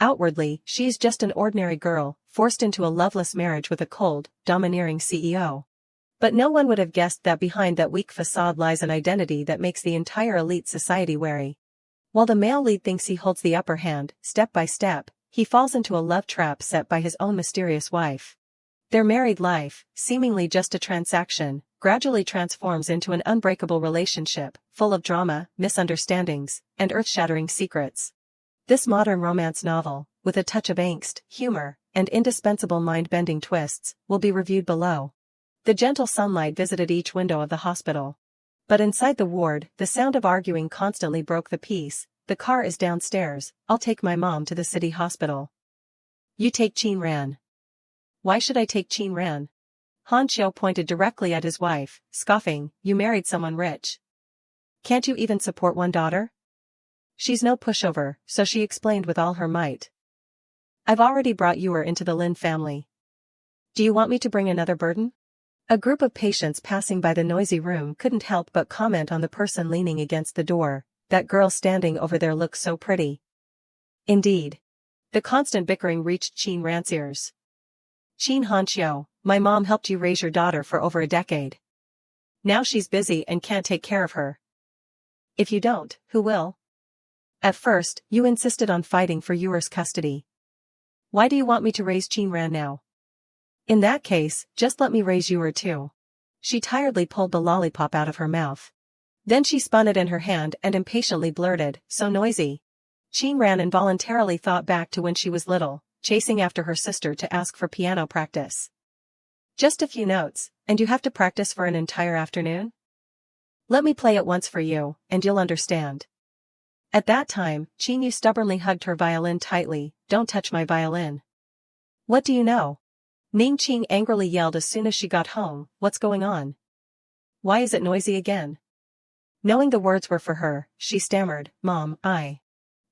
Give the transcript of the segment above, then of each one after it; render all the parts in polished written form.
Outwardly, she's just an ordinary girl, forced into a loveless marriage with a cold, domineering CEO. But no one would have guessed that behind that weak facade lies an identity that makes the entire elite society wary. While the male lead thinks he holds the upper hand, step by step, he falls into a love trap set by his own mysterious wife. Their married life, seemingly just a transaction, gradually transforms into an unbreakable relationship, full of drama, misunderstandings, and earth-shattering secrets. This modern romance novel, with a touch of angst, humor, and indispensable mind-bending twists, will be reviewed below. The gentle sunlight visited each window of the hospital. But inside the ward, the sound of arguing constantly broke the peace. The car is downstairs, I'll take my mom to the city hospital. You take Chin Ran. Why should I take Chin Ran? Han Xiu pointed directly at his wife, scoffing, you married someone rich. Can't you even support one daughter? She's no pushover, so she explained with all her might. I've already brought her into the Lin family. Do you want me to bring another burden? A group of patients passing by the noisy room couldn't help but comment on the person leaning against the door. That girl standing over there looks so pretty. Indeed. The constant bickering reached Chin Ran's ears. Chin Han Xiu, my mom helped you raise your daughter for over a decade. Now she's busy and can't take care of her. If you don't, who will? At first, you insisted on fighting for Yuer's custody. Why do you want me to raise Chin Ran now? In that case, just let me raise Yuer too. She tiredly pulled the lollipop out of her mouth. Then she spun it in her hand and impatiently blurted, so noisy. Chin Ran involuntarily thought back to when she was little, chasing after her sister to ask for piano practice. Just a few notes, and you have to practice for an entire afternoon? Let me play it once for you, and you'll understand. At that time, Chin Yu stubbornly hugged her violin tightly, don't touch my violin. What do you know? Ningqing angrily yelled as soon as she got home, what's going on? Why is it noisy again? Knowing the words were for her, she stammered, Mom,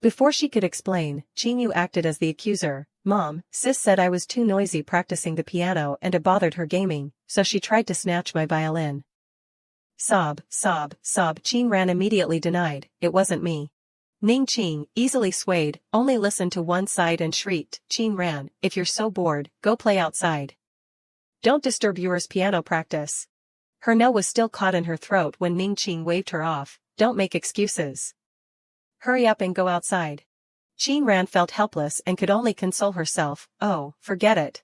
Before she could explain, Chin Yu acted as the accuser. Mom, sis said I was too noisy practicing the piano and it bothered her gaming, so she tried to snatch my violin. Sob, sob, sob. Chin Ran immediately denied, it wasn't me. Ningqing, easily swayed, only listened to one side and shrieked, Chin Ran, if you're so bored, go play outside. Don't disturb Yuer's piano practice. Her no was still caught in her throat when Ningqing waved her off, don't make excuses. Hurry up and go outside. Chin Ran felt helpless and could only console herself, oh, forget it.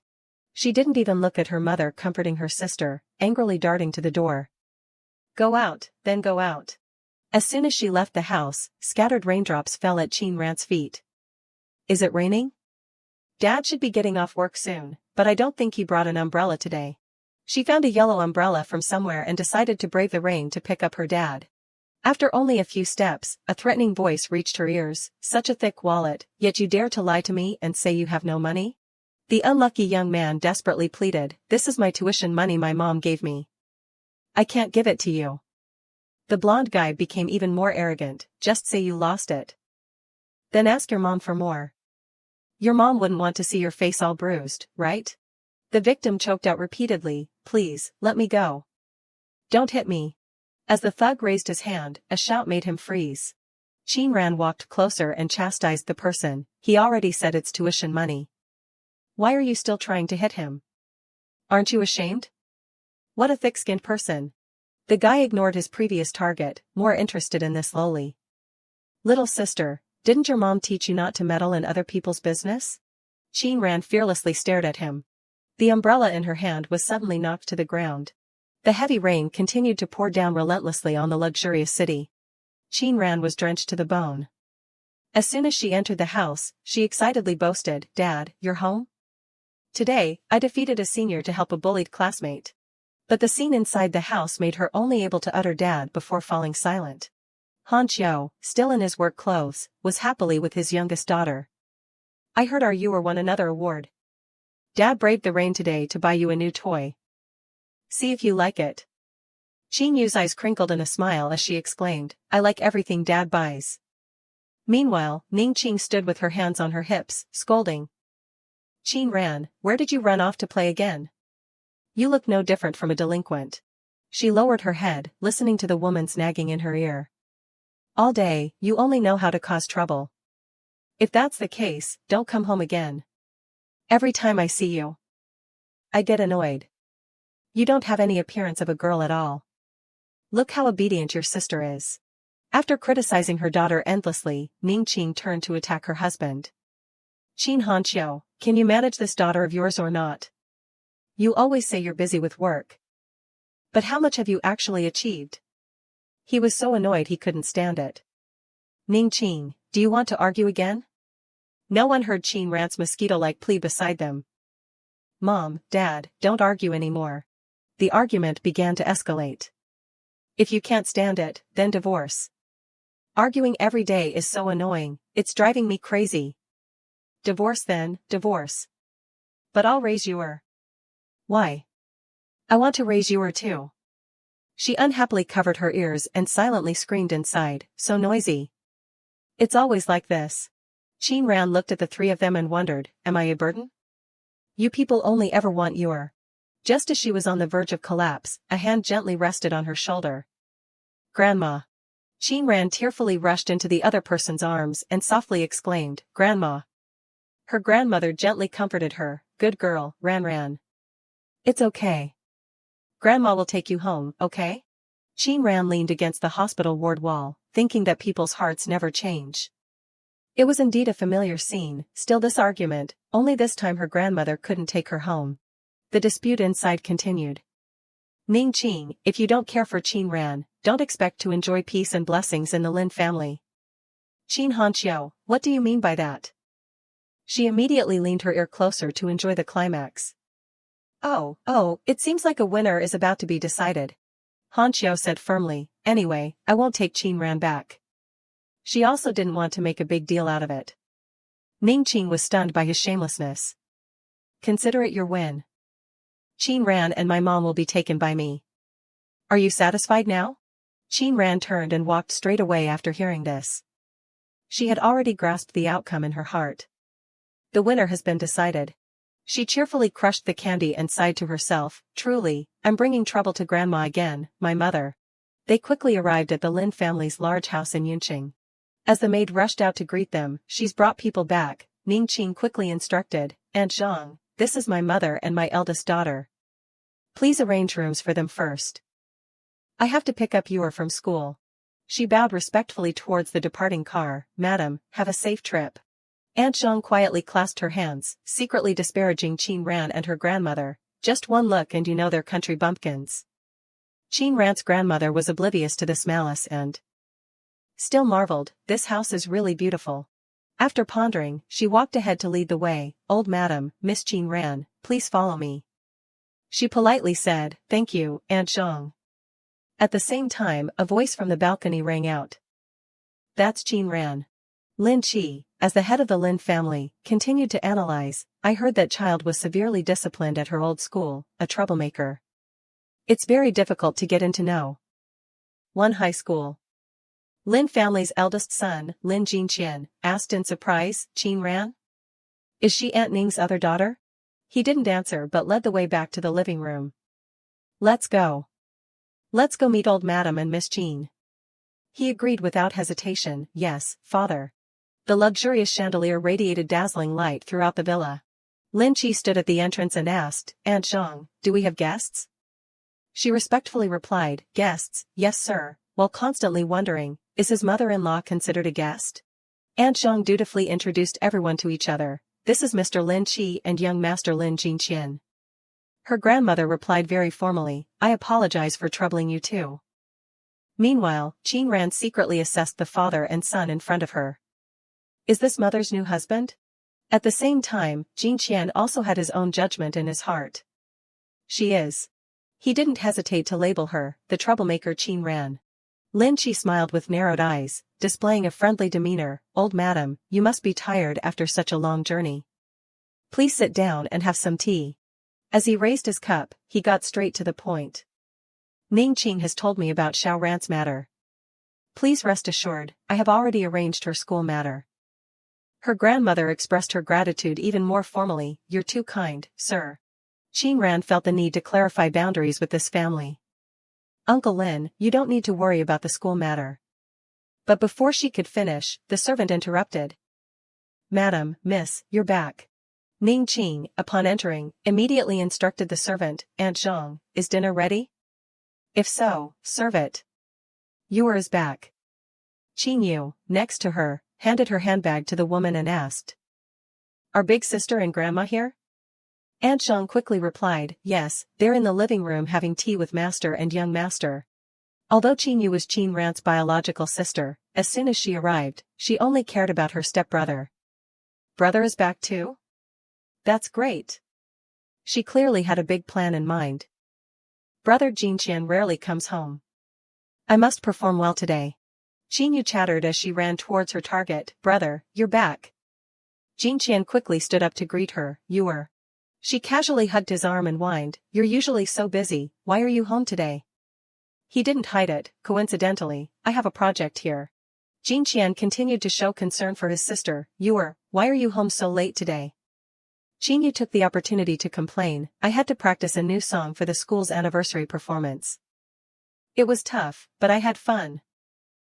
She didn't even look at her mother comforting her sister, angrily darting to the door. Go out, then go out. As soon as she left the house, scattered raindrops fell at Chin Ran's feet. Is it raining? Dad should be getting off work soon, but I don't think he brought an umbrella today. She found a yellow umbrella from somewhere and decided to brave the rain to pick up her dad. After only a few steps, a threatening voice reached her ears, such a thick wallet, yet you dare to lie to me and say you have no money? The unlucky young man desperately pleaded, this is my tuition money my mom gave me. I can't give it to you. The blonde guy became even more arrogant, just say you lost it. Then ask your mom for more. Your mom wouldn't want to see your face all bruised, right? The victim choked out repeatedly, please, let me go. Don't hit me. As the thug raised his hand, a shout made him freeze. Chin Ran walked closer and chastised the person, he already said it's tuition money. Why are you still trying to hit him? Aren't you ashamed? What a thick-skinned person. The guy ignored his previous target, more interested in this lowly. Little sister, didn't your mom teach you not to meddle in other people's business? Chin Ran fearlessly stared at him. The umbrella in her hand was suddenly knocked to the ground. The heavy rain continued to pour down relentlessly on the luxurious city. Chin Ran was drenched to the bone. As soon as she entered the house, she excitedly boasted, Dad, you're home? Today, I defeated a senior to help a bullied classmate. But the scene inside the house made her only able to utter Dad before falling silent. Han Xiu, still in his work clothes, was happily with his youngest daughter. I heard you won another award. Dad braved the rain today to buy you a new toy. See if you like it. Chin Yu's eyes crinkled in a smile as she exclaimed, I like everything Dad buys. Meanwhile, Ningqing stood with her hands on her hips, scolding. Chin Ran, where did you run off to play again? You look no different from a delinquent. She lowered her head, listening to the woman's nagging in her ear. All day, you only know how to cause trouble. If that's the case, don't come home again. Every time I see you, I get annoyed. You don't have any appearance of a girl at all. Look how obedient your sister is. After criticizing her daughter endlessly, Ningqing turned to attack her husband. Qin Hanqiu, can you manage this daughter of yours or not? You always say you're busy with work. But how much have you actually achieved? He was so annoyed he couldn't stand it. Ningqing, do you want to argue again? No one heard Qin Ran's mosquito-like plea beside them. Mom, Dad, don't argue anymore. The argument began to escalate. If you can't stand it, then divorce. Arguing every day is so annoying, it's driving me crazy. Divorce then, divorce. But I'll raise your. Why? I want to raise your too. She unhappily covered her ears and silently screamed inside, so noisy. It's always like this. Qin Ran looked at the three of them and wondered, am I a burden? You people only ever want your. Just as she was on the verge of collapse, a hand gently rested on her shoulder. Grandma. Qin Ran tearfully rushed into the other person's arms and softly exclaimed, Grandma. Her grandmother gently comforted her, good girl, Ran. It's okay. Grandma will take you home, okay? Qin Ran leaned against the hospital ward wall, thinking that people's hearts never change. It was indeed a familiar scene, still this argument, only this time her grandmother couldn't take her home. The dispute inside continued. Ningqing, if you don't care for Qin Ran, don't expect to enjoy peace and blessings in the Lin family. Qin Hanqiu, what do you mean by that? She immediately leaned her ear closer to enjoy the climax. Oh, it seems like a winner is about to be decided. Hanqiu said firmly, anyway, I won't take Qin Ran back. She also didn't want to make a big deal out of it. Ningqing was stunned by his shamelessness. Consider it your win. Qin Ran and my mom will be taken by me. Are you satisfied now? Qin Ran turned and walked straight away after hearing this. She had already grasped the outcome in her heart. The winner has been decided. She cheerfully crushed the candy and sighed to herself, truly, I'm bringing trouble to Grandma again, my mother. They quickly arrived at the Lin family's large house in Yunqing. As the maid rushed out to greet them, she's brought people back, Ningqing quickly instructed, Aunt Zhang, this is my mother and my eldest daughter. Please arrange rooms for them first. I have to pick up Yor from school. She bowed respectfully towards the departing car, Madam, have a safe trip. Aunt Zhang quietly clasped her hands, secretly disparaging Qin Ran and her grandmother, just one look and you know they're country bumpkins. Qin Ran's grandmother was oblivious to this malice and still marveled, this house is really beautiful. After pondering, she walked ahead to lead the way, Old Madam, Miss Qin Ran, please follow me. She politely said, thank you, Aunt Zhang. At the same time, a voice from the balcony rang out. That's Qin Ran. Lin Qi, as the head of the Lin family, continued to analyze, I heard that child was severely disciplined at her old school, a troublemaker. It's very difficult to get in to know. One high school. Lin family's eldest son, Lin Jinqian, asked in surprise, Qin Ran? Is she Aunt Ning's other daughter? He didn't answer but led the way back to the living room. Let's go. Let's go meet old Madam and Miss Qin. He agreed without hesitation, yes, father. The luxurious chandelier radiated dazzling light throughout the villa. Lin Qi stood at the entrance and asked, Aunt Zhang, do we have guests? She respectfully replied, guests, yes sir, while constantly wondering, is his mother-in-law considered a guest? Aunt Zhang dutifully introduced everyone to each other, this is Mr. Lin Qi and young Master Lin Jinqian. Her grandmother replied very formally, I apologize for troubling you too. Meanwhile, Qin Ran secretly assessed the father and son in front of her. Is this mother's new husband? At the same time, Jinqian also had his own judgment in his heart. She is. He didn't hesitate to label her, the troublemaker Qin Ran. Lin Qi smiled with narrowed eyes, displaying a friendly demeanor, Old Madam, you must be tired after such a long journey. Please sit down and have some tea. As he raised his cup, he got straight to the point. Ningqing has told me about Xiao Ran's matter. Please rest assured, I have already arranged her school matter. Her grandmother expressed her gratitude even more formally, you're too kind, sir. Qin Ran felt the need to clarify boundaries with this family. Uncle Lin, you don't need to worry about the school matter. But before she could finish, the servant interrupted. Madam, miss, you're back. Ningqing, upon entering, immediately instructed the servant, Aunt Zhang, is dinner ready? If so, serve it. Yuer is back. Qingyu, next to her, handed her handbag to the woman and asked. Are big sister and grandma here? Aunt Zhang quickly replied, yes, they're in the living room having tea with master and young master. Although Qingyu was Qin Ran's biological sister, as soon as she arrived, she only cared about her stepbrother. Brother is back too? That's great. She clearly had a big plan in mind. Brother Jinqian rarely comes home. I must perform well today. Qingyu chattered as she ran towards her target. Brother, you're back. Jinqian quickly stood up to greet her. You're. She casually hugged his arm and whined, you're usually so busy, why are you home today? He didn't hide it, coincidentally, I have a project here. Jinqian continued to show concern for his sister. Why are you home so late today? Qingyu took the opportunity to complain, I had to practice a new song for the school's anniversary performance. It was tough, but I had fun.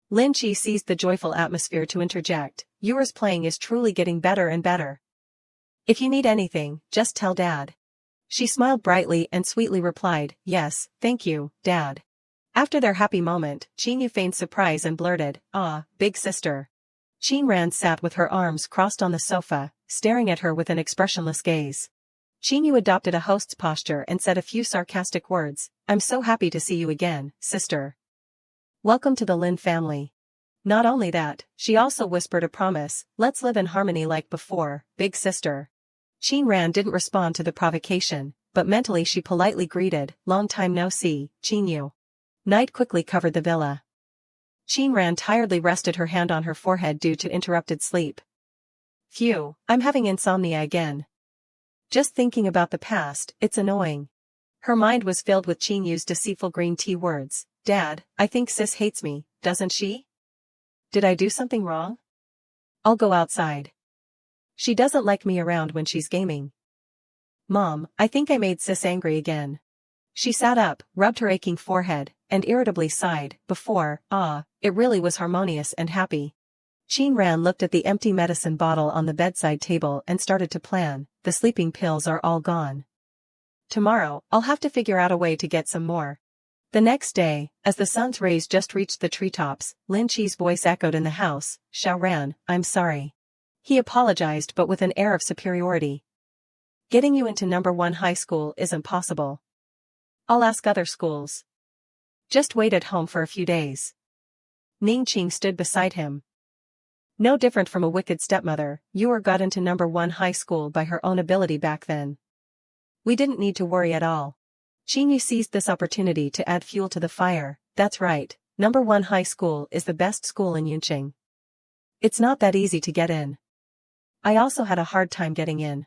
Lin Qi seized the joyful atmosphere to interject, Yuer's playing is truly getting better and better. If you need anything, just tell Dad. She smiled brightly and sweetly replied, yes, thank you, Dad. After their happy moment, Qingyu feigned surprise and blurted, ah, big sister. Qin Ran sat with her arms crossed on the sofa, staring at her with an expressionless gaze. Qingyu adopted a host's posture and said a few sarcastic words, I'm so happy to see you again, sister. Welcome to the Lin family. Not only that, she also whispered a promise, let's live in harmony like before, big sister. Qin Ran didn't respond to the provocation, but mentally she politely greeted, long time no see, Qingyu. Night quickly covered the villa. Qin Ran tiredly rested her hand on her forehead due to interrupted sleep. Phew, I'm having insomnia again. Just thinking about the past, it's annoying. Her mind was filled with Qingyu's deceitful green tea words, Dad, I think sis hates me, doesn't she? Did I do something wrong? I'll go outside. She doesn't like me around when she's gaming. Mom, I think I made sis angry again. She sat up, rubbed her aching forehead, and irritably sighed, before, it really was harmonious and happy. Qin Ran looked at the empty medicine bottle on the bedside table and started to plan, the sleeping pills are all gone. Tomorrow, I'll have to figure out a way to get some more. The next day, as the sun's rays just reached the treetops, Lin Qi's voice echoed in the house, Xiao Ran, I'm sorry. He apologized but with an air of superiority. Getting you into number 1 high school isn't possible. I'll ask other schools. Just wait at home for a few days. Ningqing stood beside him. No different from a wicked stepmother, Yuer got into number 1 high school by her own ability back then. We didn't need to worry at all. Qingyu seized this opportunity to add fuel to the fire, that's right, number 1 high school is the best school in Yunqing. It's not that easy to get in. I also had a hard time getting in.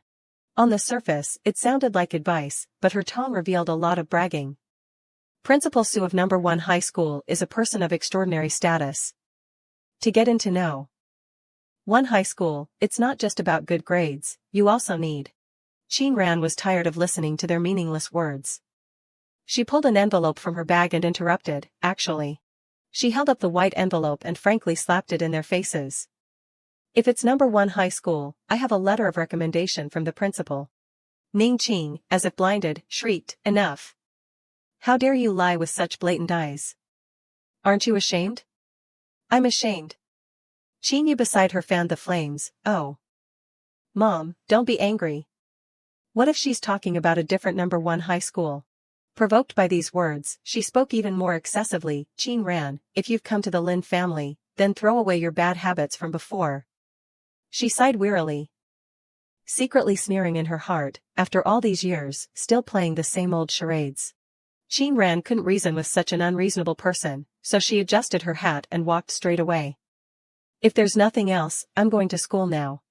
On the surface, it sounded like advice, but her tone revealed a lot of bragging. Principal Su of number 1 high school is a person of extraordinary status. To get into no. 1 high school, it's not just about good grades, you also need. Qin Ran was tired of listening to their meaningless words. She pulled an envelope from her bag and interrupted, actually. She held up the white envelope and frankly slapped it in their faces. If it's number 1 high school, I have a letter of recommendation from the principal. Ningqing, as if blinded, shrieked, enough. How dare you lie with such blatant eyes? Aren't you ashamed? I'm ashamed. Qingyu beside her fanned the flames, oh. Mom, don't be angry. What if she's talking about a different number 1 high school? Provoked by these words, she spoke even more excessively, Qin Ran, if you've come to the Lin family, then throw away your bad habits from before. She sighed wearily. Secretly sneering in her heart, after all these years, still playing the same old charades. Qin Ran couldn't reason with such an unreasonable person, so she adjusted her hat and walked straight away. If there's nothing else, I'm going to school now.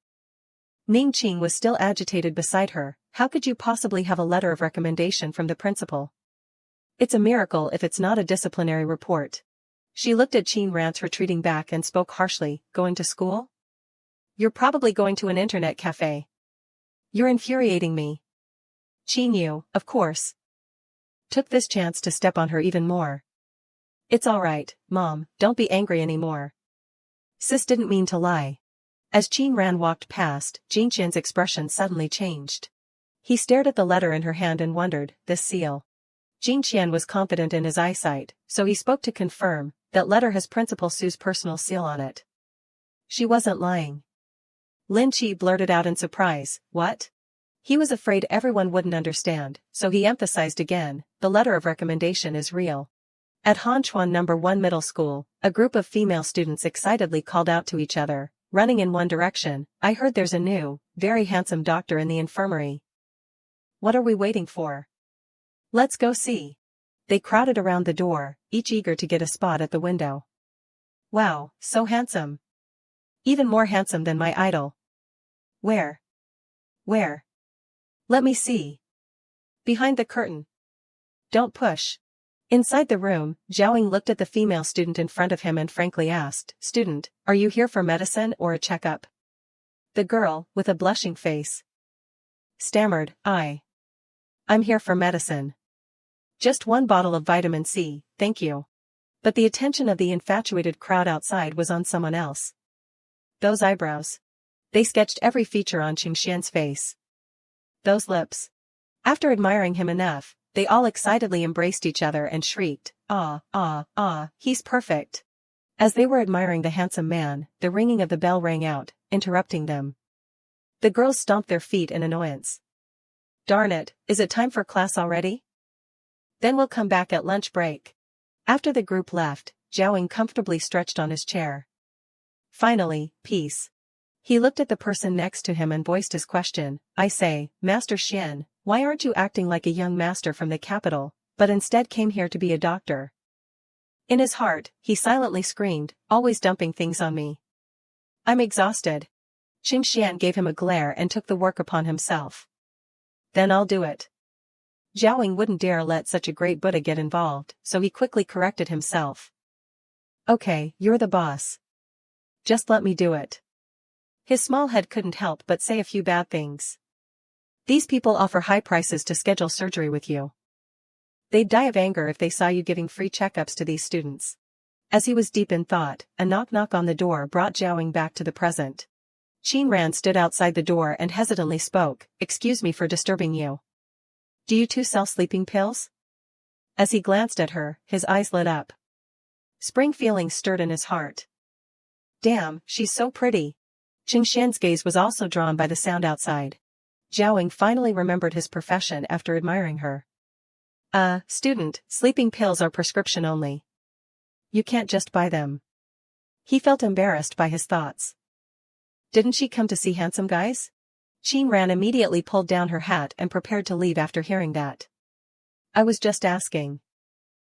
Ningqing was still agitated beside her, how could you possibly have a letter of recommendation from the principal? It's a miracle if it's not a disciplinary report. She looked at Qin Ran's retreating back and spoke harshly, going to school? You're probably going to an internet cafe. You're infuriating me. Qingyu, of course, took this chance to step on her even more. It's alright, Mom, don't be angry anymore. Sis didn't mean to lie. As Qin Ran walked past, Jingqian's expression suddenly changed. He stared at the letter in her hand and wondered, this seal. Jingqian was confident in his eyesight, so he spoke to confirm, that letter has Principal Su's personal seal on it. She wasn't lying. Lin Qi blurted out in surprise, what? He was afraid everyone wouldn't understand, so he emphasized again, the letter of recommendation is real. At Hanchuan No. 1 Middle School, a group of female students excitedly called out to each other, running in one direction, I heard there's a new, very handsome doctor in the infirmary. What are we waiting for? Let's go see. They crowded around the door, each eager to get a spot at the window. Wow, so handsome. Even more handsome than my idol. Where? Where? Let me see. Behind the curtain. Don't push. Inside the room, Zhaoying looked at the female student in front of him and frankly asked, Student, are you here for medicine or a checkup? The girl, with a blushing face, stammered, I'm here for medicine. Just one bottle of vitamin C, thank you. But the attention of the infatuated crowd outside was on someone else. Those eyebrows. They sketched every feature on Qingxian's face. Those lips. After admiring him enough, they all excitedly embraced each other and shrieked, he's perfect. As they were admiring the handsome man, the ringing of the bell rang out, interrupting them. The girls stomped their feet in annoyance. Darn it, is it time for class already? Then we'll come back at lunch break. After the group left, Zhaoying comfortably stretched on his chair. Finally, peace. He looked at the person next to him and voiced his question, I say, Master Xian, why aren't you acting like a young master from the capital, but instead came here to be a doctor? In his heart, he silently screamed, always dumping things on me. I'm exhausted. Qingxian gave him a glare and took the work upon himself. Then I'll do it. Zhaoying wouldn't dare let such a great Buddha get involved, so he quickly corrected himself. Okay, you're the boss. Just let me do it. His small head couldn't help but say a few bad things. These people offer high prices to schedule surgery with you. They'd die of anger if they saw you giving free checkups to these students. As he was deep in thought, a knock-knock on the door brought Zhaoying back to the present. Qin Ran stood outside the door and hesitantly spoke, Excuse me for disturbing you. Do you two sell sleeping pills? As he glanced at her, his eyes lit up. Spring feelings stirred in his heart. Damn, she's so pretty. Qingxian's gaze was also drawn by the sound outside. Zhaoying finally remembered his profession after admiring her. Student, sleeping pills are prescription only. You can't just buy them. He felt embarrassed by his thoughts. Didn't she come to see handsome guys? Qin Ran immediately pulled down her hat and prepared to leave after hearing that. I was just asking.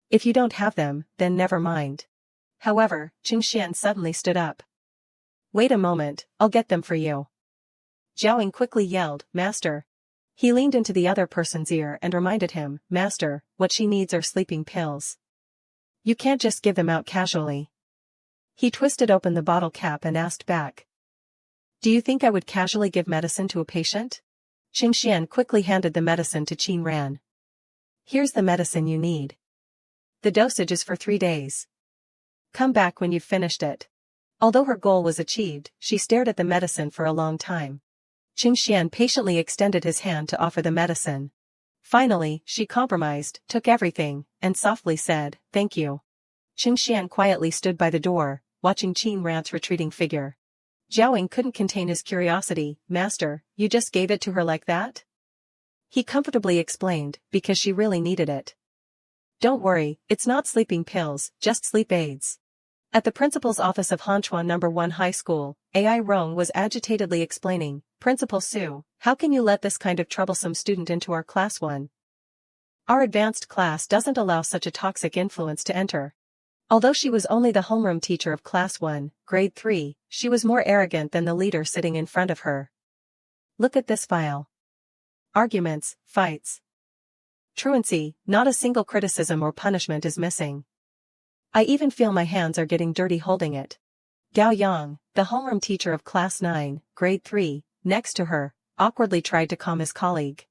If you don't have them, then never mind. However, Qingxian suddenly stood up. Wait a moment, I'll get them for you. Zhaoying quickly yelled, Master. He leaned into the other person's ear and reminded him, Master, what she needs are sleeping pills. You can't just give them out casually. He twisted open the bottle cap and asked back. Do you think I would casually give medicine to a patient? Qingxian quickly handed the medicine to Qin Ran. Here's the medicine you need. The dosage is for 3 days. Come back when you've finished it. Although her goal was achieved, she stared at the medicine for a long time. Qingxian patiently extended his hand to offer the medicine. Finally, she compromised, took everything, and softly said, Thank you. Qingxian quietly stood by the door, watching Qin Ran's retreating figure. Zhaoying couldn't contain his curiosity, Master, you just gave it to her like that? He comfortably explained, because she really needed it. Don't worry, it's not sleeping pills, just sleep aids. At the principal's office of Hanchuan No. 1 High School, Ai Rong was agitatedly explaining, Principal Su, how can you let this kind of troublesome student into our class 1? Our advanced class doesn't allow such a toxic influence to enter. Although she was only the homeroom teacher of class 1, grade 3, she was more arrogant than the leader sitting in front of her. Look at this file. Arguments, fights. Truancy, not a single criticism or punishment is missing. I even feel my hands are getting dirty holding it. Gao Yang, the homeroom teacher of class 9, grade 3, next to her, awkwardly tried to calm his colleague.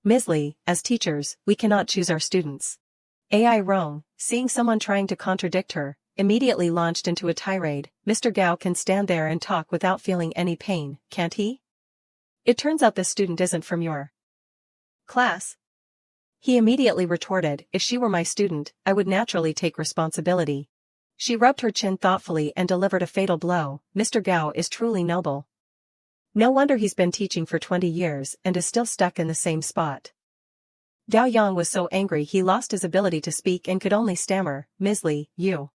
Ms. Li, as teachers, we cannot choose our students. Ai Rong, seeing someone trying to contradict her, immediately launched into a tirade. Mr. Gao can stand there and talk without feeling any pain, can't he? It turns out this student isn't from your class. He immediately retorted, if she were my student, I would naturally take responsibility. She rubbed her chin thoughtfully and delivered a fatal blow. Mr. Gao is truly noble. No wonder he's been teaching for 20 years and is still stuck in the same spot. Gao Yang was so angry he lost his ability to speak and could only stammer, Ms. Li, you.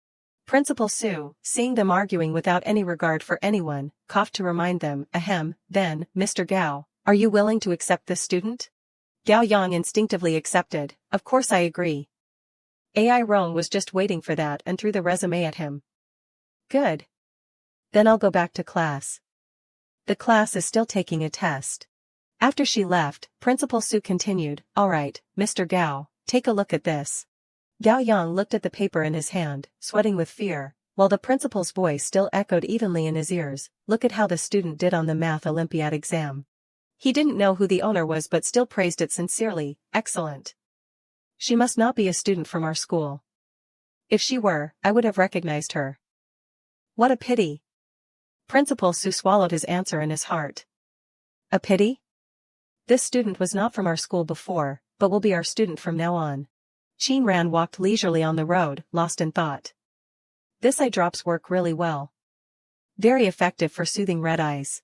Principal Su, seeing them arguing without any regard for anyone, coughed to remind them, ahem, then, Mr. Gao, are you willing to accept this student? Gao Yang instinctively accepted, of course I agree. AI Rong was just waiting for that and threw the resume at him. Good. Then I'll go back to class. The class is still taking a test. After she left, Principal Su continued, alright, Mr. Gao, take a look at this. Gao Yang looked at the paper in his hand, sweating with fear, while the principal's voice still echoed evenly in his ears, look at how the student did on the Math Olympiad exam. He didn't know who the owner was but still praised it sincerely, excellent. She must not be a student from our school. If she were, I would have recognized her. What a pity. Principal Su swallowed his answer in his heart. A pity? This student was not from our school before, but will be our student from now on. Qin Ran walked leisurely on the road, lost in thought. This eye drops work really well. Very effective for soothing red eyes.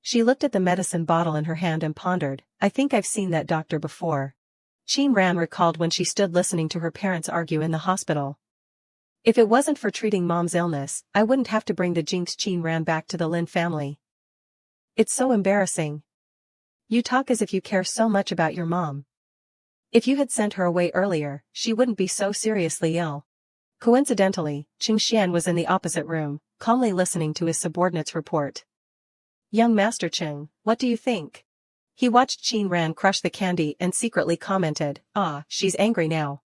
She looked at the medicine bottle in her hand and pondered, I think I've seen that doctor before. Qin Ran recalled when she stood listening to her parents argue in the hospital. If it wasn't for treating mom's illness, I wouldn't have to bring the jinx Qin Ran back to the Lin family. It's so embarrassing. You talk as if you care so much about your mom. If you had sent her away earlier, she wouldn't be so seriously ill. Coincidentally, Qing Xian was in the opposite room, calmly listening to his subordinate's report. Young Master Qing, what do you think? He watched Qin Ran crush the candy and secretly commented, ah, she's angry now.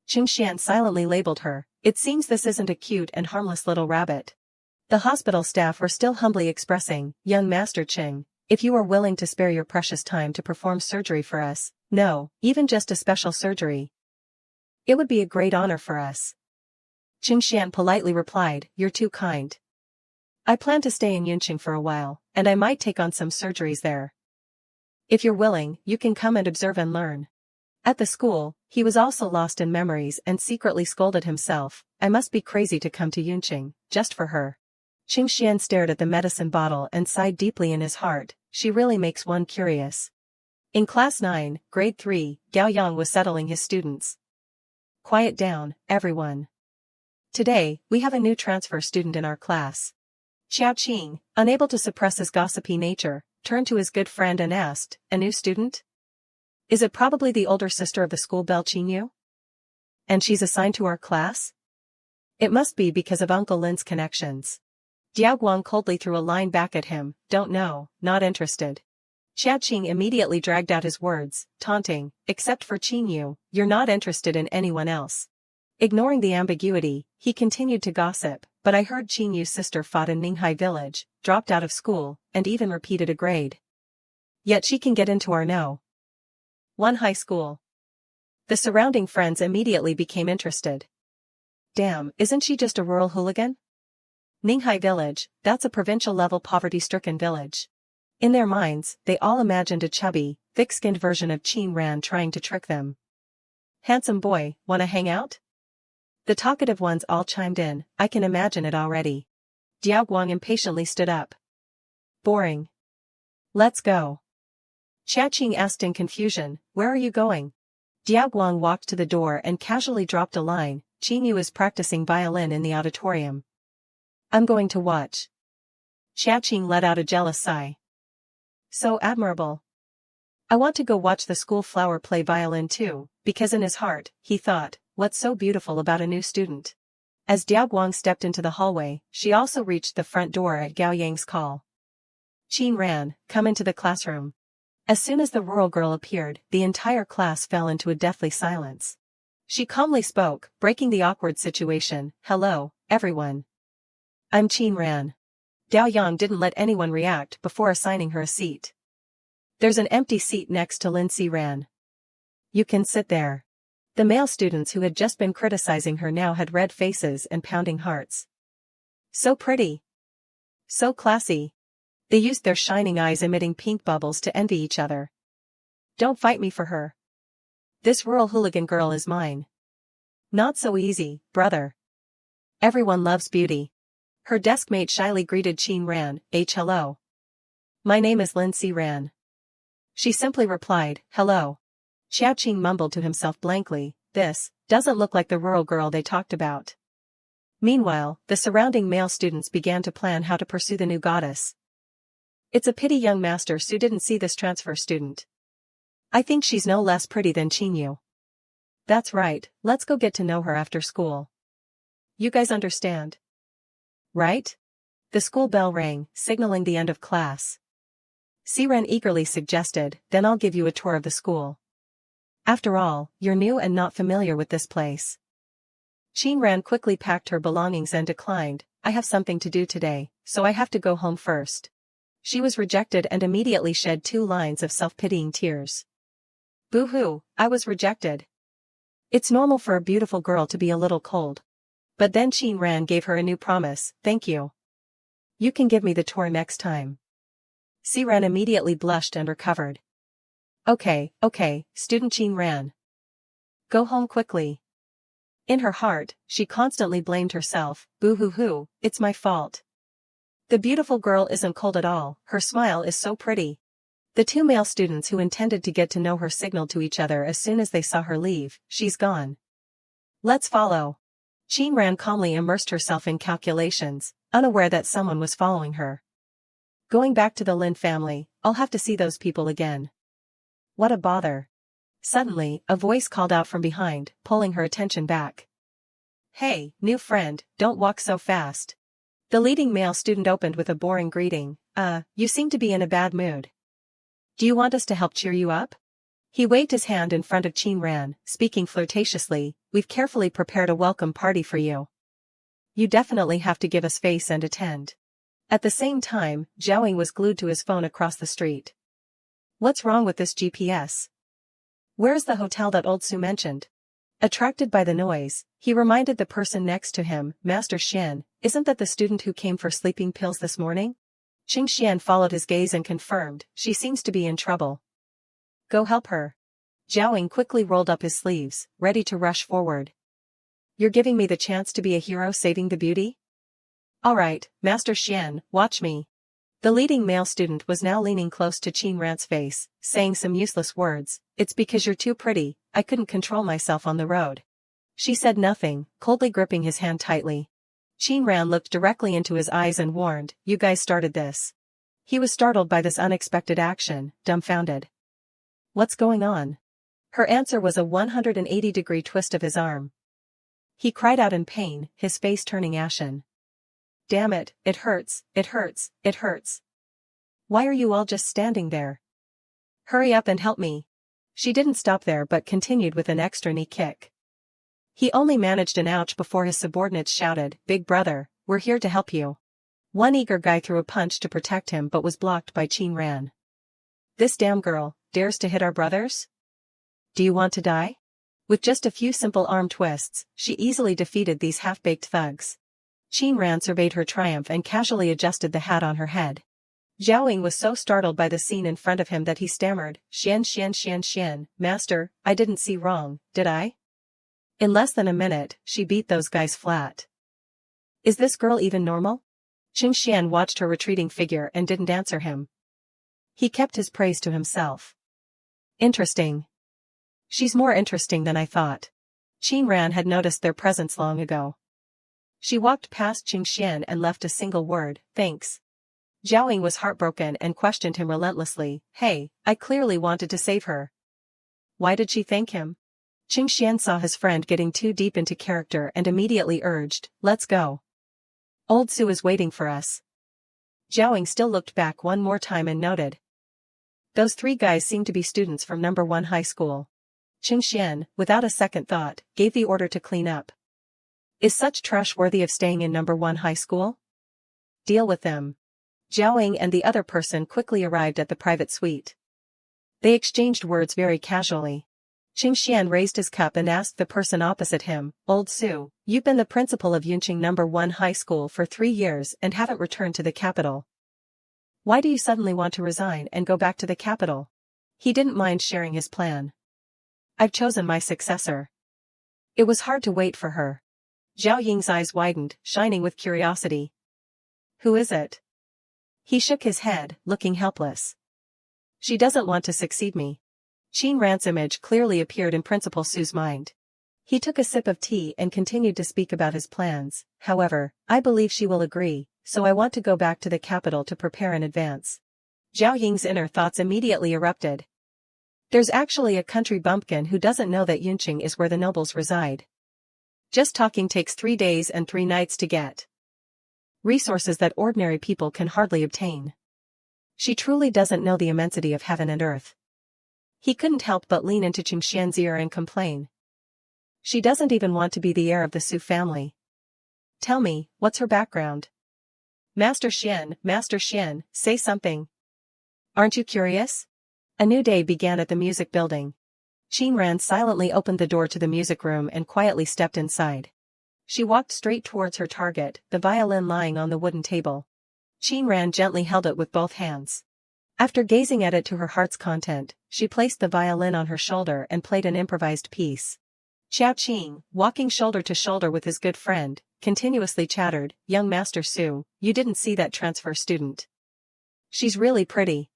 Qing Xian silently labeled her, it seems this isn't a cute and harmless little rabbit. The hospital staff were still humbly expressing, young Master Qing, if you are willing to spare your precious time to perform surgery for us, no, even just a special surgery. It would be a great honor for us. Qing Xian politely replied, you're too kind. I plan to stay in Yunqing for a while, and I might take on some surgeries there. If you're willing, you can come and observe and learn. At the school, he was also lost in memories and secretly scolded himself, I must be crazy to come to Yunqing, just for her. Qing Xian stared at the medicine bottle and sighed deeply in his heart, she really makes one curious. In Class 9, Grade 3, Gao Yang was settling his students. Quiet down, everyone. Today, we have a new transfer student in our class. Xiao Qing, unable to suppress his gossipy nature, turned to his good friend and asked, a new student? Is it probably the older sister of the school belle Qingyu? And she's assigned to our class? It must be because of Uncle Lin's connections. Diao Guang coldly threw a line back at him, don't know, not interested. Xiao Qing immediately dragged out his words, taunting, except for Qingyu, you're not interested in anyone else. Ignoring the ambiguity, he continued to gossip, but I heard Qingyu's sister fought in Ninghai village, dropped out of school, and even repeated a grade. Yet she can get into our No. 1 high school. The surrounding friends immediately became interested. Damn, isn't she just a rural hooligan? Ninghai village, that's a provincial-level poverty-stricken village. In their minds, they all imagined a chubby, thick-skinned version of Qin Ran trying to trick them. Handsome boy, wanna hang out? The talkative ones all chimed in, I can imagine it already. Diao Guang impatiently stood up. Boring. Let's go. Xiao Qing asked in confusion, where are you going? Diao Guang walked to the door and casually dropped a line, Qingyu is practicing violin in the auditorium. I'm going to watch. Xiao Qing let out a jealous sigh. So admirable. I want to go watch the school flower play violin too, because in his heart, he thought, what's so beautiful about a new student? As Diao Guang stepped into the hallway, she also reached the front door at Gao Yang's call. Qin Ran, come into the classroom. As soon as the rural girl appeared, the entire class fell into a deathly silence. She calmly spoke, breaking the awkward situation, hello, everyone. I'm Qin Ran. Gao Yang didn't let anyone react before assigning her a seat. There's an empty seat next to Lin Si Ran. You can sit there. The male students who had just been criticizing her now had red faces and pounding hearts. So pretty. So classy. They used their shining eyes emitting pink bubbles to envy each other. Don't fight me for her. This rural hooligan girl is mine. Not so easy, brother. Everyone loves beauty. Her desk mate shyly greeted Qin Ran, hello. My name is Lin Si Ran. She simply replied, hello. Xiao Qing mumbled to himself blankly, this doesn't look like the rural girl they talked about. Meanwhile, the surrounding male students began to plan how to pursue the new goddess. It's a pity young Master Su didn't see this transfer student. I think she's no less pretty than Qinyu. That's right, let's go get to know her after school. You guys understand? Right? The school bell rang, signaling the end of class. Siren eagerly suggested, then I'll give you a tour of the school. After all, you're new and not familiar with this place. Qin Ran quickly packed her belongings and declined, I have something to do today, so I have to go home first. She was rejected and immediately shed 2 lines of self-pitying tears. Boo-hoo, I was rejected. It's normal for a beautiful girl to be a little cold. But then Qin Ran gave her a new promise, thank you. You can give me the tour next time. Siren immediately blushed and recovered. Okay, student Qin Ran. Go home quickly. In her heart, she constantly blamed herself, boo-hoo-hoo, it's my fault. The beautiful girl isn't cold at all, her smile is so pretty. The 2 male students who intended to get to know her signaled to each other as soon as they saw her leave, she's gone. Let's follow. Qin Ran calmly immersed herself in calculations, unaware that someone was following her. Going back to the Lin family, I'll have to see those people again. What a bother. Suddenly, a voice called out from behind, pulling her attention back. Hey, new friend, don't walk so fast. The leading male student opened with a boring greeting, you seem to be in a bad mood. Do you want us to help cheer you up? He waved his hand in front of Qin Ran, speaking flirtatiously, we've carefully prepared a welcome party for you. You definitely have to give us face and attend. At the same time, Zhaoying was glued to his phone across the street. What's wrong with this GPS? Where's the hotel that old Su mentioned? Attracted by the noise, he reminded the person next to him, Master Xian, isn't that the student who came for sleeping pills this morning? Qing Xian followed his gaze and confirmed, she seems to be in trouble. Go help her. Zhaoying quickly rolled up his sleeves, ready to rush forward. You're giving me the chance to be a hero saving the beauty? Alright, Master Xian, watch me. The leading male student was now leaning close to Qin Ran's face, saying some useless words, it's because you're too pretty, I couldn't control myself on the road. She said nothing, coldly gripping his hand tightly. Qin Ran looked directly into his eyes and warned, you guys started this. He was startled by this unexpected action, dumbfounded. What's going on? Her answer was a 180-degree twist of his arm. He cried out in pain, his face turning ashen. Damn it, it hurts, it hurts, it hurts. Why are you all just standing there? Hurry up and help me. She didn't stop there but continued with an extra knee kick. He only managed an ouch before his subordinates shouted, Big brother, we're here to help you. One eager guy threw a punch to protect him but was blocked by Qin Ran. This damn girl dares to hit our brothers? Do you want to die? With just a few simple arm twists, she easily defeated these half-baked thugs. Qin Ran surveyed her triumph and casually adjusted the hat on her head. Zhaoying was so startled by the scene in front of him that he stammered, Xian, master, I didn't see wrong, did I? In less than a minute, she beat those guys flat. Is this girl even normal? Qing Xian watched her retreating figure and didn't answer him. He kept his praise to himself. Interesting. She's more interesting than I thought. Qin Ran had noticed their presence long ago. She walked past Qing Xian and left a single word, thanks. Zhaoying was heartbroken and questioned him relentlessly, hey, I clearly wanted to save her. Why did she thank him? Qing Xian saw his friend getting too deep into character and immediately urged, let's go. Old Su is waiting for us. Zhaoying still looked back one more time and noted. Those 3 guys seem to be students from number 1 high school. Qing Xian, without a second thought, gave the order to clean up. Is such trash worthy of staying in number 1 high school? Deal with them. Zhaoying and the other person quickly arrived at the private suite. They exchanged words very casually. Qingxian raised his cup and asked the person opposite him, "Old Su, you've been the principal of Yunqing No. 1 High School for 3 years and haven't returned to the capital. Why do you suddenly want to resign and go back to the capital?" He didn't mind sharing his plan. "I've chosen my successor." It was hard to wait for her. Zhao Ying's eyes widened, shining with curiosity. "Who is it?" He shook his head, looking helpless. "She doesn't want to succeed me." Qin Ran's image clearly appeared in Principal Su's mind. He took a sip of tea and continued to speak about his plans. "However, I believe she will agree, so I want to go back to the capital to prepare in advance." Zhao Ying's inner thoughts immediately erupted. There's actually a country bumpkin who doesn't know that Yunqing is where the nobles reside. Just talking takes 3 days and 3 nights to get. Resources that ordinary people can hardly obtain. She truly doesn't know the immensity of heaven and earth. He couldn't help but lean into Qingxian's ear and complain. She doesn't even want to be the heir of the Su family. "Tell me, what's her background?" Master Xian, say something. Aren't you curious?" A new day began at the music building. Qin Ran silently opened the door to the music room and quietly stepped inside. She walked straight towards her target, the violin lying on the wooden table. Qin Ran gently held it with both hands. After gazing at it to her heart's content, she placed the violin on her shoulder and played an improvised piece. Xiao Qing, walking shoulder to shoulder with his good friend, continuously chattered, "Young Master Su, you didn't see that transfer student. She's really pretty."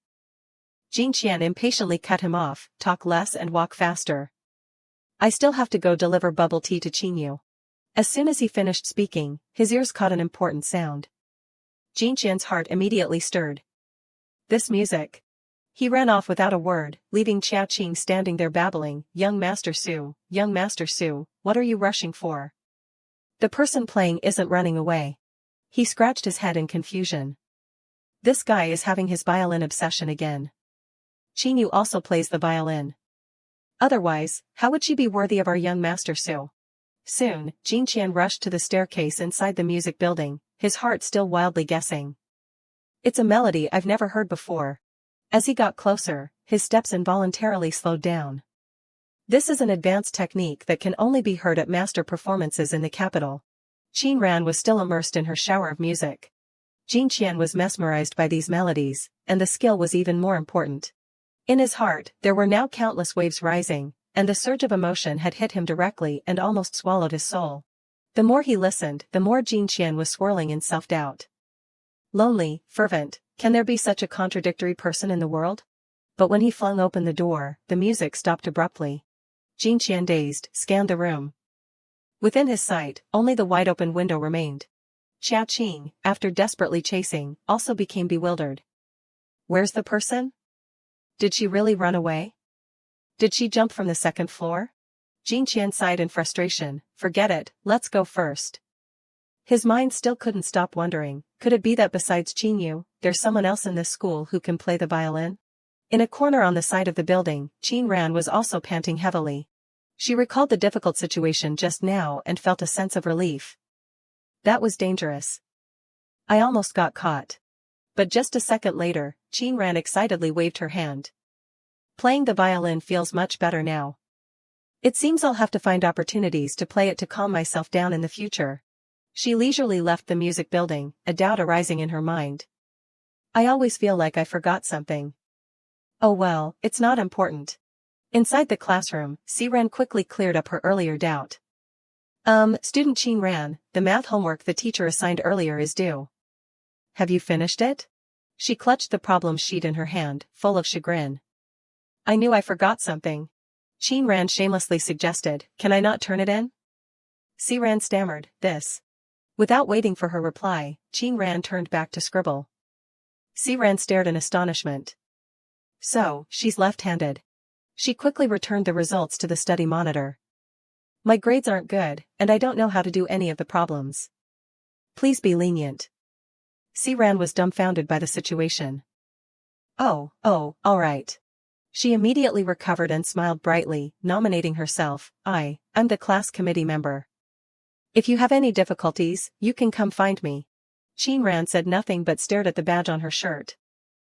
Jin Qian impatiently cut him off, "Talk less and walk faster. I still have to go deliver bubble tea to Qingyu." As soon as he finished speaking, his ears caught an important sound. Jin Qian's heart immediately stirred. This music. He ran off without a word, leaving Xiao Qing standing there babbling, young Master Su, what are you rushing for? The person playing isn't running away." He scratched his head in confusion. This guy is having his violin obsession again. Qingyu also plays the violin. Otherwise, how would she be worthy of our young Master Su? Soon, Jin Qian rushed to the staircase inside the music building, his heart still wildly guessing. It's a melody I've never heard before. As he got closer, his steps involuntarily slowed down. This is an advanced technique that can only be heard at master performances in the capital. Qin Ran was still immersed in her shower of music. Jin Qian was mesmerized by these melodies, and the skill was even more important. In his heart, there were now countless waves rising, and the surge of emotion had hit him directly and almost swallowed his soul. The more he listened, the more Jin Qian was swirling in self-doubt. Lonely, fervent, can there be such a contradictory person in the world? But when he flung open the door, the music stopped abruptly. Jin Qian, dazed, scanned the room. Within his sight, only the wide-open window remained. Xiao Qing, after desperately chasing, also became bewildered. Where's the person? Did she really run away? Did she jump from the 2nd floor? Jin Qian sighed in frustration, forget it, let's go first. His mind still couldn't stop wondering, could it be that besides Qingyu, there's someone else in this school who can play the violin? In a corner on the side of the building, Qin Ran was also panting heavily. She recalled the difficult situation just now and felt a sense of relief. That was dangerous. I almost got caught. But just a second later, Qin Ran excitedly waved her hand. Playing the violin feels much better now. It seems I'll have to find opportunities to play it to calm myself down in the future. She leisurely left the music building, a doubt arising in her mind. I always feel like I forgot something. Oh well, it's not important. Inside the classroom, Siren quickly cleared up her earlier doubt. Student Qin Ran, the math homework the teacher assigned earlier is due. Have you finished it? She clutched the problem sheet in her hand, full of chagrin. I knew I forgot something. Qin Ran shamelessly suggested, can I not turn it in? Siren stammered, this. Without waiting for her reply, Qin Ran turned back to scribble. Siren stared in astonishment. So, she's left-handed. She quickly returned the results to the study monitor. My grades aren't good, and I don't know how to do any of the problems. Please be lenient. Siren was dumbfounded by the situation. Oh, all right. She immediately recovered and smiled brightly, nominating herself, I'm the class committee member. If you have any difficulties, you can come find me. Qin Ran said nothing but stared at the badge on her shirt.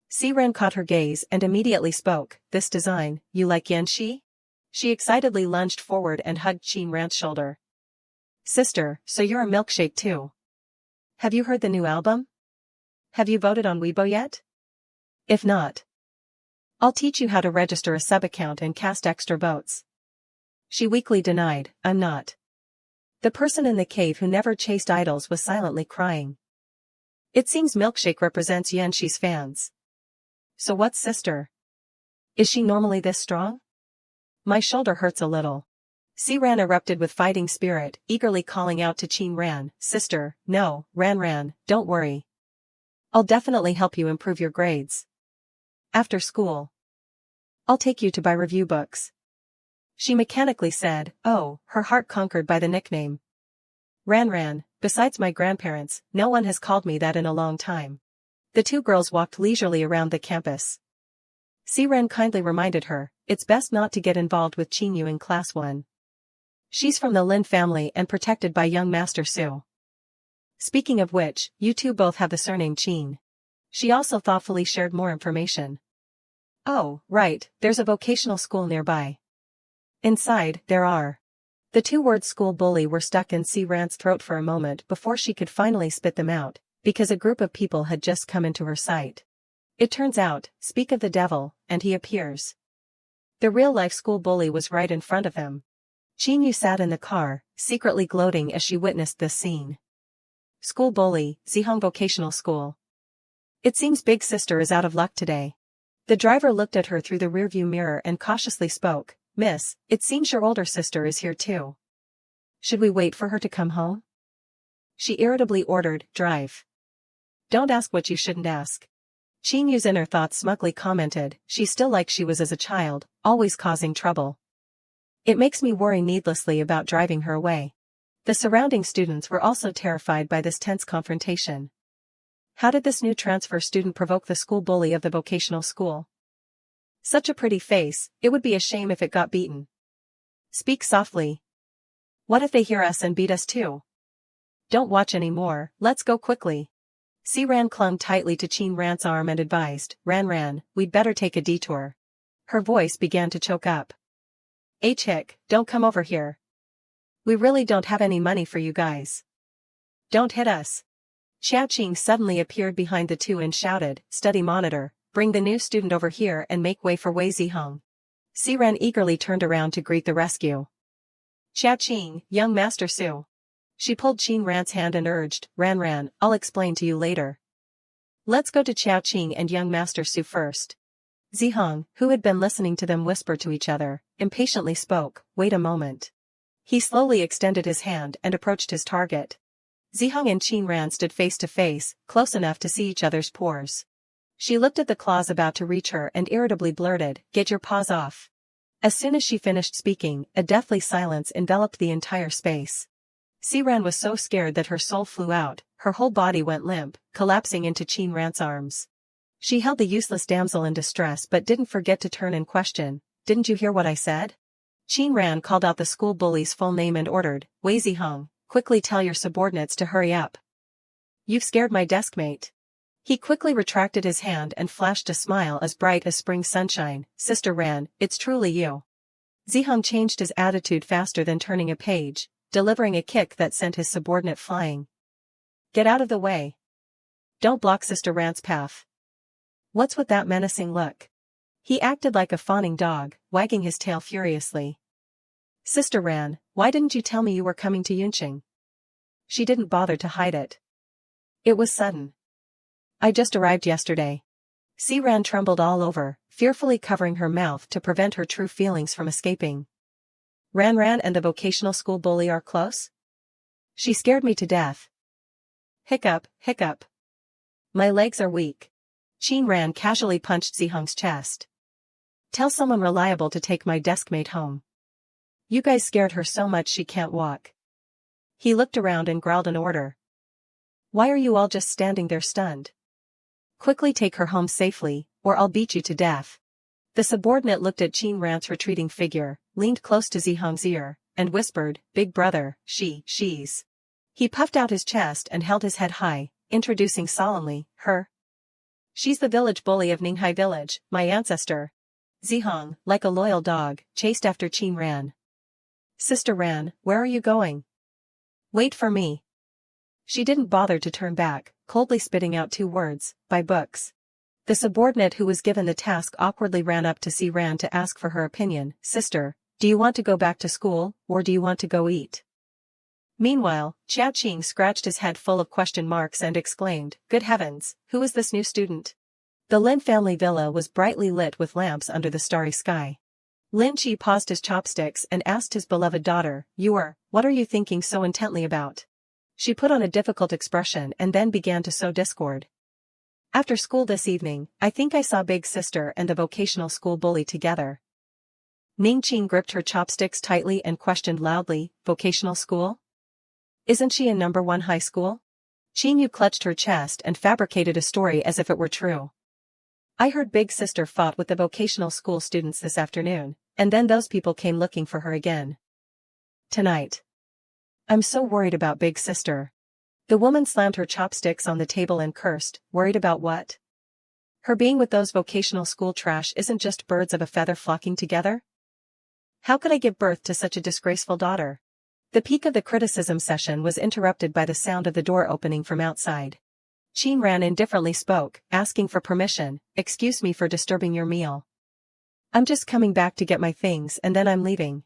Siren caught her gaze and immediately spoke, this design, you like Yanxi? She excitedly lunged forward and hugged Qin Ran's shoulder. Sister, so you're a milkshake too. Have you heard the new album? Have you voted on Weibo yet? If not, I'll teach you how to register a sub-account and cast extra votes. She weakly denied, I'm not. The person in the cave who never chased idols was silently crying. It seems Milkshake represents Yanshi's fans. So what's sister? Is she normally this strong? My shoulder hurts a little. Ran erupted with fighting spirit, eagerly calling out to Qin Ran, Sister, no, Ran, don't worry. I'll definitely help you improve your grades. After school, I'll take you to buy review books. She mechanically said, oh, her heart conquered by the nickname. Ran, besides my grandparents, no one has called me that in a long time. The two girls walked leisurely around the campus. Ran kindly reminded her, it's best not to get involved with Qin Yu in class 1. She's from the Lin family and protected by young Master Su. Speaking of which, you two both have the surname Qin. She also thoughtfully shared more information. Oh, right, there's a vocational school nearby. Inside, there are. The two words school bully were stuck in Ran's throat for a moment before she could finally spit them out, because a group of people had just come into her sight. It turns out, speak of the devil, and he appears. The real-life school bully was right in front of him. Qin Yu sat in the car, secretly gloating as she witnessed this scene. School bully, Zihong Vocational School. It seems Big Sister is out of luck today. The driver looked at her through the rearview mirror and cautiously spoke, Miss, it seems your older sister is here too. Should we wait for her to come home? She irritably ordered, drive. Don't ask what you shouldn't ask. Qin Yu's inner thoughts smugly commented, she's still like she was as a child, always causing trouble. It makes me worry needlessly about driving her away. The surrounding students were also terrified by this tense confrontation. How did this new transfer student provoke the school bully of the vocational school? Such a pretty face, it would be a shame if it got beaten. Speak softly. What if they hear us and beat us too? Don't watch anymore, let's go quickly. Ran clung tightly to Qin Ran's arm and advised, Ran, we'd better take a detour. Her voice began to choke up. Chick, don't come over here. We really don't have any money for you guys. Don't hit us. Xiao Qing suddenly appeared behind the two and shouted, Study monitor, bring the new student over here and make way for Wei Zihong. Ran eagerly turned around to greet the rescue. Xiao Qing, young Master Su. She pulled Qin Ran's hand and urged, Ran, I'll explain to you later. Let's go to Xiao Qing and young Master Su first. Zihong, who had been listening to them whisper to each other, impatiently spoke, wait a moment. He slowly extended his hand and approached his target. Zihong and Qin Ran stood face to face, close enough to see each other's pores. She looked at the claws about to reach her and irritably blurted, get your paws off. As soon as she finished speaking, a deathly silence enveloped the entire space. Ran was so scared that her soul flew out, her whole body went limp, collapsing into Qin Ran's arms. She held the useless damsel in distress but didn't forget to turn and question, didn't you hear what I said? Qin Ran called out the school bully's full name and ordered, Wei Zihong, quickly tell your subordinates to hurry up. You've scared my deskmate. He quickly retracted his hand and flashed a smile as bright as spring sunshine, Sister Ran, it's truly you. Zihong changed his attitude faster than turning a page, delivering a kick that sent his subordinate flying. Get out of the way. Don't block Sister Ran's path. What's with that menacing look? He acted like a fawning dog, wagging his tail furiously. Sister Ran, why didn't you tell me you were coming to Yunqing? She didn't bother to hide it. It was sudden. I just arrived yesterday. Ran trembled all over, fearfully covering her mouth to prevent her true feelings from escaping. Ran and the vocational school bully are close? She scared me to death. Hiccup. My legs are weak. Qin Ran casually punched Zihong's chest. Tell someone reliable to take my deskmate home. You guys scared her so much she can't walk. He looked around and growled an order. Why are you all just standing there stunned? Quickly take her home safely, or I'll beat you to death. The subordinate looked at Qin Ran's retreating figure, leaned close to Zihong's ear, and whispered, Big brother, she's. He puffed out his chest and held his head high, introducing solemnly, her. She's the village bully of Ninghai village, my ancestor. Zihong, like a loyal dog, chased after Qin Ran. Sister Ran, where are you going? Wait for me. She didn't bother to turn back, coldly spitting out 2 words, buy books. The subordinate who was given the task awkwardly ran up to see Ran to ask for her opinion. Sister, do you want to go back to school, or do you want to go eat? Meanwhile, Xiao Qing scratched his head full of question marks and exclaimed, good heavens, who is this new student? The Lin family villa was brightly lit with lamps under the starry sky. Lin Qi paused his chopsticks and asked his beloved daughter, what are you thinking so intently about? She put on a difficult expression and then began to sow discord. After school this evening, I think I saw Big Sister and the vocational school bully together. Ningqing gripped her chopsticks tightly and questioned loudly, vocational school? Isn't she in number 1 high school? Qingyu clutched her chest and fabricated a story as if it were true. I heard Big Sister fought with the vocational school students this afternoon, and then those people came looking for her again. Tonight. I'm so worried about Big Sister. The woman slammed her chopsticks on the table and cursed, worried about what? Her being with those vocational school trash isn't just birds of a feather flocking together? How could I give birth to such a disgraceful daughter? The peak of the criticism session was interrupted by the sound of the door opening from outside. Qin Ran indifferently spoke, asking for permission, excuse me for disturbing your meal. I'm just coming back to get my things and then I'm leaving.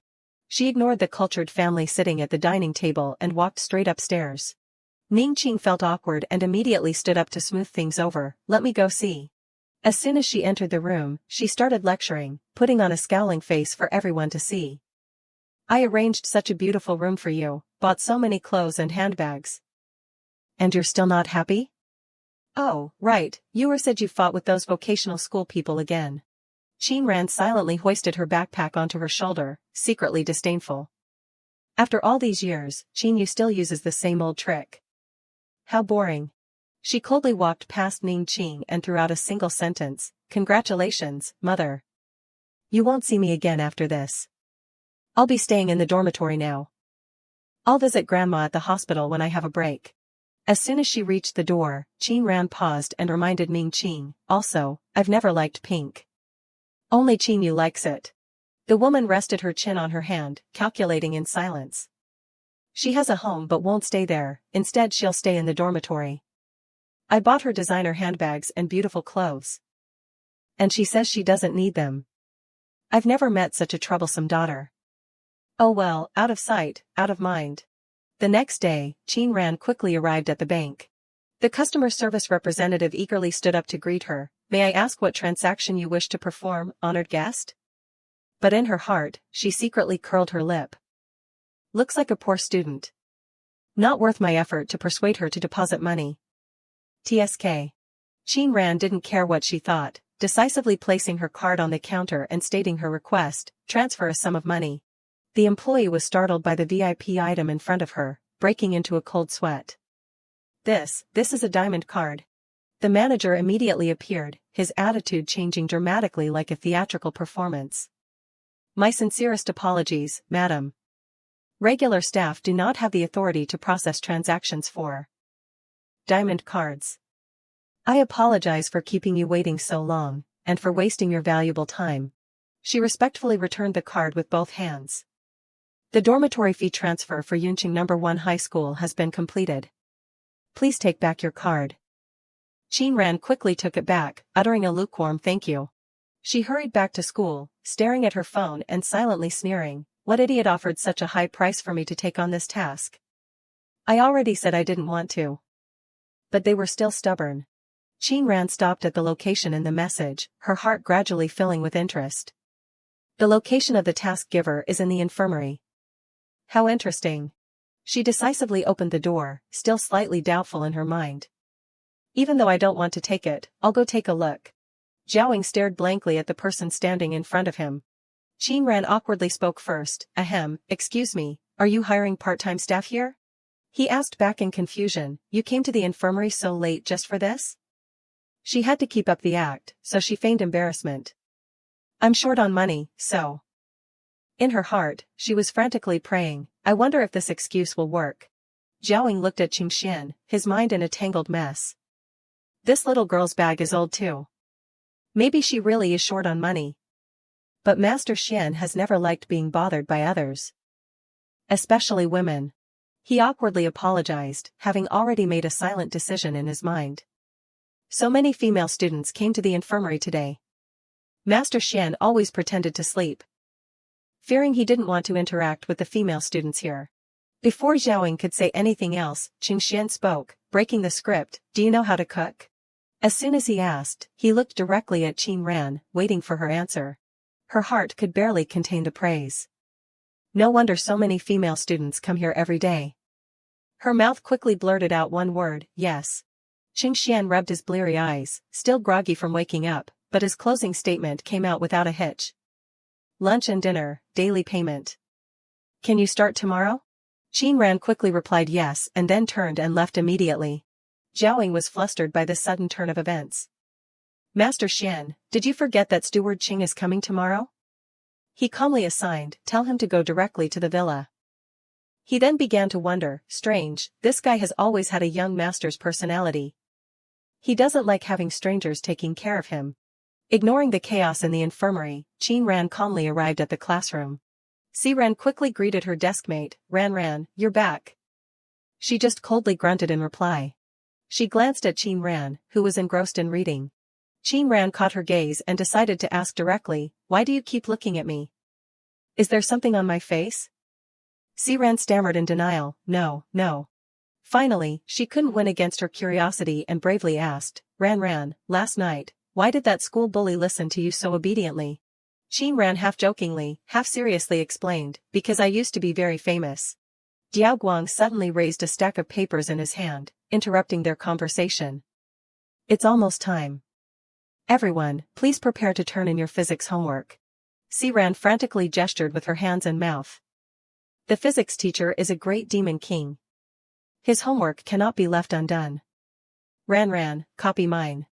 She ignored the cultured family sitting at the dining table and walked straight upstairs. Ningqing felt awkward and immediately stood up to smooth things over, let me go see. As soon as she entered the room, she started lecturing, putting on a scowling face for everyone to see. I arranged such a beautiful room for you, bought so many clothes and handbags. And you're still not happy? Oh, right, you said you fought with those vocational school people again. Qin Ran silently hoisted her backpack onto her shoulder, secretly disdainful. After all these years, Qin still uses the same old trick. How boring. She coldly walked past Ningqing and threw out a single sentence, congratulations, mother. You won't see me again after this. I'll be staying in the dormitory now. I'll visit grandma at the hospital when I have a break. As soon as she reached the door, Qin Ran paused and reminded Ningqing, also, I've never liked pink. Only Qinyu likes it. The woman rested her chin on her hand, calculating in silence. She has a home but won't stay there, instead she'll stay in the dormitory. I bought her designer handbags and beautiful clothes. And she says she doesn't need them. I've never met such a troublesome daughter. Oh well, out of sight, out of mind. The next day, Qin Ran quickly arrived at the bank. The customer service representative eagerly stood up to greet her. May I ask what transaction you wish to perform, honored guest? But in her heart, she secretly curled her lip. Looks like a poor student. Not worth my effort to persuade her to deposit money. TSK. Qin Ran didn't care what she thought, decisively placing her card on the counter and stating her request, transfer a sum of money. The employee was startled by the VIP item in front of her, breaking into a cold sweat. This is a diamond card. The manager immediately appeared, his attitude changing dramatically like a theatrical performance. My sincerest apologies, madam. Regular staff do not have the authority to process transactions for diamond cards. I apologize for keeping you waiting so long, and for wasting your valuable time. She respectfully returned the card with both hands. The dormitory fee transfer for Yunqing No. 1 High School has been completed. Please take back your card. Qin Ran quickly took it back, uttering a lukewarm thank you. She hurried back to school, staring at her phone and silently sneering, what idiot offered such a high price for me to take on this task? I already said I didn't want to. But they were still stubborn. Qin Ran stopped at the location in the message, her heart gradually filling with interest. The location of the task giver is in the infirmary. How interesting. She decisively opened the door, still slightly doubtful in her mind. Even though I don't want to take it, I'll go take a look. Zhaoing stared blankly at the person standing in front of him. Qin Ran awkwardly spoke first, ahem, excuse me, are you hiring part-time staff here? He asked back in confusion, you came to the infirmary so late just for this? She had to keep up the act, so she feigned embarrassment. I'm short on money, so. In her heart, she was frantically praying, I wonder if this excuse will work. Zhaoing looked at Qingxian, his mind in a tangled mess. This little girl's bag is old too. Maybe she really is short on money. But Master Xian has never liked being bothered by others. Especially women. He awkwardly apologized, having already made a silent decision in his mind. So many female students came to the infirmary today. Master Xian always pretended to sleep, fearing he didn't want to interact with the female students here. Before Zhaoying could say anything else, Qing Xian spoke, breaking the script. Do you know how to cook? As soon as he asked, he looked directly at Qing Ran, waiting for her answer. Her heart could barely contain the praise. No wonder so many female students come here every day. Her mouth quickly blurted out one word, yes. Qing Xian rubbed his bleary eyes, still groggy from waking up, but his closing statement came out without a hitch. Lunch and dinner, daily payment. Can you start tomorrow? Qing Ran quickly replied yes and then turned and left immediately. Zhaoying was flustered by this sudden turn of events. Master Xian, did you forget that Steward Qing is coming tomorrow? He calmly assigned, tell him to go directly to the villa. He then began to wonder, strange, this guy has always had a young master's personality. He doesn't like having strangers taking care of him. Ignoring the chaos in the infirmary, Qing Ran calmly arrived at the classroom. Si Ran quickly greeted her deskmate, Ran, you're back. She just coldly grunted in reply. She glanced at Qing Ran, who was engrossed in reading. Qing Ran caught her gaze and decided to ask directly, why do you keep looking at me? Is there something on my face? Si Ran stammered in denial, no. Finally, she couldn't win against her curiosity and bravely asked, Ran, last night, why did that school bully listen to you so obediently? Qing Ran half jokingly, half seriously explained, because I used to be very famous. Diao Guang suddenly raised a stack of papers in his hand, interrupting their conversation. It's almost time. Everyone, please prepare to turn in your physics homework. Si Ran frantically gestured with her hands and mouth. The physics teacher is a great demon king. His homework cannot be left undone. Ran, copy mine.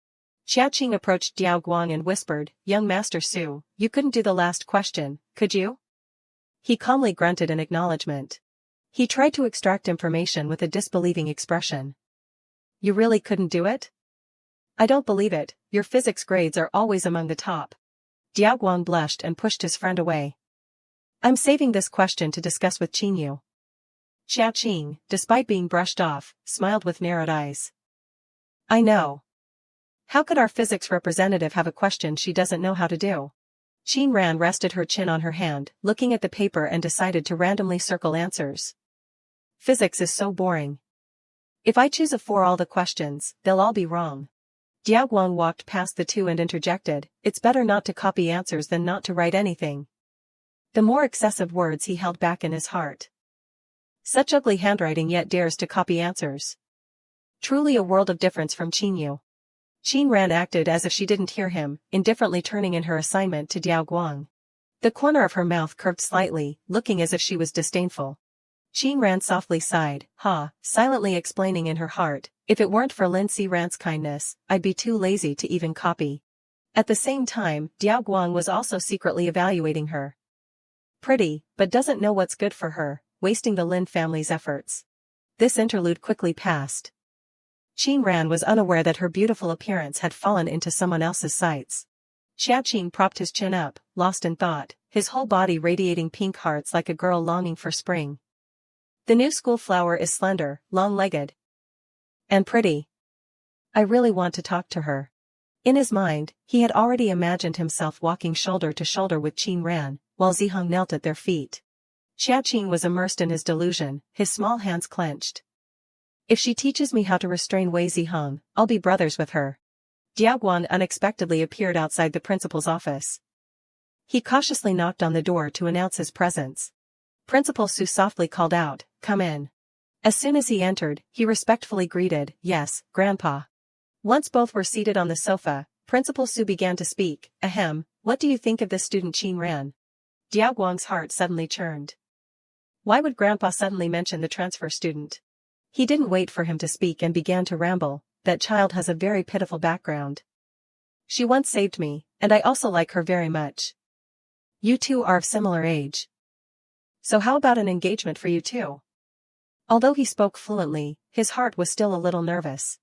Xia Qing approached Diao Guang and whispered, young Master Su, you couldn't do the last question, could you? He calmly grunted in acknowledgement. He tried to extract information with a disbelieving expression. You really couldn't do it? I don't believe it, your physics grades are always among the top. Diao Guang blushed and pushed his friend away. I'm saving this question to discuss with Qingyu. Xia Qing, despite being brushed off, smiled with narrowed eyes. I know. How could our physics representative have a question she doesn't know how to do? Qing Ran rested her chin on her hand, looking at the paper and decided to randomly circle answers. Physics is so boring. If I choose a for all the questions, they'll all be wrong. Diao Guang walked past the two and interjected, it's better not to copy answers than not to write anything. The more excessive words he held back in his heart. Such ugly handwriting yet dares to copy answers. Truly a world of difference from Qingyu. Qing Ran acted as if she didn't hear him, indifferently turning in her assignment to Diao Guang. The corner of her mouth curved slightly, looking as if she was disdainful. Qing Ran softly sighed, silently explaining in her heart, if it weren't for Lin Si Ran's kindness, I'd be too lazy to even copy. At the same time, Diao Guang was also secretly evaluating her. Pretty, but doesn't know what's good for her, wasting the Lin family's efforts. This interlude quickly passed. Qing Ran was unaware that her beautiful appearance had fallen into someone else's sights. Xia Qing propped his chin up, lost in thought, his whole body radiating pink hearts like a girl longing for spring. The new school flower is slender, long-legged, and pretty. I really want to talk to her. In his mind, he had already imagined himself walking shoulder to shoulder with Qing Ran, while Ziheng knelt at their feet. Xia Qing was immersed in his delusion, his small hands clenched. If she teaches me how to restrain Wei Ziheng, I'll be brothers with her. Diao Guang unexpectedly appeared outside the principal's office. He cautiously knocked on the door to announce his presence. Principal Su softly called out, come in. As soon as he entered, he respectfully greeted, yes, Grandpa. Once both were seated on the sofa, Principal Su began to speak, what do you think of this student Qing Ran? Diao Guang's heart suddenly churned. Why would Grandpa suddenly mention the transfer student? He didn't wait for him to speak and began to ramble, that child has a very pitiful background. She once saved me, and I also like her very much. You two are of similar age. So how about an engagement for you two? Although he spoke fluently, his heart was still a little nervous.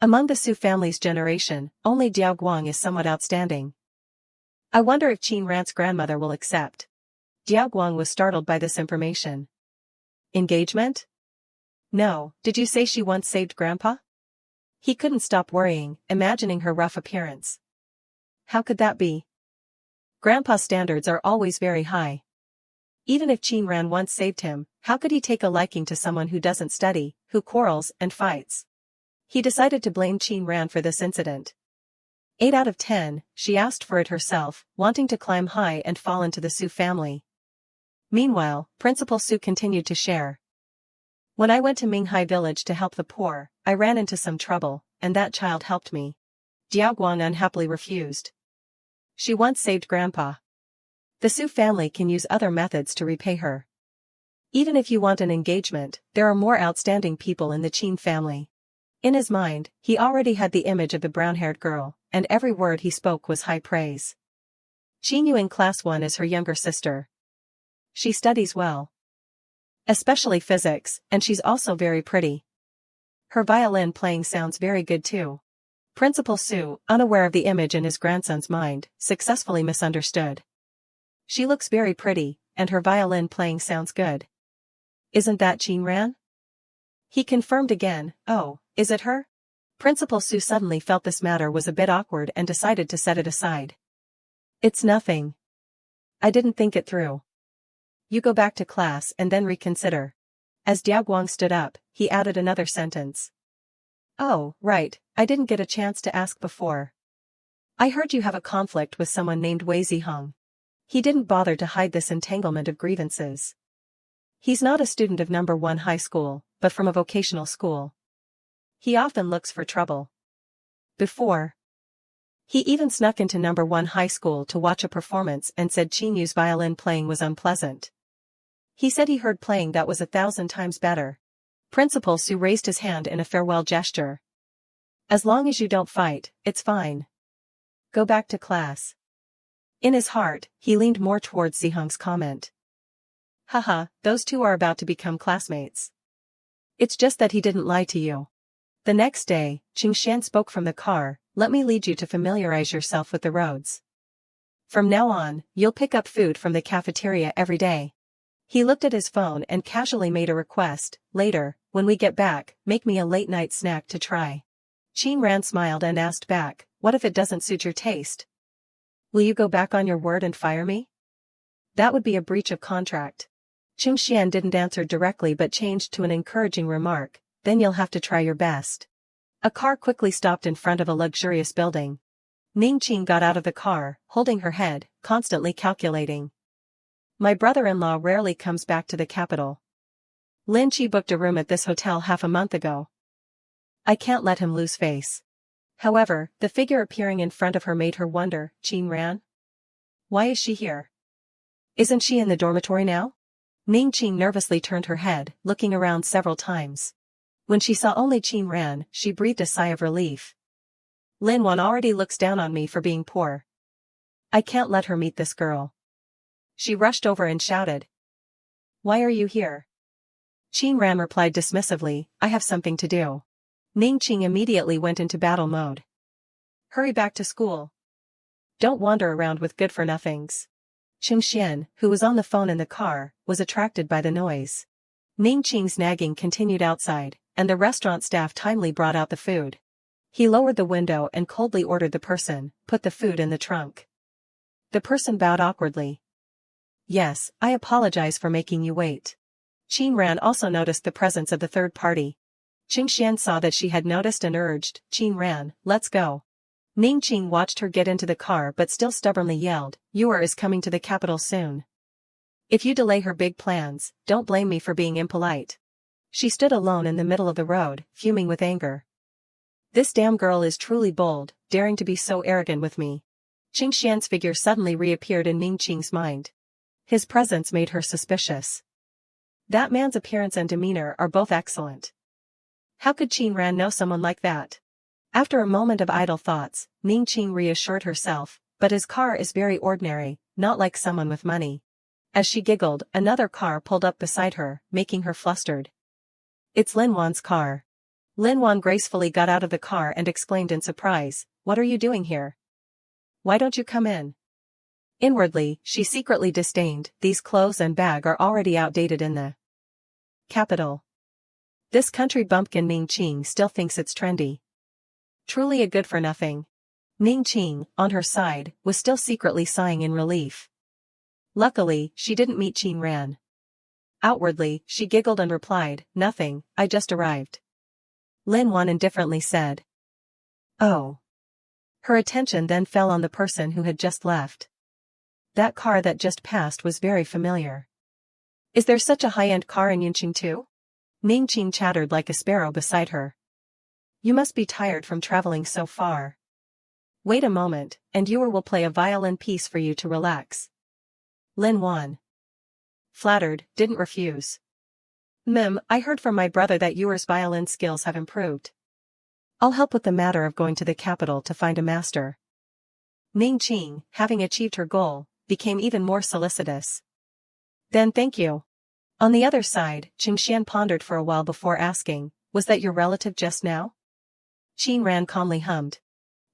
Among the Su family's generation, only Diao Guang is somewhat outstanding. I wonder if Qin Ran's grandmother will accept. Diao Guang was startled by this information. Engagement? No, did you say she once saved Grandpa? He couldn't stop worrying, imagining her rough appearance. How could that be? Grandpa's standards are always very high. Even if Qin Ran once saved him, how could he take a liking to someone who doesn't study, who quarrels and fights? He decided to blame Qin Ran for this incident. 8 out of 10, she asked for it herself, wanting to climb high and fall into the Su family. Meanwhile, Principal Su continued to share. When I went to Minghai village to help the poor, I ran into some trouble, and that child helped me. Diao Guang unhappily refused. She once saved Grandpa. The Su family can use other methods to repay her. Even if you want an engagement, there are more outstanding people in the Qin family. In his mind, he already had the image of the brown-haired girl, and every word he spoke was high praise. Qin Yu in Class 1 is her younger sister. She studies well. Especially physics, and she's also very pretty. Her violin playing sounds very good too. Principal Su, unaware of the image in his grandson's mind, successfully misunderstood. She looks very pretty, and her violin playing sounds good. Isn't that Qin Ran? He confirmed again. Oh, is it her? Principal Su suddenly felt this matter was a bit awkward and decided to set it aside. It's nothing. I didn't think it through. You go back to class and then reconsider. As Diao Guang stood up, he added another sentence. Oh, right, I didn't get a chance to ask before. I heard you have a conflict with someone named Wei Zihong. He didn't bother to hide this entanglement of grievances. He's not a student of number 1 high school, but from a vocational school. He often looks for trouble. Before, he even snuck into number 1 high school to watch a performance and said Qin Yu's violin playing was unpleasant. He said he heard playing that was 1,000 times better. Principal Su raised his hand in a farewell gesture. As long as you don't fight, it's fine. Go back to class. In his heart, he leaned more towards Zihong's comment. Haha, those two are about to become classmates. It's just that he didn't lie to you. The next day, Qingshan spoke from the car. Let me lead you to familiarize yourself with the roads. From now on, you'll pick up food from the cafeteria every day. He looked at his phone and casually made a request. Later, when we get back, make me a late-night snack to try. Qin Ran smiled and asked back, what if it doesn't suit your taste? Will you go back on your word and fire me? That would be a breach of contract. Qingshan didn't answer directly but changed to an encouraging remark, then you'll have to try your best. A car quickly stopped in front of a luxurious building. Ningqing got out of the car, holding her head, constantly calculating. My brother-in-law rarely comes back to the capital. Lin Qi booked a room at this hotel half a month ago. I can't let him lose face. However, the figure appearing in front of her made her wonder, Qin Ran? Why is she here? Isn't she in the dormitory now? Ningqing nervously turned her head, looking around several times. When she saw only Qin Ran, she breathed a sigh of relief. Lin Wan already looks down on me for being poor. I can't let her meet this girl. She rushed over and shouted. Why are you here? Qin Ran replied dismissively, I have something to do. Ningqing immediately went into battle mode. Hurry back to school. Don't wander around with good-for-nothings. Qingshan, who was on the phone in the car, was attracted by the noise. Ningqing's nagging continued outside, and the restaurant staff timely brought out the food. He lowered the window and coldly ordered the person, put the food in the trunk. The person bowed awkwardly. Yes, I apologize for making you wait. Qin Ran also noticed the presence of the third party. Qingshan saw that she had noticed and urged, Qin Ran, let's go. Ningqing watched her get into the car but still stubbornly yelled, Yuer is coming to the capital soon. If you delay her big plans, don't blame me for being impolite. She stood alone in the middle of the road, fuming with anger. This damn girl is truly bold, daring to be so arrogant with me. Qingshan's figure suddenly reappeared in Ningqing's mind. His presence made her suspicious. That man's appearance and demeanor are both excellent. How could Qin Ran know someone like that? After a moment of idle thoughts, Ningqing reassured herself, but his car is very ordinary, not like someone with money. As she giggled, another car pulled up beside her, making her flustered. It's Lin Wan's car. Lin Wan gracefully got out of the car and exclaimed in surprise, What are you doing here? Why don't you come in? Inwardly, she secretly disdained, these clothes and bag are already outdated in the capital. This country bumpkin Ningqing still thinks it's trendy. Truly a good-for-nothing. Ningqing, on her side, was still secretly sighing in relief. Luckily, she didn't meet Qin Ran. Outwardly, she giggled and replied, "Nothing, I just arrived." Lin Wan indifferently said. "Oh." Her attention then fell on the person who had just left. That car that just passed was very familiar. "Is there such a high-end car in Yunqing too?" Ningqing chattered like a sparrow beside her. "You must be tired from traveling so far. Wait a moment, and Ewer will play a violin piece for you to relax." Lin Wan, flattered, didn't refuse. I heard from my brother that Ewer's violin skills have improved. I'll help with the matter of going to the capital to find a master." Ningqing, having achieved her goal, became even more solicitous. "Then thank you." On the other side, Qingxian pondered for a while before asking, "Was that your relative just now?" Qin Ran calmly hummed.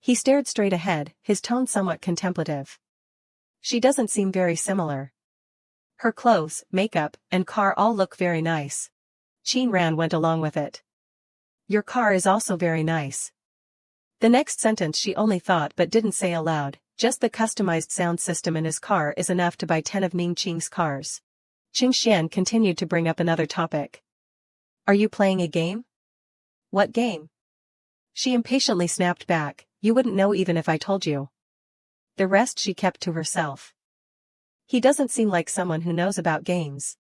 He stared straight ahead, his tone somewhat contemplative. "She doesn't seem very similar. Her clothes, makeup, and car all look very nice." Qin Ran went along with it. "Your car is also very nice." The next sentence she only thought but didn't say aloud, "Just the customized sound system in his car is enough to buy 10 of Ningqing's cars." Qingxian continued to bring up another topic. "Are you playing a game?" "What game?" She impatiently snapped back, "You wouldn't know even if I told you." The rest she kept to herself. "He doesn't seem like someone who knows about games."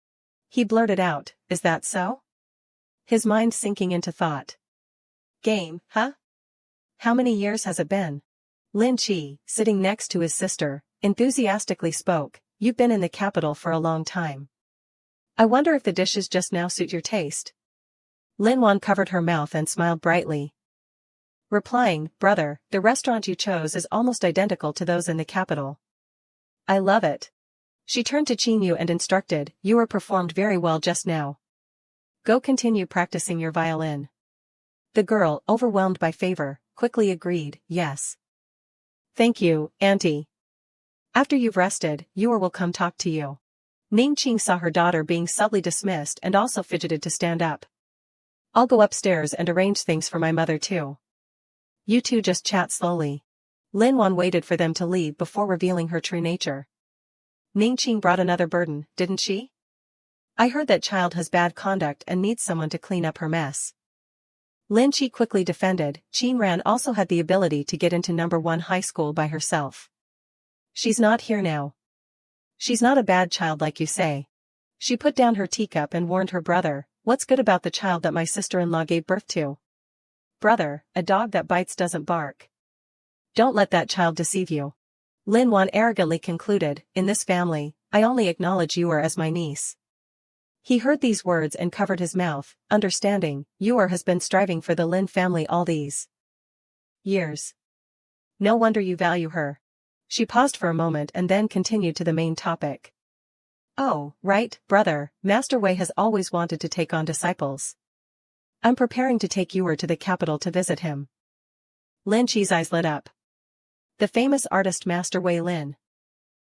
He blurted out, "Is that so?" His mind sinking into thought. "Game, huh? How many years has it been?" Lin Qi, sitting next to his sister, enthusiastically spoke, "You've been in the capital for a long time. I wonder if the dishes just now suit your taste." Lin Wan covered her mouth and smiled brightly, replying, "Brother, the restaurant you chose is almost identical to those in the capital. I love it." She turned to Qin Yu and instructed, "You were performed very well just now. Go continue practicing your violin." The girl, overwhelmed by favor, quickly agreed, "Yes. Thank you, Auntie. After you've rested, Ewer will come talk to you." Ningqing saw her daughter being subtly dismissed and also fidgeted to stand up. "I'll go upstairs and arrange things for my mother too. You two just chat slowly." Lin Wan waited for them to leave before revealing her true nature. "Ningqing brought another burden, didn't she? I heard that child has bad conduct and needs someone to clean up her mess." Lin Qi quickly defended, "Qin Ran also had the ability to get into #1 high school by herself. She's not here now. She's not a bad child like you say." She put down her teacup and warned her brother, "What's good about the child that my sister-in-law gave birth to? Brother, a dog that bites doesn't bark. Don't let that child deceive you." Lin Wan arrogantly concluded, "In this family, I only acknowledge Ewer as my niece." He heard these words and covered his mouth, understanding, Ewer has been striving for the Lin family all these years. No wonder you value her. She paused for a moment and then continued to the main topic. "Oh, right, brother, Master Wei has always wanted to take on disciples. I'm preparing to take Ewer to the capital to visit him." Lin Qi's eyes lit up. The famous artist Master Wei Lin.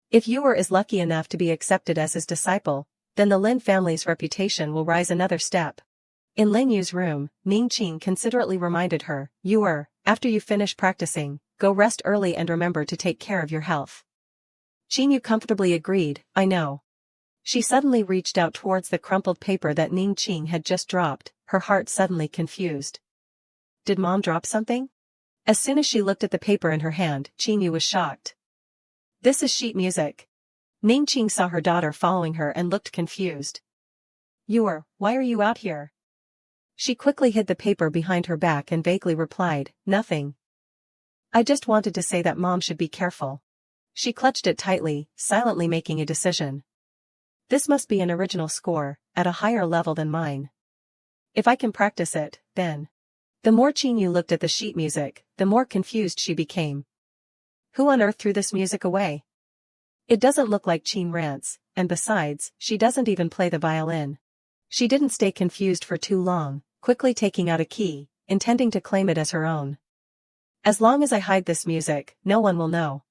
If Ewer is lucky enough to be accepted as his disciple, then the Lin family's reputation will rise another step. In Lin Yu's room, Ningqing considerately reminded her, "Ewer, after you finish practicing, go rest early and remember to take care of your health." Qin Yu comfortably agreed, "I know." She suddenly reached out towards the crumpled paper that Ningqing had just dropped, her heart suddenly confused. Did Mom drop something? As soon as she looked at the paper in her hand, Qin Yu was shocked. "This is sheet music." Ningqing saw her daughter following her and looked confused. "Ewer, why are you out here?" She quickly hid the paper behind her back and vaguely replied, "Nothing. I just wanted to say that Mom should be careful." She clutched it tightly, silently making a decision. This must be an original score, at a higher level than mine. If I can practice it, then. The more Qin Yu looked at the sheet music, the more confused she became. Who on earth threw this music away? It doesn't look like Qin Ran's, and besides, she doesn't even play the violin. She didn't stay confused for too long, quickly taking out a key, intending to claim it as her own. "As long as I hide this music, no one will know."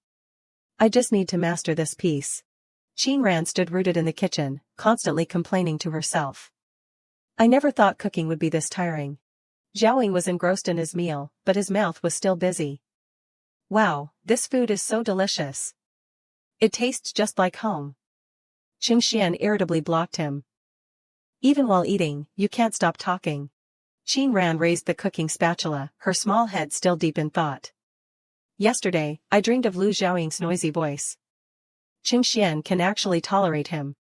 I just need to master this piece. Qin Ran stood rooted in the kitchen, constantly complaining to herself. I never thought cooking would be this tiring. Zhaoying was engrossed in his meal, but his mouth was still busy. Wow, this food is so delicious. It tastes just like home. Qing Xian irritably blocked him. Even while eating, you can't stop talking. Qin Ran raised the cooking spatula, her small head still deep in thought. Yesterday, I dreamed of Lu Zhaoying's noisy voice. Qing Xian can actually tolerate him.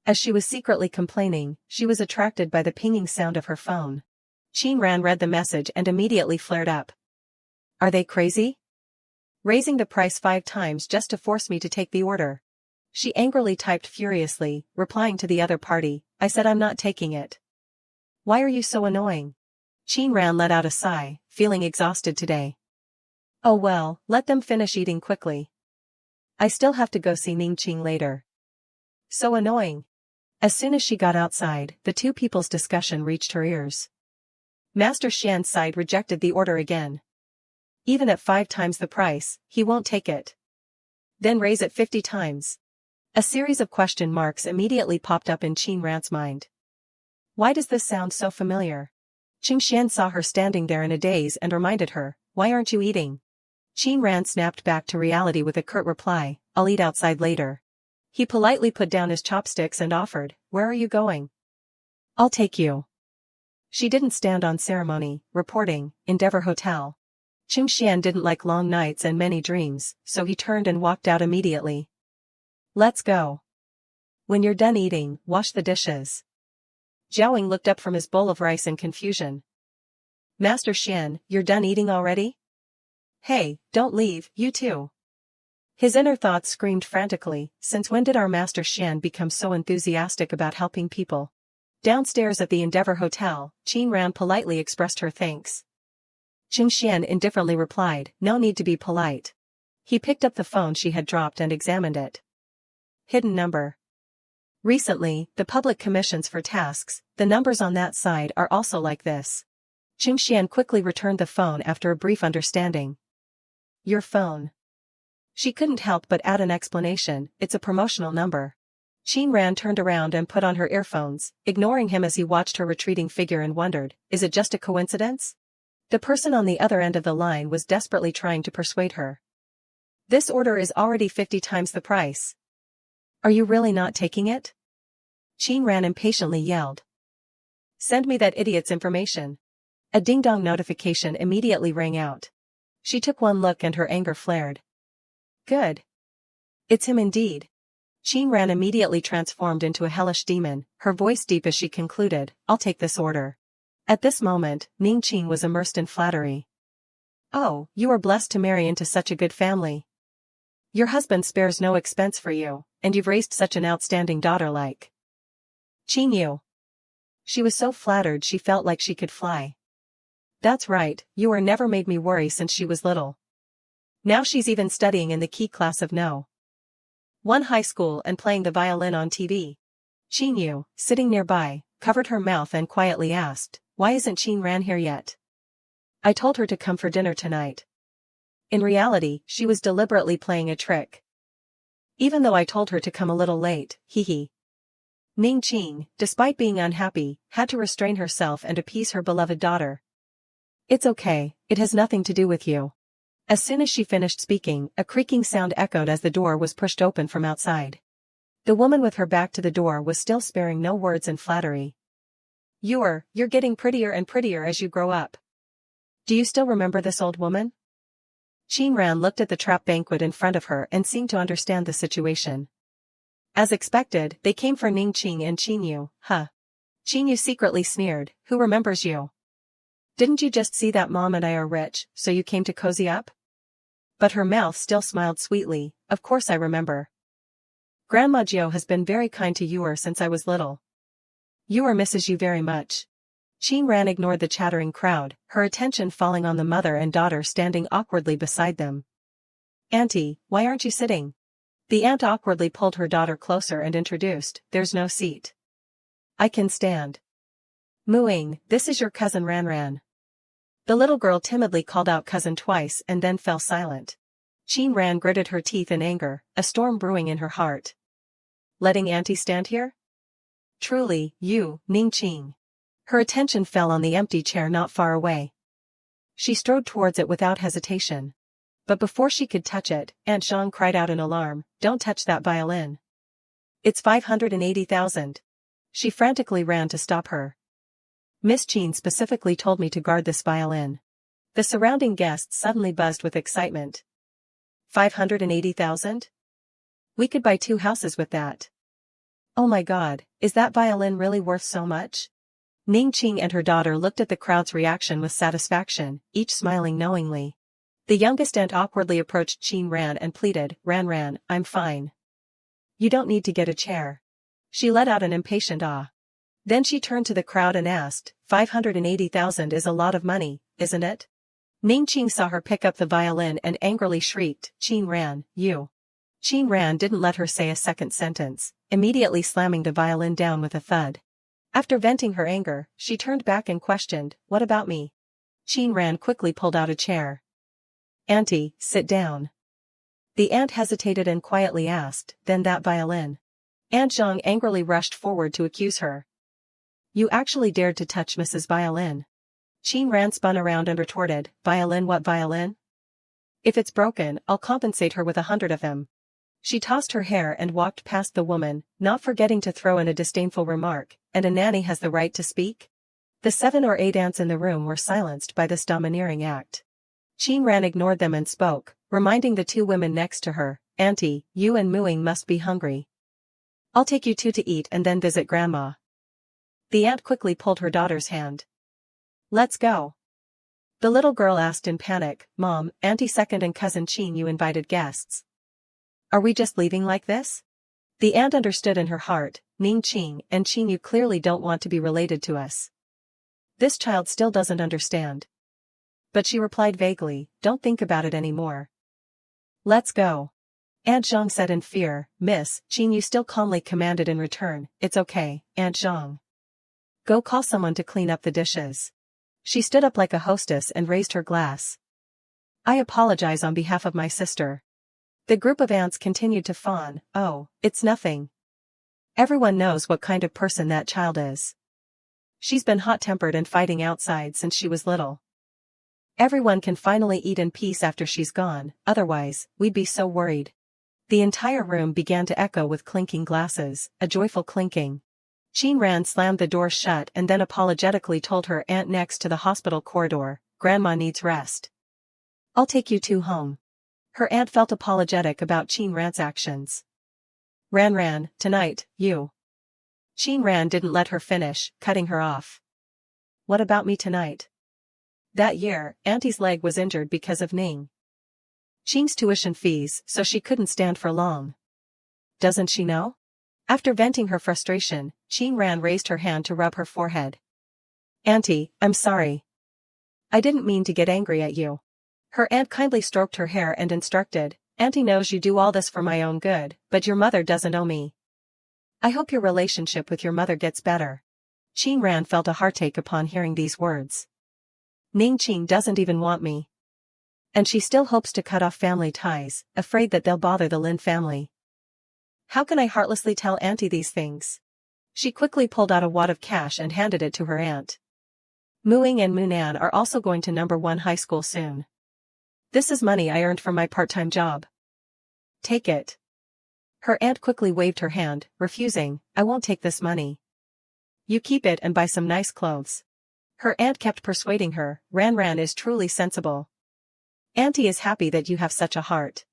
As she was secretly complaining, she was attracted by the pinging sound of her phone. Qin Ran read the message and immediately flared up. Are they crazy? Raising the price 5 times just to force me to take the order. She angrily typed furiously, replying to the other party, I said I'm not taking it. Why are you so annoying? Qin Ran let out a sigh, feeling exhausted today. Oh well, let them finish eating quickly. I still have to go see Ningqing later. So annoying. As soon as she got outside, the two people's discussion reached her ears. Master Xian's side rejected the order again. Even at 5 times the price, he won't take it. Then raise it 50 times. A series of question marks immediately popped up in Qin Ran's mind. Why does this sound so familiar? Qing Xian saw her standing there in a daze and reminded her, why aren't you eating? Qin Ran snapped back to reality with a curt reply, I'll eat outside later. He politely put down his chopsticks and offered, where are you going? I'll take you. She didn't stand on ceremony, reporting, Endeavor Hotel. Qing Xian didn't like long nights and many dreams, so he turned and walked out immediately. Let's go. When you're done eating, wash the dishes. Zhaoying looked up from his bowl of rice in confusion. Master Xian, you're done eating already? Hey, don't leave, you too. His inner thoughts screamed frantically, since when did our Master Xian become so enthusiastic about helping people? Downstairs at the Endeavor Hotel, Qin Ran politely expressed her thanks. Qing Xian indifferently replied, no need to be polite. He picked up the phone she had dropped and examined it. Hidden number. Recently, the public commissions for tasks, the numbers on that side are also like this. Qing Xian quickly returned the phone after a brief understanding. Your phone. She couldn't help but add an explanation, it's a promotional number. Qin Ran turned around and put on her earphones, ignoring him as he watched her retreating figure and wondered, is it just a coincidence? The person on the other end of the line was desperately trying to persuade her. This order is already 50 times the price. Are you really not taking it? Qin Ran impatiently yelled. Send me that idiot's information. A ding-dong notification immediately rang out. She took one look and her anger flared. Good. It's him indeed. Qin Ran immediately transformed into a hellish demon, her voice deep as she concluded, I'll take this order. At this moment, Ningqing was immersed in flattery. Oh, you are blessed to marry into such a good family. Your husband spares no expense for you, and you've raised such an outstanding daughter like Qin Yu. She was so flattered she felt like she could fly. That's right, Yu never made me worry since she was little. Now she's even studying in the key class of No. 1 high school and playing the violin on TV. Qin Yu, sitting nearby, covered her mouth and quietly asked, why isn't Qin Ran here yet? I told her to come for dinner tonight. In reality, she was deliberately playing a trick. Even though I told her to come a little late, hee. Ningqing, despite being unhappy, had to restrain herself and appease her beloved daughter. It's okay, it has nothing to do with you. As soon as she finished speaking, a creaking sound echoed as the door was pushed open from outside. The woman with her back to the door was still sparing no words in flattery. You're getting prettier and prettier as you grow up. Do you still remember this old woman? Qin Ran looked at the trap banquet in front of her and seemed to understand the situation. As expected, they came for Ningqing and Qin Yu, huh? Qin Yu secretly sneered, who remembers you? Didn't you just see that Mom and I are rich, so you came to cozy up? But her mouth still smiled sweetly, of course I remember. Grandma Jiu has been very kind to Yu since I was little. Yu misses you very much. Qin Ran ignored the chattering crowd, her attention falling on the mother and daughter standing awkwardly beside them. Auntie, why aren't you sitting? The aunt awkwardly pulled her daughter closer and introduced, there's no seat. I can stand. Mooing, this is your cousin Ran Ran. The little girl timidly called out cousin twice and then fell silent. Qin Ran gritted her teeth in anger, a storm brewing in her heart. Letting Auntie stand here? Truly, you, Ningqing. Her attention fell on the empty chair not far away. She strode towards it without hesitation. But before she could touch it, Aunt Zhang cried out in alarm, "Don't touch that violin. It's 580,000. She frantically ran to stop her. Miss Qin specifically told me to guard this violin. The surrounding guests suddenly buzzed with excitement. 580,000? We could buy 2 houses with that. Oh my god, is that violin really worth so much? Ningqing and her daughter looked at the crowd's reaction with satisfaction, each smiling knowingly. The youngest aunt awkwardly approached Qin Ran and pleaded, Ran, I'm fine. You don't need to get a chair. She let out an impatient ah. Then she turned to the crowd and asked, 580,000 is a lot of money, isn't it? Ningqing saw her pick up the violin and angrily shrieked, Qin Ran, you. Qin Ran didn't let her say a second sentence, immediately slamming the violin down with a thud. After venting her anger, she turned back and questioned, what about me? Qin Ran quickly pulled out a chair. Auntie, sit down. The aunt hesitated and quietly asked, then that violin. Aunt Zhang angrily rushed forward to accuse her. You actually dared to touch Mrs. Violin. Qin Ran spun around and retorted, violin what violin? If it's broken, I'll compensate her with 100 of them. She tossed her hair and walked past the woman, not forgetting to throw in a disdainful remark, and a nanny has the right to speak? The 7 or 8 aunts in the room were silenced by this domineering act. Qin Ran ignored them and spoke, reminding the 2 women next to her, Auntie, you and Muing must be hungry. I'll take you 2 to eat and then visit Grandma. The aunt quickly pulled her daughter's hand. Let's go. The little girl asked in panic, Mom, Auntie Second and Cousin Qin you invited guests. Are we just leaving like this? The aunt understood in her heart, Ningqing and Qin you clearly don't want to be related to us. This child still doesn't understand. But she replied vaguely, don't think about it anymore. Let's go. Aunt Zhang said in fear, Miss Qin you still calmly commanded in return, it's okay, Aunt Zhang. Go call someone to clean up the dishes. She stood up like a hostess and raised her glass. I apologize on behalf of my sister. The group of aunts continued to fawn, oh, it's nothing. Everyone knows what kind of person that child is. She's been hot-tempered and fighting outside since she was little. Everyone can finally eat in peace after she's gone, otherwise, we'd be so worried. The entire room began to echo with clinking glasses, a joyful clinking. Qin Ran slammed the door shut and then apologetically told her aunt next to the hospital corridor, Grandma needs rest. I'll take you 2 home. Her aunt felt apologetic about Qin Ran's actions. Ran, tonight, you. Qin Ran didn't let her finish, cutting her off. What about me tonight? That year, Auntie's leg was injured because of Ning Qing's tuition fees, so she couldn't stand for long. Doesn't she know? After venting her frustration, Qin Ran raised her hand to rub her forehead. Auntie, I'm sorry. I didn't mean to get angry at you. Her aunt kindly stroked her hair and instructed, Auntie knows you do all this for my own good, but your mother doesn't owe me. I hope your relationship with your mother gets better. Qin Ran felt a heartache upon hearing these words. Ningqing doesn't even want me. And she still hopes to cut off family ties, afraid that they'll bother the Lin family. How can I heartlessly tell Auntie these things? She quickly pulled out a wad of cash and handed it to her aunt. Muing and Munan are also going to number 1 high school soon. This is money I earned from my part-time job. Take it. Her aunt quickly waved her hand, refusing, I won't take this money. You keep it and buy some nice clothes. Her aunt kept persuading her, Ran is truly sensible. Auntie is happy that you have such a heart.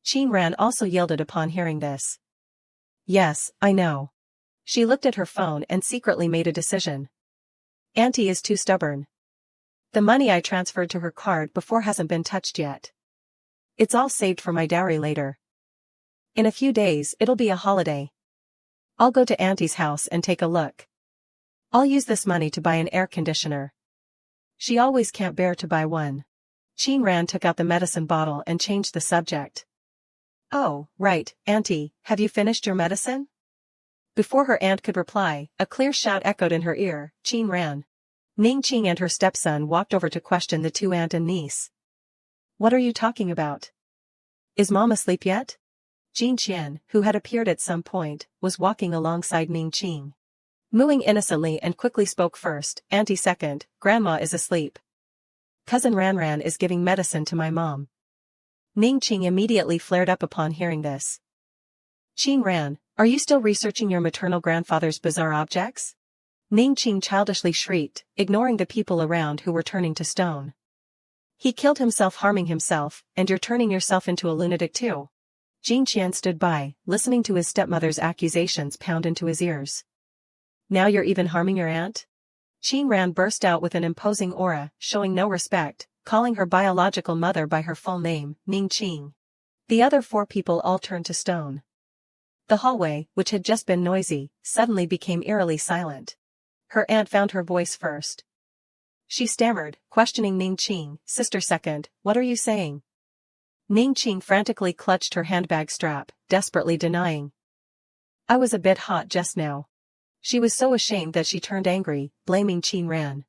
Qin Ran also yielded upon hearing this. Yes, I know. She looked at her phone and secretly made a decision. Auntie is too stubborn. The money I transferred to her card before hasn't been touched yet. It's all saved for my dowry later. In a few days it'll be a holiday. I'll go to Auntie's house and take a look. I'll use this money to buy an air conditioner. She always can't bear to buy one. Qin Ran took out the medicine bottle and changed the subject. Oh, right, Auntie, have you finished your medicine? Before her aunt could reply, a clear shout echoed in her ear, Qin Ran. Ningqing and her stepson walked over to question the 2 aunt and niece. What are you talking about? Is Mom asleep yet? Jin Qian, who had appeared at some point, was walking alongside Ningqing. Mooing innocently and quickly spoke first, Auntie second, Grandma is asleep. Cousin Ranran is giving medicine to my mom. Ningqing immediately flared up upon hearing this. Qing Ran, are you still researching your maternal grandfather's bizarre objects? Ningqing childishly shrieked, ignoring the people around who were turning to stone. He killed himself harming himself, and you're turning yourself into a lunatic too. Jin Qian stood by, listening to his stepmother's accusations pound into his ears. Now you're even harming your aunt? Qing Ran burst out with an imposing aura, showing no respect, calling her biological mother by her full name, Ningqing. The other 4 people all turned to stone. The hallway, which had just been noisy, suddenly became eerily silent. Her aunt found her voice first. She stammered, questioning Ningqing, sister second, what are you saying? Ningqing frantically clutched her handbag strap, desperately denying. I was a bit hot just now. She was so ashamed that she turned angry, blaming Qin Ran.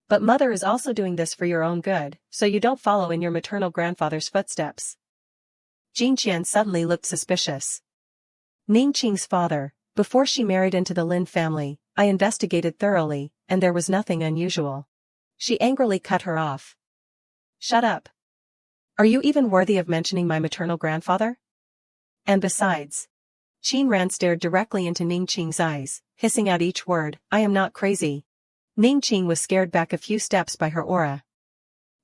But mother is also doing this for your own good, so you don't follow in your maternal grandfather's footsteps. Jin Qian suddenly looked suspicious. Ningqing's father, before she married into the Lin family, I investigated thoroughly, and there was nothing unusual. She angrily cut her off. Shut up. Are you even worthy of mentioning my maternal grandfather? And besides, Qin Ran stared directly into Ningqing's eyes, hissing out each word, I am not crazy. Ningqing was scared back a few steps by her aura.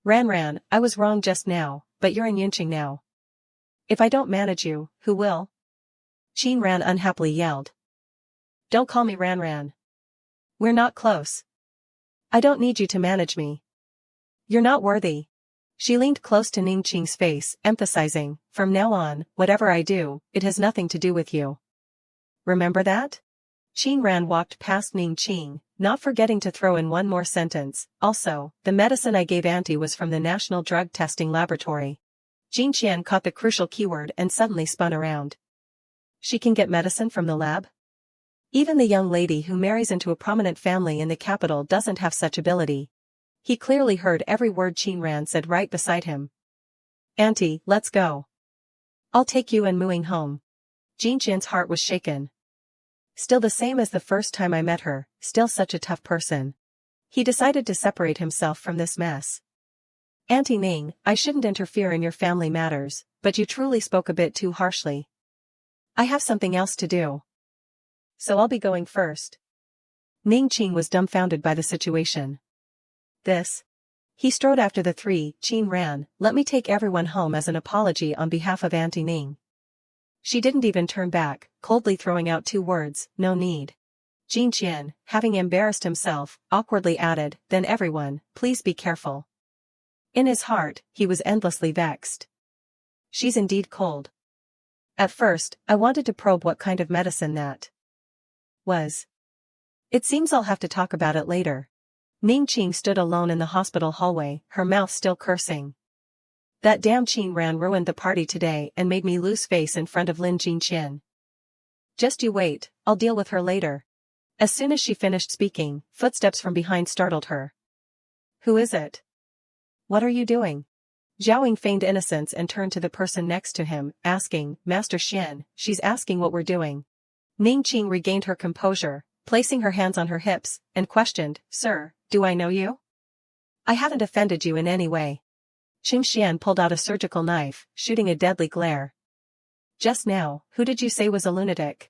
Ran, I was wrong just now, but you're in Yunqing now. If I don't manage you, who will? Qin Ran unhappily yelled. Don't call me Ran. We're not close. I don't need you to manage me. You're not worthy. She leaned close to Ningqing's face, emphasizing, from now on, whatever I do, it has nothing to do with you. Remember that? Qin Ran walked past Ningqing, not forgetting to throw in one more sentence, also, the medicine I gave Auntie was from the National Drug Testing Laboratory. Jin Qian caught the crucial keyword and suddenly spun around. She can get medicine from the lab? Even the young lady who marries into a prominent family in the capital doesn't have such ability. He clearly heard every word Qin Ran said right beside him. Auntie, let's go. I'll take you and Mooing home. Jin Qian's heart was shaken. Still the same as the first time I met her, still such a tough person. He decided to separate himself from this mess. Auntie Ning, I shouldn't interfere in your family matters, but you truly spoke a bit too harshly. I have something else to do. So I'll be going first. Ningqing was dumbfounded by the situation. This? He strode after the 3, Qin Ran, let me take everyone home as an apology on behalf of Auntie Ning. She didn't even turn back, coldly throwing out 2 words, no need. Jin Qian, having embarrassed himself, awkwardly added, then everyone, please be careful. In his heart, he was endlessly vexed. She's indeed cold. At first, I wanted to probe what kind of medicine that was. It seems I'll have to talk about it later. Ningqing stood alone in the hospital hallway, her mouth still cursing. That damn Qin Ran ruined the party today and made me lose face in front of Lin Jinqian. Just you wait, I'll deal with her later. As soon as she finished speaking, footsteps from behind startled her. Who is it? What are you doing? Zhaoying feigned innocence and turned to the person next to him, asking, Master Xian, she's asking what we're doing. Ningqing regained her composure, placing her hands on her hips, and questioned, Sir, do I know you? I haven't offended you in any way. Qing Xian pulled out a surgical knife, shooting a deadly glare. Just now, who did you say was a lunatic?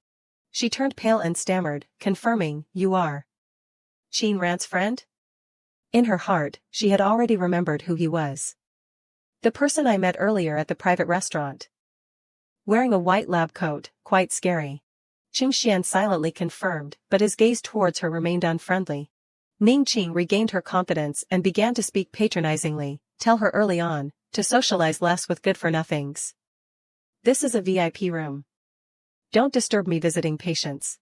She turned pale and stammered, confirming, you are Qin Ran's friend? In her heart, she had already remembered who he was. The person I met earlier at the private restaurant. Wearing a white lab coat, quite scary. Qing Xian silently confirmed, but his gaze towards her remained unfriendly. Ningqing regained her confidence and began to speak patronizingly, tell her early on, to socialize less with good-for-nothings. This is a VIP room. Don't disturb me visiting patients.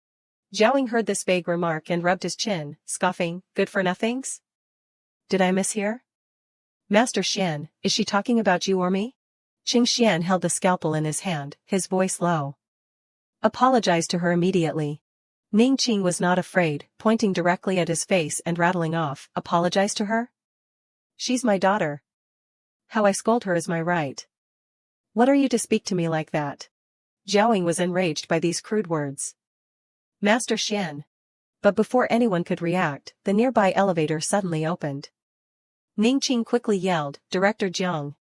Zhaoying heard this vague remark and rubbed his chin, scoffing, good-for-nothings? Did I mishear? Master Xian, is she talking about you or me? Qing Xian held the scalpel in his hand, his voice low. Apologize to her immediately. Ningqing was not afraid, pointing directly at his face and rattling off, apologize to her? She's my daughter. How I scold her is my right. What are you to speak to me like that? Zhao was enraged by these crude words. Master Xian. But before anyone could react, the nearby elevator suddenly opened. Ningqing quickly yelled, Director Jiang.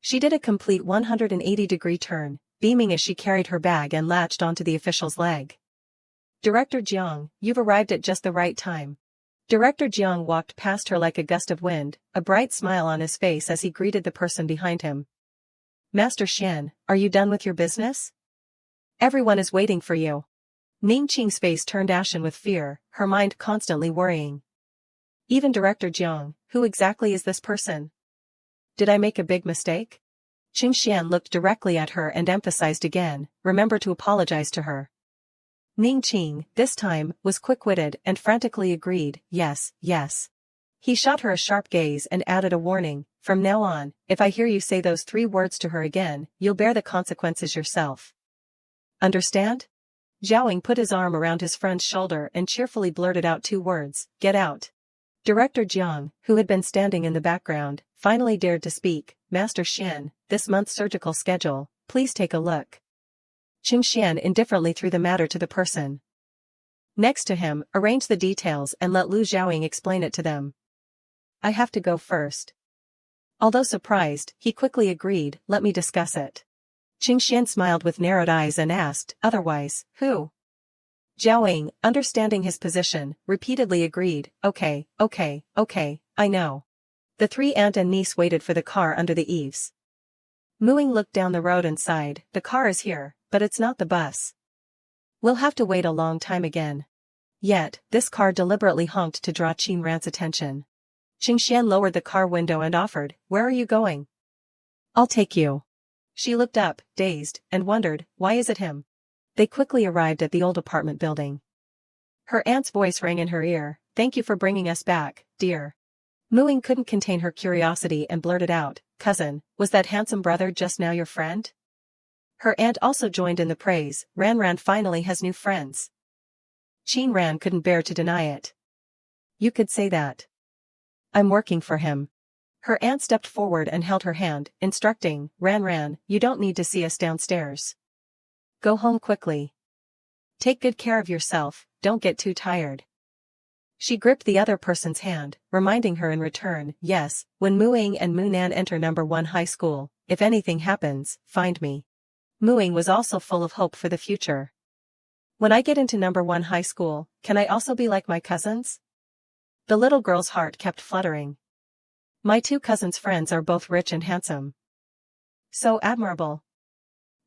She did a complete 180-degree turn, beaming as she carried her bag and latched onto the official's leg. Director Jiang, you've arrived at just the right time. Director Jiang walked past her like a gust of wind, a bright smile on his face as he greeted the person behind him. Master Xian, are you done with your business? Everyone is waiting for you. Ningqing's face turned ashen with fear, her mind constantly worrying. Even Director Jiang, who exactly is this person? Did I make a big mistake? Qing Xian looked directly at her and emphasized again, remember to apologize to her. Ningqing, this time, was quick-witted and frantically agreed, yes, yes. He shot her a sharp gaze and added a warning, from now on, if I hear you say those 3 words to her again, you'll bear the consequences yourself. Understand? Zhao put his arm around his friend's shoulder and cheerfully blurted out 2 words, get out. Director Jiang, who had been standing in the background, finally dared to speak, Master Xian, this month's surgical schedule, please take a look. Qing Xian indifferently threw the matter to the person next to him, arrange the details and let Lu Zhaoying explain it to them. I have to go first. Although surprised, he quickly agreed, let me discuss it. Qing Xian smiled with narrowed eyes and asked, otherwise, who? Zhao, understanding his position, repeatedly agreed, okay, I know. The 3 aunt and niece waited for the car under the eaves. Muing looked down the road and sighed, the car is here, but it's not the bus. We'll have to wait a long time again. Yet, this car deliberately honked to draw Qin Ran's attention. Qing Xian lowered the car window and offered, where are you going? I'll take you. She looked up, dazed, and wondered, why is it him? They quickly arrived at the old apartment building. Her aunt's voice rang in her ear, thank you for bringing us back, dear. Muing couldn't contain her curiosity and blurted out, cousin, was that handsome brother just now your friend? Her aunt also joined in the praise, Ran finally has new friends. Qin Ran couldn't bear to deny it. You could say that. I'm working for him. Her aunt stepped forward and held her hand, instructing, Ran, you don't need to see us downstairs. Go home quickly. Take good care of yourself, don't get too tired. She gripped the other person's hand, reminding her in return, yes, when Muing and Munan enter number 1 high school, if anything happens, find me. Muing was also full of hope for the future. When I get into number 1 high school, can I also be like my cousins? The little girl's heart kept fluttering. My 2 cousins' friends are both rich and handsome. So admirable.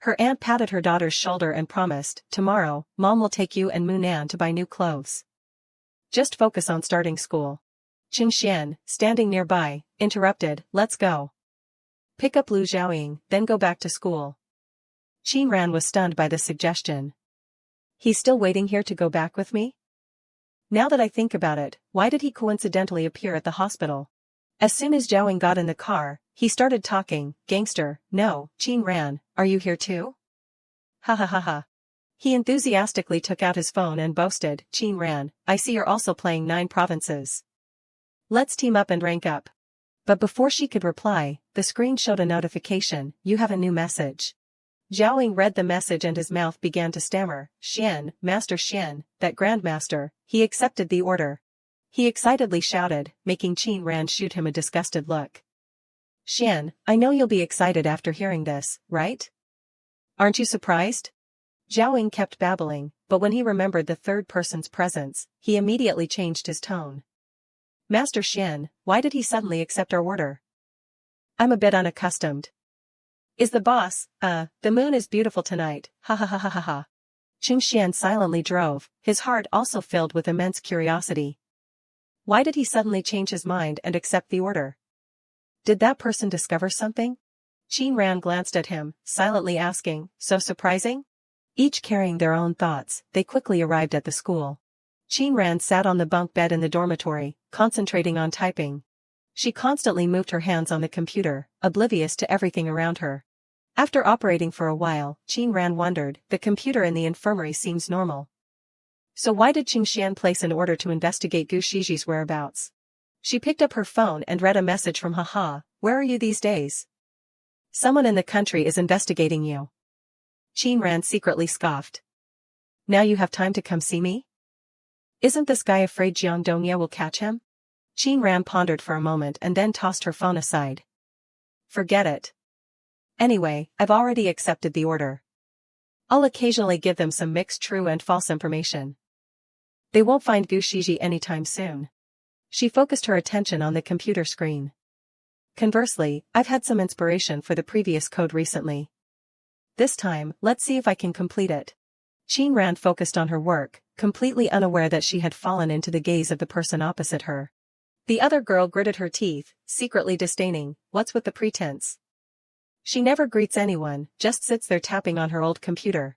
Her aunt patted her daughter's shoulder and promised, tomorrow, Mom will take you and Munan to buy new clothes. Just focus on starting school. Qing Xian, standing nearby, interrupted, let's go. Pick up Lu Zhaoying, then go back to school. Qin Ran was stunned by the suggestion. He's still waiting here to go back with me? Now that I think about it, why did he coincidentally appear at the hospital? As soon as Zhaoying got in the car, he started talking, gangster, no, Qin Ran, are you here too? Ha ha ha ha. He enthusiastically took out his phone and boasted, Qin Ran, I see you're also playing 9 provinces. Let's team up and rank up. But before she could reply, the screen showed a notification, you have a new message. Zhaoying read the message and his mouth began to stammer, Xian, Master Xian, that Grandmaster, he accepted the order. He excitedly shouted, making Qin Ran shoot him a disgusted look. Xian, I know you'll be excited after hearing this, right? Aren't you surprised? Zhaoying kept babbling, but when he remembered the 3rd person's presence, he immediately changed his tone. Master Xian, why did he suddenly accept our order? I'm a bit unaccustomed. Is the boss, the moon is beautiful tonight, ha ha ha ha ha ha. Qing Xian silently drove, his heart also filled with immense curiosity. Why did he suddenly change his mind and accept the order? Did that person discover something? Qin Ran glanced at him, silently asking, so surprising? Each carrying their own thoughts, they quickly arrived at the school. Qin Ran sat on the bunk bed in the dormitory, concentrating on typing. She constantly moved her hands on the computer, oblivious to everything around her. After operating for a while, Qin Ran wondered, the computer in the infirmary seems normal. So why did Qing Xian place an order to investigate Gu Shiji's whereabouts? She picked up her phone and read a message from Haha, where are you these days? Someone in the country is investigating you. Qin Ran secretly scoffed. Now you have time to come see me? Isn't this guy afraid Jiang Dongye will catch him? Qin Ran pondered for a moment and then tossed her phone aside. Forget it. Anyway, I've already accepted the order. I'll occasionally give them some mixed true and false information. They won't find Gu Shiji anytime soon. She focused her attention on the computer screen. Conversely, I've had some inspiration for the previous code recently. This time, let's see if I can complete it. Qin Ran focused on her work, completely unaware that she had fallen into the gaze of the person opposite her. The other girl gritted her teeth, secretly disdaining, what's with the pretense? She never greets anyone, just sits there tapping on her old computer.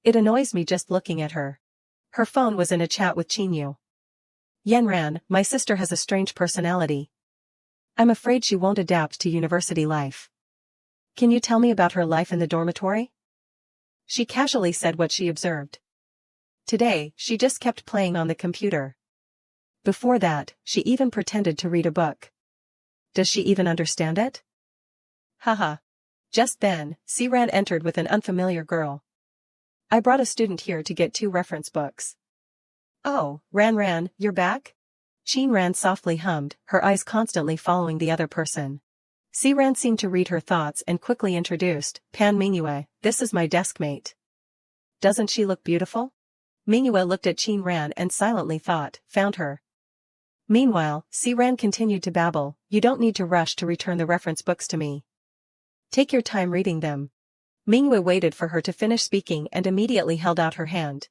It annoys me just looking at her. Her phone was in a chat with Qinyu. Yenran, my sister has a strange personality. I'm afraid she won't adapt to university life. Can you tell me about her life in the dormitory? She casually said what she observed. Today, she just kept playing on the computer. Before that, she even pretended to read a book. Does she even understand it? Haha. Just then, Siran entered with an unfamiliar girl. I brought a student here to get 2 reference books. Oh, Ran, you're back? Qin Ran softly hummed, her eyes constantly following the other person. Siran seemed to read her thoughts and quickly introduced, Pan Mingyue, this is my deskmate. Doesn't she look beautiful? Mingyue looked at Qin Ran and silently thought, found her. Meanwhile, Siran continued to babble, you don't need to rush to return the reference books to me. Take your time reading them. Mingyue waited for her to finish speaking and immediately held out her hand.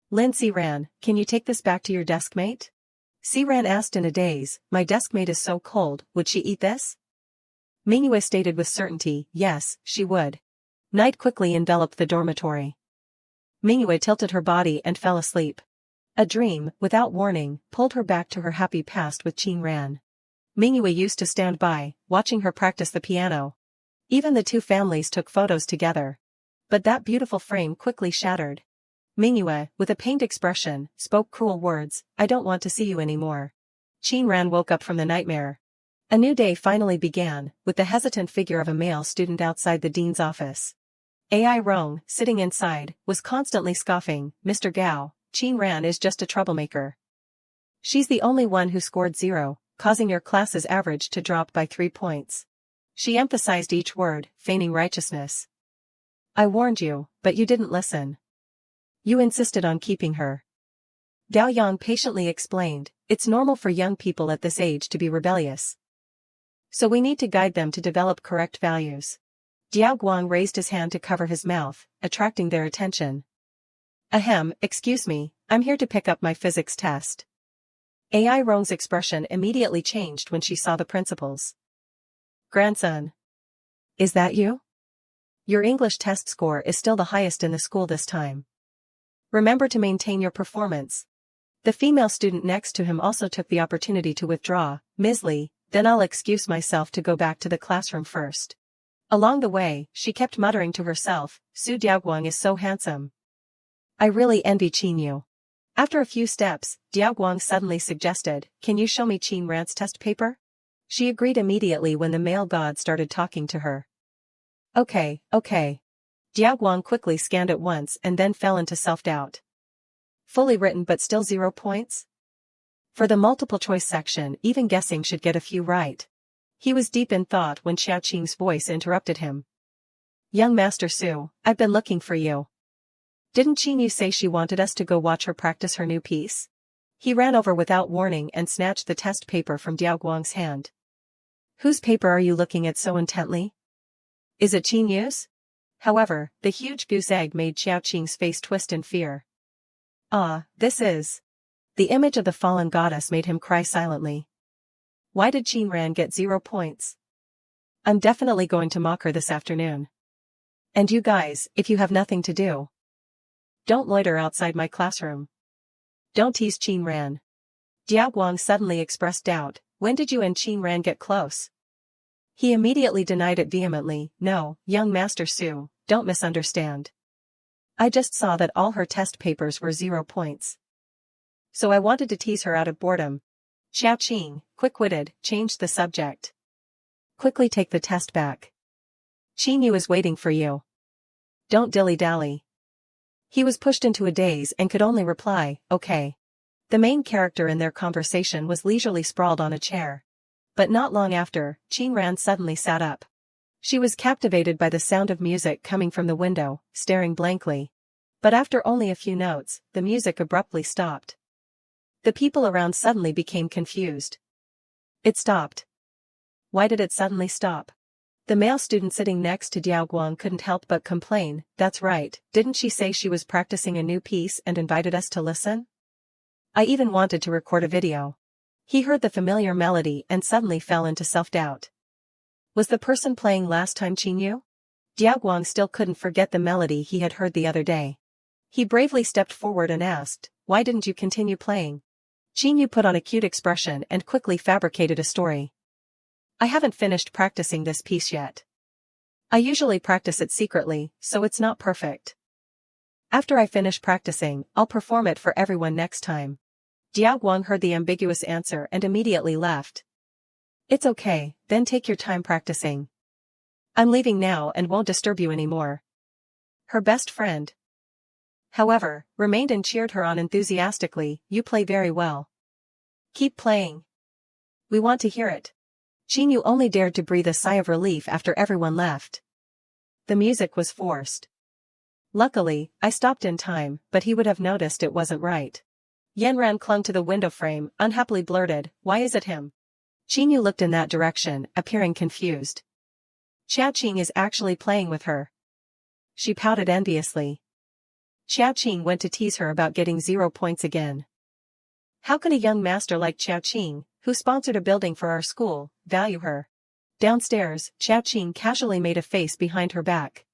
Lin Siran, can you take this back to your deskmate? Siran asked in a daze, my deskmate is so cold, would she eat this? Mingyue stated with certainty, yes, she would. Night quickly enveloped the dormitory. Mingyue tilted her body and fell asleep. A dream, without warning, pulled her back to her happy past with Qin Ran. Mingyue used to stand by, watching her practice the piano. Even the 2 families took photos together. But that beautiful frame quickly shattered. Mingyue, with a pained expression, spoke cruel words, I don't want to see you anymore. Qin Ran woke up from the nightmare. A new day finally began, with the hesitant figure of a male student outside the dean's office. Ai Rong, sitting inside, was constantly scoffing, Mr. Gao, Qin Ran is just a troublemaker. She's the only one who scored 0, causing your class's average to drop by 3 points. She emphasized each word, feigning righteousness. I warned you, but you didn't listen. You insisted on keeping her. Gao Yang patiently explained, it's normal for young people at this age to be rebellious. So we need to guide them to develop correct values. Diao Guang raised his hand to cover his mouth, attracting their attention. Ahem, excuse me, I'm here to pick up my physics test. Ai Rong's expression immediately changed when she saw the principals. Grandson. Is that you? Your English test score is still the highest in the school this time. Remember to maintain your performance. The female student next to him also took the opportunity to withdraw, Ms. Li, then I'll excuse myself to go back to the classroom first. Along the way, she kept muttering to herself, Su Diaoguang is so handsome. I really envy Qinyu. After a few steps, Diaoguang suddenly suggested, can you show me Qin Ran's test paper? She agreed immediately when the male god started talking to her. Okay. Diaoguang quickly scanned it once and then fell into self-doubt. Fully written but still 0 points? For the multiple-choice section, even guessing should get a few right. He was deep in thought when Xiaoqing's voice interrupted him. Young Master Su, I've been looking for you. Didn't Qinyu say she wanted us to go watch her practice her new piece? He ran over without warning and snatched the test paper from Diaoguang's hand. Whose paper are you looking at so intently? Is it Qinyu's? However, the huge goose egg made Xiaoqing's face twist in fear. This is. The image of the fallen goddess made him cry silently. Why did Qin Ran get 0 points? I'm definitely going to mock her this afternoon. And you guys, if you have nothing to do, don't loiter outside my classroom. Don't tease Qin Ran. Diaoguang suddenly expressed doubt, when did you and Qin Ran get close? He immediately denied it vehemently, no, young Master Su, don't misunderstand. I just saw that all her test papers were 0 points. So I wanted to tease her out of boredom. Xiaoqing, quick-witted, changed the subject. Quickly take the test back. Qin Yu is waiting for you. Don't dilly-dally. He was pushed into a daze and could only reply, okay. The main character in their conversation was leisurely sprawled on a chair. But not long after, Qin Ran suddenly sat up. She was captivated by the sound of music coming from the window, staring blankly. But after only a few notes, the music abruptly stopped. The people around suddenly became confused. It stopped. Why did it suddenly stop? The male student sitting next to Diao Guang couldn't help but complain, that's right, didn't she say she was practicing a new piece and invited us to listen? I even wanted to record a video. He heard the familiar melody and suddenly fell into self-doubt. Was the person playing last time Qin Yu? Diao Guang still couldn't forget the melody he had heard the other day. He bravely stepped forward and asked, why didn't you continue playing? Qin Yu put on a cute expression and quickly fabricated a story. I haven't finished practicing this piece yet. I usually practice it secretly, so it's not perfect. After I finish practicing, I'll perform it for everyone next time. Diao Guang heard the ambiguous answer and immediately left. It's okay, then take your time practicing. I'm leaving now and won't disturb you anymore. Her best friend, however, remained and cheered her on enthusiastically, you play very well. Keep playing. We want to hear it. Qin Yu only dared to breathe a sigh of relief after everyone left. The music was forced. Luckily, I stopped in time, but he would have noticed it wasn't right. Yanran clung to the window frame, unhappily blurted, why is it him? Qin Yu looked in that direction, appearing confused. Xiao Qing is actually playing with her. She pouted enviously. Xiao Qing went to tease her about getting 0 points again. How can a young master like Xiao Qing, who sponsored a building for our school, value her? Downstairs, Xiao Qing casually made a face behind her back.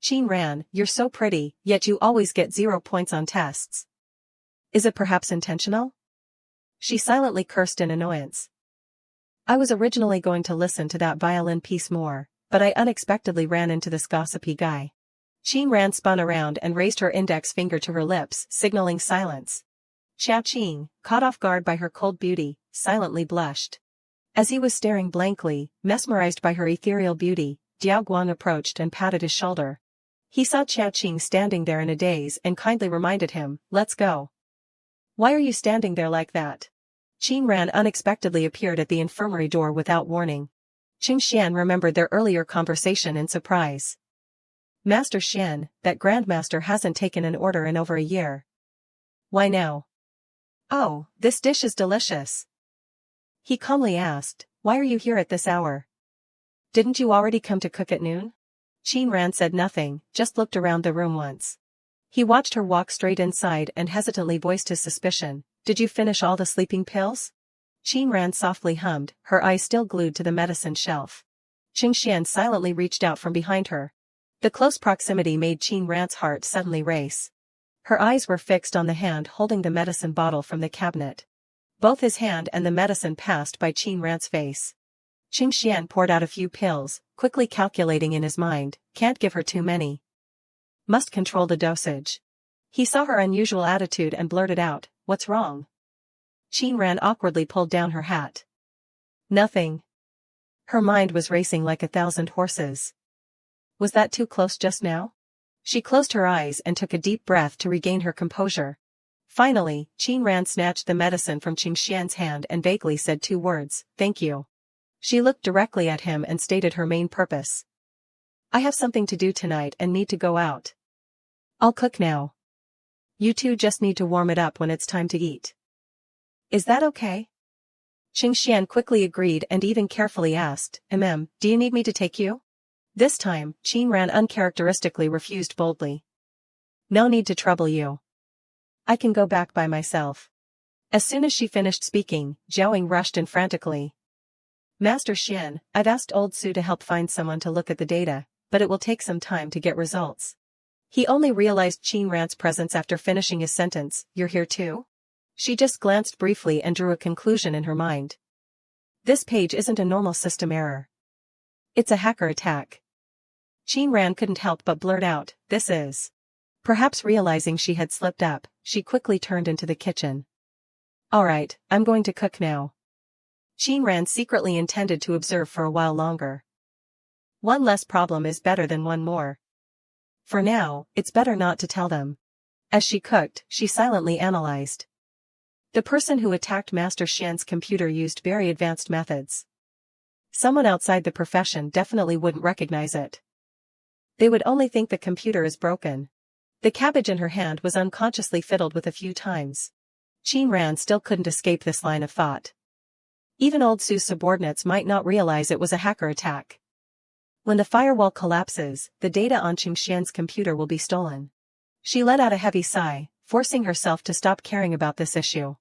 Qin Ran, you're so pretty, yet you always get 0 points on tests. Is it perhaps intentional? She silently cursed in annoyance. I was originally going to listen to that violin piece more, but I unexpectedly ran into this gossipy guy. Qin Ran spun around and raised her index finger to her lips, signaling silence. Xiao Qing, caught off guard by her cold beauty, silently blushed. As he was staring blankly, mesmerized by her ethereal beauty, Diao Guang approached and patted his shoulder. He saw Xiao Qing standing there in a daze and kindly reminded him, let's go. Why are you standing there like that? Qin Ran unexpectedly appeared at the infirmary door without warning. Qing Xian remembered their earlier conversation in surprise. Master Xian, that grandmaster hasn't taken an order in over a year. Why now? Oh, this dish is delicious. He calmly asked, why are you here at this hour? Didn't you already come to cook at noon? Qin Ran said nothing, just looked around the room once. He watched her walk straight inside and hesitantly voiced his suspicion, did you finish all the sleeping pills? Qin Ran softly hummed, her eyes still glued to the medicine shelf. Qing Xian silently reached out from behind her. The close proximity made Qin Ran's heart suddenly race. Her eyes were fixed on the hand holding the medicine bottle from the cabinet. Both his hand and the medicine passed by Qin Ran's face. Qing Xian poured out a few pills, quickly calculating in his mind, can't give her too many. Must control the dosage. He saw her unusual attitude and blurted out, what's wrong? Qin Ran awkwardly pulled down her hat. Nothing. Her mind was racing like 1,000 horses. Was that too close just now? She closed her eyes and took a deep breath to regain her composure. Finally, Qin Ran snatched the medicine from Qing Xian's hand and vaguely said 2 words, thank you. She looked directly at him and stated her main purpose. I have something to do tonight and need to go out. I'll cook now. You two just need to warm it up when it's time to eat. Is that okay? Qing Xian quickly agreed and even carefully asked, do you need me to take you? This time, Qin Ran uncharacteristically refused boldly. No need to trouble you. I can go back by myself. As soon as she finished speaking, Zhaoying rushed in frantically. Master Xian, I've asked old Su to help find someone to look at the data, but it will take some time to get results. He only realized Qin Ran's presence after finishing his sentence, you're here too? She just glanced briefly and drew a conclusion in her mind. This page isn't a normal system error. It's a hacker attack. Qin Ran couldn't help but blurt out, this is. Perhaps realizing she had slipped up, she quickly turned into the kitchen. Alright, I'm going to cook now. Qin Ran secretly intended to observe for a while longer. One less problem is better than one more. For now, it's better not to tell them. As she cooked, she silently analyzed. The person who attacked Master Xian's computer used very advanced methods. Someone outside the profession definitely wouldn't recognize it. They would only think the computer is broken. The cabbage in her hand was unconsciously fiddled with a few times. Qin Ran still couldn't escape this line of thought. Even old Su's subordinates might not realize it was a hacker attack. When the firewall collapses, the data on Qin Xian's computer will be stolen. She let out a heavy sigh, forcing herself to stop caring about this issue.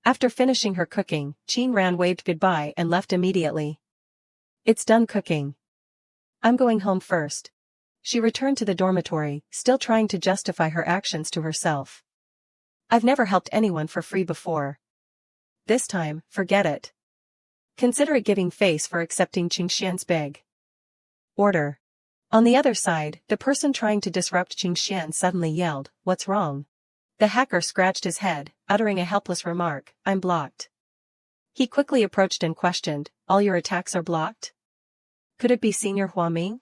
After finishing her cooking, Qin Ran waved goodbye and left immediately. It's done cooking. I'm going home first. She returned to the dormitory, still trying to justify her actions to herself. I've never helped anyone for free before. This time, forget it. Consider it giving face for accepting Qin Xian's big order. On the other side, the person trying to disrupt Qin Xian suddenly yelled, "What's wrong?" The hacker scratched his head, uttering a helpless remark, "I'm blocked." He quickly approached and questioned, "All your attacks are blocked? Could it be Senior Hua Ming?"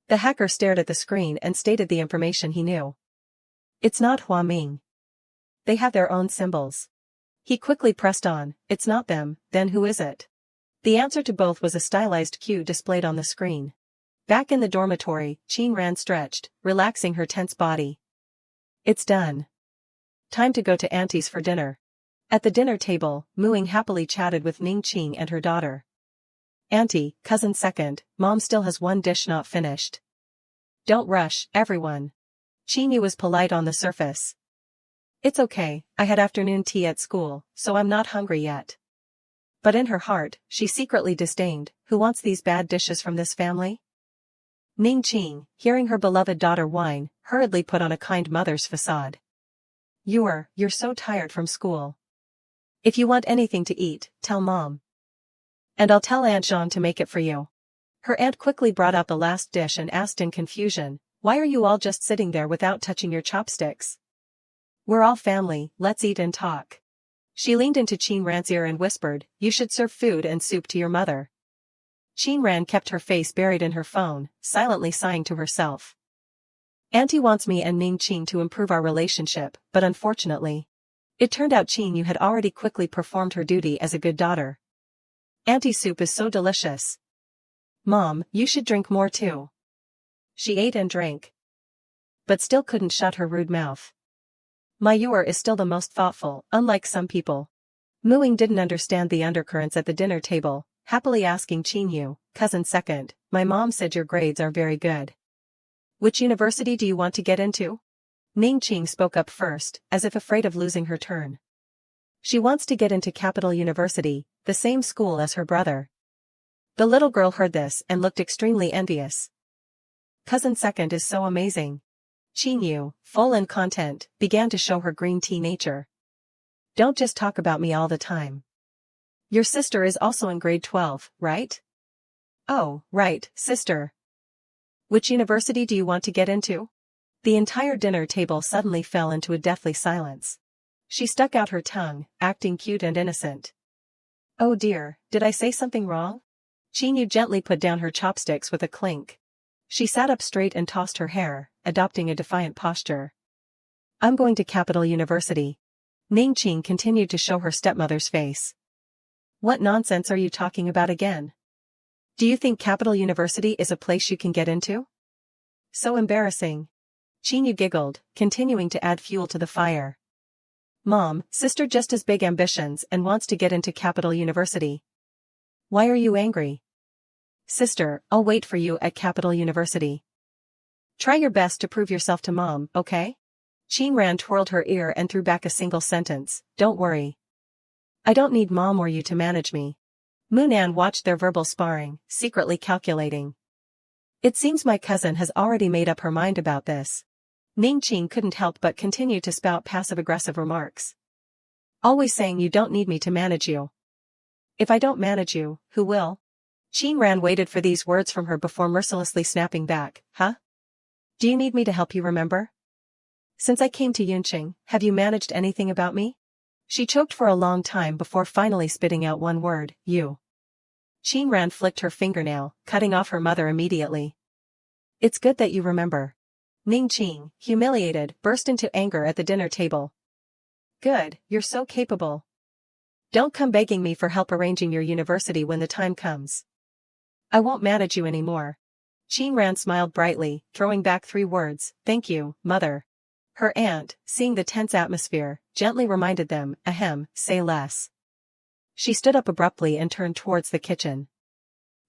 The hacker stared at the screen and stated the information he knew. It's not Hua Ming. They have their own symbols. He quickly pressed on, "It's not them, then who is it?" The answer to both was a stylized cue displayed on the screen. Back in the dormitory, Qin Ran stretched, relaxing her tense body. It's done. Time to go to Auntie's for dinner. At the dinner table, Muing happily chatted with Ningqing and her daughter. "Auntie, cousin second, Mom still has one dish not finished." "Don't rush, everyone." Qin Yu was polite on the surface. "It's okay, I had afternoon tea at school, so I'm not hungry yet." But in her heart, she secretly disdained, who wants these bad dishes from this family? Ningqing, hearing her beloved daughter whine, hurriedly put on a kind mother's facade. You're so tired from school. If you want anything to eat, tell Mom. And I'll tell Aunt Jean to make it for you." Her aunt quickly brought out the last dish and asked in confusion, "Why are you all just sitting there without touching your chopsticks? We're all family, let's eat and talk." She leaned into Qin Ran's ear and whispered, "You should serve food and soup to your mother." Qin Ran kept her face buried in her phone, silently sighing to herself. "Auntie wants me and Ningqing to improve our relationship, but unfortunately, it turned out Qin Yu had already quickly performed her duty as a good daughter. Auntie's soup is so delicious. Mom, you should drink more too." She ate and drank, but still couldn't shut her rude mouth. Mayur is still the most thoughtful, unlike some people. Muing didn't understand the undercurrents at the dinner table, happily asking Qin Yu, "Cousin second, my mom said your grades are very good. Which university do you want to get into?" Ningqing spoke up first, as if afraid of losing her turn. "She wants to get into Capital University, the same school as her brother." The little girl heard this and looked extremely envious. "Cousin second is so amazing." Qin Yu, full and content, began to show her green tea nature. "Don't just talk about me all the time. Your sister is also in grade 12, right?" "Oh, right, sister. Which university do you want to get into?" The entire dinner table suddenly fell into a deathly silence. She stuck out her tongue, acting cute and innocent. "Oh dear, did I say something wrong?" Qin Yu gently put down her chopsticks with a clink. She sat up straight and tossed her hair, adopting a defiant posture. "I'm going to Capital University." Ningqing continued to show her stepmother's face. "What nonsense are you talking about again? Do you think Capital University is a place you can get into? So embarrassing." Qin Yu giggled, continuing to add fuel to the fire. "Mom, sister just has big ambitions and wants to get into Capital University. Why are you angry?" "Sister, I'll wait for you at Capital University. Try your best to prove yourself to Mom, okay?" Qin Ran twirled her ear and threw back a single sentence, "Don't worry. I don't need Mom or you to manage me." Munan watched their verbal sparring, secretly calculating. "It seems my cousin has already made up her mind about this." Ningqing couldn't help but continue to spout passive-aggressive remarks. "Always saying you don't need me to manage you. If I don't manage you, who will?" Qin Ran waited for these words from her before mercilessly snapping back, "Huh? Do you need me to help you remember? Since I came to Yunqing, have you managed anything about me?" She choked for a long time before finally spitting out one word, "You." Qin Ran flicked her fingernail, cutting off her mother immediately. It's good that you remember. Ningqing, humiliated, burst into anger at the dinner table. Good, you're so capable. Don't come begging me for help arranging your university when the time comes. I won't manage you anymore. Qingran smiled brightly, throwing back 3 words, thank you, mother. Her aunt, seeing the tense atmosphere, gently reminded them, ahem, say less. She stood up abruptly and turned towards the kitchen.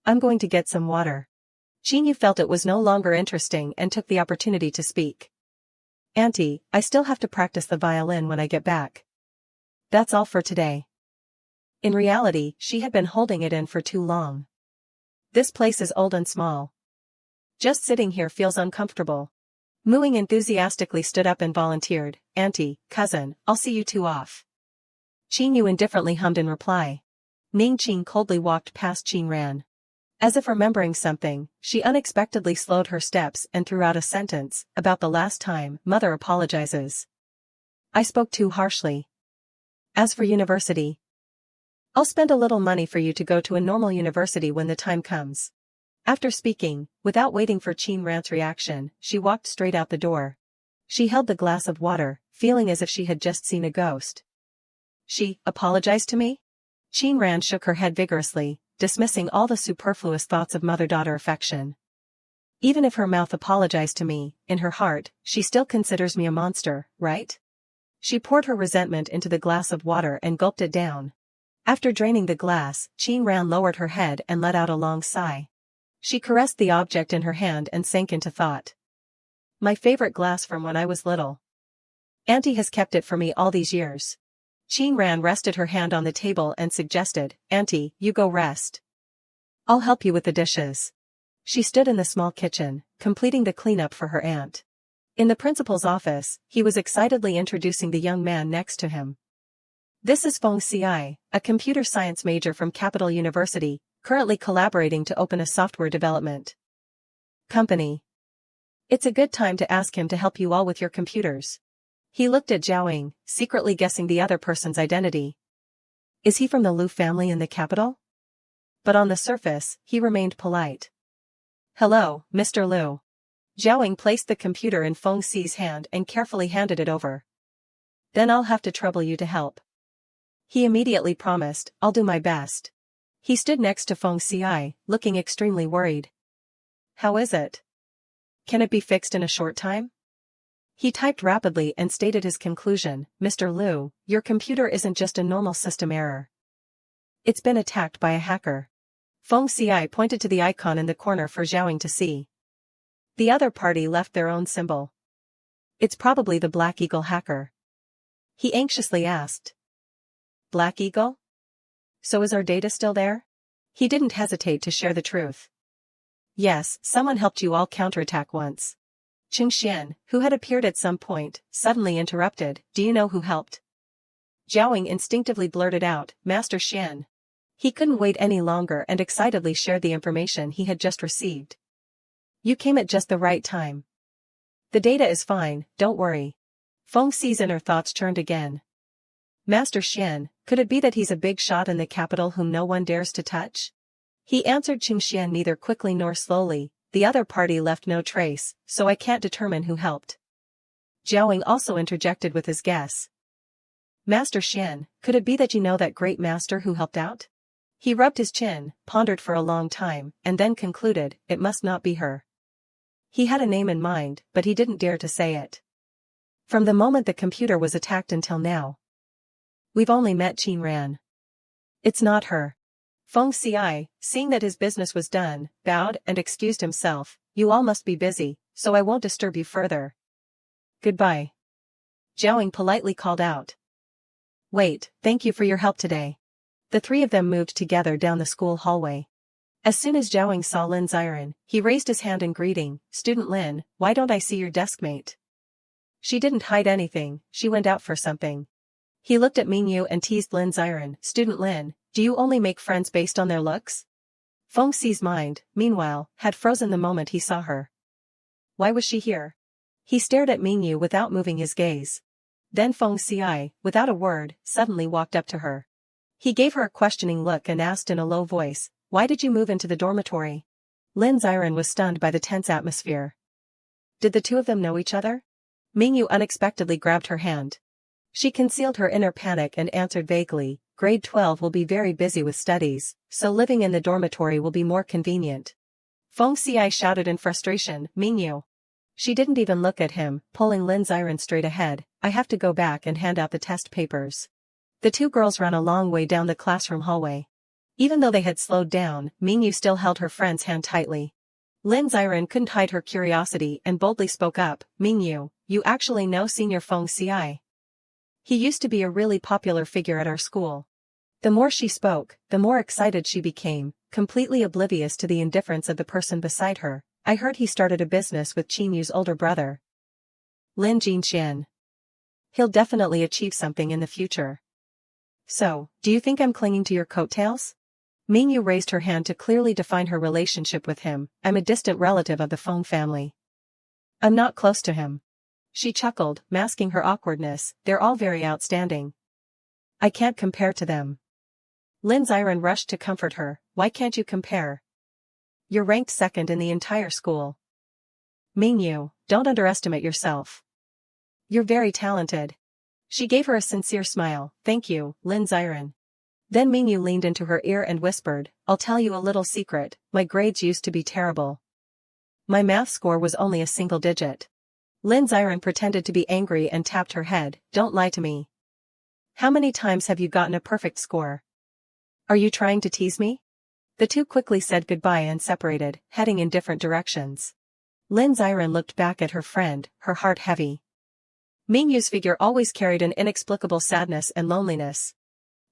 I'm going to get some water. Qingyu felt it was no longer interesting and took the opportunity to speak. Auntie, I still have to practice the violin when I get back. That's all for today. In reality, she had been holding it in for too long. This place is old and small. Just sitting here feels uncomfortable. Muing enthusiastically stood up and volunteered, Auntie, cousin, I'll see you 2 off. Qingyu indifferently hummed in reply. Ningqing coldly walked past Qingran. As if remembering something, she unexpectedly slowed her steps and threw out a sentence, about the last time, mother apologizes. I spoke too harshly. As for university, I'll spend a little money for you to go to a normal university when the time comes. After speaking, without waiting for Qingran's reaction, she walked straight out the door. She held the glass of water, feeling as if she had just seen a ghost. She apologized to me? Qingran shook her head vigorously, dismissing all the superfluous thoughts of mother-daughter affection. Even if her mouth apologized to me, in her heart, she still considers me a monster, right? She poured her resentment into the glass of water and gulped it down. After draining the glass, Qingran lowered her head and let out a long sigh. She caressed the object in her hand and sank into thought. My favorite glass from when I was little. Auntie has kept it for me all these years. Qingran rested her hand on the table and suggested, Auntie, you go rest. I'll help you with the dishes. She stood in the small kitchen, completing the cleanup for her aunt. In the principal's office, he was excitedly introducing the young man next to him. This is Feng Xi, a computer science major from Capital University, currently collaborating to open a software development company. It's a good time to ask him to help you all with your computers. He looked at Zhaoying, secretly guessing the other person's identity. Is he from the Liu family in the capital? But on the surface, he remained polite. Hello, Mr. Liu. Zhaoying placed the computer in Feng Xi's hand and carefully handed it over. Then I'll have to trouble you to help. He immediately promised, I'll do my best. He stood next to Feng Xi, looking extremely worried. How is it? Can it be fixed in a short time? He typed rapidly and stated his conclusion, Mr. Liu, your computer isn't just a normal system error. It's been attacked by a hacker. Feng Xi pointed to the icon in the corner for Zhaoying to see. The other party left their own symbol. It's probably the Black Eagle hacker. He anxiously asked. Black Eagle? So is our data still there? He didn't hesitate to share the truth. Yes, someone helped you all counterattack once. Qing Xian, who had appeared at some point, suddenly interrupted, do you know who helped? Zhaoying instinctively blurted out, Master Xian. He couldn't wait any longer and excitedly shared the information he had just received. You came at just the right time. The data is fine, don't worry. Feng Xi's inner thoughts turned again. Master Xian, could it be that he's a big shot in the capital whom no one dares to touch? He answered Qing Xian neither quickly nor slowly. The other party left no trace, so I can't determine who helped. Zhaoying also interjected with his guess. Master Xian, could it be that you know that great master who helped out? He rubbed his chin, pondered for a long time, and then concluded, it must not be her. He had a name in mind, but he didn't dare to say it. From the moment the computer was attacked until now. We've only met Qingran. It's not her. Feng Xi, seeing that his business was done, bowed and excused himself. You all must be busy, so I won't disturb you further. Goodbye. Zhaoying politely called out. Wait, thank you for your help today. The 3 of them moved together down the school hallway. As soon as Zhaoying saw Lin Ziren, he raised his hand in greeting, Student Lin, why don't I see your deskmate? She didn't hide anything, she went out for something. He looked at Mingyu and teased Lin Ziren, Student Lin, do you only make friends based on their looks? Feng Xi's mind, meanwhile, had frozen the moment he saw her. Why was she here? He stared at Mingyu without moving his gaze. Then Feng Xi, without a word, suddenly walked up to her. He gave her a questioning look and asked in a low voice, why did you move into the dormitory? Lin Ziren was stunned by the tense atmosphere. Did the two of them know each other? Mingyu unexpectedly grabbed her hand. She concealed her inner panic and answered vaguely, grade 12 will be very busy with studies, so living in the dormitory will be more convenient. Feng Xiai shouted in frustration, Mingyu. She didn't even look at him, pulling Lin Ziren straight ahead. I have to go back and hand out the test papers. The two girls ran a long way down the classroom hallway. Even though they had slowed down, Mingyu still held her friend's hand tightly. Lin Ziren couldn't hide her curiosity and boldly spoke up, Mingyu, you actually know Senior Feng Xiai. He used to be a really popular figure at our school. The more she spoke, the more excited she became, completely oblivious to the indifference of the person beside her. I heard he started a business with Qin Yu's older brother, Lin Jinxian. He'll definitely achieve something in the future. So, do you think I'm clinging to your coattails? Mingyu raised her hand to clearly define her relationship with him. I'm a distant relative of the Feng family. I'm not close to him. She chuckled, masking her awkwardness. They're all very outstanding. I can't compare to them. Lin Ziren rushed to comfort her. Why can't you compare? You're ranked second in the entire school. Mingyu, don't underestimate yourself. You're very talented. She gave her a sincere smile. Thank you, Lin Ziren. Then Mingyu leaned into her ear and whispered, I'll tell you a little secret, my grades used to be terrible. My math score was only a single digit. Lin Ziren pretended to be angry and tapped her head, don't lie to me. How many times have you gotten a perfect score? Are you trying to tease me? The two quickly said goodbye and separated, heading in different directions. Lin Ziren looked back at her friend, her heart heavy. Mingyu's figure always carried an inexplicable sadness and loneliness.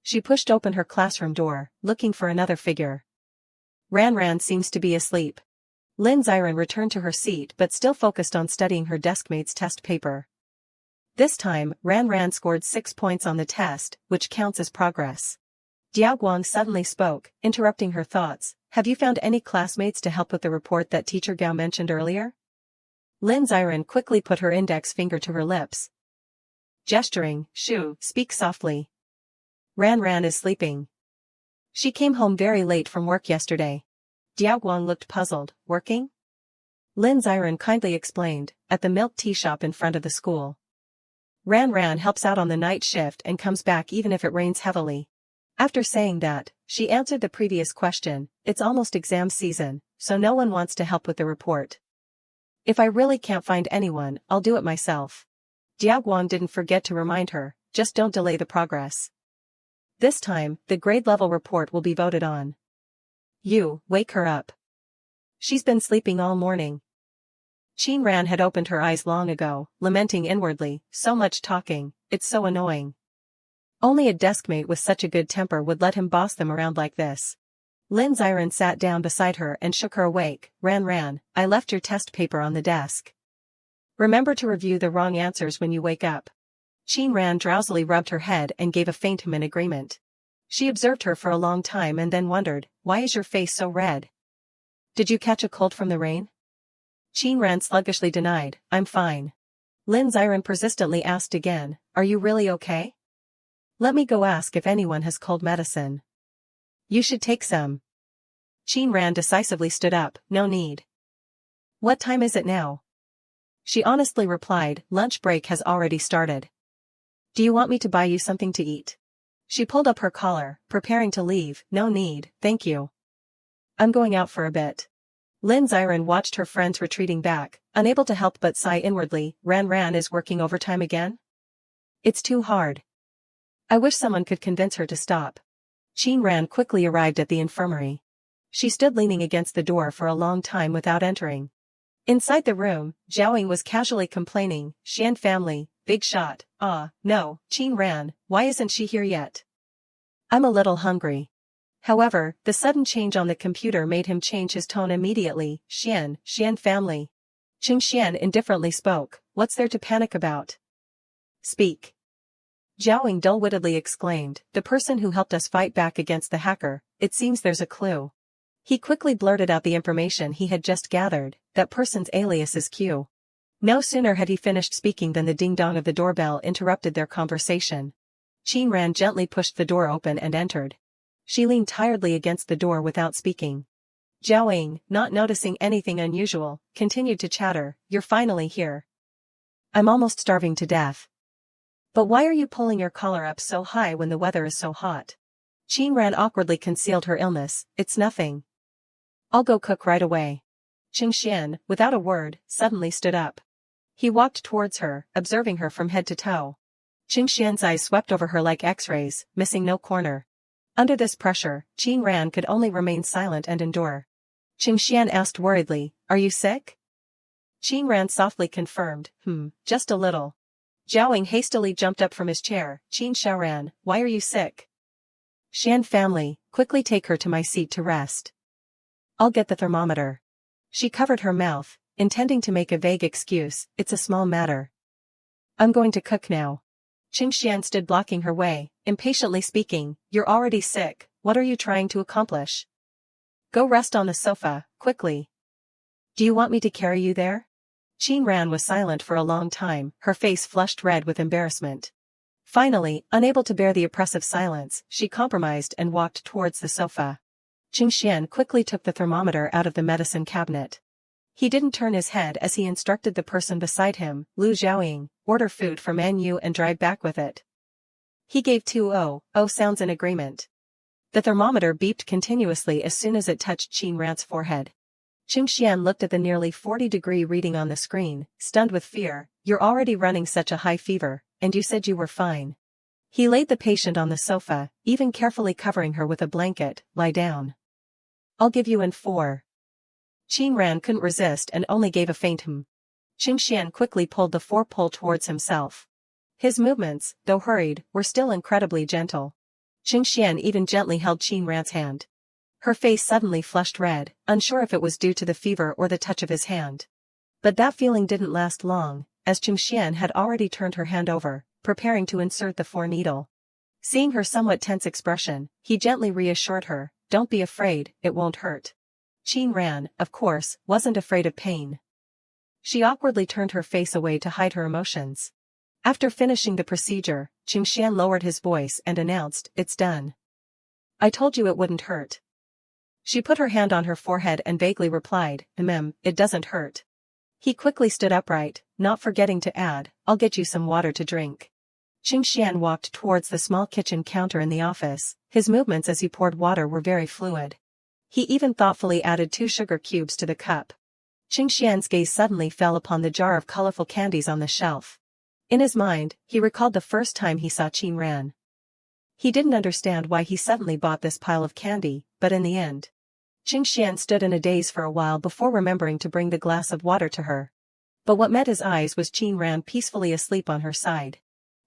She pushed open her classroom door, looking for another figure. Ran seems to be asleep. Lin Ziren returned to her seat but still focused on studying her deskmate's test paper. This time, Ran scored 6 points on the test, which counts as progress. Diaoguang suddenly spoke, interrupting her thoughts. Have you found any classmates to help with the report that teacher Gao mentioned earlier? Lin Ziren quickly put her index finger to her lips. Gesturing, Shu, speak softly. Ran is sleeping. She came home very late from work yesterday. Diaoguang looked puzzled. Working? Lin Ziren kindly explained, at the milk tea shop in front of the school. Ran helps out on the night shift and comes back even if it rains heavily. After saying that, she answered the previous question, it's almost exam season, so no one wants to help with the report. If I really can't find anyone, I'll do it myself. Diaoguang didn't forget to remind her, just don't delay the progress. This time, the grade-level report will be voted on. You, wake her up. She's been sleeping all morning. Qin Ran had opened her eyes long ago, lamenting inwardly, so much talking, it's so annoying. Only a deskmate with such a good temper would let him boss them around like this. Lin Ziren sat down beside her and shook her awake. Ran, I left your test paper on the desk. Remember to review the wrong answers when you wake up. Qin Ran drowsily rubbed her head and gave a faint hum in agreement. She observed her for a long time and then wondered, why is your face so red? Did you catch a cold from the rain? Qin Ran sluggishly denied, I'm fine. Lin Ziren persistently asked again, are you really okay? Let me go ask if anyone has cold medicine. You should take some. Qin Ran decisively stood up, no need. What time is it now? She honestly replied, lunch break has already started. Do you want me to buy you something to eat? She pulled up her collar, preparing to leave. No need, thank you. I'm going out for a bit. Lin Ziren watched her friends retreating back, unable to help but sigh inwardly. Ran is working overtime again? It's too hard. I wish someone could convince her to stop. Qin Ran quickly arrived at the infirmary. She stood leaning against the door for a long time without entering. Inside the room, Zhaoying was casually complaining, Xian family, big shot, no, Qin Ran, why isn't she here yet? I'm a little hungry. However, the sudden change on the computer made him change his tone immediately, Xian family. Qin Xian indifferently spoke, what's there to panic about? Speak. Zhaoying dull-wittedly exclaimed, the person who helped us fight back against the hacker, it seems there's a clue. He quickly blurted out the information he had just gathered, that person's alias is Q. No sooner had he finished speaking than the ding-dong of the doorbell interrupted their conversation. Qin Ran gently pushed the door open and entered. She leaned tiredly against the door without speaking. Zhao, not noticing anything unusual, continued to chatter, "You're finally here. I'm almost starving to death. But why are you pulling your collar up so high when the weather is so hot?" Qingran awkwardly concealed her illness. "It's nothing. I'll go cook right away." Qingxian, without a word, suddenly stood up. He walked towards her, observing her from head to toe. Qingxian's eyes swept over her like X-rays, missing no corner. Under this pressure, Qingran could only remain silent and endure. Qingxian asked worriedly, "Are you sick?" Qingran softly confirmed, just a little." Zhao hastily jumped up from his chair. "Qin Xiaoran, why are you sick?" "Xian family, quickly take her to my seat to rest. I'll get the thermometer." She covered her mouth, intending to make a vague excuse, "It's a small matter. I'm going to cook now." Qingxian stood blocking her way, impatiently speaking, "You're already sick, what are you trying to accomplish? Go rest on the sofa, quickly. Do you want me to carry you there?" Qingran was silent for a long time, her face flushed red with embarrassment. Finally, unable to bear the oppressive silence, she compromised and walked towards the sofa. Qingxian quickly took the thermometer out of the medicine cabinet. He didn't turn his head as he instructed the person beside him, "Lu Zhaoying, order food for Manhwa and drive back with it." He gave 2 sounds in agreement. The thermometer beeped continuously as soon as it touched Qingran's forehead. Qingxian looked at the nearly 40-degree reading on the screen, stunned with fear. "You're already running such a high fever, and you said you were fine." He laid the patient on the sofa, even carefully covering her with a blanket. "Lie down. I'll give you in 4. Qingran couldn't resist and only gave a faint "hm." Qingxian quickly pulled the 4 pole towards himself. His movements, though hurried, were still incredibly gentle. Qingxian even gently held Qingran's hand. Her face suddenly flushed red, unsure if it was due to the fever or the touch of his hand. But that feeling didn't last long, as Qingxian had already turned her hand over, preparing to insert the 4 needle. Seeing her somewhat tense expression, he gently reassured her, "Don't be afraid, it won't hurt." Qingran, of course, wasn't afraid of pain. She awkwardly turned her face away to hide her emotions. After finishing the procedure, Qingxian lowered his voice and announced, "It's done. I told you it wouldn't hurt." She put her hand on her forehead and vaguely replied, "It doesn't hurt." He quickly stood upright, not forgetting to add, "I'll get you some water to drink." Qingxian walked towards the small kitchen counter in the office. His movements as he poured water were very fluid. He even thoughtfully added 2 sugar cubes to the cup. Qingxian's gaze suddenly fell upon the jar of colorful candies on the shelf. In his mind, he recalled the first time he saw Qingran. He didn't understand why he suddenly bought this pile of candy, but in the end, Qingxian stood in a daze for a while before remembering to bring the glass of water to her. But what met his eyes was Qingran peacefully asleep on her side.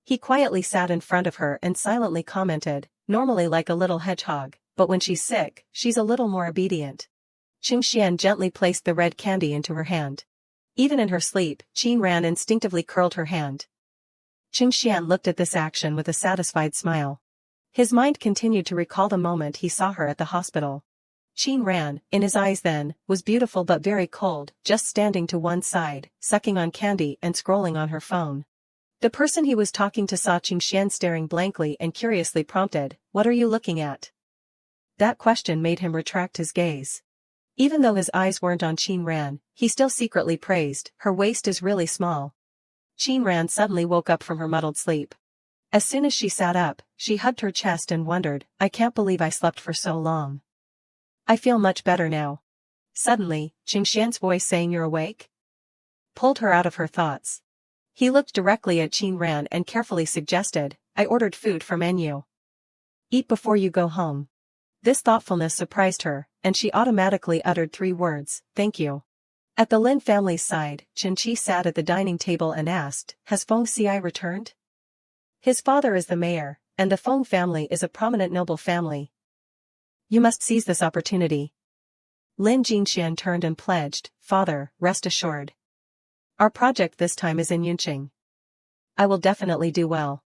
He quietly sat in front of her and silently commented, "Normally like a little hedgehog, but when she's sick, she's a little more obedient." Qingxian gently placed the red candy into her hand. Even in her sleep, Qingran instinctively curled her hand. Qingxian looked at this action with a satisfied smile. His mind continued to recall the moment he saw her at the hospital. Qingran, in his eyes then, was beautiful but very cold, just standing to one side, sucking on candy and scrolling on her phone. The person he was talking to saw Qingxian staring blankly and curiously prompted, "What are you looking at?" That question made him retract his gaze. Even though his eyes weren't on Qingran, he still secretly praised, "Her waist is really small." Qingran suddenly woke up from her muddled sleep. As soon as she sat up, she hugged her chest and wondered, "I can't believe I slept for so long. I feel much better now." Suddenly, Qingxian's voice saying, "You're awake?" pulled her out of her thoughts. He looked directly at Qingran and carefully suggested, "I ordered food for menu. Eat before you go home." This thoughtfulness surprised her, and she automatically uttered 3 words, "Thank you." At the Lin family's side, Chen-Chi sat at the dining table and asked, "Has Feng Xi returned?" His father is the mayor, and the Feng family is a prominent noble family. You must seize this opportunity. Lin Jinxian turned and pledged, "Father, rest assured. Our project this time is in Yunqing. I will definitely do well."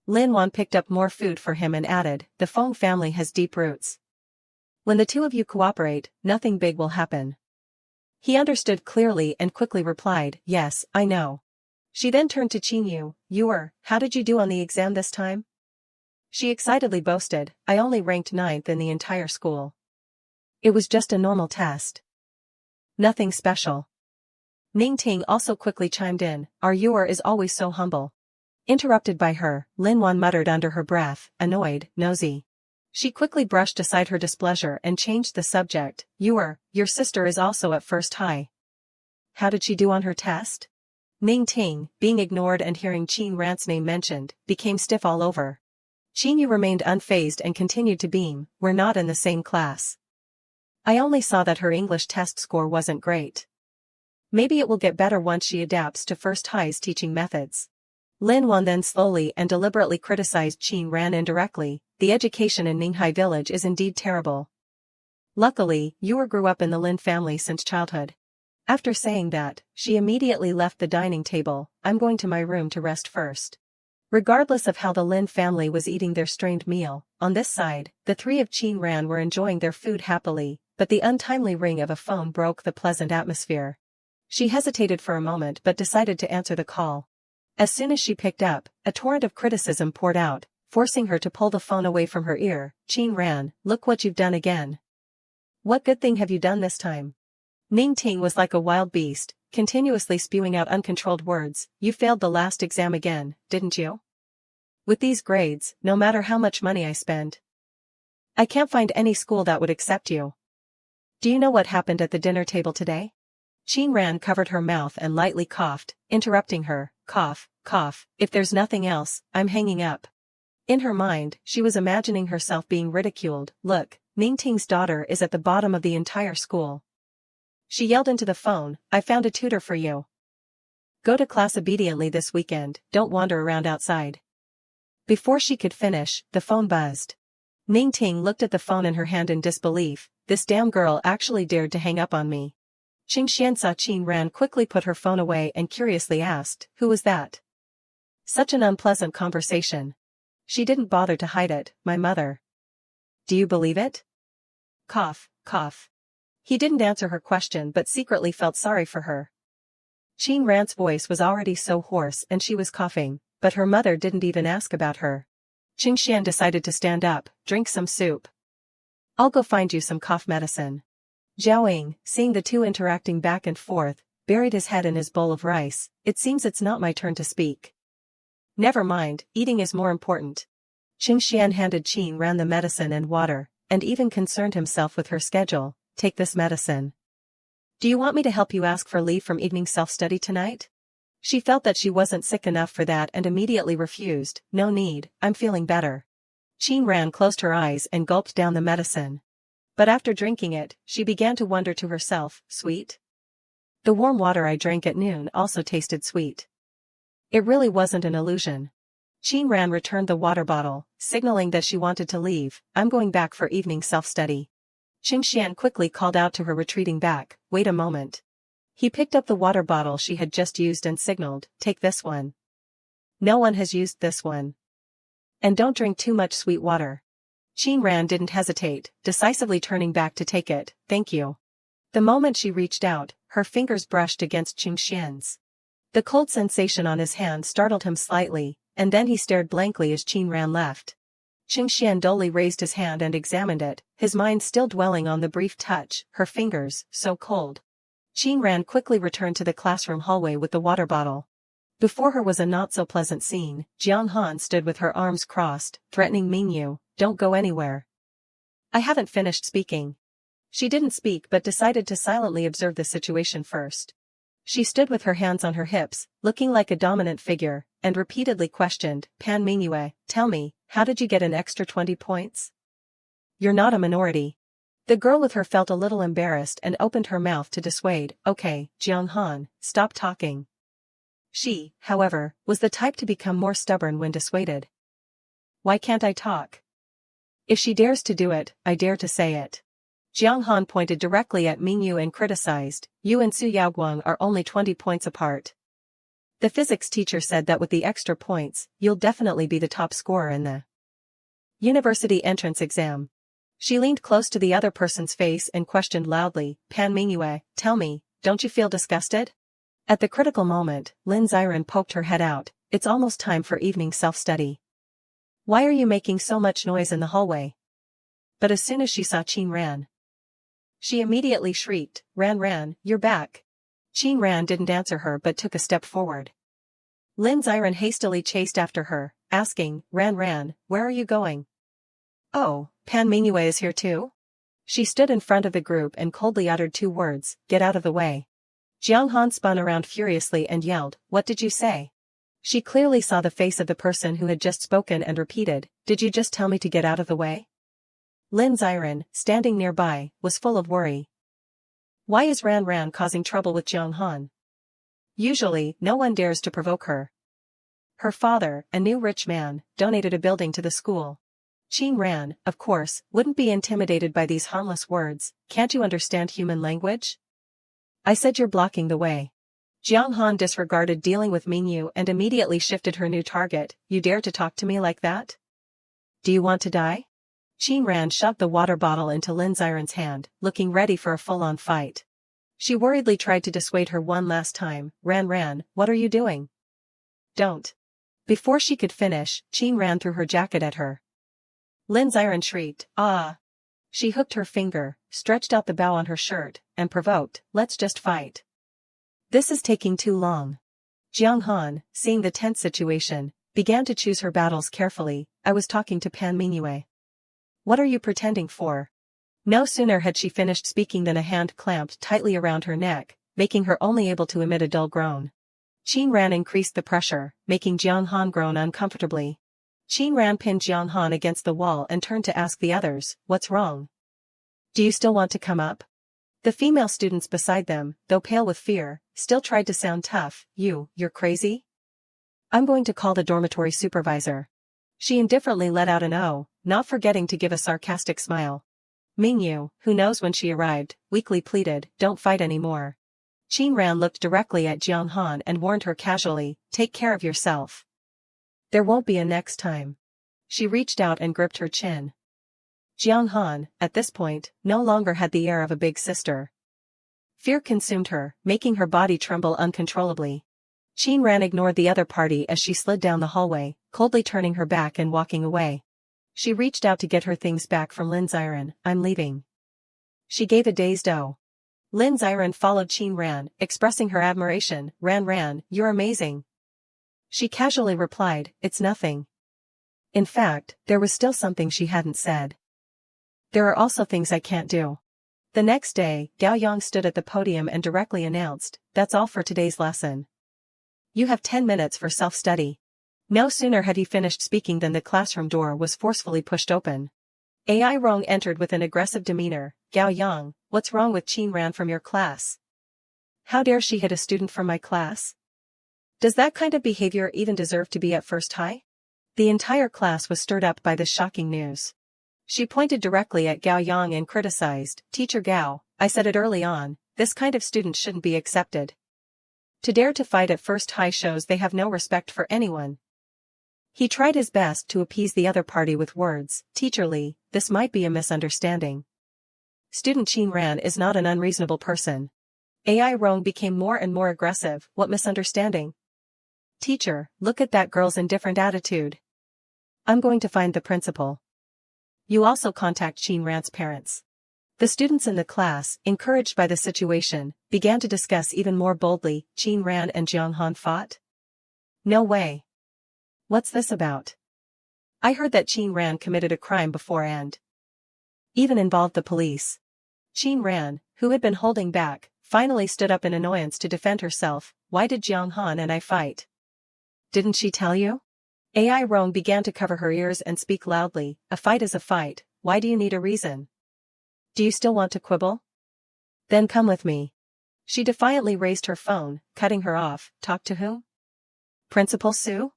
Lin Wan picked up more food for him and added, "The Feng family has deep roots. When the 2 of you cooperate, nothing big will happen." He understood clearly and quickly replied, "Yes, I know." She then turned to Qingyu, "How did you do on the exam this time?" She excitedly boasted, "I only ranked 9th in the entire school." It was just a normal test. Nothing special. Ningqing also quickly chimed in, our Yuer is always so humble. Interrupted by her, Linwan muttered under her breath, annoyed, nosy. She quickly brushed aside her displeasure and changed the subject, your sister is also at first high. How did she do on her test? Ningqing, being ignored and hearing Qin Ran's name mentioned, became stiff all over. Qin Yu remained unfazed and continued to beam, we're not in the same class. I only saw that her English test score wasn't great. Maybe it will get better once she adapts to first high's teaching methods. Lin Wan then slowly and deliberately criticized Qin Ran indirectly, the education in Ninghai village is indeed terrible. Luckily, Yuer grew up in the Lin family since childhood. After saying that, she immediately left the dining table, I'm going to my room to rest first. Regardless of how the Lin family was eating their strained meal, on this side, the three of Qin Ran were enjoying their food happily, but the untimely ring of a phone broke the pleasant atmosphere. She hesitated for a moment but decided to answer the call. As soon as she picked up, a torrent of criticism poured out, forcing her to pull the phone away from her ear. Qin Ran, look what you've done again. What good thing have you done this time? Ningqing was like a wild beast, continuously spewing out uncontrolled words, you failed the last exam again, didn't you? With these grades, no matter how much money I spend, I can't find any school that would accept you. Do you know what happened at the dinner table today? Qin Ran covered her mouth and lightly coughed, interrupting her, cough, cough, if there's nothing else, I'm hanging up. In her mind, she was imagining herself being ridiculed, look, Ningting's daughter is at the bottom of the entire school. She yelled into the phone, I found a tutor for you. Go to class obediently this weekend, don't wander around outside. Before she could finish, the phone buzzed. Ningqing looked at the phone in her hand in disbelief, this damn girl actually dared to hang up on me. Qingxian saw Qin Ran quickly put her phone away and curiously asked, who was that? Such an unpleasant conversation. She didn't bother to hide it, my mother. Do you believe it? Cough, cough. He didn't answer her question but secretly felt sorry for her. Qin Ran's voice was already so hoarse and she was coughing, but her mother didn't even ask about her. Qingxian decided to stand up, drink some soup. I'll go find you some cough medicine. Zhaoying, seeing the two interacting back and forth, buried his head in his bowl of rice, it seems it's not my turn to speak. Never mind, eating is more important. Qingxian handed Qin Ran the medicine and water, and even concerned himself with her schedule, take this medicine. Do you want me to help you ask for leave from evening self-study tonight? She felt that she wasn't sick enough for that and immediately refused, no need, I'm feeling better. Qin Ran closed her eyes and gulped down the medicine. But after drinking it, she began to wonder to herself, sweet? The warm water I drank at noon also tasted sweet. It really wasn't an illusion. Qin Ran returned the water bottle, signaling that she wanted to leave, I'm going back for evening self-study. Qingxian quickly called out to her retreating back, wait a moment. He picked up the water bottle she had just used and signaled, take this one. No one has used this one. And don't drink too much sweet water. Qin Ran didn't hesitate, decisively turning back to take it, thank you. The moment she reached out, her fingers brushed against Qingxian's. The cold sensation on his hand startled him slightly, and then he stared blankly as Qin Ran left. Qingxian dully raised his hand and examined it, his mind still dwelling on the brief touch, her fingers, so cold. Qin Ran quickly returned to the classroom hallway with the water bottle. Before her was a not-so-pleasant scene. Jiang Han stood with her arms crossed, threatening Mingyu, don't go anywhere. I haven't finished speaking. She didn't speak but decided to silently observe the situation first. She stood with her hands on her hips, looking like a dominant figure, and repeatedly questioned, Pan Mingyue, tell me, how did you get an extra 20 points? You're not a minority. The girl with her felt a little embarrassed and opened her mouth to dissuade, okay, Jiang Han, stop talking. She, however, was the type to become more stubborn when dissuaded. Why can't I talk? If she dares to do it, I dare to say it. Jiang Han pointed directly at Mingyu and criticized, you and Su Yaoguang are only 20 points apart. The physics teacher said that with the extra points, you'll definitely be the top scorer in the university entrance exam. She leaned close to the other person's face and questioned loudly, Pan Mingyue, tell me, don't you feel disgusted? At the critical moment, Lin Ziren poked her head out, it's almost time for evening self-study. Why are you making so much noise in the hallway? But as soon as she saw Qin Ran, She immediately shrieked, Ran, you're back. Qin Ran didn't answer her but took a step forward. Lin Ziren hastily chased after her, asking, Ran, where are you going? Oh, Pan Mingyue is here too? She stood in front of the group and coldly uttered 2 words, get out of the way. Jiang Han spun around furiously and yelled, what did you say? She clearly saw the face of the person who had just spoken and repeated, did you just tell me to get out of the way? Lin Ziren, standing nearby, was full of worry. Why is Ran causing trouble with Jiang Han? Usually, no one dares to provoke her. Her father, a new rich man, donated a building to the school. Qin Ran, of course, wouldn't be intimidated by these harmless words, can't you understand human language? I said you're blocking the way. Jiang Han disregarded dealing with Mingyu and immediately shifted her new target, you dare to talk to me like that? Do you want to die? Qin Ran shoved the water bottle into Lin Ziren's hand, looking ready for a full-on fight. She worriedly tried to dissuade her one last time, Ran, what are you doing? Don't. Before she could finish, Qin Ran threw her jacket at her. Lin Ziren shrieked, ah. She hooked her finger, stretched out the bow on her shirt, and provoked, let's just fight. This is taking too long. Jiang Han, seeing the tense situation, began to choose her battles carefully, I was talking to Pan Mingyue. What are you pretending for? No sooner had she finished speaking than a hand clamped tightly around her neck, making her only able to emit a dull groan. Qin Ran increased the pressure, making Jiang Han groan uncomfortably. Qin Ran pinned Jiang Han against the wall and turned to ask the others, what's wrong? Do you still want to come up? The female students beside them, though pale with fear, still tried to sound tough, you're crazy? I'm going to call the dormitory supervisor. She indifferently let out an "oh," not forgetting to give a sarcastic smile. Mingyu, who knows when she arrived, weakly pleaded, don't fight anymore. Qin Ran looked directly at Jiang Han and warned her casually, take care of yourself. There won't be a next time. She reached out and gripped her chin. Jiang Han, at this point, no longer had the air of a big sister. Fear consumed her, making her body tremble uncontrollably. Qin Ran ignored the other party as she slid down the hallway, coldly turning her back and walking away. She reached out to get her things back from Lin Ziren, I'm leaving. She gave a dazed "oh." Lin Ziren followed Qin Ran, expressing her admiration, Ran, you're amazing. She casually replied, it's nothing. In fact, there was still something she hadn't said. There are also things I can't do. The next day, Gao Yang stood at the podium and directly announced, that's all for today's lesson. You have 10 minutes for self-study. No sooner had he finished speaking than the classroom door was forcefully pushed open. Ai Rong entered with an aggressive demeanor, Gao Yang, what's wrong with Qin Ran from your class? How dare she hit a student from my class? Does that kind of behavior even deserve to be at first high? The entire class was stirred up by this shocking news. She pointed directly at Gao Yang and criticized, Teacher Gao, I said it early on, this kind of student shouldn't be accepted. To dare to fight at first high shows they have no respect for anyone. He tried his best to appease the other party with words, Teacher Li, this might be a misunderstanding. Student Qin Ran is not an unreasonable person. Ai Rong became more and more aggressive, what misunderstanding? Teacher, look at that girl's indifferent attitude. I'm going to find the principal. You also contact Qin Ran's parents. The students in the class, encouraged by the situation, began to discuss even more boldly, Qin Ran and Jiang Han fought? No way. What's this about? I heard that Qin Ran committed a crime before and even involved the police. Qin Ran, who had been holding back, finally stood up in annoyance to defend herself, why did Jiang Han and I fight? Didn't she tell you? Ai Rong began to cover her ears and speak loudly, a fight is a fight, why do you need a reason? Do you still want to quibble? Then come with me. She defiantly raised her phone, cutting her off, talk to whom? Principal Su?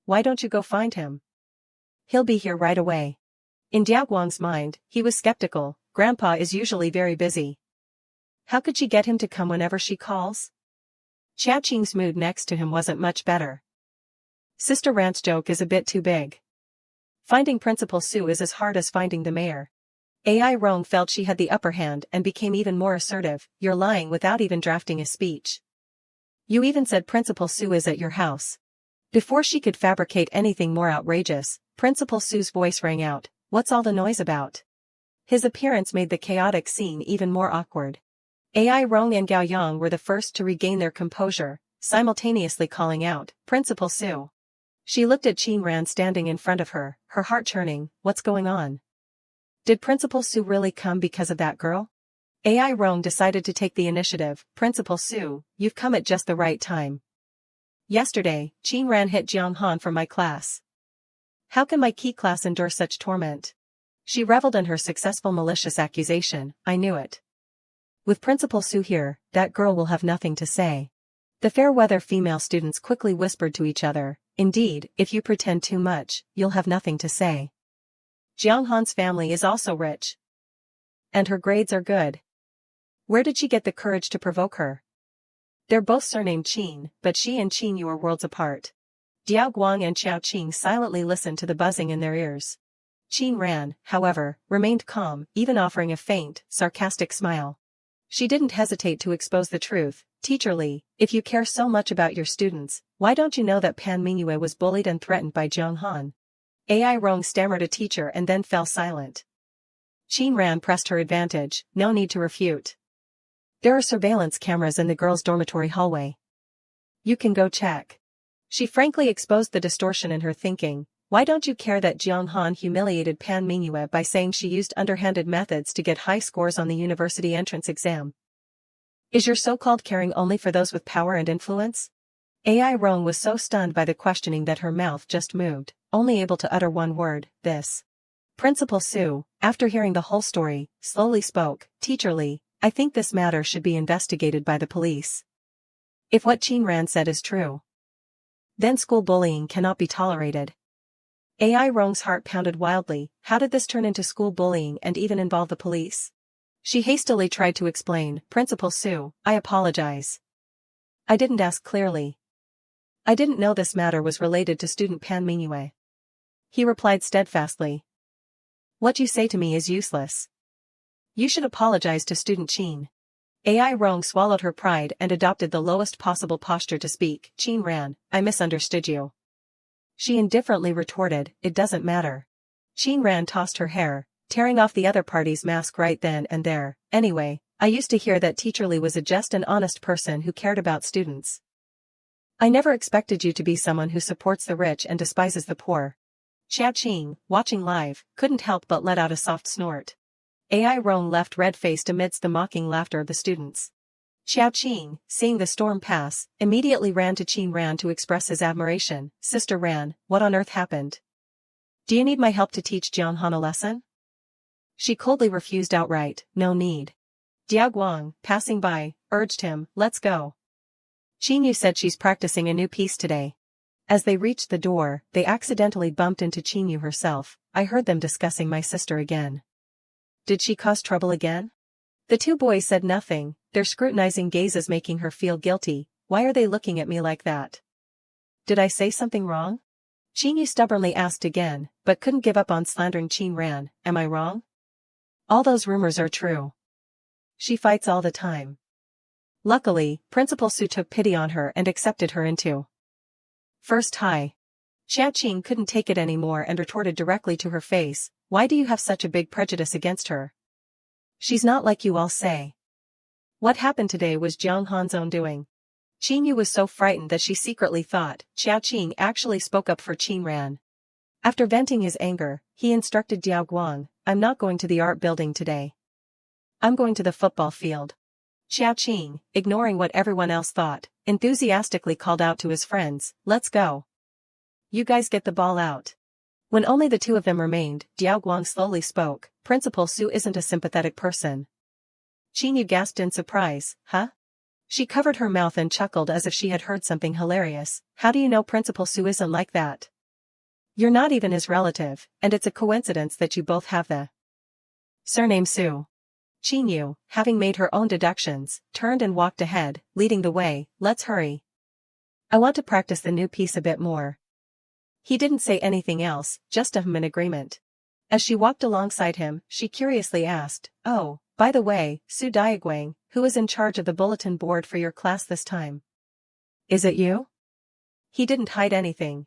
Why don't you go find him? He'll be here right away. In Diaguang's mind, he was skeptical, Grandpa is usually very busy. How could she get him to come whenever she calls? Chia Qing's mood next to him wasn't much better. Sister Rant's joke is a bit too big. Finding Principal Su is as hard as finding the mayor. Ai Rong felt she had the upper hand and became even more assertive, you're lying without even drafting a speech. You even said Principal Su is at your house. Before she could fabricate anything more outrageous, Principal Su's voice rang out, what's all the noise about? His appearance made the chaotic scene even more awkward. Ai Rong and Gao Yang were the first to regain their composure, simultaneously calling out, "Principal Su." She looked at Qin Ran standing in front of her, her heart churning. What's going on? Did Principal Su really come because of that girl? Ai Rong decided to take the initiative. "Principal Su, you've come at just the right time. Yesterday, Qin Ran hit Jiang Han from my class. How can my key class endure such torment?" She reveled in her successful malicious accusation. "I knew it. With Principal Su here, that girl will have nothing to say." The fair-weather female students quickly whispered to each other, "Indeed, if you pretend too much, you'll have nothing to say. Jiang Han's family is also rich. And her grades are good. Where did she get the courage to provoke her? They're both surnamed Qin, but she and Qin Yu are worlds apart." Diao Guang and Xiao Qing silently listened to the buzzing in their ears. Qin Ran, however, remained calm, even offering a faint, sarcastic smile. She didn't hesitate to expose the truth. "Teacher Li, if you care so much about your students, why don't you know that Pan Mingyue was bullied and threatened by Jiang Han?" Ai Rong stammered a teacher and then fell silent. Qin Ran pressed her advantage. "No need to refute. There are surveillance cameras in the girls' dormitory hallway. You can go check." She frankly exposed the distortion in her thinking. Why don't you care that Jiang Han humiliated Pan Mingyue by saying she used underhanded methods to get high scores on the university entrance exam? Is your so-called caring only for those with power and influence? Ai Rong was so stunned by the questioning that her mouth just moved, only able to utter one word, "This." Principal Su, after hearing the whole story, slowly spoke, "Teacher Li, I think this matter should be investigated by the police. If what Qin Ran said is true, then school bullying cannot be tolerated." Ai Rong's heart pounded wildly. How did this turn into school bullying and even involve the police? She hastily tried to explain. "Principal Su, I apologize. I didn't ask clearly. I didn't know this matter was related to student Pan Mingyue." He replied steadfastly. "What you say to me is useless. You should apologize to student Qin." Ai Rong swallowed her pride and adopted the lowest possible posture to speak. "Qin Ran, I misunderstood you." She indifferently retorted, "It doesn't matter." Qin Ran tossed her hair, tearing off the other party's mask right then and there. "Anyway, I used to hear that Teacher Li was a just and honest person who cared about students. I never expected you to be someone who supports the rich and despises the poor." Xiao Qing, watching live, couldn't help but let out a soft snort. Ai Rong left red-faced amidst the mocking laughter of the students. Xiao Qing, seeing the storm pass, immediately ran to Qin Ran to express his admiration. "Sister Ran, what on earth happened? Do you need my help to teach Jiang Han a lesson?" She coldly refused outright. "No need." Diao Guang, passing by, urged him, "Let's go. Qin Yu said she's practicing a new piece today." As they reached the door, they accidentally bumped into Qin Yu herself. "I heard them discussing my sister again. Did she cause trouble again?" The two boys said nothing, their scrutinizing gazes making her feel guilty. "Why are they looking at me like that? Did I say something wrong?" Qin Yu stubbornly asked again, but couldn't give up on slandering Qin Ran. "Am I wrong? All those rumors are true. She fights all the time." Luckily, Principal Su took pity on her and accepted her into first high. Xiao Qing couldn't take it anymore and retorted directly to her face, "Why do you have such a big prejudice against her? She's not like you all say. What happened today was Jiang Han's own doing." Qin Yu was so frightened that she secretly thought Xiao Qing actually spoke up for Qin Ran. After venting his anger, he instructed Diao Guang, "I'm not going to the art building today. I'm going to the football field." Xiao Qing, ignoring what everyone else thought, enthusiastically called out to his friends, "Let's go. You guys get the ball out." When only the two of them remained, Diao Guang slowly spoke, "Principal Su isn't a sympathetic person." Qin Yu gasped in surprise. "Huh?" She covered her mouth and chuckled as if she had heard something hilarious. "How do you know Principal Su isn't like that? You're not even his relative, and it's a coincidence that you both have the surname Su." Qin Yu, having made her own deductions, turned and walked ahead, leading the way. "Let's hurry. I want to practice the new piece a bit more." He didn't say anything else, just a in agreement. As she walked alongside him, she curiously asked, "Oh, by the way, Su Diaguang, who is in charge of the bulletin board for your class this time? Is it you?" He didn't hide anything.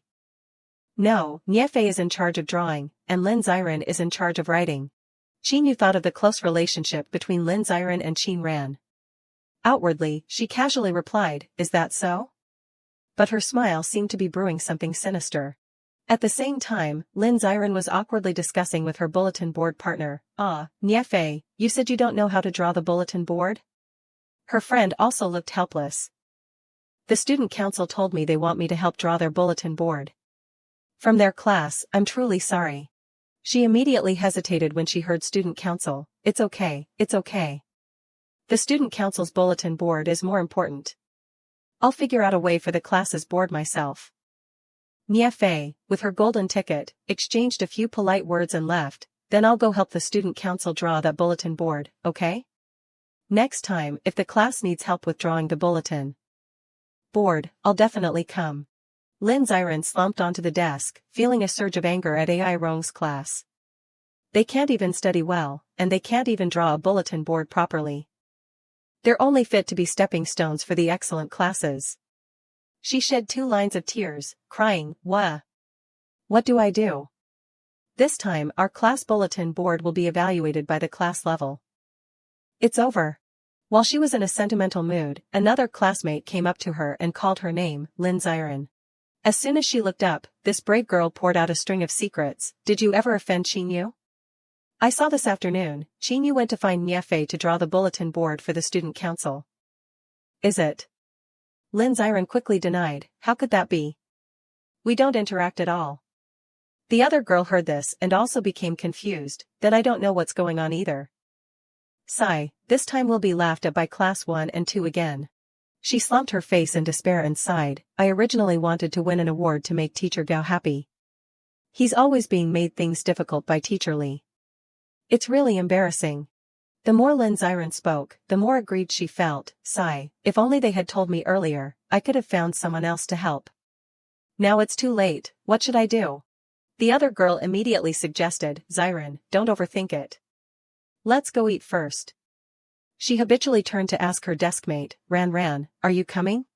"No, Niefei is in charge of drawing, and Lin Ziren is in charge of writing." Qin Yu thought of the close relationship between Lin Ziren and Qin Ran. Outwardly, she casually replied, "Is that so?" But her smile seemed to be brewing something sinister. At the same time, Lin Ziren was awkwardly discussing with her bulletin board partner, Niefei, you said you don't know how to draw the bulletin board?" Her friend also looked helpless. "The student council told me they want me to help draw their bulletin board. From their class, I'm truly sorry." She immediately hesitated when she heard student council. It's okay. The student council's bulletin board is more important. I'll figure out a way for the class's board myself." Niefei, with her golden ticket, exchanged a few polite words and left. "Then I'll go help the student council draw that bulletin board, okay? Next time, if the class needs help with drawing the bulletin board, I'll definitely come." Lin Ziren slumped onto the desk, feeling a surge of anger at Ai Rong's class. They can't even study well, and they can't even draw a bulletin board properly. They're only fit to be stepping stones for the excellent classes. She shed 2 lines of tears, crying, What do I do? This time our class bulletin board will be evaluated by the class level. It's over." While she was in a sentimental mood, another classmate came up to her and called her name, Lin Ziren. As soon as she looked up, this brave girl poured out a string of secrets. "Did you ever offend Qin Yu? I saw this afternoon, Qin Yu went to find Niefei to draw the bulletin board for the student council." "Is it?" Lin Ziren quickly denied. "How could that be? We don't interact at all." The other girl heard this and also became confused. "Then I don't know what's going on either." Sigh, this time we'll be laughed at by class 1 and 2 again. She slumped her face in despair and sighed. "I originally wanted to win an award to make Teacher Gao happy. He's always being made things difficult by Teacher Li. It's really embarrassing." The more Lin Ziren spoke, the more aggrieved she felt. Sigh, if only they had told me earlier, I could have found someone else to help. Now it's too late, what should I do? The other girl immediately suggested, "Ziren, don't overthink it. Let's go eat first." She habitually turned to ask her deskmate, Ran, are you coming?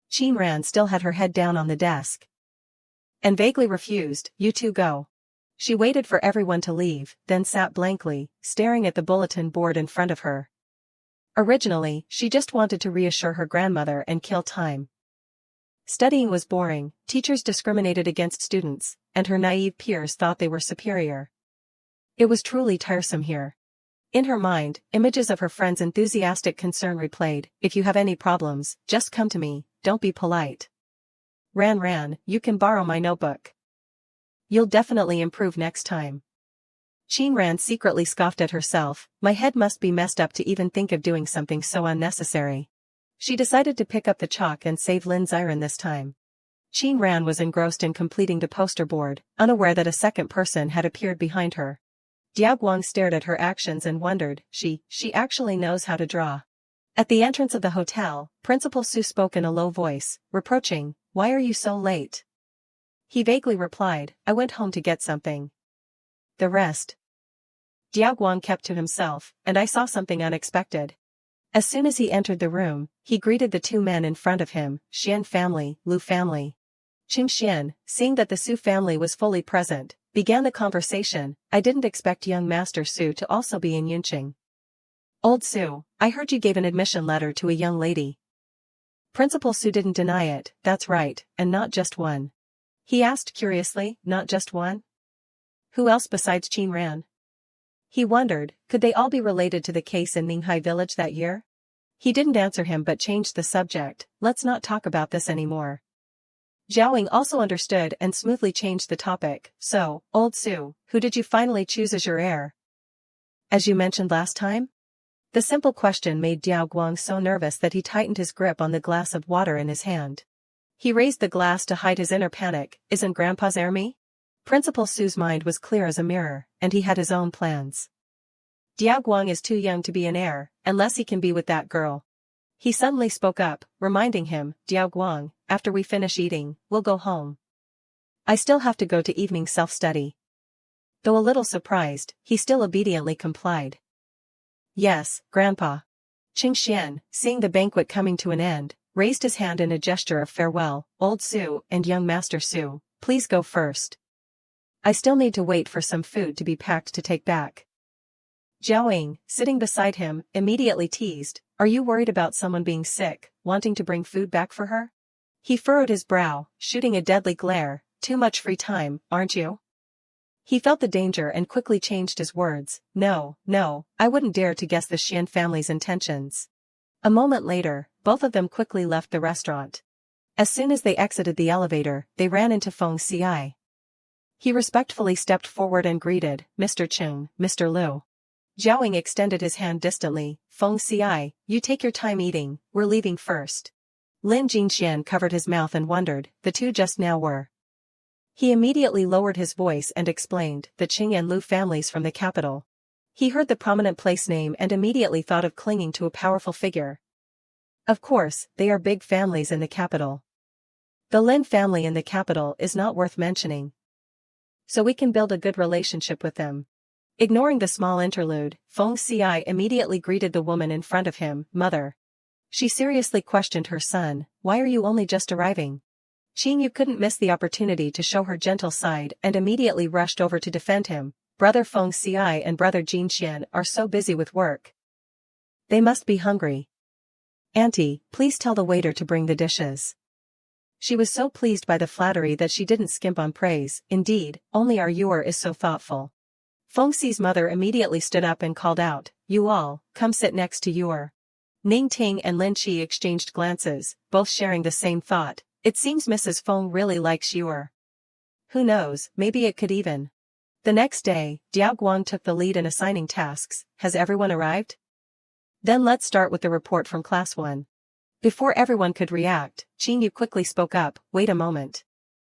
Qin Ran still had her head down on the desk and vaguely refused. "You two go." She waited for everyone to leave, then sat blankly, staring at the bulletin board in front of her. Originally, she just wanted to reassure her grandmother and kill time. Studying was boring, teachers discriminated against students, and her naive peers thought they were superior. It was truly tiresome here. In her mind, images of her friend's enthusiastic concern replayed. "If you have any problems, just come to me, don't be polite. Ran, you can borrow my notebook. You'll definitely improve next time." Qin Ran secretly scoffed at herself. "My head must be messed up to even think of doing something so unnecessary." She decided to pick up the chalk and save Lin Ziren this time. Qin Ran was engrossed in completing the poster board, unaware that a second person had appeared behind her. Diao Guang stared at her actions and wondered, she actually knows how to draw. At the entrance of the hotel, Principal Su spoke in a low voice, reproaching, "Why are you so late?" He vaguely replied, "I went home to get something." The rest. Diao Guang kept to himself, and I saw something unexpected. As soon as he entered the room, he greeted the 2 men in front of him, Xian family, Lu family. Qing Xian, seeing that the Su family was fully present, began the conversation. "I didn't expect young Master Su to also be in Yunqing. Old Su, I heard you gave an admission letter to a young lady." Principal Su didn't deny it. "That's right, and not just one." He asked curiously, "Not just one? Who else besides Qin Ran?" He wondered, could they all be related to the case in Ninghai village that year? He didn't answer him but changed the subject. "Let's not talk about this anymore." Zhaoing also understood and smoothly changed the topic. "So, old Su, who did you finally choose as your heir? As you mentioned last time?" The simple question made Diao Guang so nervous that he tightened his grip on the glass of water in his hand. He raised the glass to hide his inner panic. "Isn't Grandpa's heir me?" Principal Su's mind was clear as a mirror, and he had his own plans. Diao Guang is too young to be an heir, unless he can be with that girl. He suddenly spoke up, reminding him, "Diao Guang, after we finish eating, we'll go home. I still have to go to evening self-study." Though a little surprised, he still obediently complied. "Yes, Grandpa." Qing Xian, seeing the banquet coming to an end, raised his hand in a gesture of farewell. "Old Su and young Master Su, please go first. I still need to wait for some food to be packed to take back." Jiaoying, sitting beside him, immediately teased, "Are you worried about someone being sick, wanting to bring food back for her?" He furrowed his brow, shooting a deadly glare. "Too much free time, aren't you?" He felt the danger and quickly changed his words. "No, no, I wouldn't dare to guess the Xian family's intentions." A moment later, both of them quickly left the restaurant. As soon as they exited the elevator, they ran into Feng Xi. He respectfully stepped forward and greeted, "Mr. Chung, Mr. Liu." Jiaoying extended his hand distantly. "Feng Xi, you take your time eating, we're leaving first." Lin Jinxian covered his mouth and wondered, the two just now were. He immediately lowered his voice and explained, "The Qing and Liu families from the capital." He heard the prominent place name and immediately thought of clinging to a powerful figure. Of course, they are big families in the capital. The Lin family in the capital is not worth mentioning. So we can build a good relationship with them. Ignoring the small interlude, Feng Xi immediately greeted the woman in front of him, "Mother." She seriously questioned her son, "Why are you only just arriving?" Qing Yu couldn't miss the opportunity to show her gentle side and immediately rushed over to defend him. "Brother Feng Xi and brother Jinxian are so busy with work. They must be hungry. Auntie, please tell the waiter to bring the dishes." She was so pleased by the flattery that she didn't skimp on praise. "Indeed, only our Yuer is so thoughtful." Feng Xi's mother immediately stood up and called out, "You all, come sit next to Yuer." Ningting and Lin Qi exchanged glances, both sharing the same thought. It seems Mrs. Feng really likes Yuer. Who knows, maybe it could even. The next day, Diao Guang took the lead in assigning tasks. "Has everyone arrived? Then let's start with the report from Class 1. Before everyone could react, Qing Yu quickly spoke up, "Wait a moment."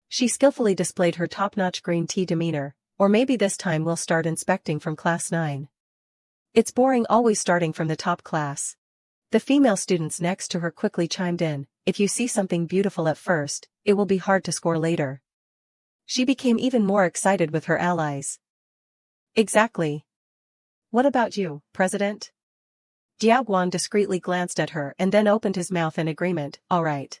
She skillfully displayed her top-notch green tea demeanor. "Or maybe this time we'll start inspecting from Class 9. It's boring always starting from the top class." The female students next to her quickly chimed in, "If you see something beautiful at first, it will be hard to score later." She became even more excited with her allies. "Exactly. What about you, President?" Diao Guang discreetly glanced at her and then opened his mouth in agreement, "All right."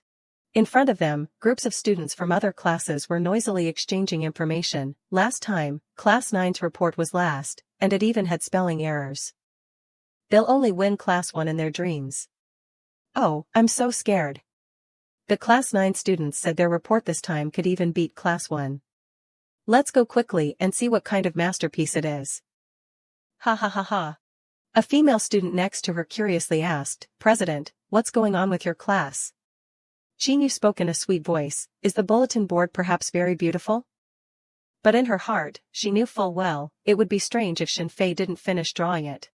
In front of them, groups of students from other classes were noisily exchanging information. Last time, Class 9's report was last, and it even had spelling errors. They'll only win Class 1 in their dreams. "Oh, I'm so scared." The Class 9 students said their report this time could even beat Class 1. "Let's go quickly and see what kind of masterpiece it is." Ha ha ha ha. A female student next to her curiously asked, "President, what's going on with your class?" Qing Yu spoke in a sweet voice, "Is the bulletin board perhaps very beautiful?" But in her heart, she knew full well, it would be strange if Shenfei didn't finish drawing it.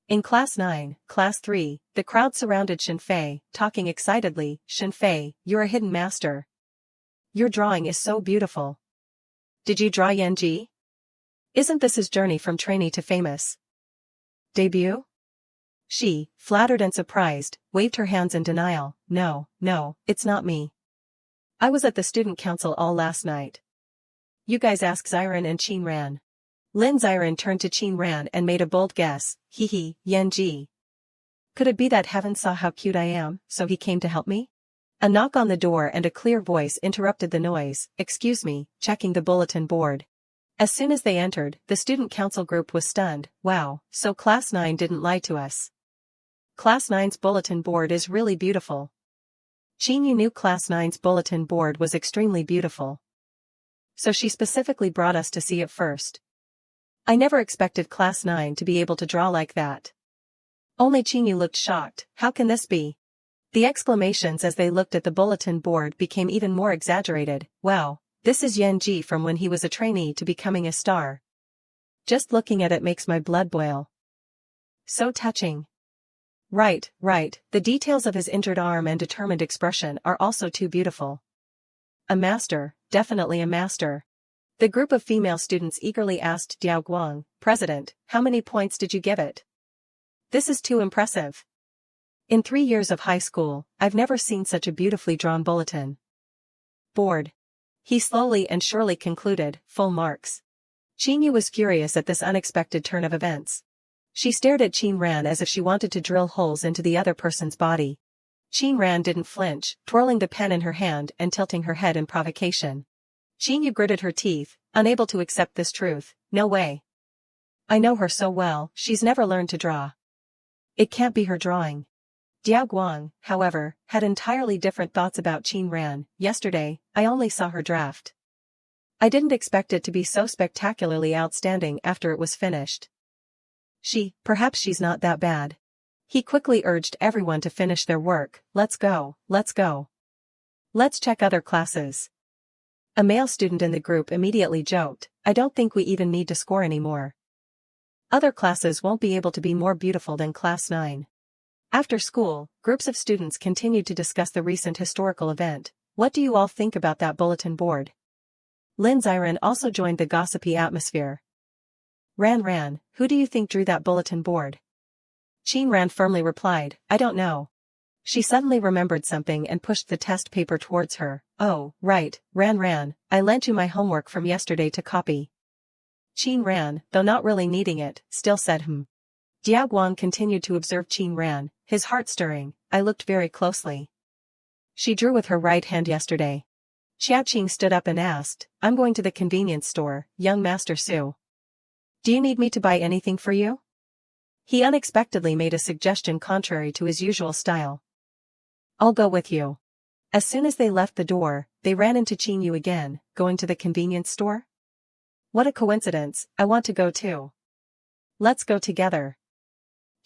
In Class 9, Class 3, the crowd surrounded Shenfei, talking excitedly, "Shenfei, you're a hidden master. Your drawing is so beautiful. Did you draw Yanji? Isn't this his journey from trainee to famous debut?" She, flattered and surprised, waved her hands in denial. No, it's not me. I was at the student council all last night. You guys ask Xiren and Qin Ran." Lin Xiren turned to Qin Ran and made a bold guess, Yanji. Could it be that heaven saw how cute I am, so he came to help me? A knock on the door and a clear voice interrupted the noise, "Excuse me," checking the bulletin board. As soon as they entered, the student council group was stunned. "Wow, so Class 9 didn't lie to us. Class 9's bulletin board is really beautiful." Qin Yu knew Class 9's bulletin board was extremely beautiful. So she specifically brought us to see it first. I never expected Class 9 to be able to draw like that. Only Qin Yu looked shocked. How can this be? The exclamations as they looked at the bulletin board became even more exaggerated. Wow, this is Yanji from when he was a trainee to becoming a star. Just looking at it makes my blood boil. So touching. Right, the details of his injured arm and determined expression are also too beautiful. A master, definitely a master. The group of female students eagerly asked Diao Guang, "President, how many points did you give it? This is too impressive. In 3 years of high school, I've never seen such a beautifully drawn bulletin board." He slowly and surely concluded, "Full marks." Qin Yu was furious at this unexpected turn of events. She stared at Qin Ran as if she wanted to drill holes into the other person's body. Qin Ran didn't flinch, twirling the pen in her hand and tilting her head in provocation. Qin Yu gritted her teeth, unable to accept this truth. No way. I know her so well, she's never learned to draw. It can't be her drawing. Diao Guang, however, had entirely different thoughts about Qin Ran. Yesterday, I only saw her draft. I didn't expect it to be so spectacularly outstanding after it was finished. Perhaps she's not that bad. He quickly urged everyone to finish their work. Let's go, let's go. Let's check other classes. A male student in the group immediately joked, I don't think we even need to score anymore. Other classes won't be able to be more beautiful than Class 9. After school, groups of students continued to discuss the recent historical event. What do you all think about that bulletin board? Lin Ziren also joined the gossipy atmosphere. Ran, who do you think drew that bulletin board? Qin Ran firmly replied, I don't know. She suddenly remembered something and pushed the test paper towards her. Oh, right, Ran, I lent you my homework from yesterday to copy. Qin Ran, though not really needing it, still said Diao Guang continued to observe Qin Ran, his heart stirring. I looked very closely. She drew with her right hand yesterday. Xiaoqing stood up and asked, I'm going to the convenience store, young Master Su. Do you need me to buy anything for you? He unexpectedly made a suggestion contrary to his usual style. I'll go with you. As soon as they left the door, they ran into Qin Yu again, going to the convenience store? What a coincidence, I want to go too. Let's go together.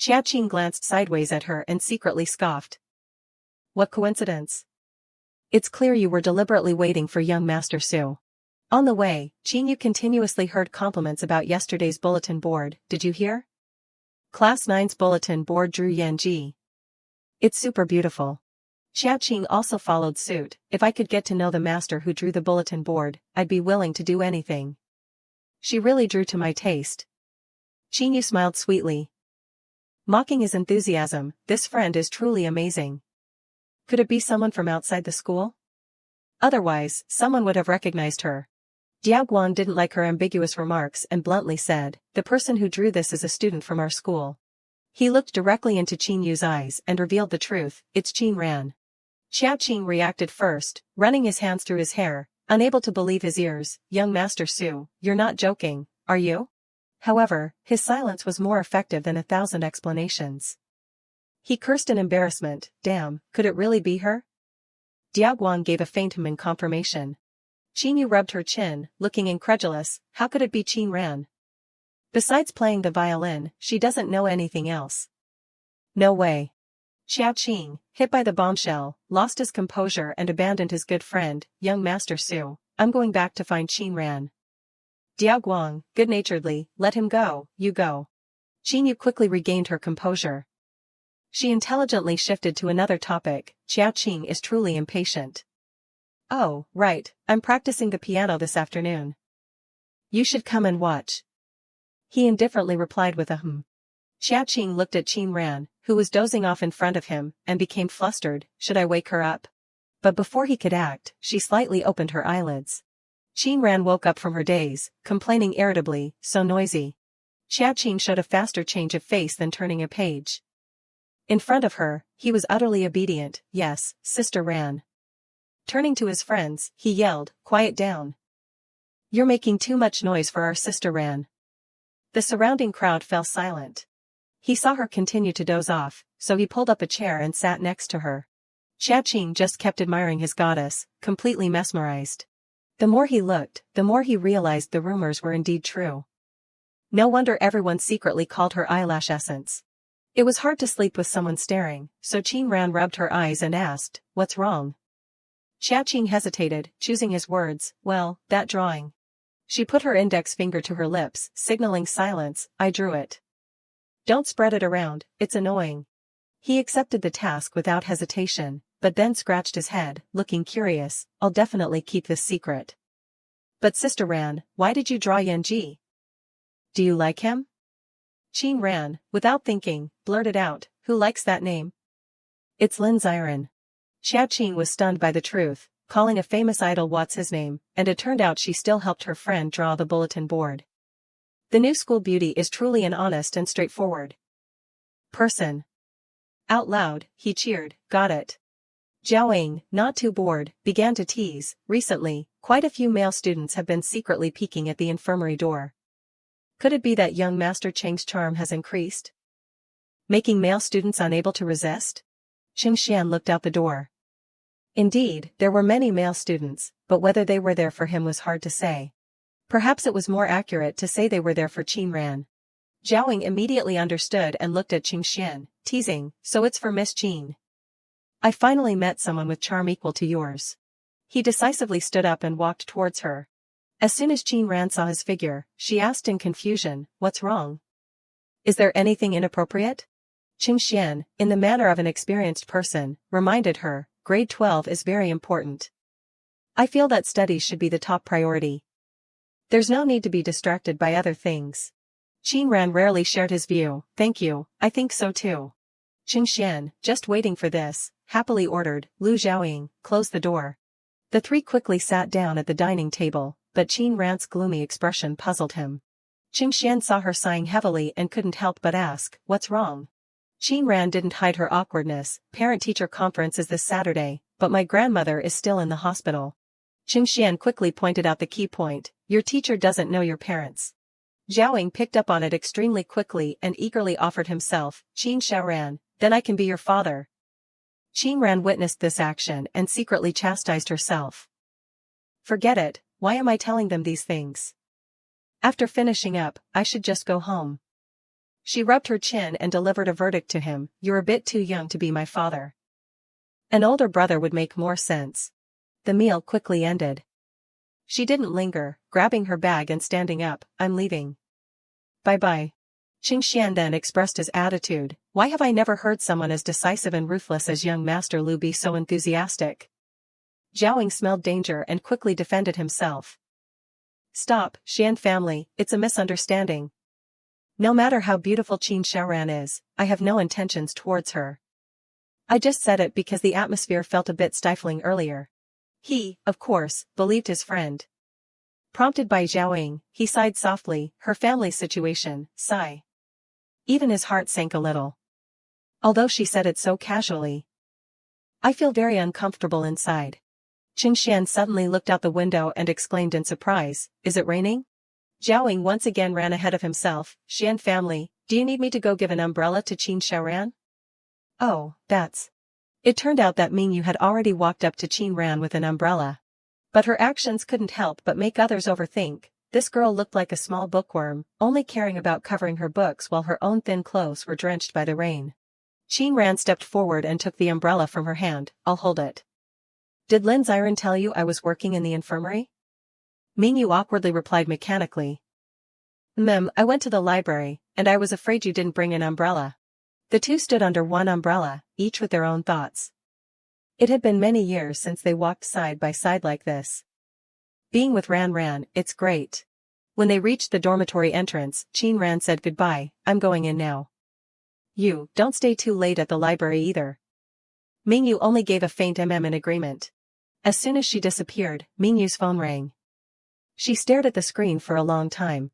Xiaoqing glanced sideways at her and secretly scoffed. What coincidence? It's clear you were deliberately waiting for young Master Su. On the way, Qin Yu continuously heard compliments about yesterday's bulletin board. Did you hear? Class 9's bulletin board drew Yanji. It's super beautiful. Xiaoqing also followed suit. If I could get to know the master who drew the bulletin board, I'd be willing to do anything. She really drew to my taste. Qin Yu smiled sweetly. Mocking his enthusiasm, this friend is truly amazing. Could it be someone from outside the school? Otherwise, someone would have recognized her. Diao Guang didn't like her ambiguous remarks and bluntly said, the person who drew this is a student from our school. He looked directly into Qin Yu's eyes and revealed the truth, it's Qin Ran. Xiaoqing reacted first, running his hands through his hair, unable to believe his ears. Young Master Su, you're not joking, are you? However, his silence was more effective than 1,000 explanations. He cursed in embarrassment. Damn, could it really be her? Diao Guang gave a faint in confirmation. Qin Yu rubbed her chin, looking incredulous. How could it be Qin Ran? Besides playing the violin, she doesn't know anything else. No way. Xiaoqing, hit by the bombshell, lost his composure and abandoned his good friend, young Master Su. I'm going back to find Qin Ran. Diao Guang, good-naturedly, let him go, you go. Qin Yu quickly regained her composure. She intelligently shifted to another topic. Xiaoqing is truly impatient. Oh, right, I'm practicing the piano this afternoon. You should come and watch. He indifferently replied with a Xiaoqing looked at Qin Ran, who was dozing off in front of him, and became flustered. Should I wake her up? But before he could act, she slightly opened her eyelids. Qin Ran woke up from her daze, complaining irritably, so noisy. Xiaoqing showed a faster change of face than turning a page. In front of her, he was utterly obedient. Yes, Sister Ran. Turning to his friends, he yelled, quiet down. You're making too much noise for our Sister Ran. The surrounding crowd fell silent. He saw her continue to doze off, so he pulled up a chair and sat next to her. Xiaoqing just kept admiring his goddess, completely mesmerized. The more he looked, the more he realized the rumors were indeed true. No wonder everyone secretly called her eyelash essence. It was hard to sleep with someone staring, so Qin Ran rubbed her eyes and asked, what's wrong? Xiaoqing hesitated, choosing his words, well, that drawing. She put her index finger to her lips, signaling silence. I drew it. Don't spread it around, it's annoying. He accepted the task without hesitation, but then scratched his head, looking curious. I'll definitely keep this secret. But Sister Ran, why did you draw Yanji? Do you like him? Qin Ran, without thinking, blurted out, who likes that name? It's Lin Ziren. Xiaoqing was stunned by the truth, calling a famous idol what's his name, and it turned out she still helped her friend draw the bulletin board. The new school beauty is truly an honest and straightforward person. Out loud, he cheered, got it. Zhao, not too bored, began to tease. Recently, quite a few male students have been secretly peeking at the infirmary door. Could it be that young Master Cheng's charm has increased, making male students unable to resist? Qing Xian looked out the door. Indeed, there were many male students, but whether they were there for him was hard to say. Perhaps it was more accurate to say they were there for Qin Ran. Zhao immediately understood and looked at Qing Xian, teasing, "So it's for Miss Qin. I finally met someone with charm equal to yours." He decisively stood up and walked towards her. As soon as Qin Ran saw his figure, she asked in confusion, "What's wrong? Is there anything inappropriate?" Qing Xian, in the manner of an experienced person, reminded her, "Grade 12 is very important. I feel that studies should be the top priority. There's no need to be distracted by other things." Qin Ran rarely shared his view. "Thank you, I think so too." Qing Xian, just waiting for this, happily ordered, "Lu Zhaoying, close the door." The three quickly sat down at the dining table, but Qin Ran's gloomy expression puzzled him. Qing Xian saw her sighing heavily and couldn't help but ask, "What's wrong?" Qin Ran didn't hide her awkwardness. "Parent-teacher conference is this Saturday, but my grandmother is still in the hospital." Qing Xian quickly pointed out the key point, "Your teacher doesn't know your parents." Zhao picked up on it extremely quickly and eagerly offered himself, "Qin Xiaoran, then I can be your father." Qin Ran witnessed this action and secretly chastised herself. "Forget it, why am I telling them these things? After finishing up, I should just go home." She rubbed her chin and delivered a verdict to him, "You're a bit too young to be my father. An older brother would make more sense." The meal quickly ended. She didn't linger, grabbing her bag and standing up, "I'm leaving. Bye-bye." Qing Xian then expressed his attitude, "Why have I never heard someone as decisive and ruthless as young Master Lu be so enthusiastic?" Zhao smelled danger and quickly defended himself. "Stop, Xian family, it's a misunderstanding. No matter how beautiful Qin Xiaoran is, I have no intentions towards her. I just said it because the atmosphere felt a bit stifling earlier." He, of course, believed his friend. Prompted by Zhao, he sighed softly, "Her family's situation, sigh." Even his heart sank a little. Although she said it so casually. "I feel very uncomfortable inside." Qing Xian suddenly looked out the window and exclaimed in surprise, "Is it raining?" Zhao once again ran ahead of himself, "Xian family, do you need me to go give an umbrella to Qin Xiaoran?" Oh, that's... It turned out that Mingyu had already walked up to Qin Ran with an umbrella. But her actions couldn't help but make others overthink. This girl looked like a small bookworm, only caring about covering her books while her own thin clothes were drenched by the rain. Qin Ran stepped forward and took the umbrella from her hand. "I'll hold it." "Did Lin Ziren tell you I was working in the infirmary?" Mingyu awkwardly replied mechanically. I went to the library, and I was afraid you didn't bring an umbrella." The two stood under one umbrella, each with their own thoughts. It had been many years since they walked side by side like this. Being with Ran, it's great. When they reached the dormitory entrance, Qin Ran said goodbye, "I'm going in now." "You, don't stay too late at the library either." Mingyu only gave a faint in agreement. As soon as she disappeared, Mingyu's phone rang. She stared at the screen for a long time.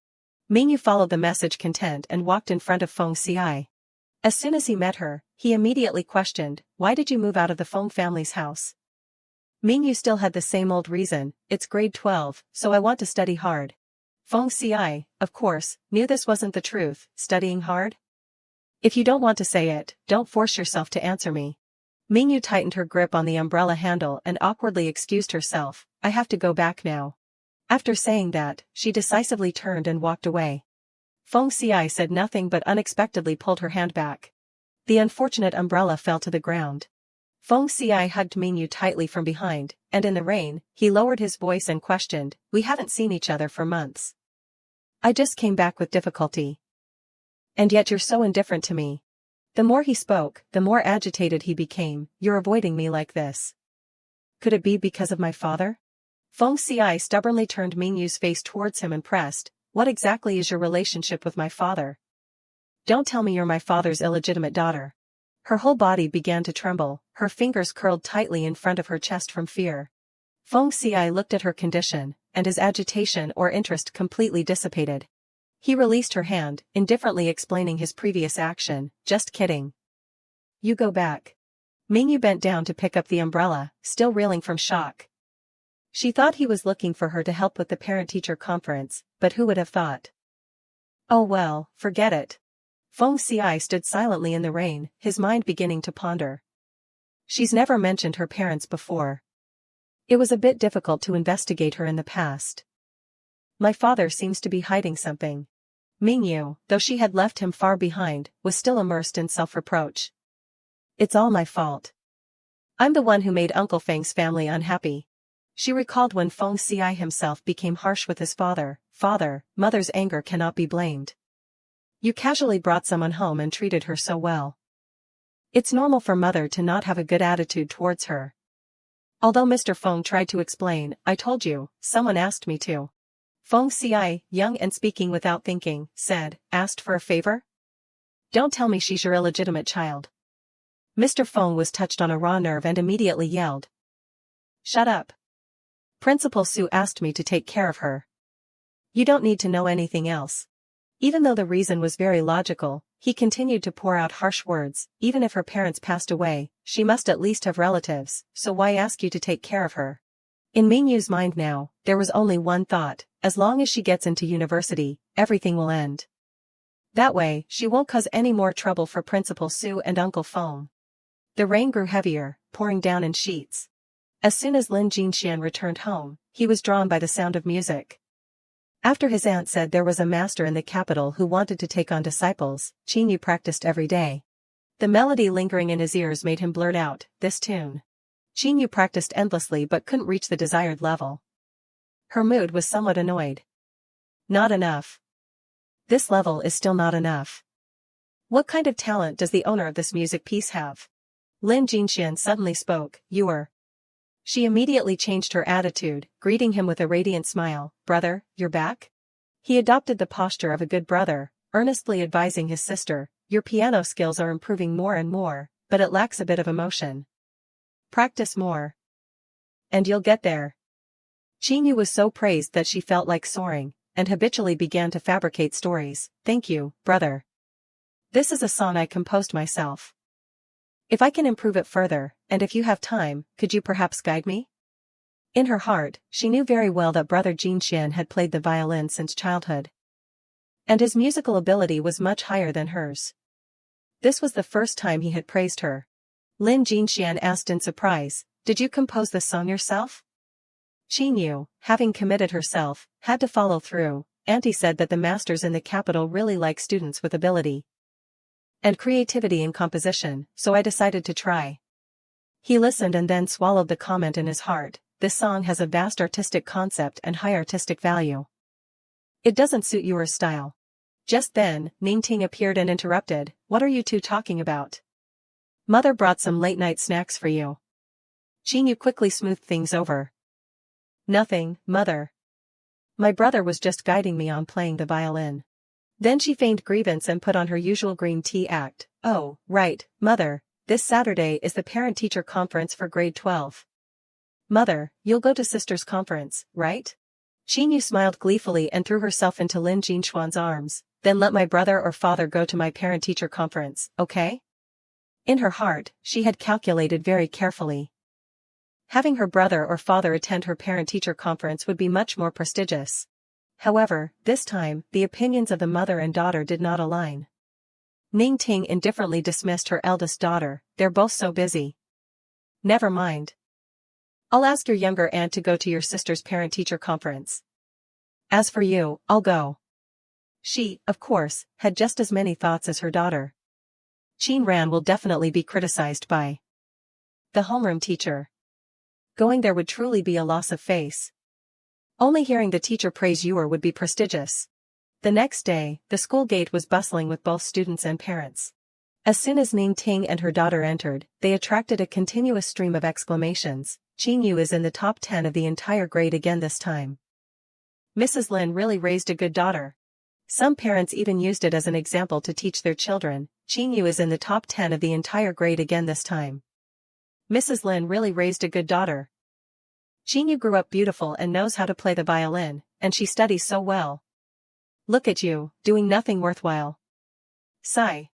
Mingyu followed the message content and walked in front of Feng Xiai. As soon as he met her, he immediately questioned, "Why did you move out of the Feng family's house?" Mingyu still had the same old reason, "It's grade 12, so I want to study hard." Feng Xiai, of course, knew this wasn't the truth. "Studying hard? If you don't want to say it, don't force yourself to answer me." Mingyu tightened her grip on the umbrella handle and awkwardly excused herself, "I have to go back now." After saying that, she decisively turned and walked away. Feng Xiai said nothing but unexpectedly pulled her hand back. The unfortunate umbrella fell to the ground. Feng Xiai hugged Mingyu tightly from behind, and in the rain, he lowered his voice and questioned, "We haven't seen each other for months. I just came back with difficulty. And yet you're so indifferent to me." The more he spoke, the more agitated he became. "You're avoiding me like this. Could it be because of my father?" Feng Xiai stubbornly turned Mingyu's face towards him and pressed, "What exactly is your relationship with my father? Don't tell me you're my father's illegitimate daughter." Her whole body began to tremble, her fingers curled tightly in front of her chest from fear. Feng Xiai looked at her condition, and his agitation or interest completely dissipated. He released her hand, indifferently explaining his previous action, "Just kidding. You go back." Mingyu bent down to pick up the umbrella, still reeling from shock. She thought he was looking for her to help with the parent-teacher conference, but who would have thought? Oh well, forget it. Feng Xiai stood silently in the rain, his mind beginning to ponder. She's never mentioned her parents before. It was a bit difficult to investigate her in the past. My father seems to be hiding something. Mingyu, though she had left him far behind, was still immersed in self-reproach. It's all my fault. I'm the one who made Uncle Feng's family unhappy. She recalled when Feng Xiai himself became harsh with his father. Mother's anger cannot be blamed. You casually brought someone home and treated her so well. It's normal for mother to not have a good attitude towards her. Although Mr. Feng tried to explain, I told you, someone asked me to. Feng Xiai, young and speaking without thinking, said, asked for a favor? Don't tell me she's your illegitimate child. Mr. Feng was touched on a raw nerve and immediately yelled. Shut up. Principal Su asked me to take care of her. You don't need to know anything else. Even though the reason was very logical, he continued to pour out harsh words. Even if her parents passed away, she must at least have relatives, so why ask you to take care of her? In Mingyu's mind now, there was only one thought: as long as she gets into university, everything will end. That way, she won't cause any more trouble for Principal Su and Uncle Feng. The rain grew heavier, pouring down in sheets. As soon as Lin Jinxian returned home, he was drawn by the sound of music. After his aunt said there was a master in the capital who wanted to take on disciples, Qingyu practiced every day. The melody lingering in his ears made him blurt out, this tune. Qingyu practiced endlessly but couldn't reach the desired level. Her mood was somewhat annoyed. Not enough. This level is still not enough. What kind of talent does the owner of this music piece have? Lin Jinxian suddenly spoke, you are. She immediately changed her attitude, greeting him with a radiant smile. Brother, you're back? He adopted the posture of a good brother, earnestly advising his sister, your piano skills are improving more and more, but it lacks a bit of emotion. Practice more. And you'll get there. Qingyu was so praised that she felt like soaring, and habitually began to fabricate stories. Thank you, brother. This is a song I composed myself. If I can improve it further, and if you have time, could you perhaps guide me? In her heart, she knew very well that brother Jinxian had played the violin since childhood. And his musical ability was much higher than hers. This was the first time he had praised her. Lin Jinxian asked in surprise, did you compose this song yourself? Qingyu, having committed herself, had to follow through. Auntie said that the masters in the capital really like students with ability and creativity in composition, so I decided to try. He listened and then swallowed the comment in his heart. This song has a vast artistic concept and high artistic value. It doesn't suit your style. Just then, Ningqing appeared and interrupted, what are you two talking about? Mother brought some late-night snacks for you. Qingyu quickly smoothed things over. Nothing, mother. My brother was just guiding me on playing the violin. Then she feigned grievance and put on her usual green tea act. Oh, right, mother, this Saturday is the parent-teacher conference for grade 12. Mother, you'll go to sister's conference, right? Qingyu smiled gleefully and threw herself into Lin Jinxuan's arms. Then let my brother or father go to my parent-teacher conference, okay? In her heart, she had calculated very carefully. Having her brother or father attend her parent-teacher conference would be much more prestigious. However, this time, the opinions of the mother and daughter did not align. Ningqing indifferently dismissed her eldest daughter, they're both so busy. Never mind. I'll ask your younger aunt to go to your sister's parent-teacher conference. As for you, I'll go. She, of course, had just as many thoughts as her daughter. Qin Ran will definitely be criticized by the homeroom teacher. Going there would truly be a loss of face. Only hearing the teacher praise Yuer would be prestigious. The next day, the school gate was bustling with both students and parents. As soon as Ningqing and her daughter entered, they attracted a continuous stream of exclamations. Qingyu is in the top 10 of the entire grade again this time. Mrs. Lin really raised a good daughter. Some parents even used it as an example to teach their children. Qingyu is in the top 10 of the entire grade again this time. Mrs. Lin really raised a good daughter. Qingyu grew up beautiful and knows how to play the violin, and she studies so well. Look at you, doing nothing worthwhile. Sigh.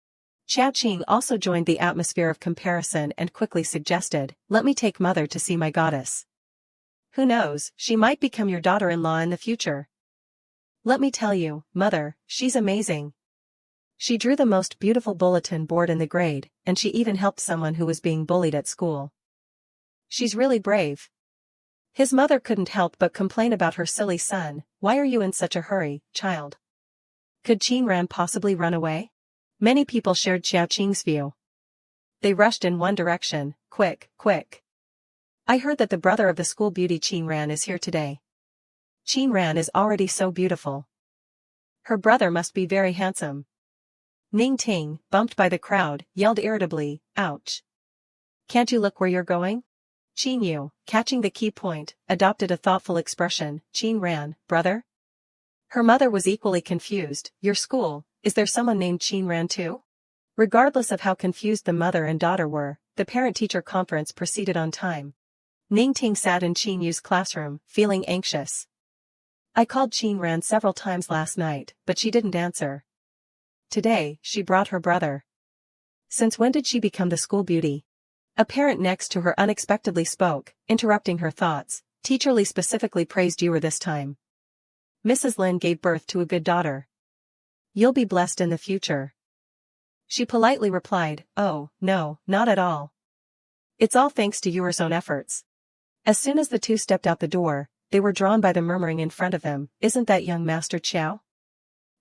Chia Qing also joined the atmosphere of comparison and quickly suggested, let me take mother to see my goddess. Who knows, she might become your daughter-in-law in the future. Let me tell you, mother, she's amazing. She drew the most beautiful bulletin board in the grade, and she even helped someone who was being bullied at school. She's really brave. His mother couldn't help but complain about her silly son. Why are you in such a hurry, child? Could Qin Ran possibly run away? Many people shared Xiao Qing's view. They rushed in one direction. Quick, quick. I heard that the brother of the school beauty Qin Ran is here today. Qin Ran is already so beautiful. Her brother must be very handsome. Ningqing, bumped by the crowd, yelled irritably, ouch. Can't you look where you're going? Qin Yu, catching the key point, adopted a thoughtful expression. Qin Ran, brother? Her mother was equally confused. Your school, is there someone named Qin Ran too? Regardless of how confused the mother and daughter were, the parent-teacher conference proceeded on time. Ningqing sat in Qin Yu's classroom, feeling anxious. I called Qin Ran several times last night, but she didn't answer. Today, she brought her brother. Since when did she become the school beauty? A parent next to her unexpectedly spoke, interrupting her thoughts. Teacher Lee specifically praised you this time. Mrs. Lin gave birth to a good daughter. You'll be blessed in the future. She politely replied, oh, no, not at all. It's all thanks to your own efforts. As soon as the two stepped out the door, they were drawn by the murmuring in front of them. Isn't that young Master Qiao?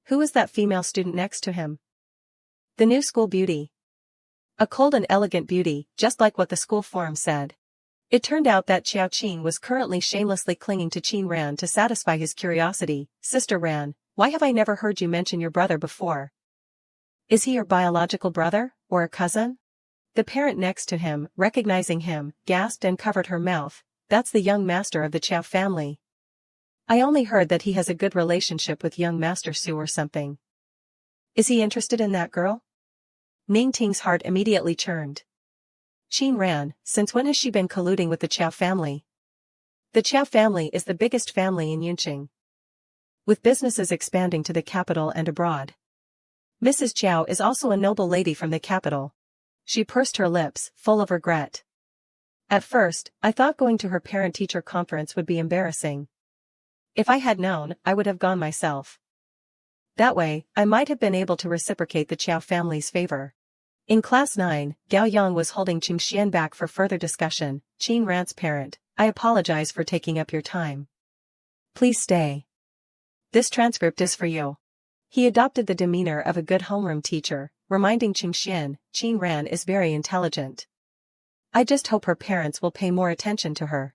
Who is that female student next to him? The new school beauty. A cold and elegant beauty, just like what the school forum said. It turned out that Xiao Qing was currently shamelessly clinging to Qin Ran to satisfy his curiosity. Sister Ran, why have I never heard you mention your brother before? Is he your biological brother, or a cousin? The parent next to him, recognizing him, gasped and covered her mouth. That's the young master of the Qiao family. I only heard that he has a good relationship with young Master Su or something. Is he interested in that girl? Ningting's heart immediately churned. Qin Ran, since when has she been colluding with the Qiao family? The Qiao family is the biggest family in Yunqing, with businesses expanding to the capital and abroad. Mrs. Qiao is also a noble lady from the capital. She pursed her lips, full of regret. At first, I thought going to her parent-teacher conference would be embarrassing. If I had known, I would have gone myself. That way, I might have been able to reciprocate the Qiao family's favor. In Class 9, Gao Yang was holding Qing Xian back for further discussion. Qin Ran's parent, I apologize for taking up your time. Please stay. This transcript is for you. He adopted the demeanor of a good homeroom teacher, reminding Qing Xian, Qin Ran is very intelligent. I just hope her parents will pay more attention to her.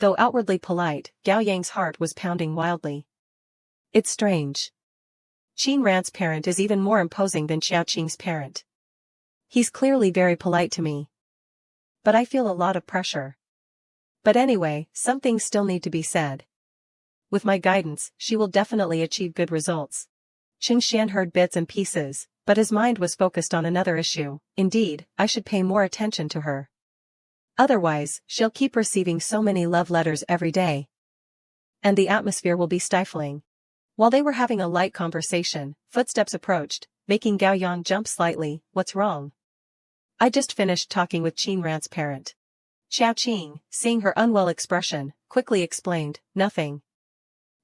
Though outwardly polite, Gao Yang's heart was pounding wildly. It's strange. Qin Ran's parent is even more imposing than Xiao Qing's parent. He's clearly very polite to me. But I feel a lot of pressure. But anyway, some things still need to be said. With my guidance, she will definitely achieve good results. Qing Xian heard bits and pieces, but his mind was focused on another issue. Indeed, I should pay more attention to her. Otherwise, she'll keep receiving so many love letters every day. And the atmosphere will be stifling. While they were having a light conversation, footsteps approached, making Gao Yang jump slightly. What's wrong? I just finished talking with Qin Ran's parent. Xiao Qing, seeing her unwell expression, quickly explained, nothing.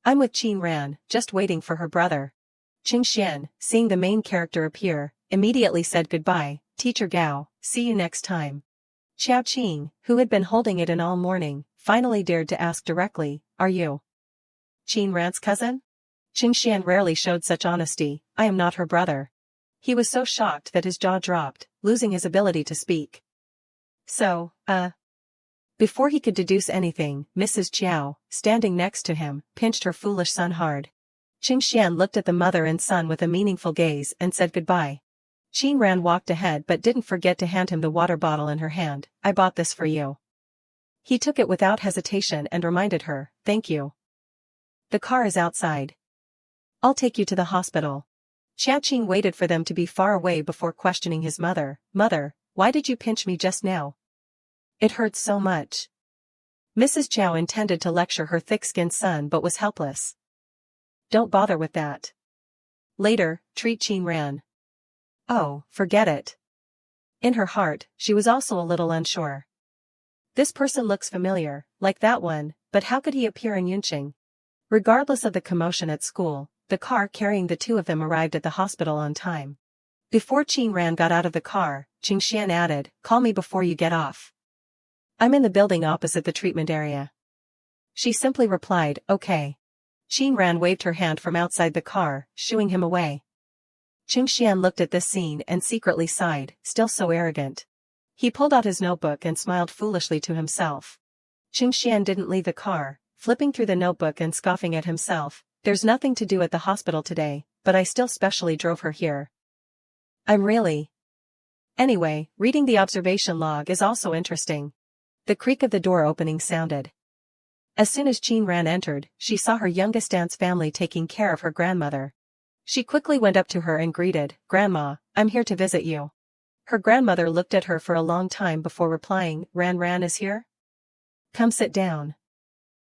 I'm with Qin Ran, just waiting for her brother. Qing Xian, seeing the main character appear, immediately said goodbye. Teacher Gao, see you next time. Xiao Qing, who had been holding it in all morning, finally dared to ask directly, are you Qin Ran's cousin? Qing Xian rarely showed such honesty. I am not her brother. He was so shocked that his jaw dropped, losing his ability to speak. So, Before he could deduce anything, Mrs. Qiao, standing next to him, pinched her foolish son hard. Qing Xian looked at the mother and son with a meaningful gaze and said goodbye. Qin Ran walked ahead but didn't forget to hand him the water bottle in her hand. I bought this for you. He took it without hesitation and reminded her, thank you. The car is outside. I'll take you to the hospital. Xiao Qing waited for them to be far away before questioning his mother. Mother, why did you pinch me just now? It hurts so much. Mrs. Qiao intended to lecture her thick-skinned son but was helpless. Don't bother with that. Later, treat Qin Ran. Oh, forget it. In her heart, she was also a little unsure. This person looks familiar, like that one, but how could he appear in Yunqing? Regardless of the commotion at school, the car carrying the two of them arrived at the hospital on time. Before Qin Ran got out of the car, Qingxian added, "Call me before you get off. I'm in the building opposite the treatment area." She simply replied, "Okay." Qin Ran waved her hand from outside the car, shooing him away. Qingxian looked at this scene and secretly sighed, still so arrogant. He pulled out his notebook and smiled foolishly to himself. Qingxian didn't leave the car, flipping through the notebook and scoffing at himself. "There's nothing to do at the hospital today, but I still specially drove her here. I'm really. Anyway, reading the observation log is also interesting." The creak of the door opening sounded. As soon as Qin Ran entered, she saw her youngest aunt's family taking care of her grandmother. She quickly went up to her and greeted, "Grandma, I'm here to visit you." Her grandmother looked at her for a long time before replying, "Ran is here? Come sit down."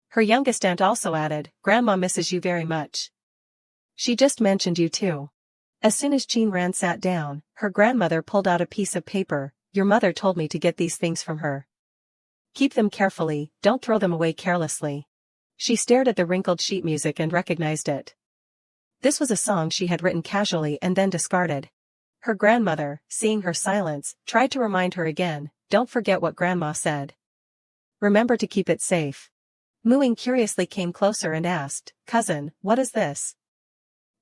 Her youngest aunt also added, "Grandma misses you very much. She just mentioned you too." As soon as Qin Ran sat down, her grandmother pulled out a piece of paper. "Your mother told me to get these things from her. Keep them carefully, don't throw them away carelessly." She stared at the wrinkled sheet music and recognized it. This was a song she had written casually and then discarded. Her grandmother, seeing her silence, tried to remind her again, "Don't forget what Grandma said. Remember to keep it safe." Muing curiously came closer and asked, "Cousin, what is this?"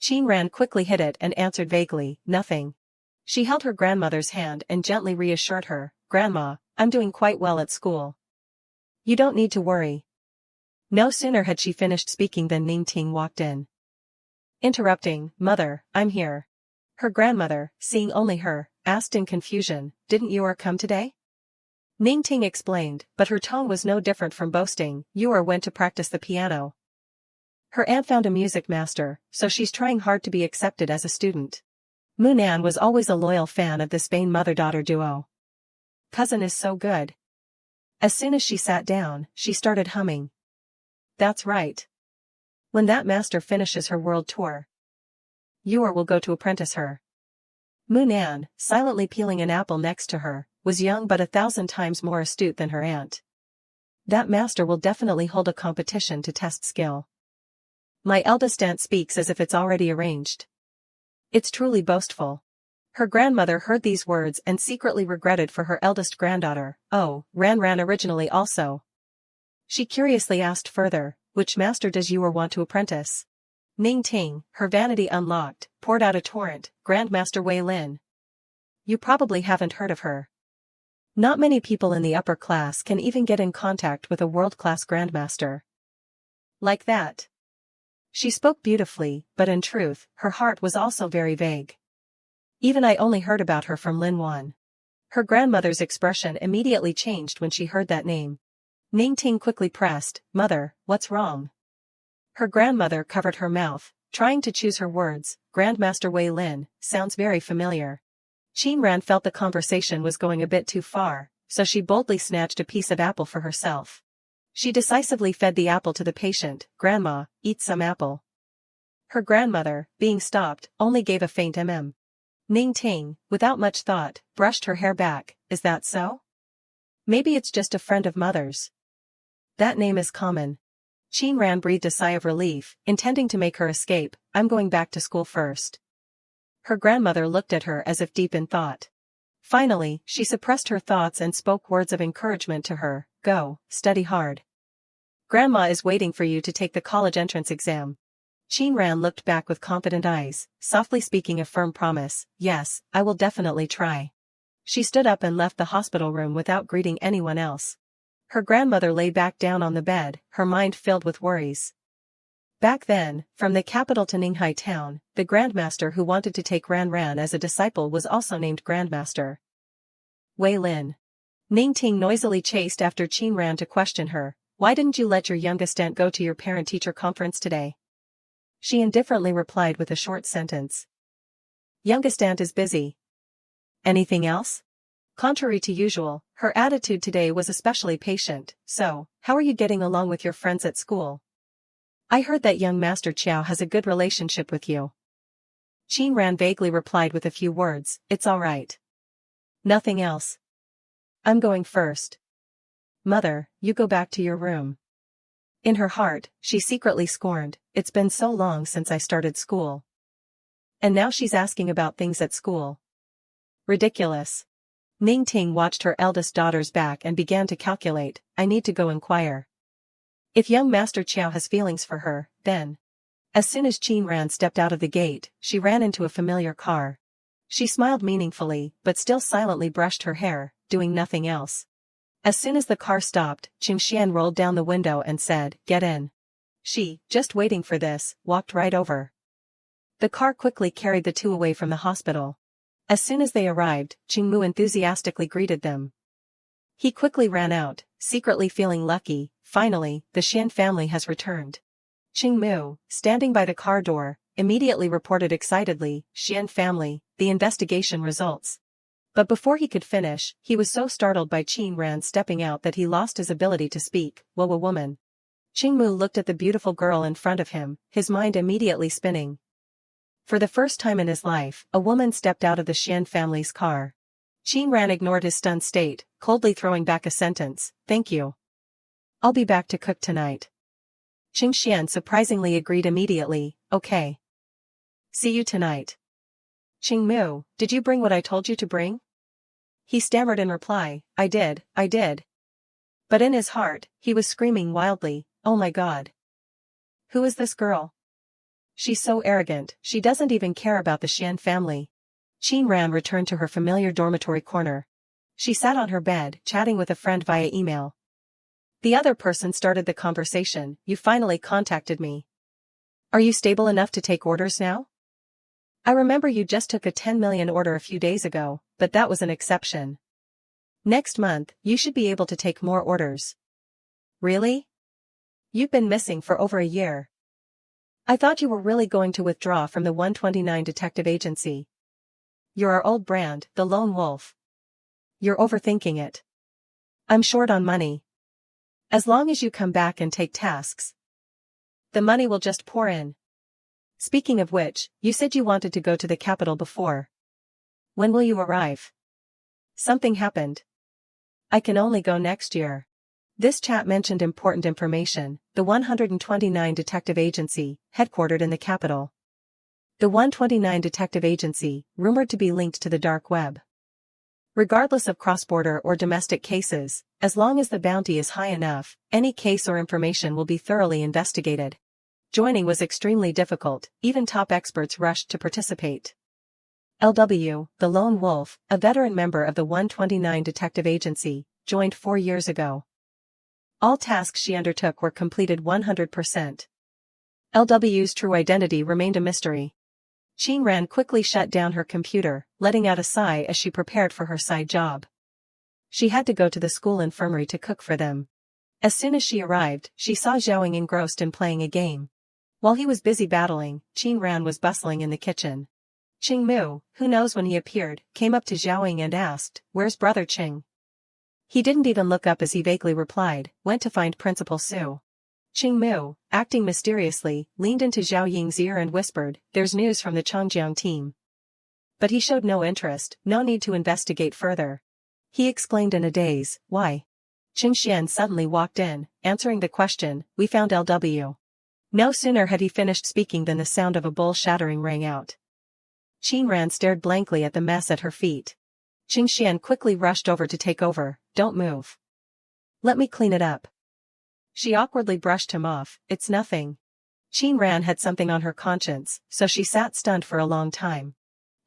Qin Ran quickly hid it and answered vaguely, "Nothing." She held her grandmother's hand and gently reassured her, "Grandma, I'm doing quite well at school. You don't need to worry." No sooner had she finished speaking than Ningqing walked in. Interrupting, "Mother, I'm here." Her grandmother, seeing only her, asked in confusion, "Didn't you come today?" Ningqing explained, but her tone was no different from boasting, "You went to practice the piano." Her aunt found a music master, so she's trying hard to be accepted as a student. Munan was always a loyal fan of this Bane mother-daughter duo. "Cousin is so good." As soon as she sat down, she started humming. "That's right. When that master finishes her world tour, you will go to apprentice her." Munan, silently peeling an apple next to her, was young but 1,000 times more astute than her aunt. "That master will definitely hold a competition to test skill. My eldest aunt speaks as if it's already arranged. It's truly boastful." Her grandmother heard these words and secretly regretted for her eldest granddaughter. "Oh, Ran originally also?" She curiously asked further, "Which master does you want to apprentice?" Ningqing, her vanity unlocked, poured out a torrent, "Grandmaster Violin. You probably haven't heard of her. Not many people in the upper class can even get in contact with a world-class grandmaster like that." She spoke beautifully, but in truth, her heart was also very vague. "Even I only heard about her from Lin Wan." Her grandmother's expression immediately changed when she heard that name. Ningqing quickly pressed, "Mother, what's wrong?" Her grandmother covered her mouth, trying to choose her words. "Grandmaster Violin sounds very familiar." Qin Ran felt the conversation was going a bit too far, so she boldly snatched a piece of apple for herself. She decisively fed the apple to the patient. "Grandma, eat some apple." Her grandmother, being stopped, only gave a faint Ningqing, without much thought, brushed her hair back. "Is that so? Maybe it's just a friend of mother's. That name is common." Qin Ran breathed a sigh of relief, intending to make her escape. "I'm going back to school first." Her grandmother looked at her as if deep in thought. Finally, she suppressed her thoughts and spoke words of encouragement to her. "Go, study hard. Grandma is waiting for you to take the college entrance exam." Qin Ran looked back with confident eyes, softly speaking a firm promise, "Yes, I will definitely try." She stood up and left the hospital room without greeting anyone else. Her grandmother lay back down on the bed, her mind filled with worries. Back then, from the capital to Ninghai town, the grandmaster who wanted to take Ran as a disciple was also named Grandmaster Violin. Ningqing noisily chased after Qin Ran to question her. "Why didn't you let your youngest aunt go to your parent-teacher conference today?" She indifferently replied with a short sentence. "Youngest aunt is busy." "Anything else?" Contrary to usual, her attitude today was especially patient. "So, how are you getting along with your friends at school? I heard that young Master Chiao has a good relationship with you." Qin Ran vaguely replied with a few words, "It's all right. Nothing else. I'm going first." "Mother, you go back to your room." In her heart, she secretly scorned, it's been so long since I started school. And now she's asking about things at school. Ridiculous. Ningqing watched her eldest daughter's back and began to calculate, I need to go inquire. If young Master Qiao has feelings for her, then. As soon as Qin Ran stepped out of the gate, she ran into a familiar car. She smiled meaningfully, but still silently brushed her hair, doing nothing else. As soon as the car stopped, Qing Xian rolled down the window and said, get in. She, just waiting for this, walked right over. The car quickly carried the two away from the hospital. As soon as they arrived, Qing Mu enthusiastically greeted them. He quickly ran out, secretly feeling lucky. Finally, the Xian family has returned. Qing Mu, standing by the car door, immediately reported excitedly, Xian family, the investigation results. But before he could finish, he was so startled by Qin Ran stepping out that he lost his ability to speak. Whoa, a woman. Qing Mu looked at the beautiful girl in front of him, his mind immediately spinning. For the first time in his life, a woman stepped out of the Xian family's car. Qin Ran ignored his stunned state, coldly throwing back a sentence, thank you. I'll be back to cook tonight. Qing Xian surprisingly agreed immediately, okay. See you tonight. Qing Mu, did you bring what I told you to bring? He stammered in reply, I did. But in his heart, he was screaming wildly, oh my God. Who is this girl? She's so arrogant, she doesn't even care about the Xian family. Qin Ran returned to her familiar dormitory corner. She sat on her bed, chatting with a friend via email. The other person started the conversation, you finally contacted me. Are you stable enough to take orders now? I remember you just took a 10 million order a few days ago, but that was an exception. Next month, you should be able to take more orders. Really? You've been missing for over a year. I thought you were really going to withdraw from the 129 detective agency. You're our old brand, the lone wolf. You're overthinking it. I'm short on money. As long as you come back and take tasks, the money will just pour in. Speaking of which, you said you wanted to go to the capital before. When will you arrive? Something happened. I can only go next year. This chat mentioned important information, the 129 Detective Agency, headquartered in the capital. The 129 Detective Agency, rumored to be linked to the dark web. Regardless of cross-border or domestic cases, as long as the bounty is high enough, any case or information will be thoroughly investigated. Joining was extremely difficult, even top experts rushed to participate. LW, the lone wolf, a veteran member of the 129 Detective Agency, joined 4 years ago. All tasks she undertook were completed 100%. LW's true identity remained a mystery. Qin Ran quickly shut down her computer, letting out a sigh as she prepared for her side job. She had to go to the school infirmary to cook for them. As soon as she arrived, she saw Zhaoying engrossed in playing a game. While he was busy battling, Qin Ran was bustling in the kitchen. Qing Mu, who knows when he appeared, came up to Zhaoying and asked, where's brother Qing? He didn't even look up as he vaguely replied, went to find Principal Su. Qing Mu, acting mysteriously, leaned into Zhao Ying's ear and whispered, there's news from the Changjiang team. But he showed no interest, no need to investigate further. He exclaimed in a daze, why? Qing Xian suddenly walked in, answering the question, we found LW. No sooner had he finished speaking than the sound of a bowl shattering rang out. Qin Ran stared blankly at the mess at her feet. Qing Xian quickly rushed over to take over, don't move. Let me clean it up. She awkwardly brushed him off, it's nothing. Qin Ran had something on her conscience, so she sat stunned for a long time.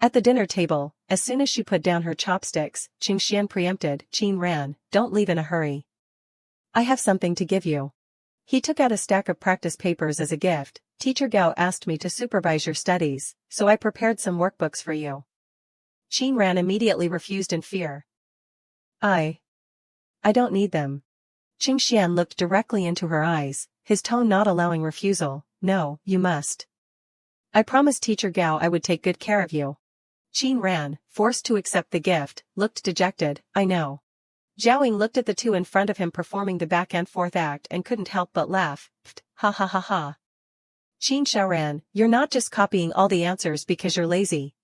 At the dinner table, as soon as she put down her chopsticks, Qing Xian preempted, Qin Ran, don't leave in a hurry. I have something to give you. He took out a stack of practice papers as a gift. Teacher Gao asked me to supervise your studies, so I prepared some workbooks for you. Qin Ran immediately refused in fear. I don't need them. Qing Xian looked directly into her eyes, his tone not allowing refusal. No, you must. I promised Teacher Gao I would take good care of you. Qin Ran, forced to accept the gift, looked dejected, I know. Zhaoying looked at the two in front of him performing the back and forth act and couldn't help but laugh. Ha ha ha ha. Qin Xiaoran, you're not just copying all the answers because you're lazy.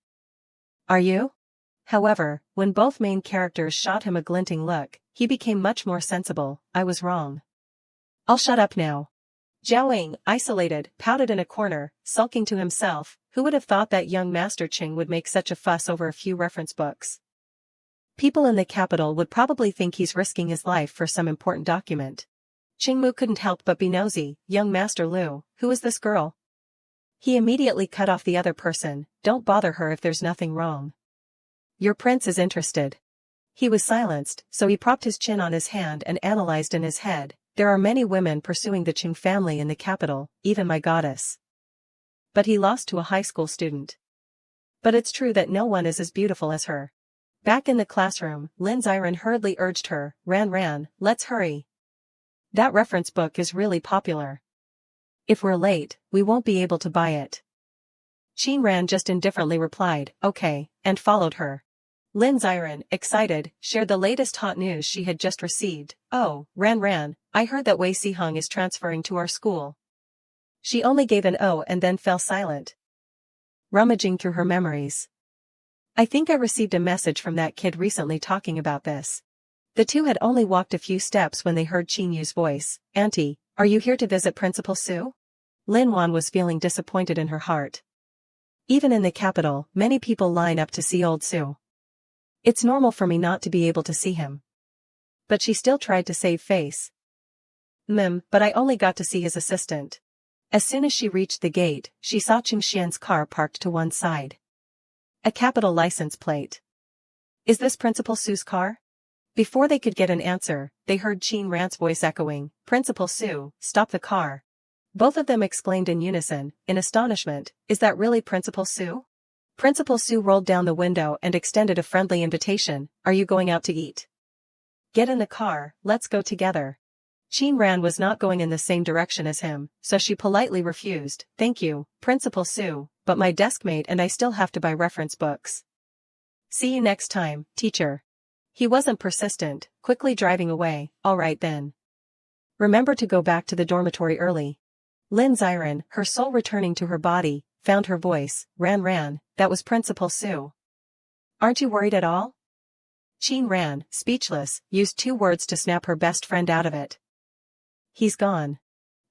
Are you? However, when both main characters shot him a glinting look, he became much more sensible. I was wrong. I'll shut up now. Jiaoying, isolated, pouted in a corner, sulking to himself. Who would have thought that young Master Qing would make such a fuss over a few reference books? People in the capital would probably think he's risking his life for some important document. Qingmu couldn't help but be nosy. Young Master Lu, who is this girl? He immediately cut off the other person. Don't bother her if there's nothing wrong. Your prince is interested. He was silenced, so he propped his chin on his hand and analyzed in his head. There are many women pursuing the Qing family in the capital, even my goddess. But he lost to a high school student. But it's true that no one is as beautiful as her. Back in the classroom, Lin Ziren hurriedly urged her, Ran, let's hurry. That reference book is really popular. If we're late, we won't be able to buy it. Qin Ran just indifferently replied, okay, and followed her. Lin Ziren, excited, shared the latest hot news she had just received. Oh, Ran, I heard that Wei Siheng is transferring to our school. She only gave an oh and then fell silent. Rummaging through her memories. I think I received a message from that kid recently talking about this. The two had only walked a few steps when they heard Qin Yu's voice. Auntie, are you here to visit Principal Su? Lin Wan was feeling disappointed in her heart. Even in the capital, many people line up to see old Su. It's normal for me not to be able to see him. But she still tried to save face. But I only got to see his assistant. As soon as she reached the gate, she saw Qing Xian's car parked to one side. A capital license plate. Is this Principal Su's car? Before they could get an answer, they heard Qin Ran's voice echoing, Principal Su, stop the car. Both of them exclaimed in unison, in astonishment, is that really Principal Su? Principal Su rolled down the window and extended a friendly invitation, are you going out to eat? Get in the car, let's go together. Qin Ran was not going in the same direction as him, so she politely refused, thank you, Principal Su, but my deskmate and I still have to buy reference books. See you next time, teacher. He wasn't persistent, quickly driving away, alright then. Remember to go back to the dormitory early. Lin Ziren, her soul returning to her body, found her voice, Ran, that was Principal Su. Aren't you worried at all? Qin Ran, speechless, used 2 words to snap her best friend out of it. He's gone.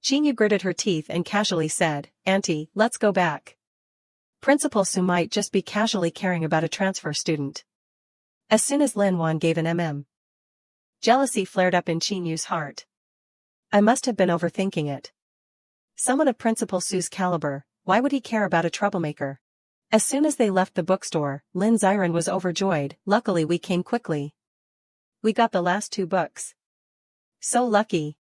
Qin Yu gritted her teeth and casually said, Auntie, let's go back. Principal Su might just be casually caring about a transfer student. As soon as Lin Wan gave an jealousy flared up in Qin Yu's heart. I must have been overthinking it. Someone of Principal Su's caliber, why would he care about a troublemaker? As soon as they left the bookstore, Lin Ziren was overjoyed, luckily we came quickly. We got the last 2 books. So lucky.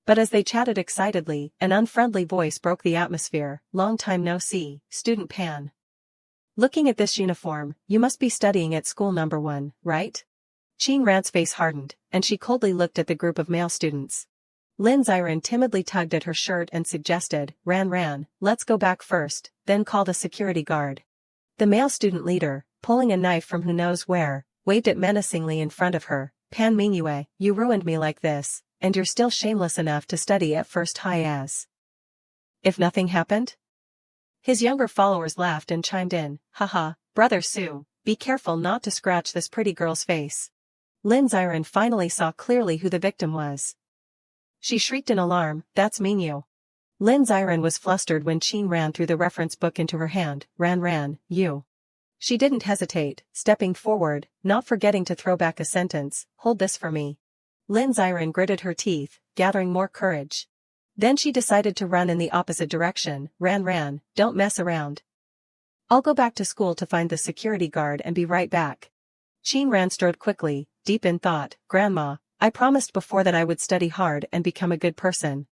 But as they chatted excitedly, an unfriendly voice broke the atmosphere, long time no see, student Pan. Looking at this uniform, you must be studying at school number 1, right? Qin Ran's face hardened, and she coldly looked at the group of male students. Lin Ziren timidly tugged at her shirt and suggested, Ran, let's go back first, then call the security guard. The male student leader, pulling a knife from who knows where, waved it menacingly in front of her. Pan Mingyue, you ruined me like this, and you're still shameless enough to study at first high as. If nothing happened? His younger followers laughed and chimed in, haha, Brother Su, be careful not to scratch this pretty girl's face. Lin Ziren finally saw clearly who the victim was. She shrieked in alarm, that's Mingyu. Lin Ziren was flustered when Qin Ran threw the reference book into her hand, Ran, you. She didn't hesitate, stepping forward, not forgetting to throw back a sentence, hold this for me. Lin Ziren gritted her teeth, gathering more courage. Then she decided to run in the opposite direction, Ran, don't mess around. I'll go back to school to find the security guard and be right back. Qin Ran strode quickly, deep in thought, Grandma, I promised before that I would study hard and become a good person.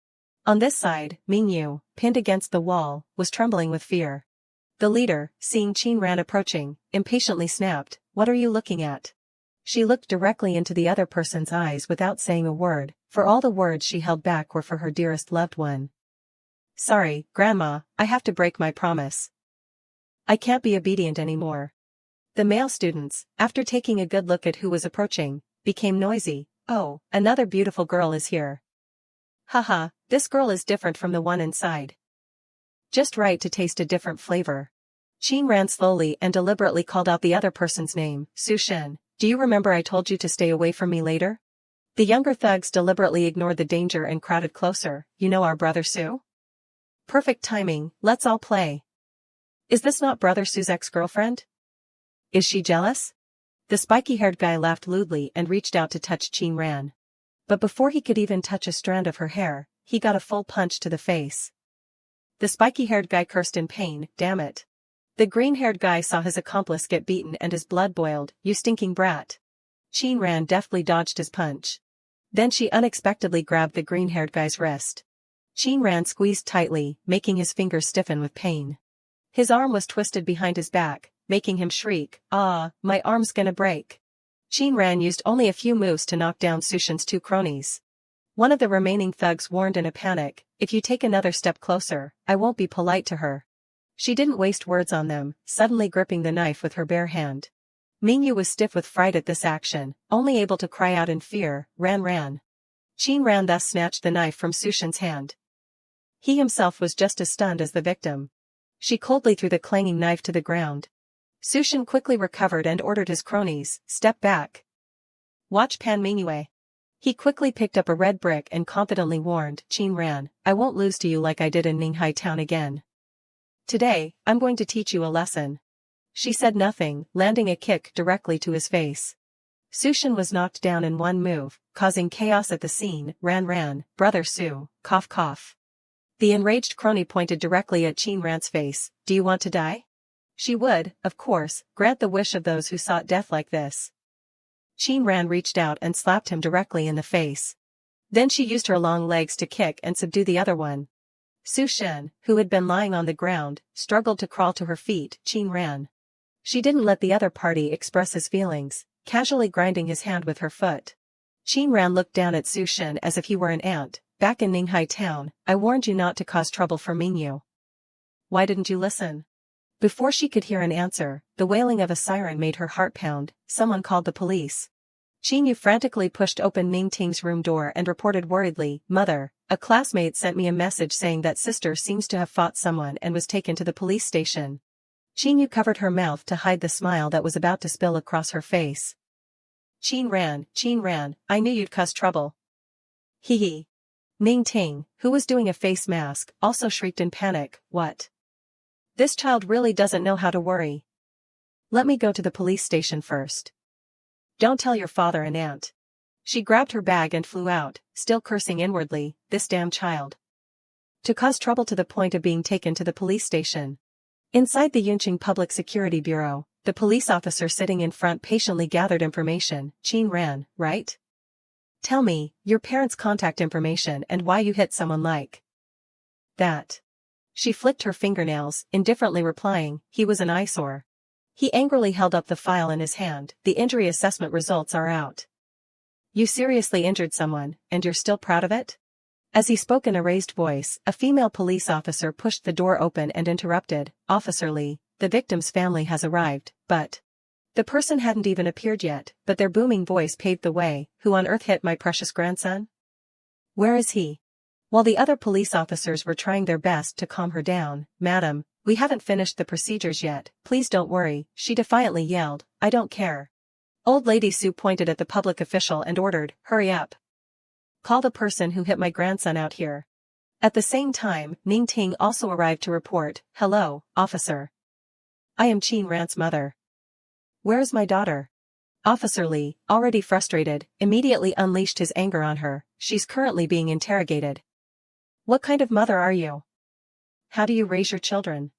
On this side, Mingyu, pinned against the wall, was trembling with fear. The leader, seeing Qin Ran approaching, impatiently snapped, what are you looking at? She looked directly into the other person's eyes without saying a word, for all the words she held back were for her dearest loved one. Sorry, Grandma, I have to break my promise. I can't be obedient anymore. The male students, after taking a good look at who was approaching, became noisy. Oh, another beautiful girl is here. Haha, this girl is different from the one inside. Just right to taste a different flavor. Qin Ran slowly and deliberately called out the other person's name, Su Shen. Do you remember I told you to stay away from me later? The younger thugs deliberately ignored the danger and crowded closer. You know our brother Sue? Perfect timing, let's all play. Is this not brother Sue's ex-girlfriend? Is she jealous? The spiky-haired guy laughed lewdly and reached out to touch Qin Ran. But before he could even touch a strand of her hair, he got a full punch to the face. The spiky-haired guy cursed in pain, damn it. The green-haired guy saw his accomplice get beaten and his blood boiled. You stinking brat. Qin Ran deftly dodged his punch. Then she unexpectedly grabbed the green-haired guy's wrist. Qin Ran squeezed tightly, making his fingers stiffen with pain. His arm was twisted behind his back, making him shriek, "Ah, my arm's gonna break." Qin Ran used only a few moves to knock down Sushin's two cronies. One of the remaining thugs warned in a panic, "If you take another step closer, I won't be polite to her." She didn't waste words on them, suddenly gripping the knife with her bare hand. Mingyu was stiff with fright at this action, only able to cry out in fear, Ran. Qin Ran thus snatched the knife from Sushin's hand. He himself was just as stunned as the victim. She coldly threw the clanging knife to the ground. Sushin quickly recovered and ordered his cronies, "Step back. Watch Pan Mingyue." He quickly picked up a red brick and confidently warned, "Qin Ran, I won't lose to you like I did in Ninghai Town again. Today, I'm going to teach you a lesson." She said nothing, landing a kick directly to his face. Sushin was knocked down in one move, causing chaos at the scene. Ran, brother Su, cough cough. The enraged crony pointed directly at Qin Ran's face. Do you want to die? She would, of course, grant the wish of those who sought death like this. Qin Ran reached out and slapped him directly in the face. Then she used her long legs to kick and subdue the other one. Sushin, who had been lying on the ground, struggled to crawl to her feet. Qin Ran. She didn't let the other party express his feelings, casually grinding his hand with her foot. Qin Ran looked down at Sushin as if he were an ant. Back in Ninghai Town, I warned you not to cause trouble for Mingyu. Why didn't you listen? Before she could hear an answer, the wailing of a siren made her heart pound. Someone called the police. Qin frantically pushed open Ningting's room door and reported worriedly, "Mother, a classmate sent me a message saying that sister seems to have fought someone and was taken to the police station." Qin covered her mouth to hide the smile that was about to spill across her face. Qin Ran, I knew you'd cause trouble. Hee hee. Ningting, who was doing a face mask, also shrieked in panic, "What? This child really doesn't know how to worry. Let me go to the police station first. Don't tell your father and aunt." She grabbed her bag and flew out, still cursing inwardly, this damn child. To cause trouble to the point of being taken to the police station. Inside the Yunqing Public Security Bureau, the police officer sitting in front patiently gathered information. Qin Ran, right? Tell me, your parents' contact information and why you hit someone like that. She flicked her fingernails, indifferently replying, he was an eyesore. He angrily held up the file in his hand. The injury assessment results are out. You seriously injured someone, and you're still proud of it? As he spoke in a raised voice, a female police officer pushed the door open and interrupted, Officer Lee, the victim's family has arrived, but... The person hadn't even appeared yet, but their booming voice paved the way. Who on earth hit my precious grandson? Where is he? While the other police officers were trying their best to calm her down, Madam, we haven't finished the procedures yet, please don't worry, she defiantly yelled, I don't care. Old Lady Sue pointed at the public official and ordered, hurry up. Call the person who hit my grandson out here. At the same time, Ningting also arrived to report, hello, officer. I am Qin Ran's mother. Where is my daughter? Officer Lee, already frustrated, immediately unleashed his anger on her. She's currently being interrogated. What kind of mother are you? How do you raise your children?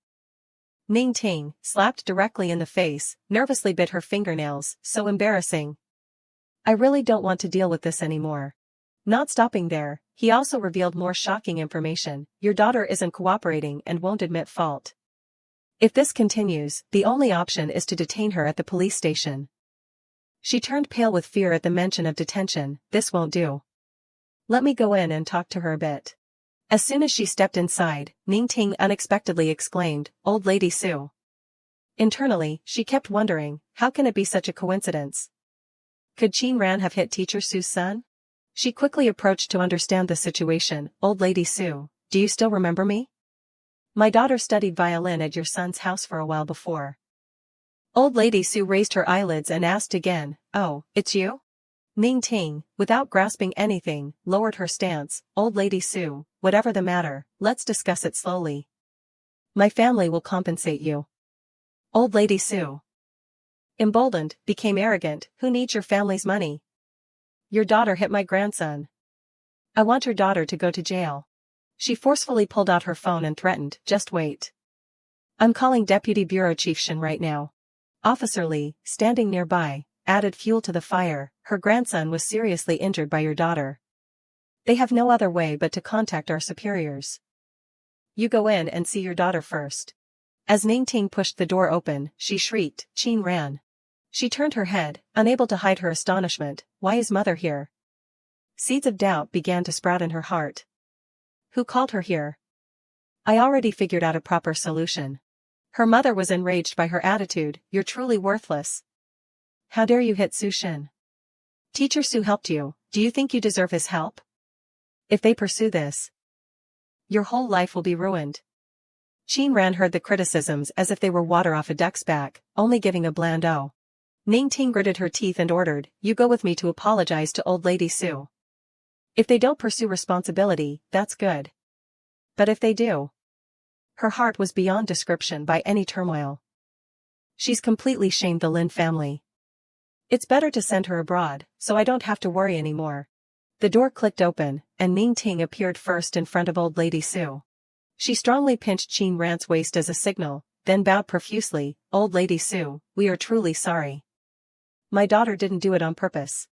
Ningting, slapped directly in the face, nervously bit her fingernails, so embarrassing. I really don't want to deal with this anymore. Not stopping there, he also revealed more shocking information. Your daughter isn't cooperating and won't admit fault. If this continues, the only option is to detain her at the police station. She turned pale with fear at the mention of detention. This won't do. Let me go in and talk to her a bit. As soon as she stepped inside, Ningting unexpectedly exclaimed, Old Lady Sue. Internally, she kept wondering, how can it be such a coincidence? Could Qin Ran have hit Teacher Sue's son? She quickly approached to understand the situation. Old Lady Sue, do you still remember me? My daughter studied violin at your son's house for a while before. Old Lady Sue raised her eyelids and asked again, oh, it's you? Ningqing, without grasping anything, lowered her stance. Old Lady Sue, whatever the matter, let's discuss it slowly. My family will compensate you. Old Lady Sue, emboldened, became arrogant. Who needs your family's money? Your daughter hit my grandson. I want your daughter to go to jail. She forcefully pulled out her phone and threatened, just wait. I'm calling Deputy Bureau Chief Shin right now. Officer Lee, standing nearby, added fuel to the fire. Her grandson was seriously injured by your daughter. They have no other way but to contact our superiors. You go in and see your daughter first. As Ningqing pushed the door open, she shrieked. Qin ran. She turned her head, unable to hide her astonishment. Why is mother here? Seeds of doubt began to sprout in her heart. Who called her here? I already figured out a proper solution. Her mother was enraged by her attitude. You're truly worthless. How dare you hit Su Shin? Teacher Su helped you. Do you think you deserve his help? If they pursue this, your whole life will be ruined. Qin Ran heard the criticisms as if they were water off a duck's back, only giving a bland "oh." Ningqing gritted her teeth and ordered, you go with me to apologize to Old Lady Sue. If they don't pursue responsibility, that's good. But if they do? Her heart was beyond description by any turmoil. She's completely shamed the Lin family. It's better to send her abroad, so I don't have to worry anymore. The door clicked open, and Ningqing appeared first in front of Old Lady Sue. She strongly pinched Qin Ran's waist as a signal, then bowed profusely. Old Lady Sue, we are truly sorry. My daughter didn't do it on purpose.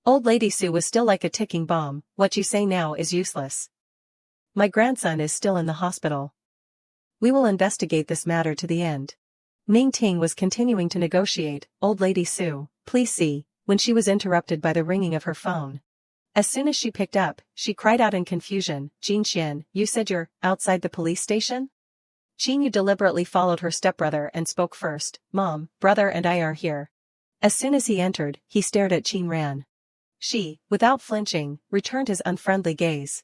Old Lady Sue was still like a ticking bomb. What you say now is useless. My grandson is still in the hospital. We will investigate this matter to the end. Ningqing was continuing to negotiate. Old Lady Sue, please see, when she was interrupted by the ringing of her phone. As soon as she picked up, she cried out in confusion, Jin Xian, you said you're outside the police station? Qin Yu deliberately followed her stepbrother and spoke first, Mom, brother and I are here. As soon as he entered, he stared at Qin Ran. She, without flinching, returned his unfriendly gaze.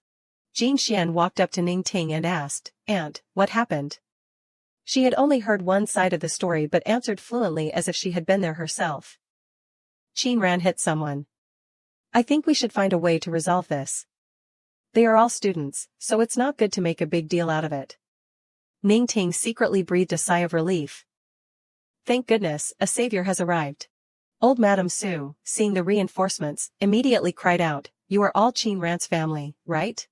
Jin Xian walked up to Ningqing and asked, Aunt, what happened? She had only heard one side of the story but answered fluently as if she had been there herself. Qin Ran hit someone. I think we should find a way to resolve this. They are all students, so it's not good to make a big deal out of it. Ningqing secretly breathed a sigh of relief. Thank goodness, a savior has arrived. Old Madame Sue, seeing the reinforcements, immediately cried out, you are all Qin Ran's family, right?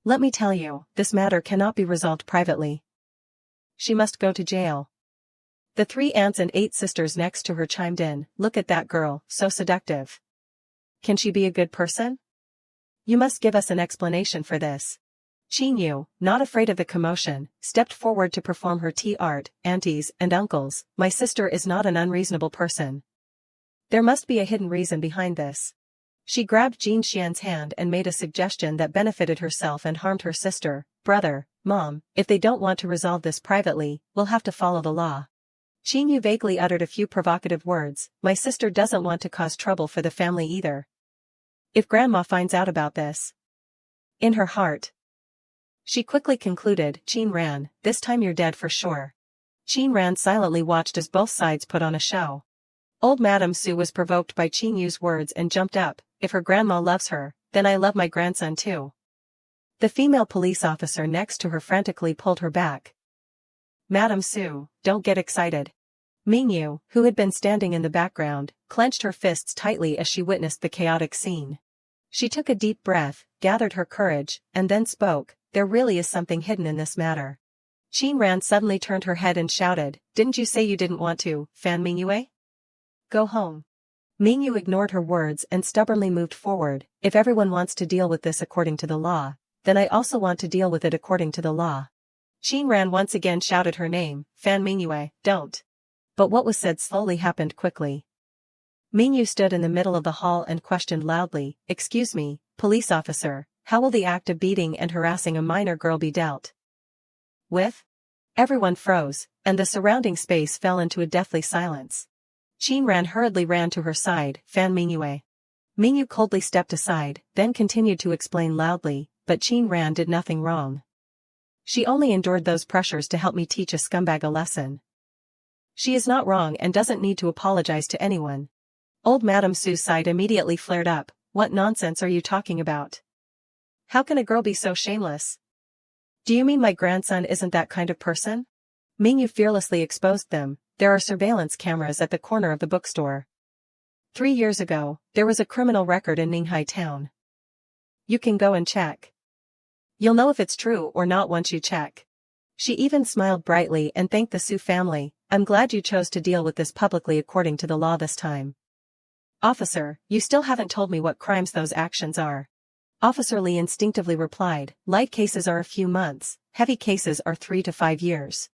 Let me tell you, this matter cannot be resolved privately. She must go to jail. The 3 aunts and 8 sisters next to her chimed in, look at that girl, so seductive. Can she be a good person? You must give us an explanation for this. Qin Yu, not afraid of the commotion, stepped forward to perform her tea art. Aunties and uncles, my sister is not an unreasonable person. There must be a hidden reason behind this. She grabbed Jin Xian's hand and made a suggestion that benefited herself and harmed her sister. Brother, Mom, if they don't want to resolve this privately, we'll have to follow the law. Qin Yu vaguely uttered a few provocative words. My sister doesn't want to cause trouble for the family either. If Grandma finds out about this. In her heart, she quickly concluded, Qin Ran, this time you're dead for sure. Qin Ran silently watched as both sides put on a show. Old Madame Sue was provoked by Qin Yu's words and jumped up. If her grandma loves her, then I love my grandson too. The female police officer next to her frantically pulled her back. Madame Sue, don't get excited. Mingyu, who had been standing in the background, clenched her fists tightly as she witnessed the chaotic scene. She took a deep breath, gathered her courage, and then spoke, there really is something hidden in this matter. Qin Ran suddenly turned her head and shouted, didn't you say you didn't want to, Fan Mingyue? Go home. Mingyu ignored her words and stubbornly moved forward. If everyone wants to deal with this according to the law, then I also want to deal with it according to the law. Qin Ran once again shouted her name, Fan Mingyue, don't. But what was said slowly happened quickly. Mingyu stood in the middle of the hall and questioned loudly, excuse me, police officer, how will the act of beating and harassing a minor girl be dealt with? Everyone froze, and the surrounding space fell into a deathly silence. Qin Ran hurriedly ran to her side, Fan Mingyue. Mingyu coldly stepped aside, then continued to explain loudly, but Qin Ran did nothing wrong. She only endured those pressures to help me teach a scumbag a lesson. She is not wrong and doesn't need to apologize to anyone. Old Madame Sue's side immediately flared up. What nonsense are you talking about? How can a girl be so shameless? Do you mean my grandson isn't that kind of person? Mingyu fearlessly exposed them. There are surveillance cameras at the corner of the bookstore. 3 years ago, there was a criminal record in Ninghai town. You can go and check. You'll know if it's true or not once you check. She even smiled brightly and thanked the Su family. I'm glad you chose to deal with this publicly according to the law this time. Officer, you still haven't told me what crimes those actions are. Officer Lee instinctively replied, light cases are a few months, heavy cases are 3 to 5 years.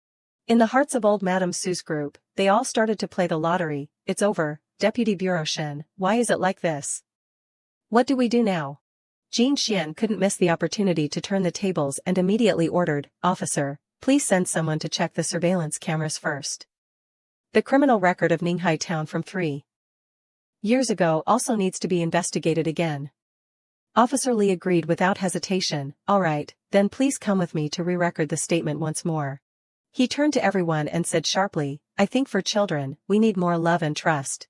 In the hearts of old Madame Sue's group, they all started to play the lottery. It's over, Deputy Bureau Shen, why is it like this? What do we do now? Jin Xian couldn't miss the opportunity to turn the tables and immediately ordered, Officer, please send someone to check the surveillance cameras first. The criminal record of Ninghai town from 3 years ago also needs to be investigated again. Officer Lee agreed without hesitation. All right, then please come with me to re-record the statement once more. He turned to everyone and said sharply, I think for children, we need more love and trust.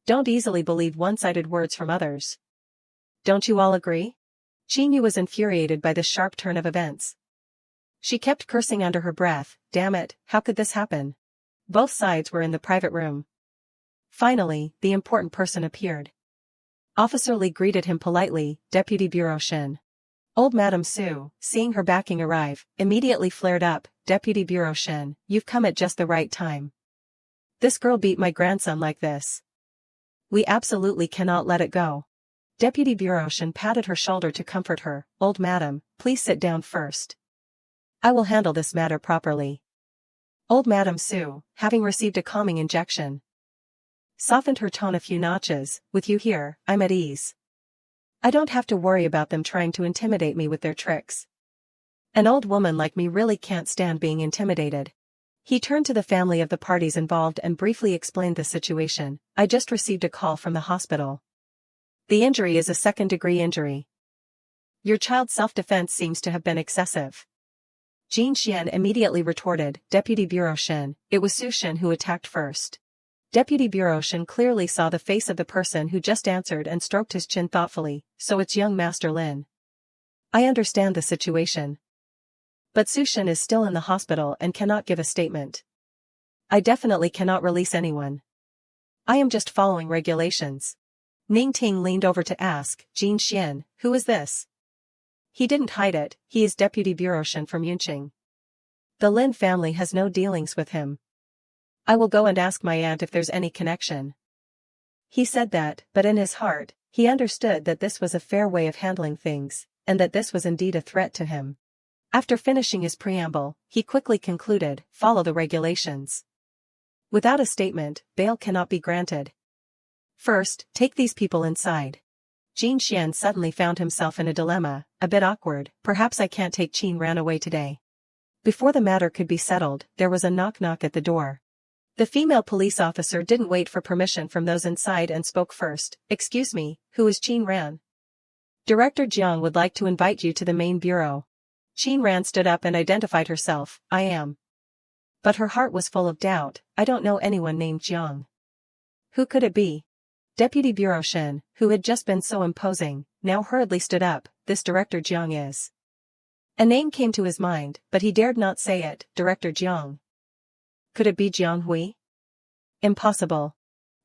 Don't easily believe one-sided words from others. Don't you all agree? Qingyu was infuriated by this sharp turn of events. She kept cursing under her breath, damn it, how could this happen? Both sides were in the private room. Finally, the important person appeared. Officer Lee greeted him politely, Deputy Bureau Shen. Old Madame Su, seeing her backing arrive, immediately flared up, Deputy Bureau Shen, you've come at just the right time. This girl beat my grandson like this. We absolutely cannot let it go. Deputy Bureau Shen patted her shoulder to comfort her, Old Madam, please sit down first. I will handle this matter properly. Old Madame Su, having received a calming injection, softened her tone a few notches, with you here, I'm at ease. I don't have to worry about them trying to intimidate me with their tricks. An old woman like me really can't stand being intimidated. He turned to the family of the parties involved and briefly explained the situation. I just received a call from the hospital. The injury is a second-degree injury. Your child's self-defense seems to have been excessive. Jin Xian immediately retorted, Deputy Bureau Shen, it was Su Shen who attacked first. Deputy Bureau Shen clearly saw the face of the person who just answered and stroked his chin thoughtfully, so it's young Master Lin. I understand the situation. But Su Shen is still in the hospital and cannot give a statement. I definitely cannot release anyone. I am just following regulations. Ningqing leaned over to ask, Jin Xian, who is this? He didn't hide it, he is Deputy Bureau Shen from Yunqing. The Lin family has no dealings with him. I will go and ask my aunt if there's any connection. He said that, but in his heart, he understood that this was a fair way of handling things, and that this was indeed a threat to him. After finishing his preamble, he quickly concluded, follow the regulations. Without a statement, bail cannot be granted. First, take these people inside. Jin Xian suddenly found himself in a dilemma, a bit awkward, perhaps I can't take Qin Ran away today. Before the matter could be settled, there was a knock-knock at the door. The female police officer didn't wait for permission from those inside and spoke first, excuse me, who is Qin Ran? Director Jiang would like to invite you to the main bureau. Qin Ran stood up and identified herself, I am. But her heart was full of doubt, I don't know anyone named Jiang. Who could it be? Deputy Bureau Shen, who had just been so imposing, now hurriedly stood up, this Director Jiang is. A name came to his mind, but he dared not say it, Director Jiang. Could it be Jiang Hui? Impossible.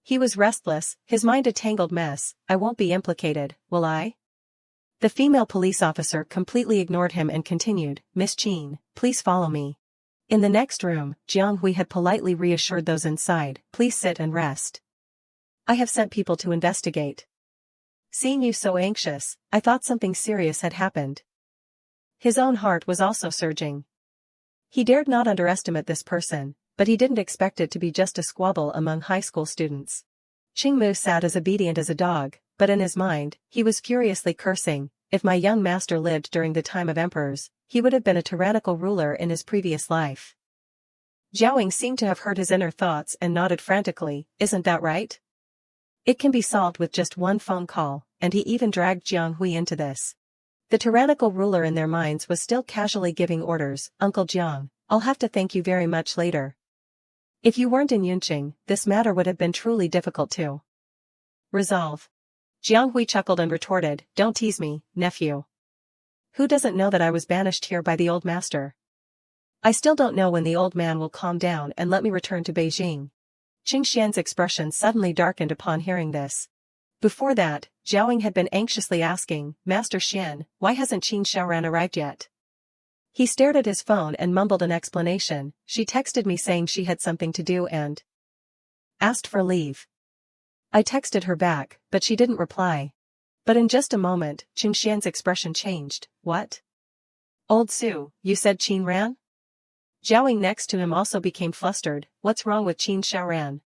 He was restless, his mind a tangled mess, I won't be implicated, will I? The female police officer completely ignored him and continued, Miss Qin, please follow me. In the next room, Jiang Hui had politely reassured those inside, please sit and rest. I have sent people to investigate. Seeing you so anxious, I thought something serious had happened. His own heart was also surging. He dared not underestimate this person, but he didn't expect it to be just a squabble among high school students. Qingmu sat as obedient as a dog, but in his mind, he was furiously cursing, if my young master lived during the time of emperors, he would have been a tyrannical ruler in his previous life. Zhaoying seemed to have heard his inner thoughts and nodded frantically, isn't that right? It can be solved with just one phone call, and he even dragged Jiang Hui into this. The tyrannical ruler in their minds was still casually giving orders, Uncle Jiang, I'll have to thank you very much later. If you weren't in Yunqing, this matter would have been truly difficult too. Resolve. Jiang Hui chuckled and retorted, don't tease me, nephew. Who doesn't know that I was banished here by the old master? I still don't know when the old man will calm down and let me return to Beijing. Qing Xian's expression suddenly darkened upon hearing this. Before that, Zhaoying had been anxiously asking, Master Xian, why hasn't Qin Xiaoran arrived yet? He stared at his phone and mumbled an explanation. She texted me saying she had something to do and asked for leave. I texted her back, but she didn't reply. But in just a moment, Qin Xian's expression changed. What? Old Su, you said Qin Ran? Zhaoying next to him also became flustered. What's wrong with Qin Xiaoran?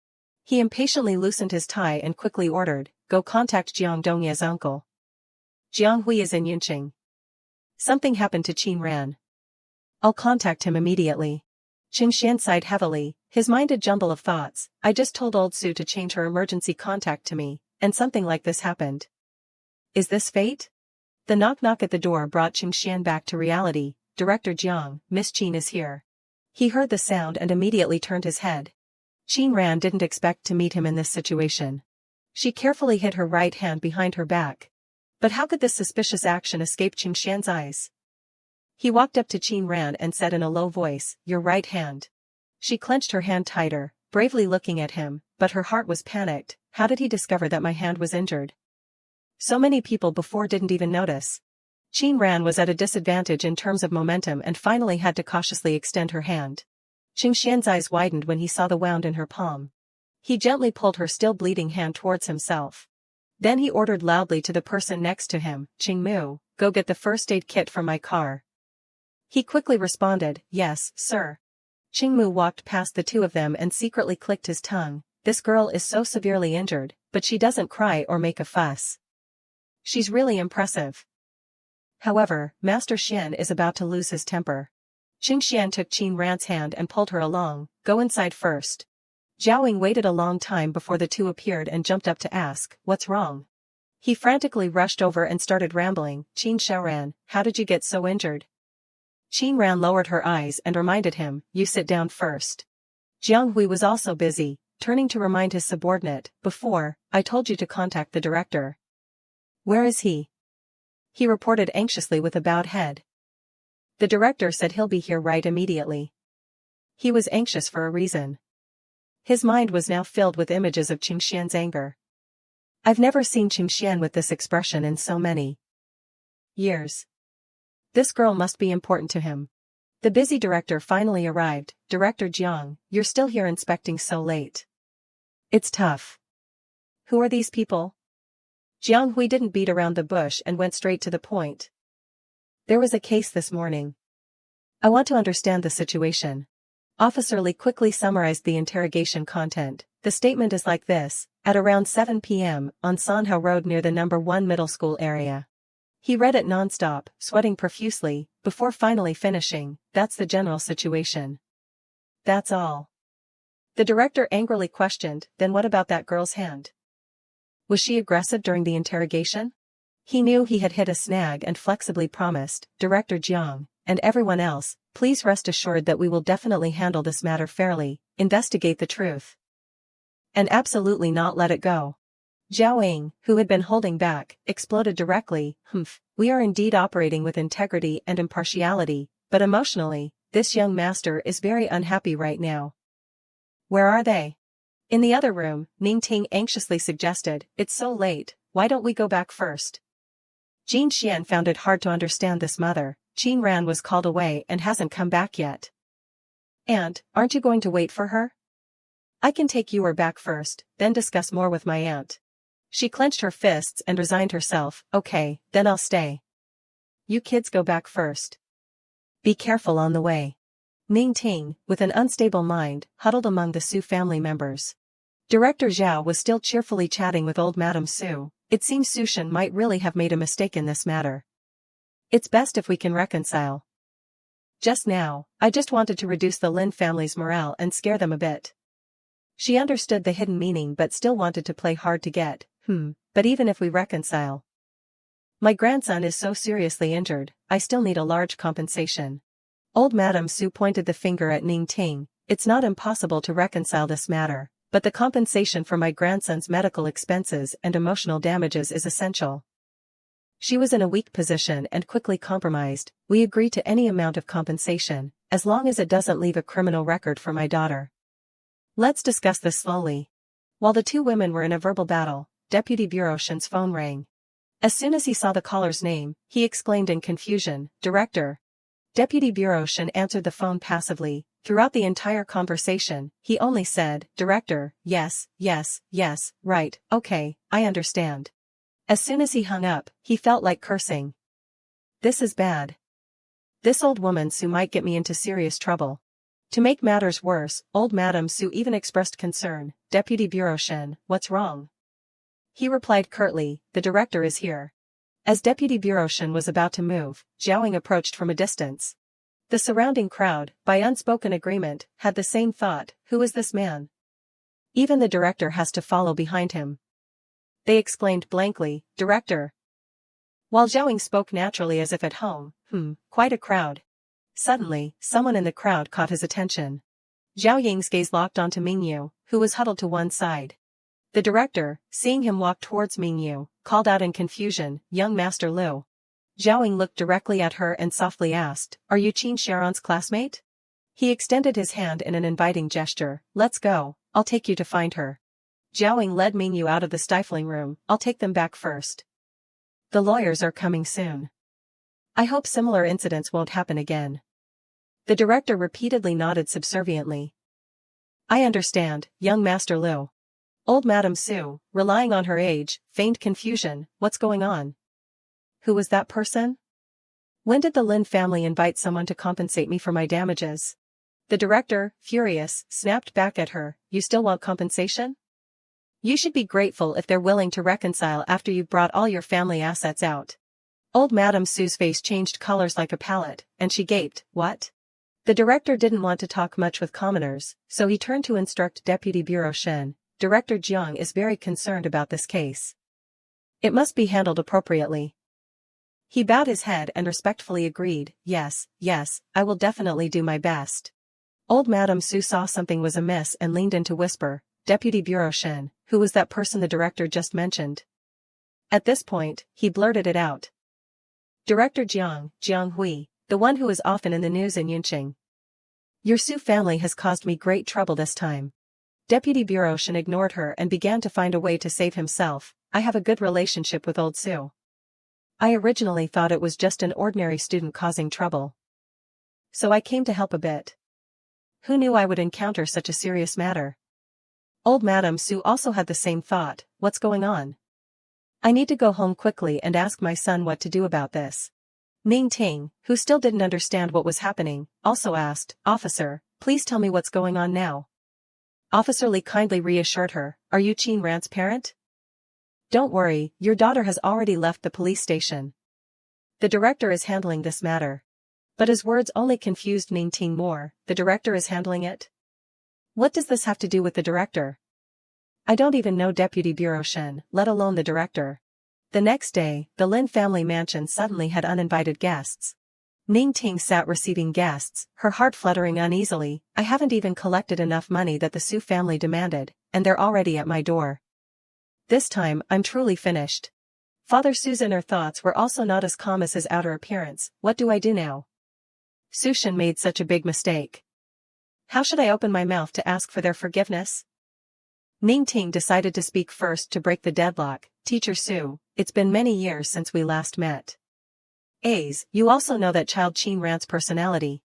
He impatiently loosened his tie and quickly ordered, go contact Jiang Dongya's uncle. Jiang Hui is in Yunqing. Something happened to Qin Ran. I'll contact him immediately. Qin Xian sighed heavily, his mind a jumble of thoughts. I just told old Su to change her emergency contact to me, and something like this happened. Is this fate? The knock-knock at the door brought Qin Xian back to reality. Director Jiang, Miss Qin is here. He heard the sound and immediately turned his head. Qin Ran didn't expect to meet him in this situation. She carefully hid her right hand behind her back. But how could this suspicious action escape Qin Xian's eyes? He walked up to Qin Ran and said in a low voice, your right hand. She clenched her hand tighter, bravely looking at him, but her heart was panicked. How did he discover that my hand was injured? So many people before didn't even notice. Qin Ran was at a disadvantage in terms of momentum and finally had to cautiously extend her hand. Qin Xian's eyes widened when he saw the wound in her palm. He gently pulled her still bleeding hand towards himself. Then he ordered loudly to the person next to him, Qing Mu, go get the first aid kit from my car. He quickly responded, yes, sir. Qing Mu walked past the two of them and secretly clicked his tongue. This girl is so severely injured, but she doesn't cry or make a fuss. She's really impressive. However, Master Xian is about to lose his temper. Qin Xian took Qin Ran's hand and pulled her along. Go inside first. Zhaoying waited a long time before the two appeared and jumped up to ask, what's wrong? He frantically rushed over and started rambling, Qin Xiaoran, how did you get so injured? Qin Ran lowered her eyes and reminded him, you sit down first. Jiang Hui was also busy, turning to remind his subordinate, before, I told you to contact the director. Where is he? He reported anxiously with a bowed head. The director said he'll be here right immediately. He was anxious for a reason. His mind was now filled with images of Qin Xian's anger. I've never seen Qin Xian with this expression in so many years. This girl must be important to him. The busy director finally arrived. Director Jiang, you're still here inspecting so late. It's tough. Who are these people? Jiang Hui didn't beat around the bush and went straight to the point. There was a case this morning. I want to understand the situation. Officer Li quickly summarized the interrogation content. The statement is like this, at around 7 p.m., on Sanhao Road near the No. 1 middle school area. He read it non-stop, sweating profusely, before finally finishing, that's the general situation. That's all. The director angrily questioned, then what about that girl's hand? Was she aggressive during the interrogation? He knew he had hit a snag and flexibly promised, Director Jiang, and everyone else, please rest assured that we will definitely handle this matter fairly, investigate the truth. And absolutely not let it go. Zhaoying, who had been holding back, exploded directly, we are indeed operating with integrity and impartiality, but emotionally, this young master is very unhappy right now. Where are they? In the other room, Ningqing anxiously suggested, it's so late, why don't we go back first? Jin Xian found it hard to understand this mother. Qin Ran was called away and hasn't come back yet. Aunt, aren't you going to wait for her? I can take you back first, then discuss more with my aunt. She clenched her fists and resigned herself, okay, then I'll stay. You kids go back first. Be careful on the way. Ningqing, with an unstable mind, huddled among the Su family members. Director Zhao was still cheerfully chatting with old Madame Su. It seems Su Shen might really have made a mistake in this matter. It's best if we can reconcile. Just now, I just wanted to reduce the Lin family's morale and scare them a bit. She understood the hidden meaning but still wanted to play hard to get, but even if we reconcile. My grandson is so seriously injured, I still need a large compensation. Old Madame Su pointed the finger at Ningqing, it's not impossible to reconcile this matter, but the compensation for my grandson's medical expenses and emotional damages is essential. She was in a weak position and quickly compromised. We agree to any amount of compensation, as long as it doesn't leave a criminal record for my daughter. Let's discuss this slowly. While the two women were in a verbal battle, Deputy Buroshin's phone rang. As soon as he saw the caller's name, he exclaimed in confusion, "Director." Deputy Buroshin answered the phone passively. Throughout the entire conversation, he only said, "Director, yes, yes, yes, right, okay, I understand." As soon as he hung up, he felt like cursing. This is bad. This old woman Sue might get me into serious trouble. To make matters worse, old Madame Sue even expressed concern. "Deputy Buroshin, what's wrong?" He replied curtly, "The director is here." As Deputy Buroshin was about to move, Zhaoying approached from a distance. The surrounding crowd, by unspoken agreement, had the same thought: who is this man? Even the director has to follow behind him. They exclaimed blankly, "Director." While Zhaoying spoke naturally as if at home, quite a crowd. Suddenly, someone in the crowd caught his attention. Zhao Ying's gaze locked onto Mingyu, who was huddled to one side. The director, seeing him walk towards Mingyu, called out in confusion, "Young Master Liu." Zhao Ying looked directly at her and softly asked, "Are you Qin Sharon's classmate?" He extended his hand in an inviting gesture. "Let's go, I'll take you to find her." Zhao Ying led Mingyu out of the stifling room. "I'll take them back first. The lawyers are coming soon. I hope similar incidents won't happen again." The director repeatedly nodded subserviently. "I understand, young Master Liu." Old Madame Sue, relying on her age, feigned confusion. "What's going on? Who was that person? When did the Lin family invite someone to compensate me for my damages?" The director, furious, snapped back at her, "You still want compensation? You should be grateful if they're willing to reconcile after you've brought all your family assets out." Old Madame Sue's face changed colors like a palette, and she gaped, "What?" The director didn't want to talk much with commoners, so he turned to instruct Deputy Buroshin. "Director Jiang is very concerned about this case. It must be handled appropriately." He bowed his head and respectfully agreed, "Yes, yes, I will definitely do my best." Old Madame Sue saw something was amiss and leaned in to whisper, "Deputy Buroshin, who was that person the director just mentioned?" At this point, he blurted it out. "Director Jiang, Jiang Hui, the one who is often in the news in Yunqing. Your Sue family has caused me great trouble this time." Deputy Buroshin ignored her and began to find a way to save himself. "I have a good relationship with old Sue. I originally thought it was just an ordinary student causing trouble. So I came to help a bit. Who knew I would encounter such a serious matter?" Old Madame Sue also had the same thought. "What's going on? I need to go home quickly and ask my son what to do about this." Ningqing, who still didn't understand what was happening, also asked, "Officer, please tell me what's going on now." Officer Li kindly reassured her, "Are you Qin Ran's parent? Don't worry, your daughter has already left the police station. The director is handling this matter." But his words only confused Ningqing more. "The director is handling it? What does this have to do with the director? I don't even know Deputy Buroshin, let alone the director." The next day, the Lin family mansion suddenly had uninvited guests. Ningqing sat receiving guests, her heart fluttering uneasily. "I haven't even collected enough money that the Sue family demanded, and they're already at my door. This time, I'm truly finished." Father Sue's inner thoughts were also not as calm as his outer appearance. "What do I do now? Sushin made such a big mistake. How should I open my mouth to ask for their forgiveness?" Ningqing decided to speak first to break the deadlock. "Teacher Sue, it's been many years since we last met. You also know that child Qin Ran's personality."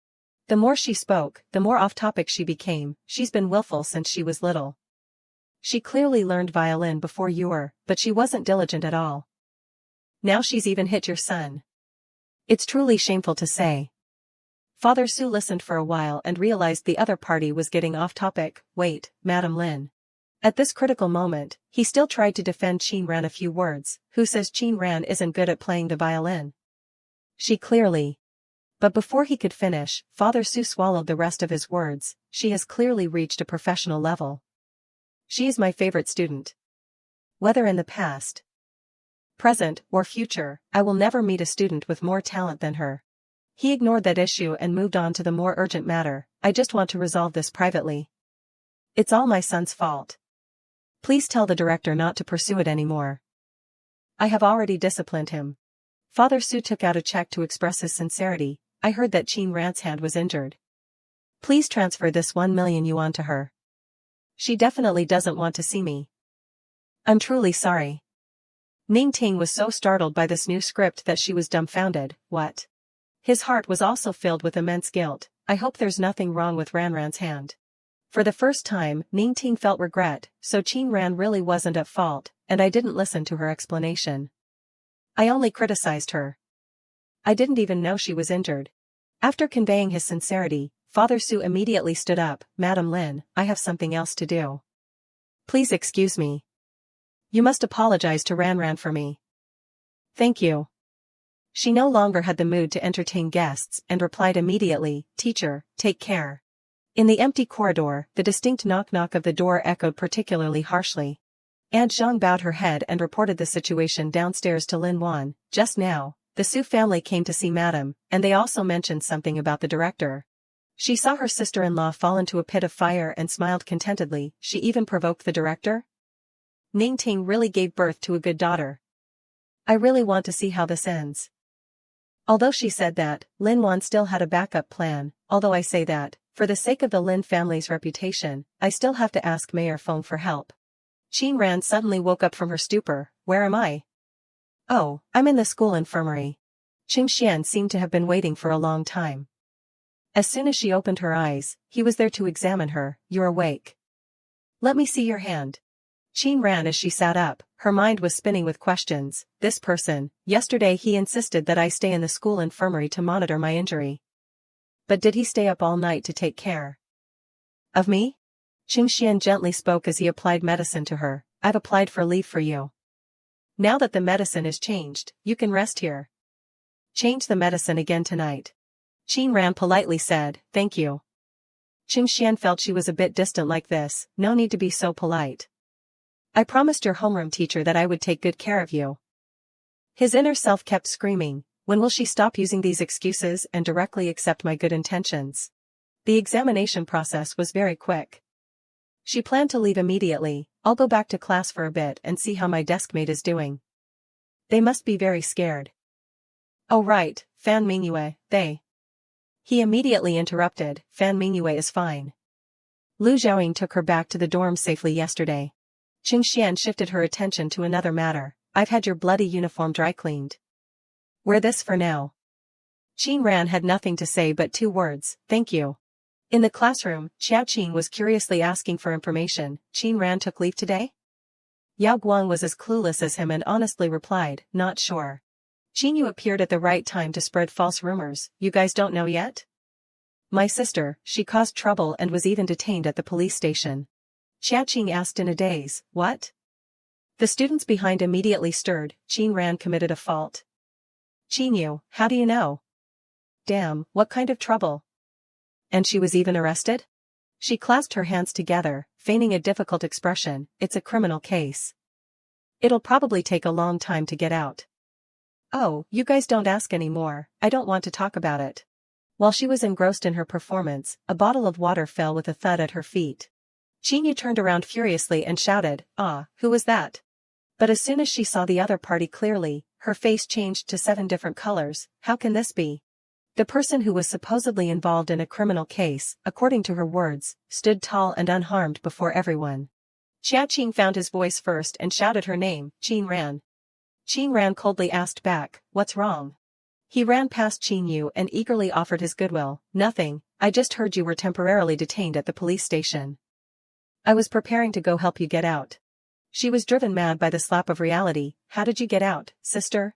The more she spoke, the more off-topic she became. "She's been willful since she was little. She clearly learned violin before you were, but she wasn't diligent at all. Now she's even hit your son. It's truly shameful to say." Father Sue listened for a while and realized the other party was getting off topic. "Wait, Madam Lin." At this critical moment, he still tried to defend Qin Ran. "A few words. Who says Qin Ran isn't good at playing the violin? She clearly..." But before he could finish, Father Sue swallowed the rest of his words. "She has clearly reached a professional level. She is my favorite student. Whether in the past, present, or future, I will never meet a student with more talent than her." He ignored that issue and moved on to the more urgent matter. "I just want to resolve this privately. It's all my son's fault. Please tell the director not to pursue it anymore. I have already disciplined him. Father Su took out a check to express his sincerity. I heard that Qin Ran's hand was injured. Please transfer this 1 million yuan to her. She definitely doesn't want to see me. I'm truly sorry. Ningqing was so startled by this new script that she was dumbfounded. What? His heart was also filled with immense guilt. I hope there's nothing wrong with Ran's hand. For the first time, Ningqing felt regret, so Qin Ran really wasn't at fault, and I didn't listen to her explanation. I only criticized her. I didn't even know she was injured. After conveying his sincerity, Father Su immediately stood up. Madam Lin, I have something else to do. Please excuse me. You must apologize to Ran for me. Thank you. She no longer had the mood to entertain guests and replied immediately, Teacher, take care. In the empty corridor, the distinct knock-knock of the door echoed particularly harshly. Aunt Zhang bowed her head and reported the situation downstairs to Lin Wan. Just now, the Su family came to see Madam, and they also mentioned something about the director. She saw her sister-in-law fall into a pit of fire and smiled contentedly. She even provoked the director? Ningqing really gave birth to a good daughter. I really want to see how this ends. Although she said that, Lin Wan still had a backup plan. Although I say that, for the sake of the Lin family's reputation, I still have to ask Mayor Feng for help. Qin Ran suddenly woke up from her stupor. Where am I? Oh, I'm in the school infirmary. Qing Xian seemed to have been waiting for a long time. As soon as she opened her eyes, he was there to examine her. You're awake. Let me see your hand. Qin ran as she sat up, her mind was spinning with questions. This person, yesterday he insisted that I stay in the school infirmary to monitor my injury. But did he stay up all night to take care of me? Qing Xian gently spoke as he applied medicine to her. I've applied for leave for you. Now that the medicine is changed, you can rest here. Change the medicine again tonight. Qin Ran politely said, thank you. Qing Xian felt she was a bit distant like this. No need to be so polite. I promised your homeroom teacher that I would take good care of you. His inner self kept screaming, when will she stop using these excuses and directly accept my good intentions? The examination process was very quick. She planned to leave immediately. I'll go back to class for a bit and see how my deskmate is doing. They must be very scared. Oh right, Fan Mingyue, they. He immediately interrupted, Fan Mingyue is fine. Lu Zhaoying took her back to the dorm safely yesterday. Qing Xian shifted her attention to another matter. I've had your bloody uniform dry cleaned. Wear this for now. Qin Ran had nothing to say but 2 words, thank you. In the classroom, Xiao Qing was curiously asking for information. Qin Ran took leave today? Yao Guang was as clueless as him and honestly replied, not sure. Qin Yu appeared at the right time to spread false rumors. You guys don't know yet? My sister, she caused trouble and was even detained at the police station. Xiao Qing asked in a daze, what? The students behind immediately stirred. Qin Ran committed a fault. Qin Yu, how do you know? Damn, what kind of trouble? And she was even arrested? She clasped her hands together, feigning a difficult expression. It's a criminal case. It'll probably take a long time to get out. Oh, you guys don't ask anymore, I don't want to talk about it. While she was engrossed in her performance, a bottle of water fell with a thud at her feet. Qin Yu turned around furiously and shouted, ah, who was that? But as soon as she saw the other party clearly, her face changed to 7 different colors. How can this be? The person who was supposedly involved in a criminal case, according to her words, stood tall and unharmed before everyone. Xiao Qing found his voice first and shouted her name, Qin Ran. Qin Ran coldly asked back, what's wrong? He ran past Qin Yu and eagerly offered his goodwill. Nothing, I just heard you were temporarily detained at the police station. I was preparing to go help you get out. She was driven mad by the slap of reality. How did you get out, sister?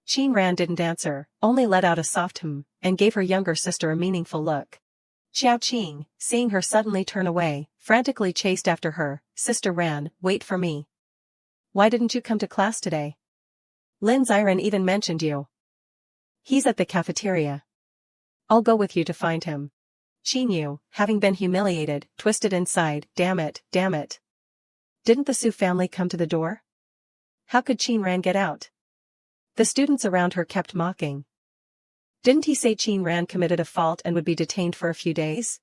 Qin Ran didn't answer, only let out a soft and gave her younger sister a meaningful look. Xiao Qing, seeing her suddenly turn away, frantically chased after her. Sister Ran, wait for me. Why didn't you come to class today? Lin Ziren even mentioned you. He's at the cafeteria. I'll go with you to find him. Qin Yu, having been humiliated, twisted inside. Damn it, damn it. Didn't the Su family come to the door? How could Qin Ran get out? The students around her kept mocking. Didn't he say Qin Ran committed a fault and would be detained for a few days?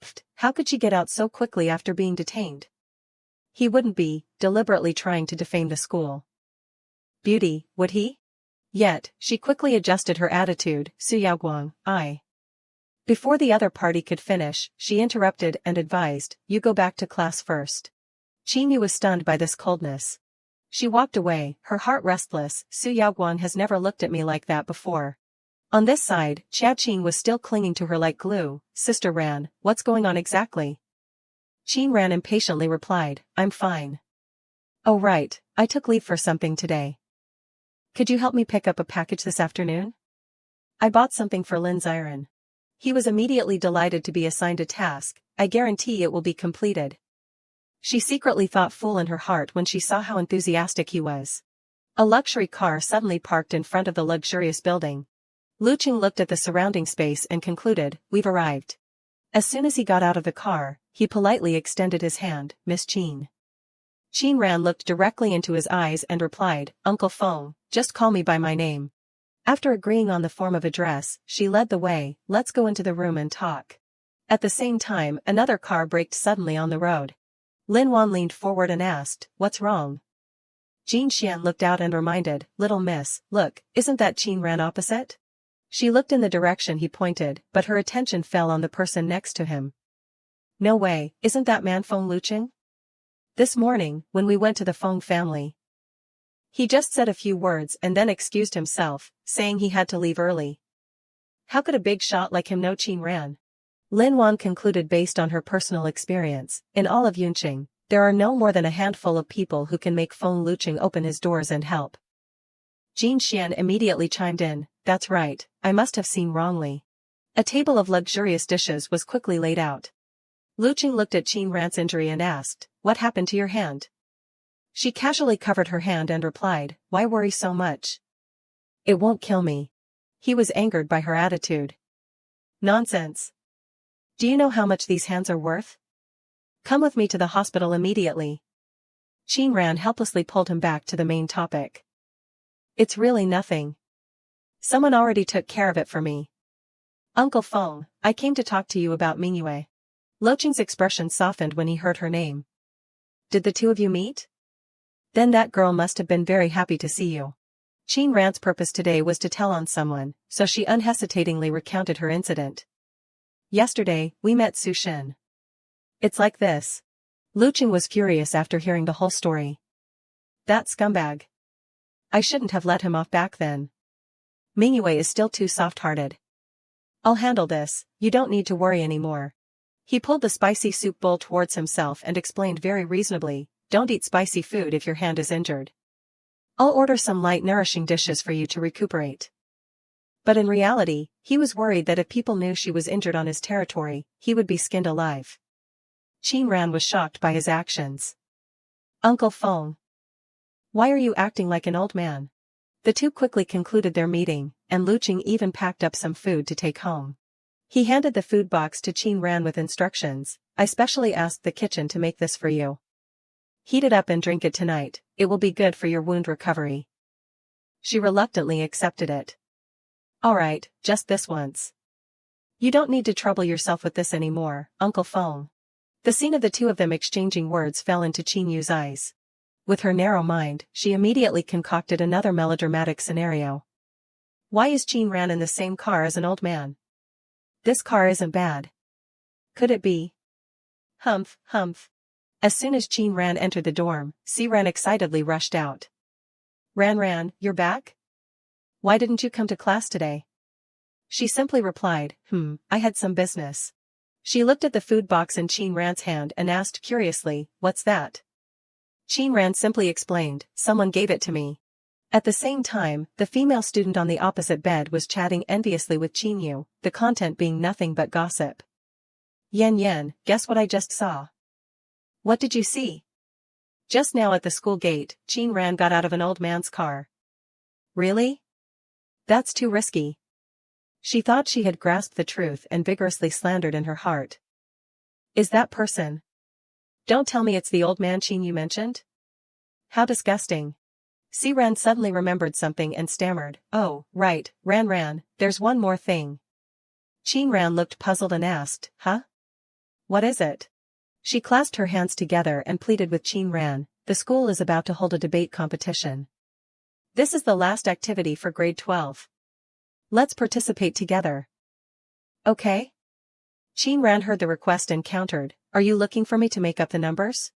Pfft, how could she get out so quickly after being detained? He wouldn't be, deliberately trying to defame the school beauty, would he? Yet, she quickly adjusted her attitude. Su Yaoguang, I. Before the other party could finish, she interrupted and advised, you go back to class first. Qingyu was stunned by this coldness. She walked away, her heart restless. Su Yaoguang has never looked at me like that before. On this side, Chia Qing was still clinging to her like glue. Sister Ran, what's going on exactly? Qing Ran impatiently replied, I'm fine. Oh right, I took leave for something today. Could you help me pick up a package this afternoon? I bought something for Lin Ziren. He was immediately delighted to be assigned a task. I guarantee it will be completed. She secretly thought full in her heart when she saw how enthusiastic he was. A luxury car suddenly parked in front of the luxurious building. Lu Qing looked at the surrounding space and concluded, we've arrived. As soon as he got out of the car, he politely extended his hand, Miss Qin. Qin Ran looked directly into his eyes and replied, Uncle Feng, just call me by my name. After agreeing on the form of address, she led the way, let's go into the room and talk. At the same time, another car braked suddenly on the road. Lin Wan leaned forward and asked, what's wrong? Jean Xian looked out and reminded, little miss, look, isn't that Qin Ran opposite? She looked in the direction he pointed, but her attention fell on the person next to him. No way, isn't that man Feng Luqing? This morning, when we went to the Feng family. He just said a few words and then excused himself, saying he had to leave early. How could a big shot like him know Qin Ran? Lin Wan concluded based on her personal experience, in all of Yunqing, there are no more than a handful of people who can make Feng Luqing open his doors and help. Jean Xian immediately chimed in, that's right, I must have seen wrongly. A table of luxurious dishes was quickly laid out. Luqing looked at Qin Ran's injury and asked, what happened to your hand? She casually covered her hand and replied, why worry so much? It won't kill me. He was angered by her attitude. Nonsense. Do you know how much these hands are worth? Come with me to the hospital immediately. Qin Ran helplessly pulled him back to the main topic. It's really nothing. Someone already took care of it for me. Uncle Feng, I came to talk to you about Mingyue. Luqing's expression softened when he heard her name. Did the two of you meet? Then that girl must have been very happy to see you. Qin Ran's purpose today was to tell on someone, so she unhesitatingly recounted her incident. Yesterday, we met Su Shin. It's like this. Luqing was furious after hearing the whole story. That scumbag. I shouldn't have let him off back then. Mingyue is still too soft-hearted. I'll handle this, you don't need to worry anymore. He pulled the spicy soup bowl towards himself and explained very reasonably, don't eat spicy food if your hand is injured. I'll order some light nourishing dishes for you to recuperate. But in reality, he was worried that if people knew she was injured on his territory, he would be skinned alive. Qin Ran was shocked by his actions. Uncle Feng. Why are you acting like an old man? The two quickly concluded their meeting, and Luqing even packed up some food to take home. He handed the food box to Qin Ran with instructions, I specially asked the kitchen to make this for you. Heat it up and drink it tonight, it will be good for your wound recovery. She reluctantly accepted it. Alright, just this once. You don't need to trouble yourself with this anymore, Uncle Feng. The scene of the two of them exchanging words fell into Qin Yu's eyes. With her narrow mind, she immediately concocted another melodramatic scenario. Why is Qin Ran in the same car as an old man? This car isn't bad. Could it be? Humph, humph. As soon as Qin Ran entered the dorm, Si Ran excitedly rushed out. Ran, you're back? Why didn't you come to class today? She simply replied, I had some business. She looked at the food box in Qin Ran's hand and asked curiously, what's that? Qin Ran simply explained, someone gave it to me. At the same time, the female student on the opposite bed was chatting enviously with Qin Yu, the content being nothing but gossip. Yen, guess what I just saw? What did you see? Just now at the school gate, Qin Ran got out of an old man's car. Really? That's too risky. She thought she had grasped the truth and vigorously slandered in her heart. Is that person? Don't tell me it's the old man Qin Yu mentioned? How disgusting. Si Ran suddenly remembered something and stammered, oh, right, Ran, there's one more thing. Qin Ran looked puzzled and asked, huh? what is it? She clasped her hands together and pleaded with Qin Ran, the school is about to hold a debate competition. This is the last activity for grade 12. Let's participate together. Okay? Qin Ran heard the request and countered, are you looking for me to make up the numbers?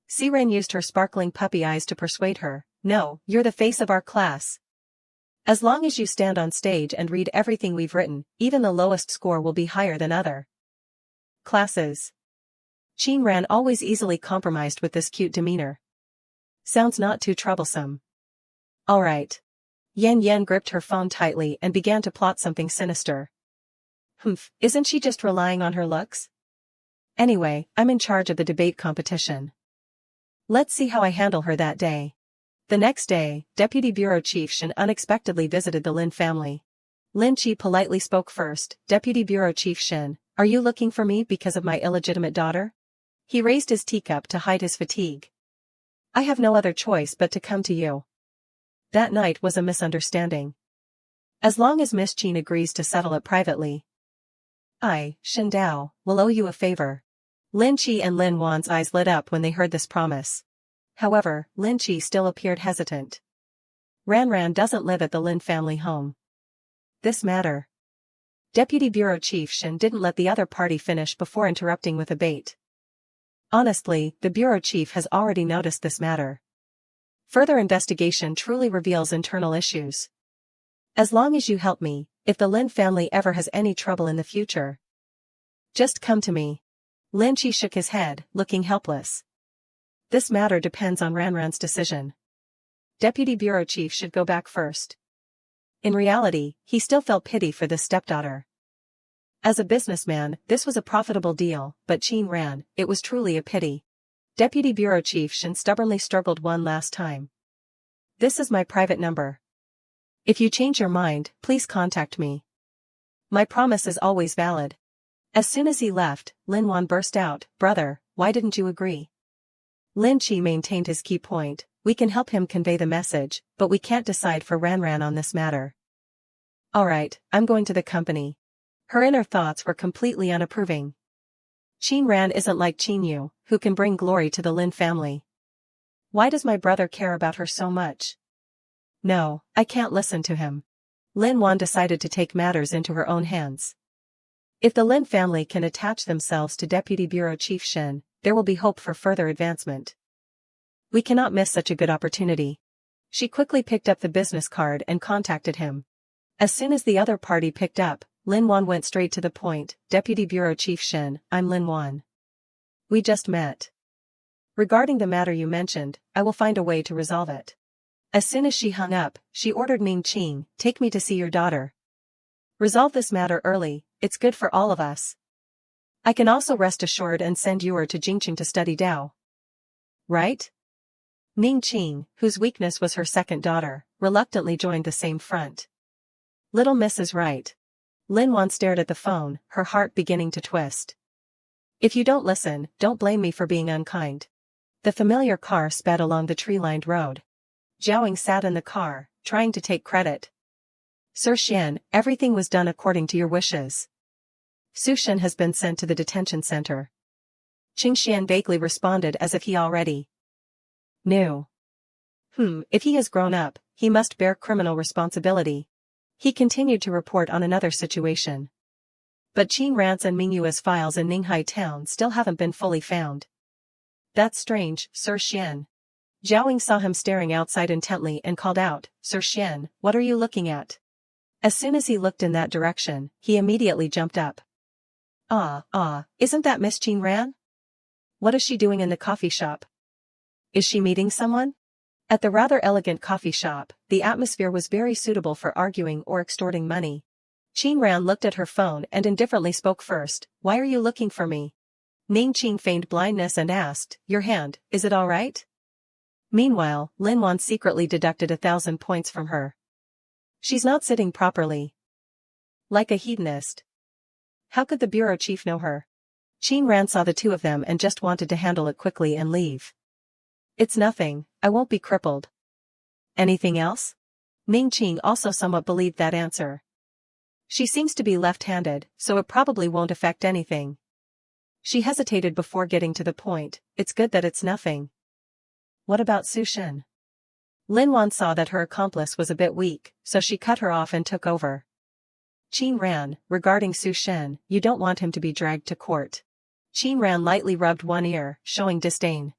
Siren used her sparkling puppy eyes to persuade her, no, you're the face of our class. As long as you stand on stage and read everything we've written, even the lowest score will be higher than other classes. Qin Ran always easily compromised with this cute demeanor. Sounds not too troublesome. All right. Yan Yan gripped her phone tightly and began to plot something sinister. Humph, isn't she just relying on her looks? Anyway, I'm in charge of the debate competition. Let's see how I handle her that day. The next day, Deputy Bureau Chief Shen unexpectedly visited the Lin family. Lin Chi politely spoke first, Deputy Bureau Chief Shen, are you looking for me because of my illegitimate daughter? He raised his teacup to hide his fatigue. I have no other choice but to come to you. That night was a misunderstanding. As long as Miss Qin agrees to settle it privately, I, Shen Dao, will owe you a favor. Lin Chi and Lin Wan's eyes lit up when they heard this promise. However, Lin Chi still appeared hesitant. Ran doesn't live at the Lin family home. This matter. Deputy Bureau Chief Shen didn't let the other party finish before interrupting with a bait. Honestly, the Bureau Chief has already noticed this matter. Further investigation truly reveals internal issues. As long as you help me, if the Lin family ever has any trouble in the future, just come to me. Lin Chi shook his head, looking helpless. This matter depends on Ran's decision. Deputy Bureau Chief should go back first. In reality, he still felt pity for this stepdaughter. As a businessman, this was a profitable deal, but Qin Ran, it was truly a pity. Deputy Bureau Chief Shen stubbornly struggled one last time. This is my private number. If you change your mind, please contact me. My promise is always valid. As soon as he left, Lin Wan burst out, brother, why didn't you agree? Lin Chi maintained his key point, we can help him convey the message, but we can't decide for Ran on this matter. Alright, I'm going to the company. Her inner thoughts were completely unapproving. Qin Ran isn't like Qin Yu, who can bring glory to the Lin family. Why does my brother care about her so much? No, I can't listen to him. Lin Wan decided to take matters into her own hands. If the Lin family can attach themselves to Deputy Bureau Chief Shen, there will be hope for further advancement. We cannot miss such a good opportunity. She quickly picked up the business card and contacted him. As soon as the other party picked up, Lin Wan went straight to the point, Deputy Bureau Chief Shen, I'm Lin Wan. We just met. Regarding the matter you mentioned, I will find a way to resolve it. As soon as she hung up, she ordered Ming Qing, take me to see your daughter. Resolve this matter early, it's good for all of us. I can also rest assured and send Yuer to Jingqing to study Dao. Right? Ming Qing, whose weakness was her second daughter, reluctantly joined the same front. Little Miss is right. Lin Wan stared at the phone, her heart beginning to twist. If you don't listen, don't blame me for being unkind. The familiar car sped along the tree-lined road. Jiaoying sat in the car, trying to take credit. Sir Xian, everything was done according to your wishes. Su Shen has been sent to the detention center. Qing Xian vaguely responded as if he already knew. If he has grown up, he must bear criminal responsibility. He continued to report on another situation. But Qin Ran's and Mingyue's files in Ninghai town still haven't been fully found. That's strange, Sir Xian. Jiaoying saw him staring outside intently and called out, Sir Xian, what are you looking at? As soon as he looked in that direction, he immediately jumped up. Isn't that Miss Qin Ran? What is she doing in the coffee shop? Is she meeting someone? At the rather elegant coffee shop, the atmosphere was very suitable for arguing or extorting money. Qin Ran looked at her phone and indifferently spoke first, why are you looking for me? Ning Qing feigned blindness and asked, your hand, is it all right? Meanwhile, Lin Wan secretly deducted 1,000 points from her. She's not sitting properly. Like a hedonist. How could the bureau chief know her? Qin Ran saw the two of them and just wanted to handle it quickly and leave. It's nothing, I won't be crippled. Anything else? Ning Qing also somewhat believed that answer. She seems to be left-handed, so it probably won't affect anything. She hesitated before getting to the point. It's good that it's nothing. What about Su Shin? Lin Wan saw that her accomplice was a bit weak, so she cut her off and took over. Qin Ran, regarding Su Shen, you don't want him to be dragged to court. Qin Ran lightly rubbed one ear, showing disdain.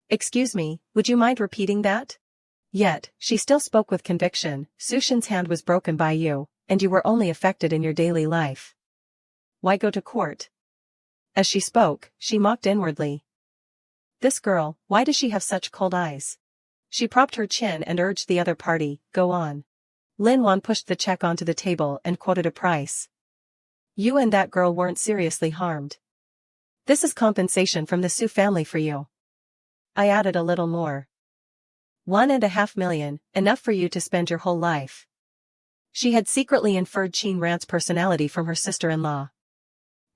Excuse me, would you mind repeating that? Yet, she still spoke with conviction. Su Shen's hand was broken by you, and you were only affected in your daily life. Why go to court? As she spoke, she mocked inwardly. This girl, why does she have such cold eyes? She propped her chin and urged the other party, go on. Lin Wan pushed the check onto the table and quoted a price. You and that girl weren't seriously harmed. This is compensation from the Su family for you. I added a little more. 1.5 million, enough for you to spend your whole life. She had secretly inferred Qin Ran's personality from her sister-in-law.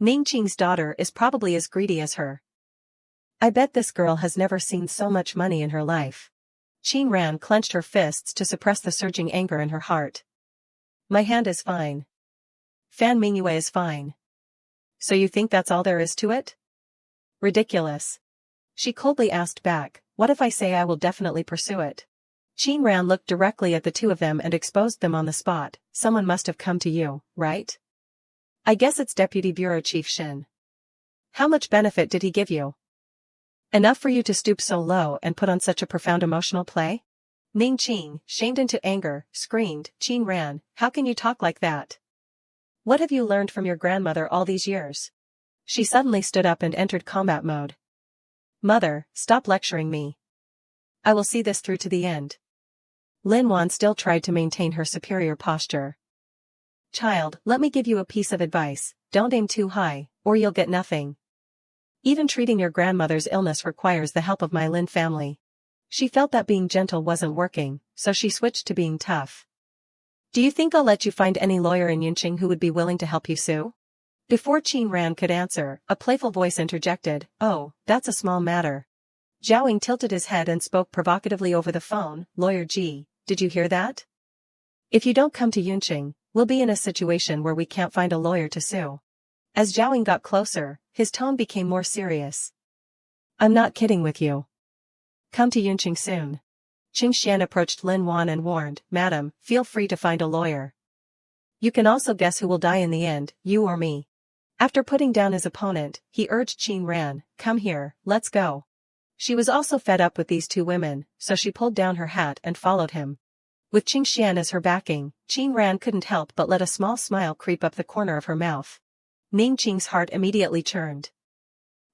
Ningqing's daughter is probably as greedy as her. I bet this girl has never seen so much money in her life. Qin Ran clenched her fists to suppress the surging anger in her heart. My hand is fine. Fan Mingyue is fine. So you think that's all there is to it? Ridiculous. She coldly asked back, what if I say I will definitely pursue it? Qin Ran looked directly at the two of them and exposed them on the spot. Someone must have come to you, right? I guess it's Deputy Bureau Chief Shin. How much benefit did he give you? Enough for you to stoop so low and put on such a profound emotional play? Ningqing, shamed into anger, screamed, Qin Ran, how can you talk like that? What have you learned from your grandmother all these years? She suddenly stood up and entered combat mode. Mother, stop lecturing me. I will see this through to the end. Lin Wan still tried to maintain her superior posture. Child, let me give you a piece of advice, don't aim too high, or you'll get nothing. Even treating your grandmother's illness requires the help of my Lin family. She felt that being gentle wasn't working, so she switched to being tough. Do you think I'll let you find any lawyer in Yunqing who would be willing to help you sue? Before Qin Ran could answer, a playful voice interjected, oh, that's a small matter. Zhaoying tilted his head and spoke provocatively over the phone, Lawyer Ji, did you hear that? If you don't come to Yunqing, we'll be in a situation where we can't find a lawyer to sue. As Zhaoying got closer, his tone became more serious. I'm not kidding with you. Come to Yunqing soon. Qing Xian approached Lin Wan and warned, Madam, feel free to find a lawyer. You can also guess who will die in the end, you or me. After putting down his opponent, he urged Qin Ran, come here, let's go. She was also fed up with these two women, so she pulled down her hat and followed him. With Qing Xian as her backing, Qin Ran couldn't help but let a small smile creep up the corner of her mouth. Ningqing's heart immediately churned.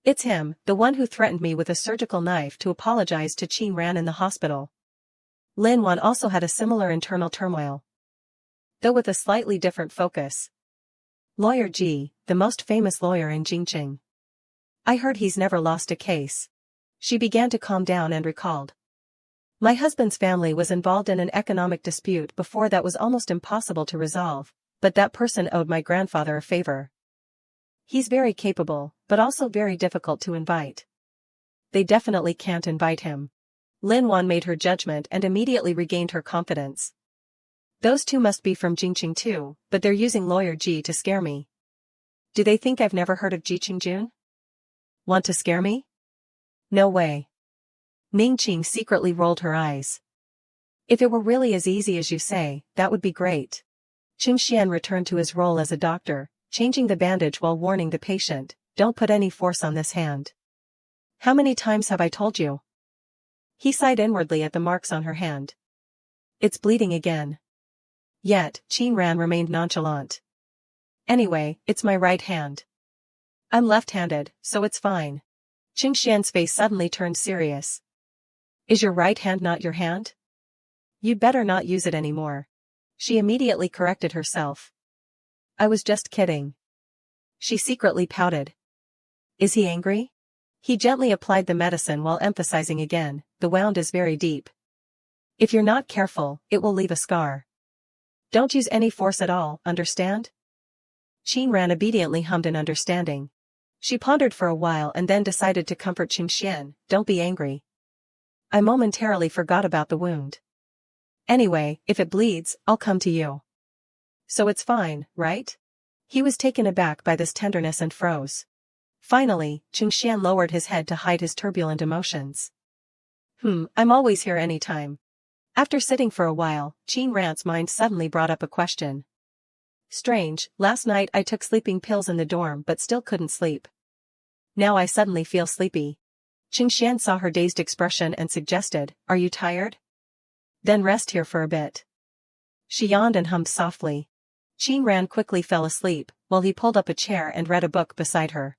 It's him, the one who threatened me with a surgical knife to apologize to Qin Ran in the hospital. Lin Wan also had a similar internal turmoil, though with a slightly different focus. Lawyer Ji, the most famous lawyer in Jingqing. I heard he's never lost a case. She began to calm down and recalled. My husband's family was involved in an economic dispute before that was almost impossible to resolve, but that person owed my grandfather a favor. He's very capable, but also very difficult to invite. They definitely can't invite him. Lin Wan made her judgment and immediately regained her confidence. Those two must be from Jingqing too, but they're using Lawyer Ji to scare me. Do they think I've never heard of Ji Qingjun? Want to scare me? No way. Ningqing secretly rolled her eyes. If it were really as easy as you say, that would be great. Qing Xian returned to his role as a doctor, changing the bandage while warning the patient, don't put any force on this hand. How many times have I told you? He sighed inwardly at the marks on her hand. It's bleeding again. Yet, Qin Ran remained nonchalant. Anyway, it's my right hand. I'm left-handed, so it's fine. Qing Xian's face suddenly turned serious. Is your right hand not your hand? You'd better not use it anymore. She immediately corrected herself. I was just kidding. She secretly pouted. Is he angry? He gently applied the medicine while emphasizing again, the wound is very deep. If you're not careful, it will leave a scar. Don't use any force at all, understand? Qin Ran obediently hummed in understanding. She pondered for a while and then decided to comfort Qing Xian, don't be angry. I momentarily forgot about the wound. Anyway, if it bleeds, I'll come to you. So it's fine, right? He was taken aback by this tenderness and froze. Finally, Qingxian lowered his head to hide his turbulent emotions. I'm always here anytime. After sitting for a while, Qin Ran's mind suddenly brought up a question. Strange, last night I took sleeping pills in the dorm but still couldn't sleep. Now I suddenly feel sleepy. Qingxian saw her dazed expression and suggested, "Are you tired? Then rest here for a bit." She yawned and hummed softly. Qin Ran quickly fell asleep, while he pulled up a chair and read a book beside her.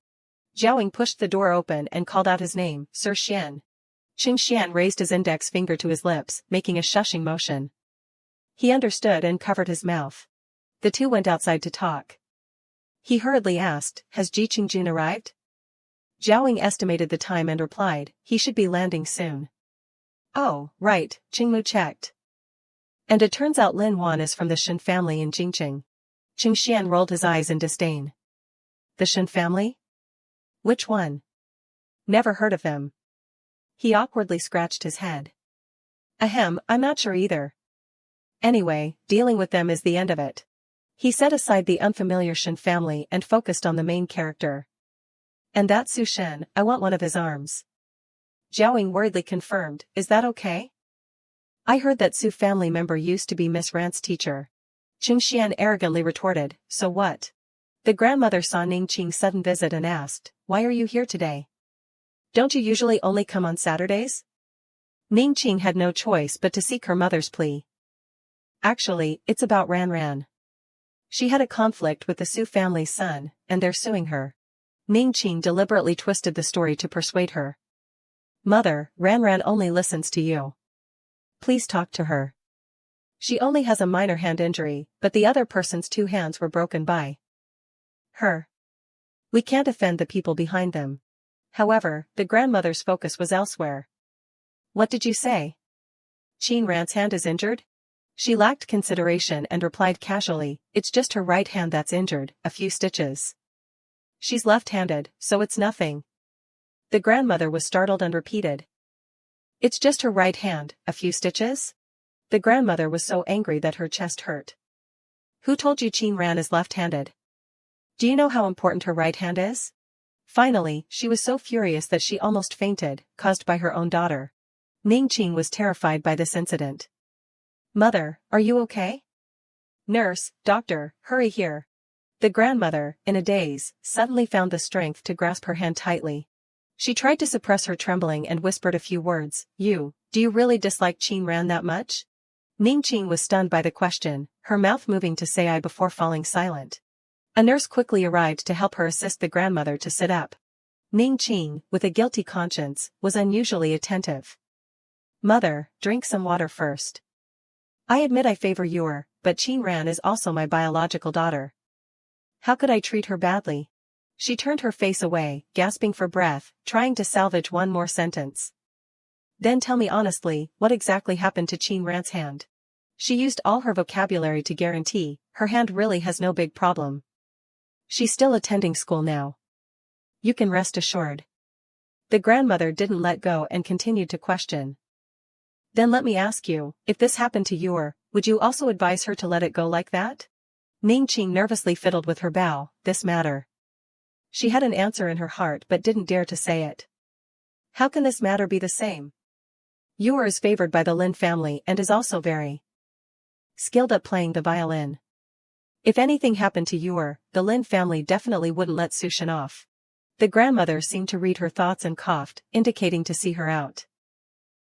Jiaoying pushed the door open and called out his name, "Sir Xian." Qingxian raised his index finger to his lips, making a shushing motion. He understood and covered his mouth. The two went outside to talk. He hurriedly asked, "Has Ji Qingjun arrived?" Jiaoying estimated the time and replied, "He should be landing soon." "Oh, right," Qingmu checked. "And it turns out Lin Wan is from the Shen family in Jingqing." Qingxian rolled his eyes in disdain. "The Shen family? Which one? Never heard of them." He awkwardly scratched his head. "Ahem, I'm not sure either. Anyway, dealing with them is the end of it." He set aside the unfamiliar Shen family and focused on the main character. "And that Su Shen, I want one of his arms." Jiaoying worriedly confirmed, "Is that okay?" "I heard that Su family member used to be Miss Rant's teacher." Qingxian arrogantly retorted, "So what?" The grandmother saw Ningqing's sudden visit and asked, "Why are you here today? Don't you usually only come on Saturdays?" Ningqing had no choice but to seek her mother's plea. "Actually, it's about Ran. She had a conflict with the Su family's son, and they're suing her." Ningqing deliberately twisted the story to persuade her. "Mother, Ran only listens to you. Please talk to her. She only has a minor hand injury, but the other person's 2 hands were broken by her. We can't offend the people behind them." However, the grandmother's focus was elsewhere. "What did you say? Qin Ran's hand is injured?" She lacked consideration and replied casually, "It's just her right hand that's injured, a few stitches. She's left-handed, so it's nothing." The grandmother was startled and repeated, "It's just her right hand, a few stitches?" The grandmother was so angry that her chest hurt. "Who told you Qin Ran is left-handed? Do you know how important her right hand is?" Finally, she was so furious that she almost fainted, caused by her own daughter. Ningqing was terrified by this incident. "Mother, are you okay? Nurse, doctor, hurry here." The grandmother, in a daze, suddenly found the strength to grasp her hand tightly. She tried to suppress her trembling and whispered a few words, do you really dislike Qin Ran that much?" Ningqing was stunned by the question, her mouth moving to say I before falling silent. A nurse quickly arrived to help her assist the grandmother to sit up. Ningqing, with a guilty conscience, was unusually attentive. "Mother, drink some water first. I admit I favor your, but Qin Ran is also my biological daughter. How could I treat her badly?" She turned her face away, gasping for breath, trying to salvage one more sentence. "Then tell me honestly, what exactly happened to Qin Ran's hand?" She used all her vocabulary to guarantee, her hand really has no big problem. She's still attending school now. You can rest assured. The grandmother didn't let go and continued to question. "Then let me ask you, if this happened to you, would you also advise her to let it go like that?" Ningqing nervously fiddled with her bow, this matter. She had an answer in her heart but didn't dare to say it. How can this matter be the same? Yor is favored by the Lin family and is also very skilled at playing the violin. If anything happened to Yor, the Lin family definitely wouldn't let Su Shen off. The grandmother seemed to read her thoughts and coughed, indicating to see her out.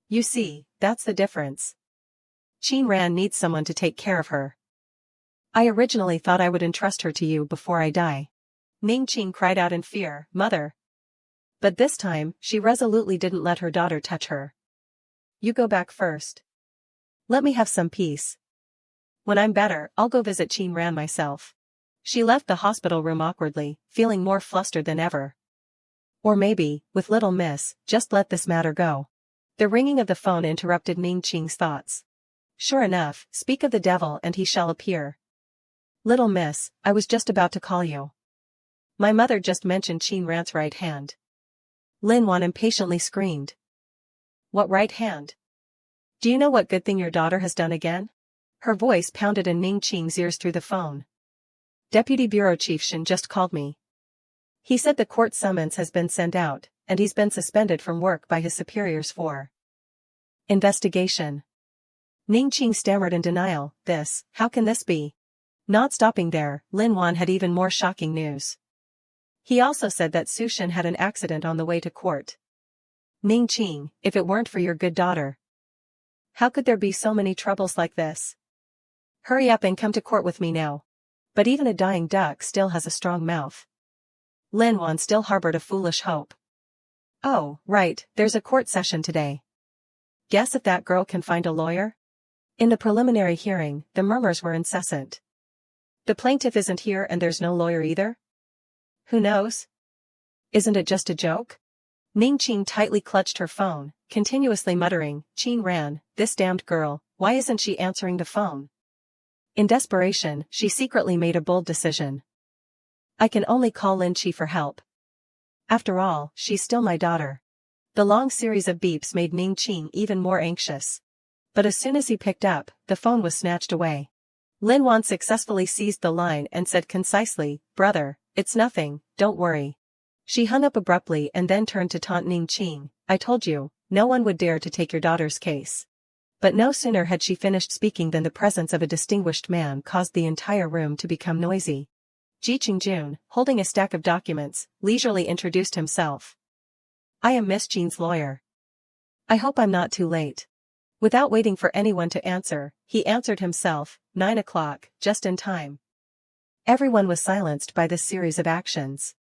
"You see, that's the difference. Qin Ran needs someone to take care of her. I originally thought I would entrust her to you before I die." Ningqing cried out in fear, "Mother!" But this time, she resolutely didn't let her daughter touch her. "You go back first. Let me have some peace. When I'm better, I'll go visit Qin Ran myself." She left the hospital room awkwardly, feeling more flustered than ever. Or maybe, with little miss, just let this matter go. The ringing of the phone interrupted Ningqing's thoughts. Sure enough, speak of the devil and he shall appear. "Little miss, I was just about to call you. My mother just mentioned Qin Ran's right hand." Lin Wan impatiently screamed. "What right hand? Do you know what good thing your daughter has done again?" Her voice pounded in Ningqing's ears through the phone. "Deputy Bureau Chief Shen just called me. He said the court summons has been sent out, and he's been suspended from work by his superiors for investigation. Ningqing stammered in denial. How can this be? Not stopping there, Lin Wan had even more shocking news. He also said that Su Shen had an accident on the way to court. Ningqing, if it weren't for your good daughter, how could there be so many troubles like this? Hurry up and come to court with me now. But even a dying duck still has a strong mouth. Lin Wan still harbored a foolish hope. Oh, right, there's a court session today. Guess if that girl can find a lawyer? In the preliminary hearing, the murmurs were incessant. The plaintiff isn't here and there's no lawyer either? Who knows? Isn't it just a joke? Ningqing tightly clutched her phone, continuously muttering, Qin Ran, this damned girl, why isn't she answering the phone? In desperation, she secretly made a bold decision. I can only call Lin Qi for help. After all, she's still my daughter. The long series of beeps made Ningqing even more anxious. But as soon as he picked up, the phone was snatched away. Lin Wan successfully seized the line and said concisely, brother, it's nothing, don't worry. She hung up abruptly and then turned to taunt Ningqing, I told you, no one would dare to take your daughter's case. But no sooner had she finished speaking than the presence of a distinguished man caused the entire room to become noisy. Ji Qingjun, holding a stack of documents, leisurely introduced himself. I am Miss Jin's lawyer. I hope I'm not too late. Without waiting for anyone to answer, he answered himself, 9 o'clock, just in time. Everyone was silenced by this series of actions.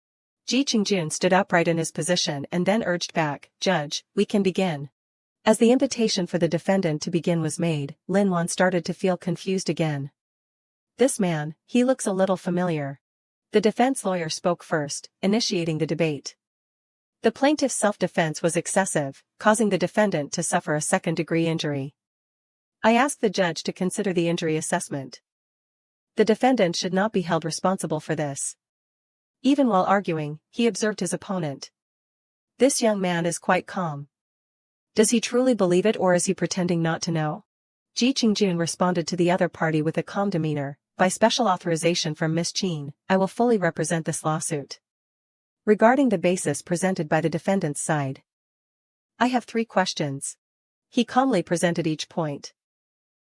Ji Qingjun stood upright in his position and then urged back, Judge, we can begin. As the invitation for the defendant to begin was made, Lin Wan started to feel confused again. This man, he looks a little familiar. The defense lawyer spoke first, initiating the debate. The plaintiff's self-defense was excessive, causing the defendant to suffer a second-degree injury. I ask the judge to consider the injury assessment. The defendant should not be held responsible for this. Even while arguing, he observed his opponent. This young man is quite calm. Does he truly believe it or is he pretending not to know? Ji Qingjun responded to the other party with a calm demeanor, by special authorization from Miss Qin, I will fully represent this lawsuit. Regarding the basis presented by the defendant's side, I have 3 questions. He calmly presented each point.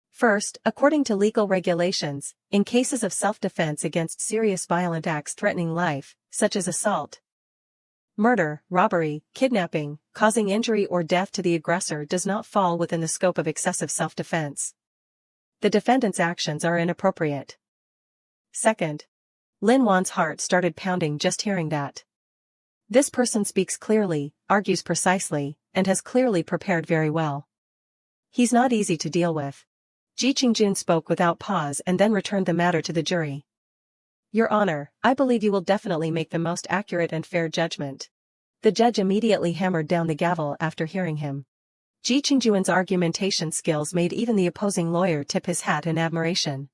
First, according to legal regulations, in cases of self-defense against serious violent acts threatening life, such as assault, murder, robbery, kidnapping, causing injury or death to the aggressor does not fall within the scope of excessive self-defense. The defendant's actions are inappropriate. Second, Lin Wan's heart started pounding just hearing that. This person speaks clearly, argues precisely, and has clearly prepared very well. He's not easy to deal with. Ji Qingjun spoke without pause and then returned the matter to the jury. Your Honor, I believe you will definitely make the most accurate and fair judgment. The judge immediately hammered down the gavel after hearing him. Ji Qingjun's argumentation skills made even the opposing lawyer tip his hat in admiration.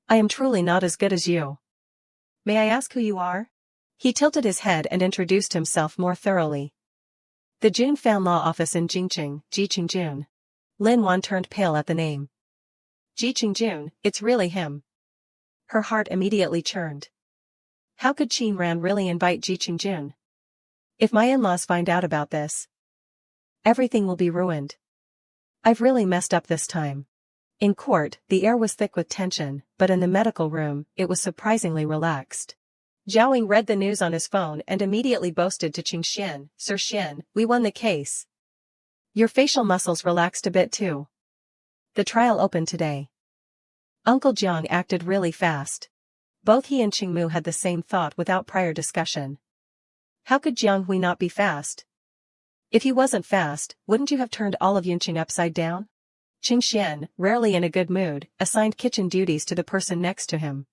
I am truly not as good as you. May I ask who you are? He tilted his head and introduced himself more thoroughly. The Jun Fan Law Office in Jingqing, Ji Qingjun. Lin Wan turned pale at the name. Ji Qingjun, it's really him. Her heart immediately churned. How could Qin Ran really invite Ji Qingjun? If my in-laws find out about this, everything will be ruined. I've really messed up this time. In court, the air was thick with tension, but in the medical room, it was surprisingly relaxed. Zhao read the news on his phone and immediately boasted to Qing Xian, Sir Xian, we won the case. Your facial muscles relaxed a bit too. The trial opened today. Uncle Jiang acted really fast. Both he and Qingmu had the same thought without prior discussion. How could Jiang Hui not be fast? If he wasn't fast, wouldn't you have turned all of Yunqing upside down? Qing Xian, rarely in a good mood, assigned kitchen duties to the person next to him.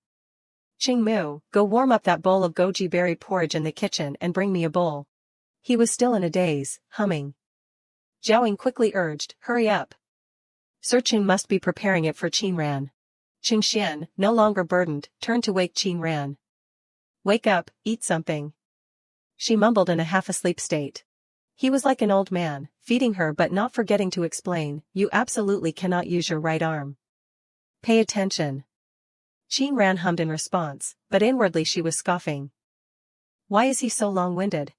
Qingmu, go warm up that bowl of goji berry porridge in the kitchen and bring me a bowl. He was still in a daze, humming. Zhao quickly urged, hurry up. Sir Qing must be preparing it for Qin Ran. Qing Xian, no longer burdened, turned to wake Qin Ran. Wake up, eat something. She mumbled in a half-asleep state. He was like an old man, feeding her but not forgetting to explain, you absolutely cannot use your right arm. Pay attention. Qin Ran hummed in response, but inwardly she was scoffing. Why is he so long-winded?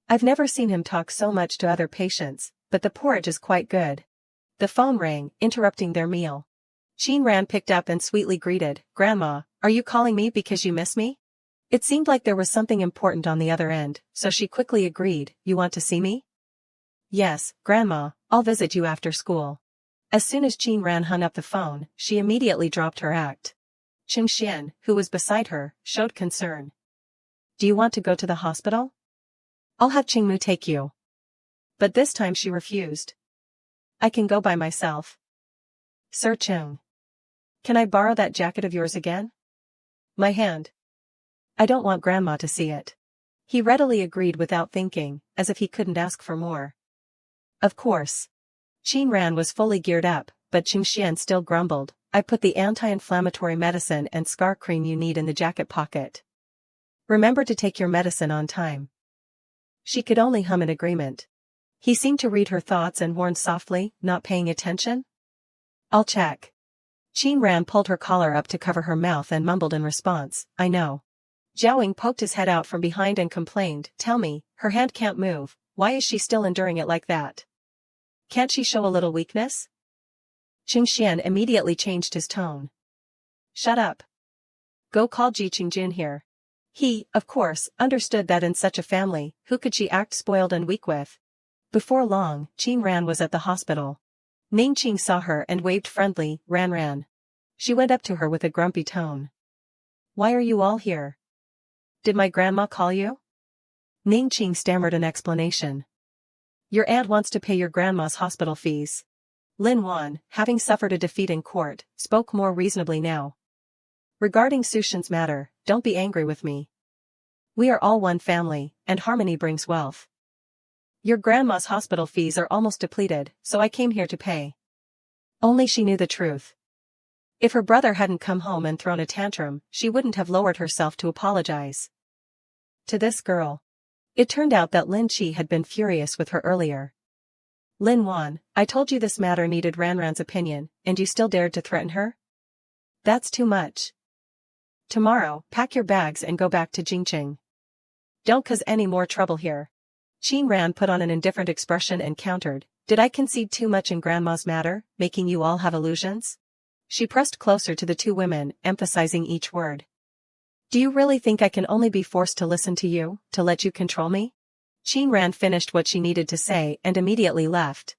I've never seen him talk so much to other patients, but the porridge is quite good. The phone rang, interrupting their meal. Qin Ran picked up and sweetly greeted, Grandma, are you calling me because you miss me? It seemed like there was something important on the other end, so she quickly agreed, you want to see me? Yes, Grandma, I'll visit you after school. As soon as Qin Ran hung up the phone, she immediately dropped her act. Qing Xian, who was beside her, showed concern. Do you want to go to the hospital? I'll have Qingmu take you. But this time she refused. I can go by myself. Sir Chung. Can I borrow that jacket of yours again? My hand. I don't want Grandma to see it. He readily agreed without thinking, as if he couldn't ask for more. Of course. Qin Ran was fully geared up, but Qing Xian still grumbled, I put the anti-inflammatory medicine and scar cream you need in the jacket pocket. Remember to take your medicine on time. She could only hum in agreement. He seemed to read her thoughts and warned softly, not paying attention? I'll check. Qin Ran pulled her collar up to cover her mouth and mumbled in response, I know. Jiaoying poked his head out from behind and complained, tell me, her hand can't move, why is she still enduring it like that? Can't she show a little weakness? Qing Xian immediately changed his tone. Shut up. Go call Ji Qingjun here. He, of course, understood that in such a family, who could she act spoiled and weak with? Before long, Qin Ran was at the hospital. Ningqing saw her and waved friendly, Ran. She went up to her with a grumpy tone. Why are you all here? Did my grandma call you? Ningqing stammered an explanation. Your aunt wants to pay your grandma's hospital fees. Lin Wan, having suffered a defeat in court, spoke more reasonably now. Regarding Sushan's matter, don't be angry with me. We are all one family, and harmony brings wealth. Your grandma's hospital fees are almost depleted, so I came here to pay. Only she knew the truth. If her brother hadn't come home and thrown a tantrum, she wouldn't have lowered herself to apologize. To this girl. It turned out that Lin Qi had been furious with her earlier. Lin Wan, I told you this matter needed Ranran's opinion, and you still dared to threaten her? That's too much. Tomorrow, pack your bags and go back to Jingqing. Don't cause any more trouble here. Qin Ran put on an indifferent expression and countered, did I concede too much in Grandma's matter, making you all have illusions? She pressed closer to the two women, emphasizing each word. Do you really think I can only be forced to listen to you, to let you control me? Qin Ran finished what she needed to say and immediately left.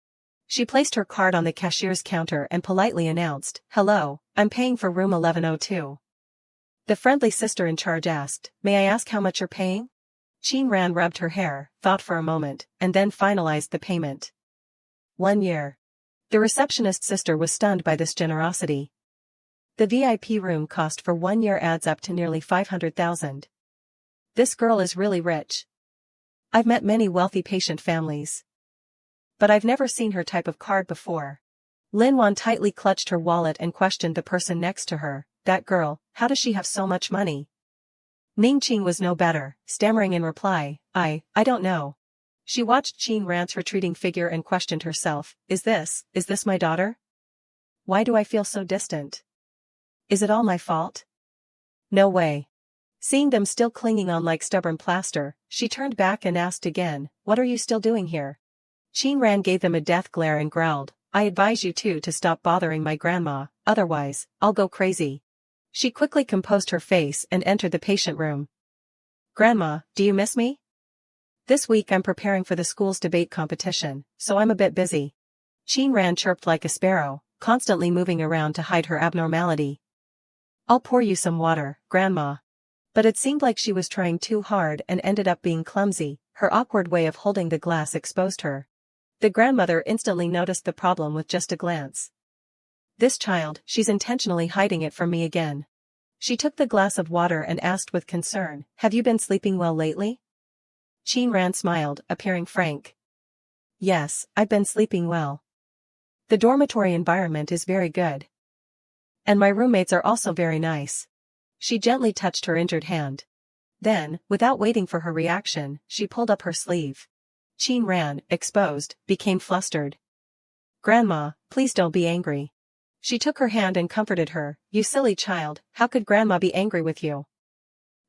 She placed her card on the cashier's counter and politely announced, hello, I'm paying for room 1102. The friendly sister in charge asked, may I ask how much you're paying? Qin Ran rubbed her hair, thought for a moment, and then finalized the payment. 1 year. The receptionist sister was stunned by this generosity. The VIP room cost for 1 year adds up to nearly 500,000. This girl is really rich. I've met many wealthy patient families. But I've never seen her type of card before. Lin Wan tightly clutched her wallet and questioned the person next to her, that girl, how does she have so much money? Ningqing was no better, stammering in reply, I don't know. She watched Qin Ran's retreating figure and questioned herself, is this my daughter? Why do I feel so distant? Is it all my fault? No way. Seeing them still clinging on like stubborn plaster, she turned back and asked again, what are you still doing here? Qin Ran gave them a death glare and growled, I advise you two to stop bothering my grandma, otherwise, I'll go crazy. She quickly composed her face and entered the patient room. Grandma, do you miss me? This week I'm preparing for the school's debate competition, so I'm a bit busy. Qin Ran chirped like a sparrow, constantly moving around to hide her abnormality. I'll pour you some water, Grandma. But it seemed like she was trying too hard and ended up being clumsy, her awkward way of holding the glass exposed her. The grandmother instantly noticed the problem with just a glance. This child, she's intentionally hiding it from me again. She took the glass of water and asked with concern, have you been sleeping well lately? Qin Ran smiled, appearing frank. Yes, I've been sleeping well. The dormitory environment is very good. And my roommates are also very nice. She gently touched her injured hand. Then, without waiting for her reaction, she pulled up her sleeve. Qin Ran, exposed, became flustered. Grandma, please don't be angry. She took her hand and comforted her, you silly child, how could Grandma be angry with you?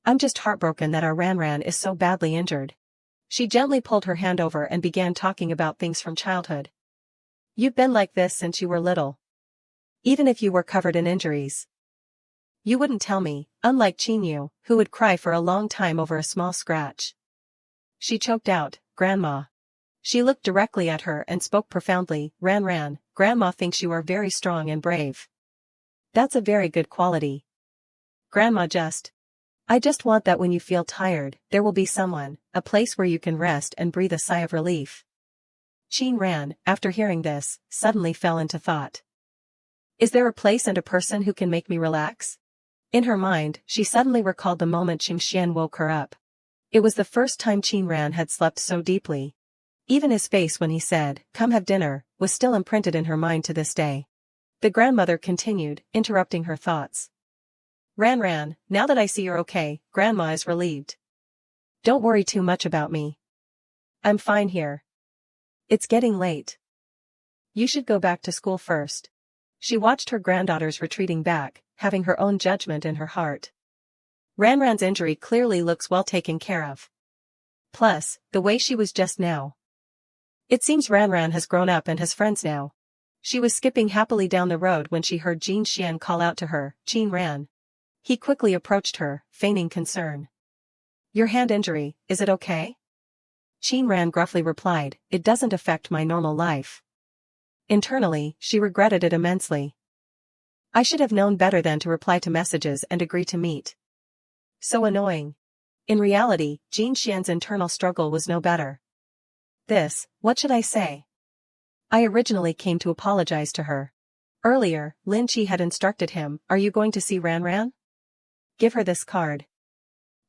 I'm just heartbroken that our Ran is so badly injured. She gently pulled her hand over and began talking about things from childhood. You've been like this since you were little. Even if you were covered in injuries. You wouldn't tell me, unlike Chinyu, who would cry for a long time over a small scratch. She choked out, Grandma. She looked directly at her and spoke profoundly, Ran, Grandma thinks you are very strong and brave. That's a very good quality. Grandma I just want that when you feel tired, there will be someone, a place where you can rest and breathe a sigh of relief. Qin Ran, after hearing this, suddenly fell into thought. Is there a place and a person who can make me relax? In her mind, she suddenly recalled the moment Qing Xian woke her up. It was the first time Qin Ran had slept so deeply. Even his face when he said, "Come have dinner," was still imprinted in her mind to this day. The grandmother continued, interrupting her thoughts. Ran, now that I see you're okay, Grandma is relieved. Don't worry too much about me. I'm fine here. It's getting late. You should go back to school first. She watched her granddaughters retreating back, having her own judgment in her heart. Ran's injury clearly looks well taken care of. Plus, the way she was just now. It seems Ran has grown up and has friends now. She was skipping happily down the road when she heard Jin Xian call out to her, Qin Ran. He quickly approached her, feigning concern. Your hand injury, is it okay? Qin Ran gruffly replied, it doesn't affect my normal life. Internally, she regretted it immensely. I should have known better than to reply to messages and agree to meet. So annoying. In reality, Jin Xian's internal struggle was no better. What should I say? I originally came to apologize to her. Earlier, Lin Chi had instructed him, are you going to see Ran? Give her this card.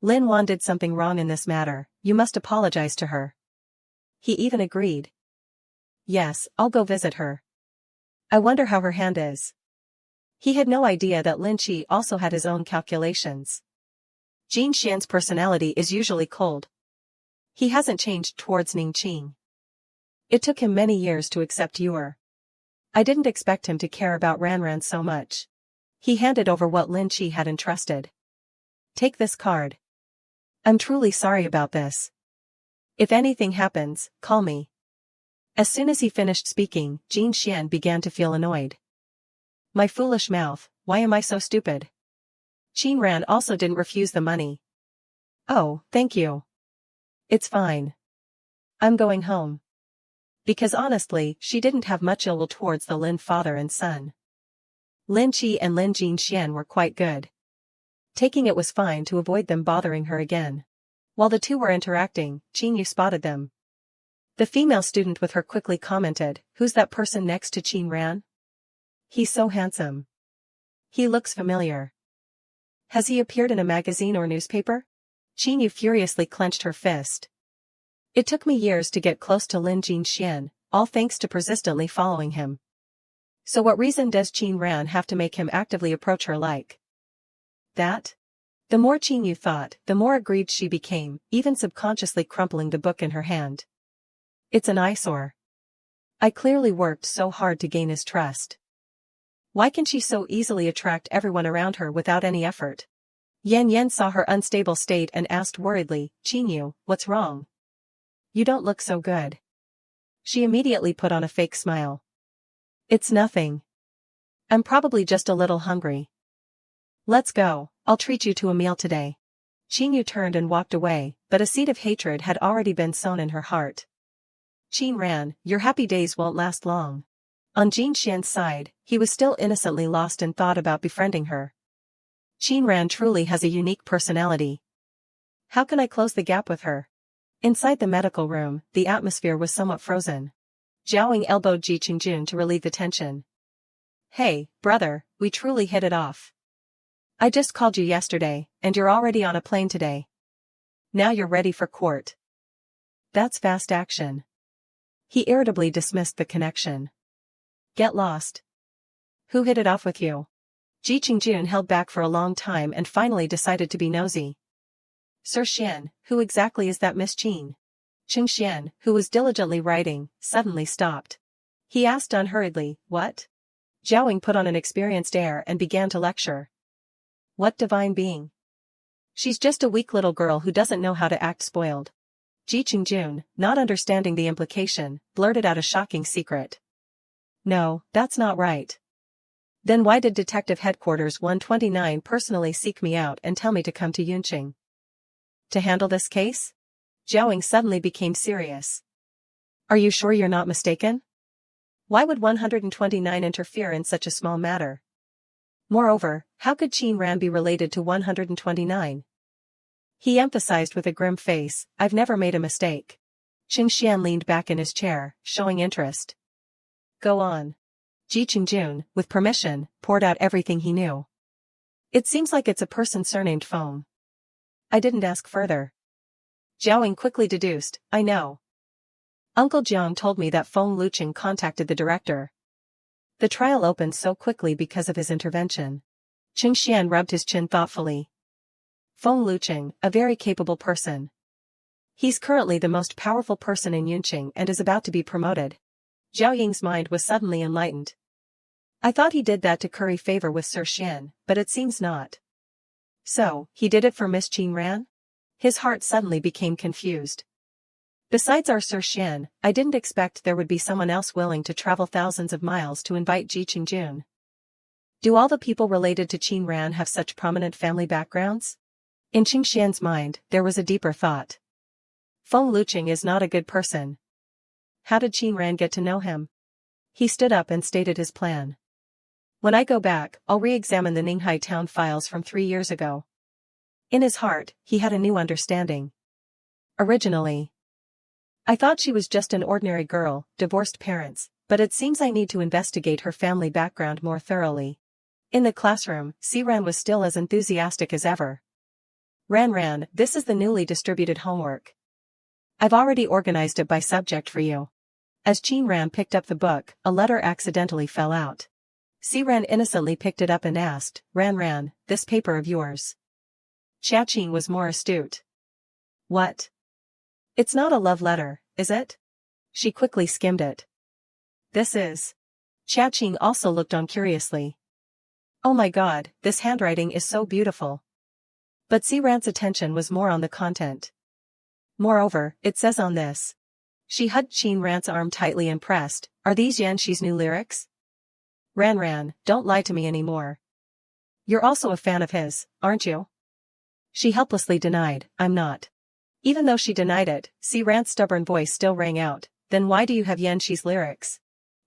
Lin Wan did something wrong in this matter, you must apologize to her. He even agreed. Yes, I'll go visit her. I wonder how her hand is. He had no idea that Lin Chi also had his own calculations. Jin Xian's personality is usually cold. He hasn't changed towards Ningqing. It took him many years to accept Yuer. I didn't expect him to care about Ran so much. He handed over what Lin Chi had entrusted. Take this card. I'm truly sorry about this. If anything happens, call me. As soon as he finished speaking, Jin Xian began to feel annoyed. My foolish mouth, why am I so stupid? Qin Ran also didn't refuse the money. Oh, thank you. It's fine. I'm going home. Because honestly, she didn't have much ill will towards the Lin father and son. Lin Chi and Lin Jin Xian were quite good. Taking it was fine to avoid them bothering her again. While the two were interacting, Qin Yu spotted them. The female student with her quickly commented, who's that person next to Qin Ran? He's so handsome. He looks familiar. Has he appeared in a magazine or newspaper? Qin Yu furiously clenched her fist. It took me years to get close to Lin Jin Xian, all thanks to persistently following him. So what reason does Qin Ran have to make him actively approach her like that? The more Qin Yu thought, the more aggrieved she became, even subconsciously crumpling the book in her hand. It's an eyesore. I clearly worked so hard to gain his trust. Why can she so easily attract everyone around her without any effort? Yan saw her unstable state and asked worriedly, Qin Yu, what's wrong? You don't look so good. She immediately put on a fake smile. It's nothing. I'm probably just a little hungry. Let's go, I'll treat you to a meal today. Qin Yu turned and walked away, but a seed of hatred had already been sown in her heart. Qin Ran, your happy days won't last long. On Jin Xian's side, he was still innocently lost in thought about befriending her. Qin Ran truly has a unique personality. How can I close the gap with her? Inside the medical room, the atmosphere was somewhat frozen. Jiaoying elbowed Ji Qingjun to relieve the tension. Hey, brother, we truly hit it off. I just called you yesterday, and you're already on a plane today. Now you're ready for court. That's fast action. He irritably dismissed the connection. Get lost. Who hit it off with you? Ji Qingjun held back for a long time and finally decided to be nosy. Sir Xian, who exactly is that Miss Qin? Qing Xian, who was diligently writing, suddenly stopped. He asked unhurriedly, what? Jiaoying put on an experienced air and began to lecture. What divine being? She's just a weak little girl who doesn't know how to act spoiled. Ji Qingjun, not understanding the implication, blurted out a shocking secret. No, that's not right. Then why did Detective Headquarters 129 personally seek me out and tell me to come to Yunqing? To handle this case? Zhaoying suddenly became serious. Are you sure you're not mistaken? Why would 129 interfere in such a small matter? Moreover, how could Qin Ran be related to 129? He emphasized with a grim face, I've never made a mistake. Qing Xian leaned back in his chair, showing interest. Go on. Ji Qingjun, with permission, poured out everything he knew. It seems like it's a person surnamed Feng. I didn't ask further. Zhaoying quickly deduced, I know. Uncle Jiang told me that Feng Luqing contacted the director. The trial opened so quickly because of his intervention. Qing Xian rubbed his chin thoughtfully. Feng Luqing, a very capable person. He's currently the most powerful person in Yunqing and is about to be promoted. Zhao Ying's mind was suddenly enlightened. I thought he did that to curry favor with Sir Xian, but it seems not. So, he did it for Miss Qin Ran? His heart suddenly became confused. Besides our Sir Xian, I didn't expect there would be someone else willing to travel thousands of miles to invite Ji Qingjun. Do all the people related to Qin Ran have such prominent family backgrounds? In Qing Xian's mind, there was a deeper thought. Feng Luqing is not a good person. How did Qin Ran get to know him? He stood up and stated his plan. When I go back, I'll re-examine the Ninghai town files from 3 years ago. In his heart, he had a new understanding. Originally, I thought she was just an ordinary girl, divorced parents, but it seems I need to investigate her family background more thoroughly. In the classroom, Siran was still as enthusiastic as ever. Ran, this is the newly distributed homework. I've already organized it by subject for you. As Qin Ran picked up the book, a letter accidentally fell out. Siran innocently picked it up and asked, Ran, this paper of yours. Chia Qing was more astute. What? It's not a love letter, is it? She quickly skimmed it. This is. Chia Qing also looked on curiously. Oh my god, this handwriting is so beautiful. But Siran's attention was more on the content. Moreover, it says on this. She hugged Qin Ran's arm tightly and pressed, are these Yanshi's new lyrics? Ran, don't lie to me anymore. You're also a fan of his, aren't you? She helplessly denied, I'm not. Even though she denied it, Siran's stubborn voice still rang out, then why do you have Yanshi's lyrics?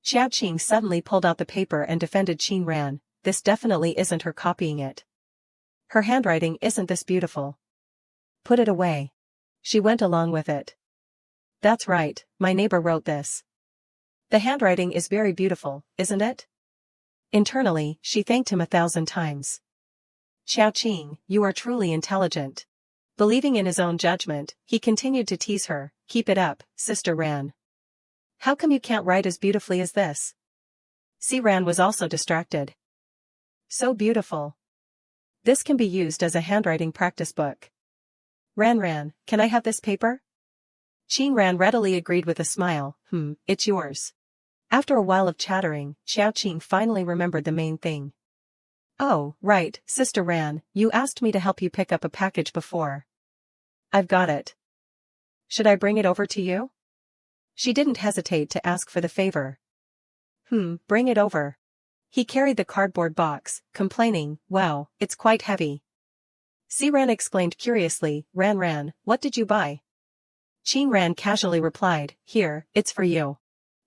Chia Qing suddenly pulled out the paper and defended Qin Ran, this definitely isn't her copying it. Her handwriting isn't this beautiful. Put it away. She went along with it. That's right, my neighbor wrote this. The handwriting is very beautiful, isn't it? Internally, she thanked him 1,000 times. Xiao Qing, you are truly intelligent. Believing in his own judgment, he continued to tease her, keep it up, Sister Ran. How come you can't write as beautifully as this? Si Ran was also distracted. So beautiful. This can be used as a handwriting practice book. Ran, can I have this paper? Qin Ran readily agreed with a smile, it's yours. After a while of chattering, Xiao Qing finally remembered the main thing. Oh, right, Sister Ran, you asked me to help you pick up a package before. I've got it. Should I bring it over to you? She didn't hesitate to ask for the favor. Bring it over. He carried the cardboard box, complaining, wow, it's quite heavy. Siran exclaimed curiously, Ran, what did you buy? Qin Ran casually replied, here, it's for you.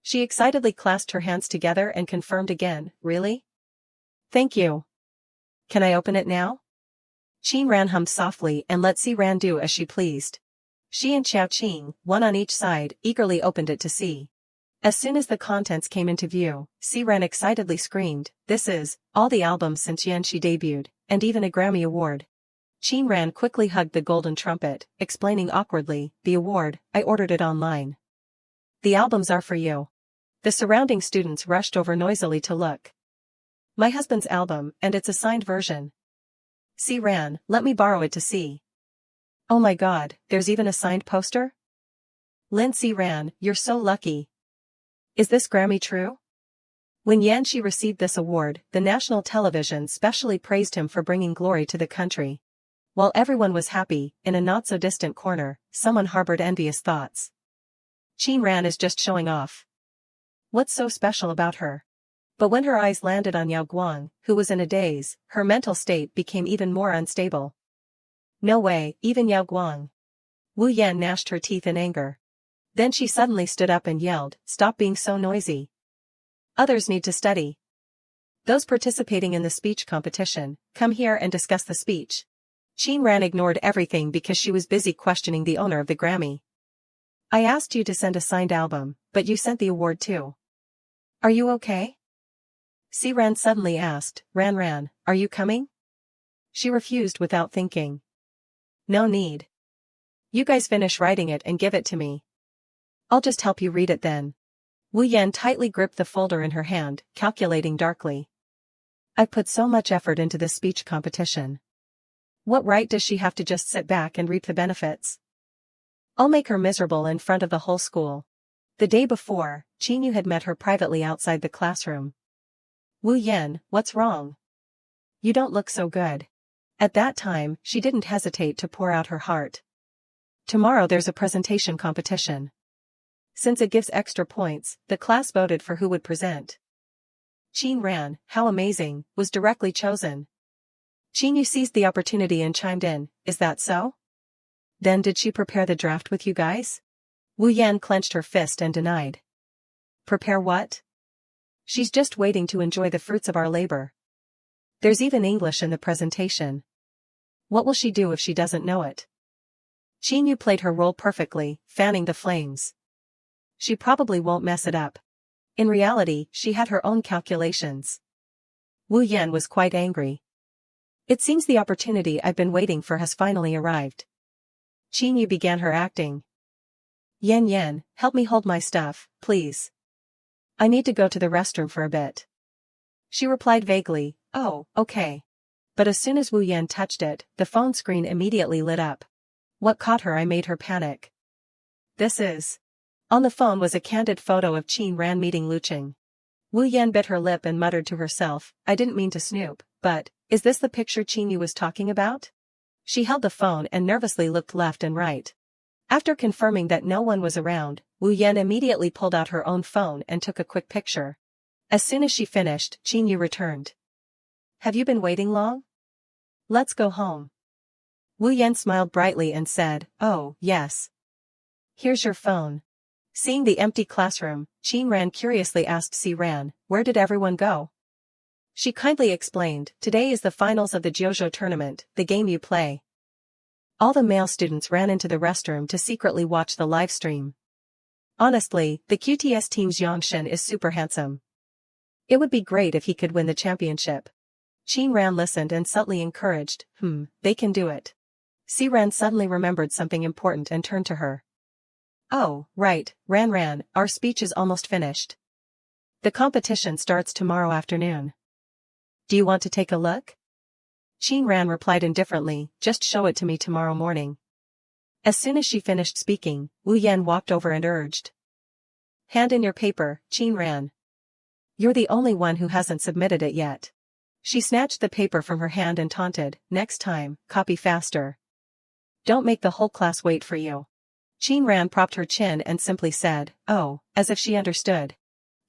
She excitedly clasped her hands together and confirmed again, really? Thank you. Can I open it now? Qin Ran hummed softly and let Siran do as she pleased. She and Xiao Qing, one on each side, eagerly opened it to see. As soon as the contents came into view, Siran excitedly screamed, this is, all the albums since Yanxi debuted, and even a Grammy Award. Qin Ran quickly hugged the golden trumpet, explaining awkwardly, the award, I ordered it online. The albums are for you. The surrounding students rushed over noisily to look. My husband's album, and it's a signed version. Siran, let me borrow it to see. Oh my god, there's even a signed poster? Lin Siran, you're so lucky. Is this Grammy true? When Yanxi received this award, the national television specially praised him for bringing glory to the country. While everyone was happy, in a not-so-distant corner, someone harbored envious thoughts. Qin Ran is just showing off. What's so special about her? But when her eyes landed on Yao Guang, who was in a daze, her mental state became even more unstable. No way, even Yao Guang. Wu Yan gnashed her teeth in anger. Then she suddenly stood up and yelled, "Stop being so noisy. Others need to study. Those participating in the speech competition, come here and discuss the speech." Qin Ran ignored everything because she was busy questioning the owner of the Grammy. "I asked you to send a signed album, but you sent the award too. Are you okay?" Si Ran suddenly asked, Ran, are you coming?" She refused without thinking. "No need. You guys finish writing it and give it to me. I'll just help you read it then." Wu Yan tightly gripped the folder in her hand, calculating darkly. "I've put so much effort into this speech competition. What right does she have to just sit back and reap the benefits? I'll make her miserable in front of the whole school." The day before, Qin Yu had met her privately outside the classroom. "Wu Yan, what's wrong? You don't look so good." At that time, she didn't hesitate to pour out her heart. "Tomorrow there's a presentation competition. Since it gives extra points, the class voted for who would present. Qin Ran, how amazing, was directly chosen." Qin Yu seized the opportunity and chimed in, "Is that so? Then did she prepare the draft with you guys?" Wu Yan clenched her fist and denied. "Prepare what? She's just waiting to enjoy the fruits of our labor. There's even English in the presentation. What will she do if she doesn't know it?" Qin Yu played her role perfectly, fanning the flames. "She probably won't mess it up." In reality, she had her own calculations. Wu Yan was quite angry. "It seems the opportunity I've been waiting for has finally arrived." Qin Yu began her acting. Yan, help me hold my stuff, please. I need to go to the restroom for a bit." She replied vaguely, "Oh, okay." But as soon as Wu Yan touched it, the phone screen immediately lit up. What caught her eye made her panic. "This is..." On the phone was a candid photo of Qin Ran meeting Luqing. Wu Yan bit her lip and muttered to herself, "I didn't mean to snoop, but, is this the picture Qin Yu was talking about?" She held the phone and nervously looked left and right. After confirming that no one was around, Wu Yan immediately pulled out her own phone and took a quick picture. As soon as she finished, Qin Yu returned. "Have you been waiting long? Let's go home." Wu Yan smiled brightly and said, "Oh, yes. Here's your phone." Seeing the empty classroom, Qin Ran curiously asked Si Ran, "Where did everyone go?" She kindly explained, "Today is the finals of the Jiuzhou tournament, the game you play." All the male students ran into the restroom to secretly watch the live stream. Honestly, the QTS team's Yangshen is super handsome. It would be great if he could win the championship. Qin Ran listened and subtly encouraged, they can do it." Si Ran suddenly remembered something important and turned to her. "Oh, right, Ran, our speech is almost finished. The competition starts tomorrow afternoon. Do you want to take a look?" Qin Ran replied indifferently, "Just show it to me tomorrow morning." As soon as she finished speaking, Wu Yan walked over and urged. "Hand in your paper, Qin Ran. You're the only one who hasn't submitted it yet." She snatched the paper from her hand and taunted, "Next time, copy faster. Don't make the whole class wait for you." Qin Ran propped her chin and simply said, "Oh," as if she understood.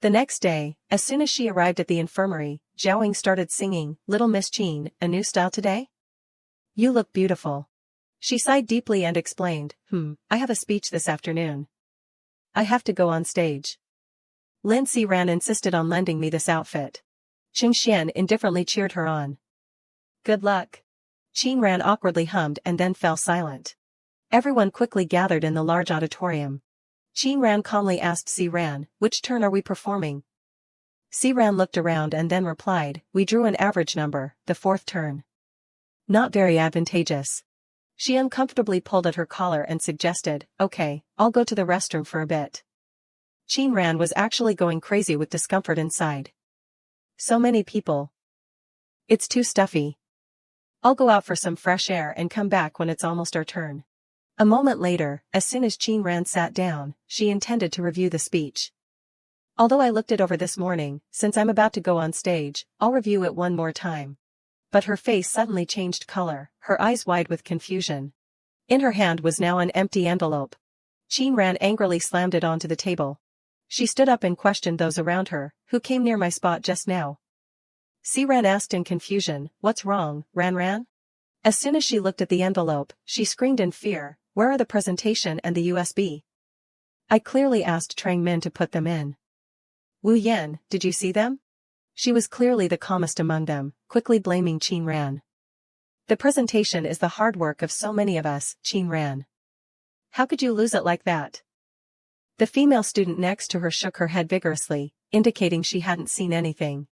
The next day, as soon as she arrived at the infirmary, Zhaoying started singing, "Little Miss Qin, a new style today? You look beautiful." She sighed deeply and explained, I have a speech this afternoon. I have to go on stage. Lin Si Ran insisted on lending me this outfit." Cheng Xian indifferently cheered her on. "Good luck." Qin Ran awkwardly hummed and then fell silent. Everyone quickly gathered in the large auditorium. Qin Ran calmly asked Si Ran, "Which turn are we performing?" Si Ran looked around and then replied, "We drew an average number, the fourth turn. Not very advantageous." She uncomfortably pulled at her collar and suggested, "Okay, I'll go to the restroom for a bit." Qin Ran was actually going crazy with discomfort inside. So many people. It's too stuffy. I'll go out for some fresh air and come back when it's almost our turn. A moment later, as soon as Qin Ran sat down, she intended to review the speech. "Although I looked it over this morning, since I'm about to go on stage, I'll review it one more time. But her face suddenly changed color, her eyes wide with confusion. In her hand was now an empty envelope. Qin Ran angrily slammed it onto the table. She stood up and questioned those around her, who came near my spot just now. Ran asked in confusion, what's wrong, Ran? As soon as she looked at the envelope, she screamed in fear, where are the presentation and the USB? I clearly asked Trang Min to put them in. Wu Yan, did you see them? She was clearly the calmest among them, quickly blaming Qin Ran. The presentation is the hard work of so many of us, Qin Ran. How could you lose it like that? The female student next to her shook her head vigorously, indicating she hadn't seen anything.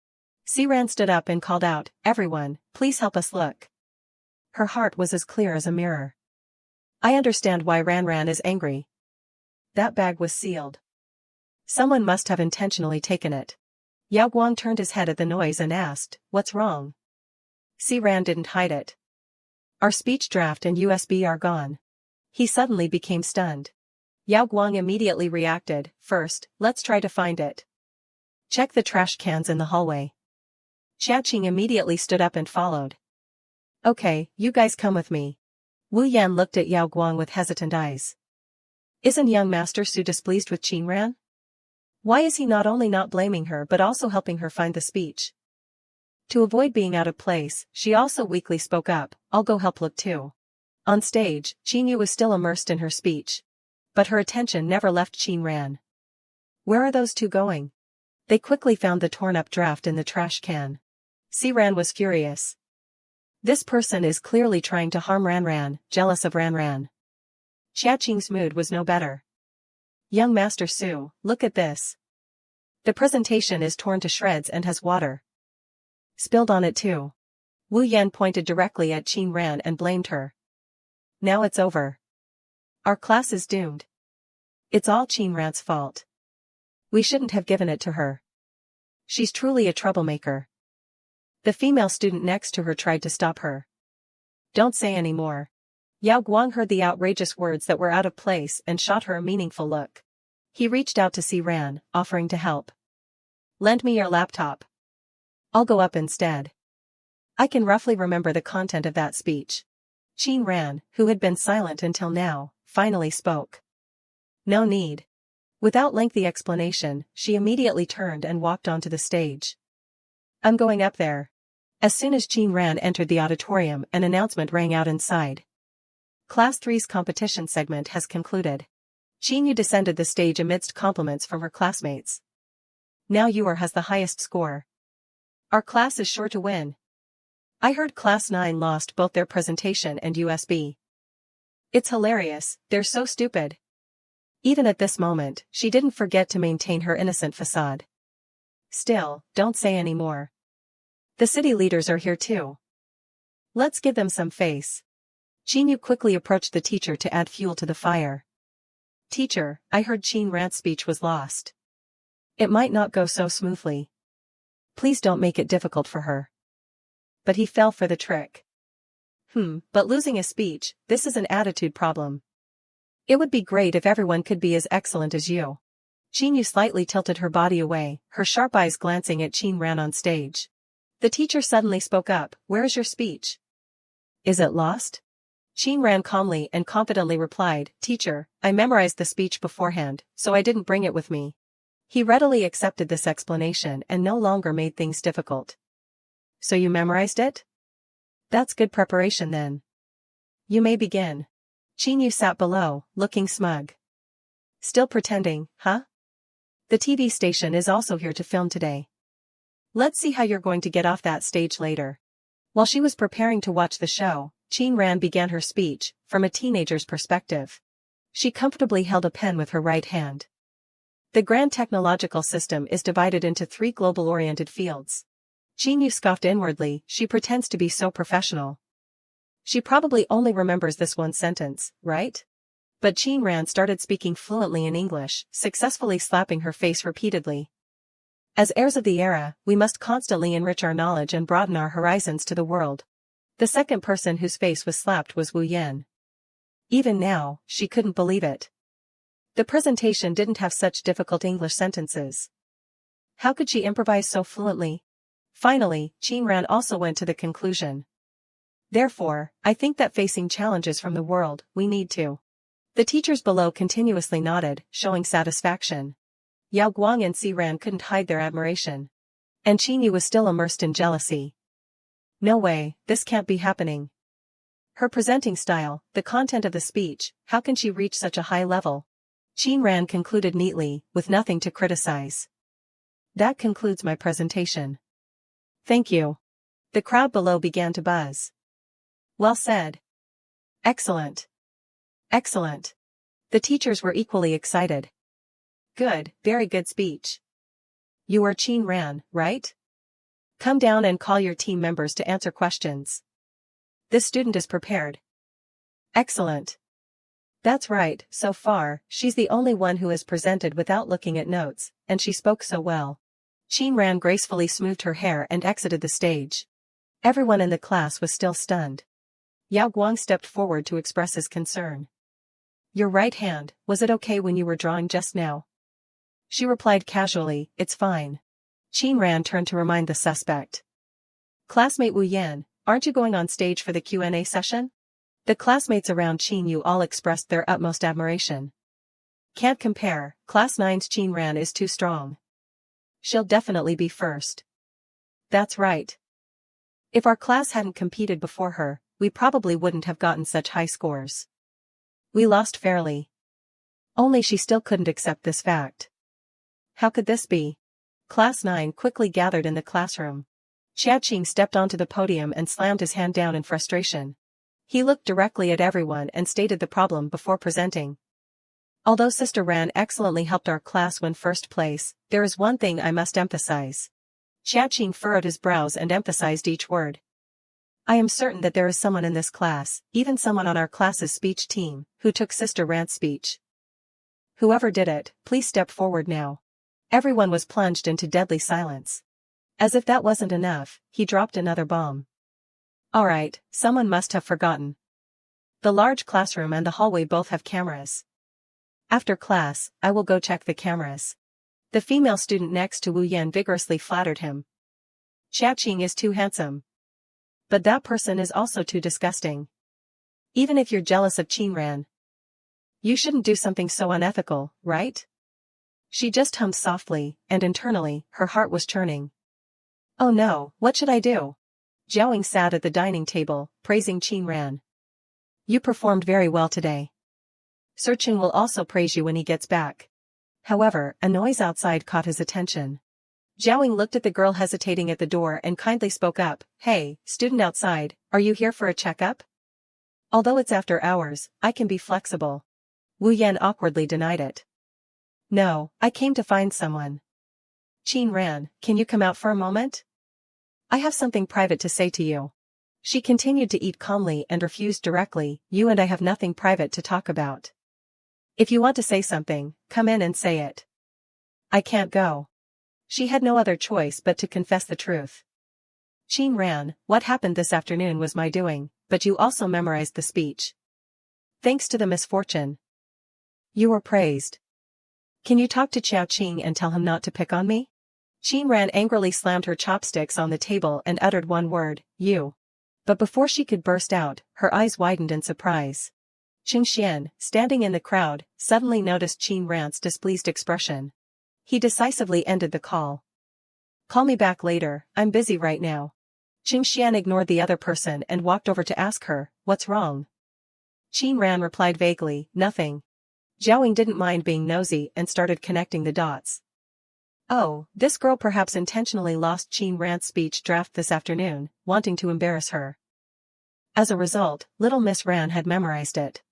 Ran stood up and called out, everyone, please help us look. Her heart was as clear as a mirror. I understand why Ran is angry. That bag was sealed. Someone must have intentionally taken it. Yao Guang turned his head at the noise and asked, what's wrong? Ran didn't hide it. Our speech draft and USB are gone. He suddenly became stunned. Yao Guang immediately reacted, first, let's try to find it. Check the trash cans in the hallway. Chia Qing immediately stood up and followed. Okay, you guys come with me. Wu Yan looked at Yao Guang with hesitant eyes. Isn't young Master Su displeased with Qin Ran? Why is he not only not blaming her but also helping her find the speech? To avoid being out of place, she also weakly spoke up, I'll go help look too. On stage, Qin Yu was still immersed in her speech. But her attention never left Qin Ran. Where are those two going? They quickly found the torn-up draft in the trash can. Ran was furious. This person is clearly trying to harm Ran, jealous of Ran. Chia Qing's mood was no better. Young Master Su, look at this. The presentation is torn to shreds and has water spilled on it too. Wu Yan pointed directly at Qin Ran and blamed her. Now it's over. Our class is doomed. It's all Qin Ran's fault. We shouldn't have given it to her. She's truly a troublemaker. The female student next to her tried to stop her. Don't say any more. Yao Guang heard the outrageous words that were out of place and shot her a meaningful look. He reached out to Ran, offering to help. Lend me your laptop. I'll go up instead. I can roughly remember the content of that speech. Qin Ran, who had been silent until now, finally spoke. No need. Without lengthy explanation, she immediately turned and walked onto the stage. I'm going up there. As soon as Qin Ran entered the auditorium, an announcement rang out inside. Class 3's competition segment has concluded. Qin Yu descended the stage amidst compliments from her classmates. Now Yuer has the highest score. Our class is sure to win. I heard Class 9 lost both their presentation and USB. It's hilarious, they're so stupid. Even at this moment, she didn't forget to maintain her innocent facade. Still, don't say any more. The city leaders are here too. Let's give them some face. Qin Yu quickly approached the teacher to add fuel to the fire. Teacher, I heard Qin Ran's speech was lost. It might not go so smoothly. Please don't make it difficult for her. But he fell for the trick. But losing a speech, this is an attitude problem. It would be great if everyone could be as excellent as you. Qin Yu slightly tilted her body away, her sharp eyes glancing at Qin Ran on stage. The teacher suddenly spoke up, where is your speech? Is it lost? Qin Ran calmly and confidently replied, Teacher, I memorized the speech beforehand, so I didn't bring it with me. He readily accepted this explanation and no longer made things difficult. So you memorized it? That's good preparation then. You may begin. Qin Yu sat below, looking smug. Still pretending, huh? The TV station is also here to film today. Let's see how you're going to get off that stage later. While she was preparing to watch the show, Qin Ran began her speech, from a teenager's perspective. She comfortably held a pen with her right hand. The grand technological system is divided into 3 global-oriented fields. Qin Yu scoffed inwardly, she pretends to be so professional. She probably only remembers this one sentence, right? But Qin Ran started speaking fluently in English, successfully slapping her face repeatedly. As heirs of the era, we must constantly enrich our knowledge and broaden our horizons to the world. The second person whose face was slapped was Wu Yan. Even now, she couldn't believe it. The presentation didn't have such difficult English sentences. How could she improvise so fluently? Finally, Qin Ran also went to the conclusion. Therefore, I think that facing challenges from the world, we need to. The teachers below continuously nodded, showing satisfaction. Yao Guang and Si Ran couldn't hide their admiration. And Qin Yu was still immersed in jealousy. No way, this can't be happening. Her presenting style, the content of the speech, how can she reach such a high level? Qin Ran concluded neatly, with nothing to criticize. That concludes my presentation. Thank you. The crowd below began to buzz. Well said. Excellent. Excellent. The teachers were equally excited. Good, very good speech. You are Qin Ran, right? Come down and call your team members to answer questions. This student is prepared. Excellent. That's right, so far, she's the only one who has presented without looking at notes, and she spoke so well. Qin Ran gracefully smoothed her hair and exited the stage. Everyone in the class was still stunned. Yao Guang stepped forward to express his concern. Your right hand, was it okay when you were drawing just now? She replied casually, it's fine. Qin Ran turned to remind the suspect. Classmate Wu Yan, aren't you going on stage for the Q&A session? The classmates around Qin Yu all expressed their utmost admiration. Can't compare, Class 9's Qin Ran is too strong. She'll definitely be first. That's right. If our class hadn't competed before her, we probably wouldn't have gotten such high scores. We lost fairly. Only she still couldn't accept this fact. How could this be? Class 9 quickly gathered in the classroom. Xiaoqing stepped onto the podium and slammed his hand down in frustration. He looked directly at everyone and stated the problem before presenting. Although Sister Ran excellently helped our class win first place, there is one thing I must emphasize. Xiaoqing furrowed his brows and emphasized each word. I am certain that there is someone in this class, even someone on our class's speech team, who took Sister Ran's speech. Whoever did it, please step forward now. Everyone was plunged into deadly silence. As if that wasn't enough, he dropped another bomb. Alright, someone must have forgotten. The large classroom and the hallway both have cameras. After class, I will go check the cameras. The female student next to Wu Yan vigorously flattered him. Xiaoqing is too handsome. But that person is also too disgusting. Even if you're jealous of Qin Ran, you shouldn't do something so unethical, right? She just hummed softly, and internally, her heart was churning. Oh no, what should I do? Jiaoying sat at the dining table, praising Qin Ran. You performed very well today. Sir Qin will also praise you when he gets back. However, a noise outside caught his attention. Jiaoying looked at the girl hesitating at the door and kindly spoke up, Hey, student outside, are you here for a checkup? Although it's after hours, I can be flexible. Wu Yan awkwardly denied it. No, I came to find someone. Qin Ran, can you come out for a moment? I have something private to say to you. She continued to eat calmly and refused directly, You and I have nothing private to talk about. If you want to say something, come in and say it. I can't go. She had no other choice but to confess the truth. Qin Ran, what happened this afternoon was my doing, but you also memorized the speech. Thanks to the misfortune. You were praised. Can you talk to Xiaoqing and tell him not to pick on me? Qin Ran angrily slammed her chopsticks on the table and uttered one word, You. But before she could burst out, her eyes widened in surprise. Qing Xian, standing in the crowd, suddenly noticed Qin Ran's displeased expression. He decisively ended the call. Call me back later, I'm busy right now. Qing Xian ignored the other person and walked over to ask her, What's wrong? Qin Ran replied vaguely, Nothing. Jiaoying didn't mind being nosy and started connecting the dots. Oh, this girl perhaps intentionally lost Qin Ran's speech draft this afternoon, wanting to embarrass her. As a result, little Miss Ran had memorized it.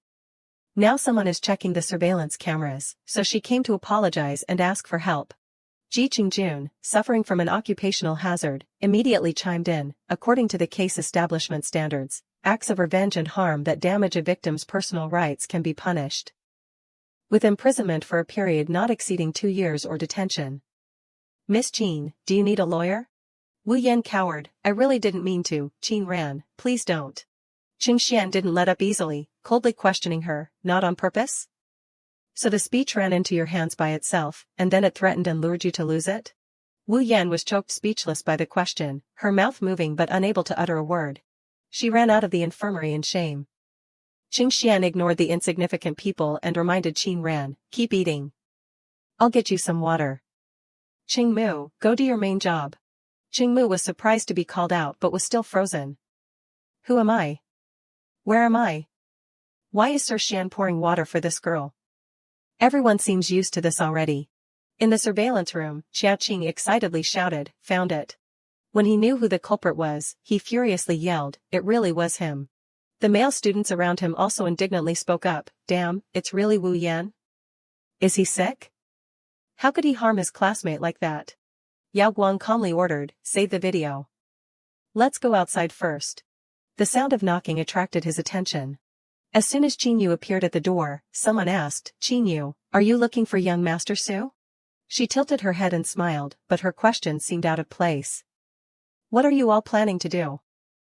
Now someone is checking the surveillance cameras, so she came to apologize and ask for help. Ji Qingjun, suffering from an occupational hazard, immediately chimed in, according to the case establishment standards, acts of revenge and harm that damage a victim's personal rights can be punished with imprisonment for a period not exceeding 2 years or detention. Miss Qin, do you need a lawyer? Wu Yan cowered, I really didn't mean to, Qin Ran, please don't. Qing Xian didn't let up easily, coldly questioning her, not on purpose? So the speech ran into your hands by itself, and then it threatened and lured you to lose it? Wu Yan was choked speechless by the question, her mouth moving but unable to utter a word. She ran out of the infirmary in shame. Qing Xian ignored the insignificant people and reminded Qin Ran, keep eating. I'll get you some water. Qing Mu, go do your main job. Qing Mu was surprised to be called out but was still frozen. Who am I? Where am I? Why is Sir Xian pouring water for this girl? Everyone seems used to this already. In the surveillance room, Xiao Qing excitedly shouted, found it. When he knew who the culprit was, he furiously yelled, it really was him. The male students around him also indignantly spoke up, damn, it's really Wu Yan? Is he sick? How could he harm his classmate like that? Yao Guang calmly ordered, save the video. Let's go outside first. The sound of knocking attracted his attention. As soon as Qin Yu appeared at the door, someone asked, Qin Yu, are you looking for young Master Su? She tilted her head and smiled, but her question seemed out of place. What are you all planning to do?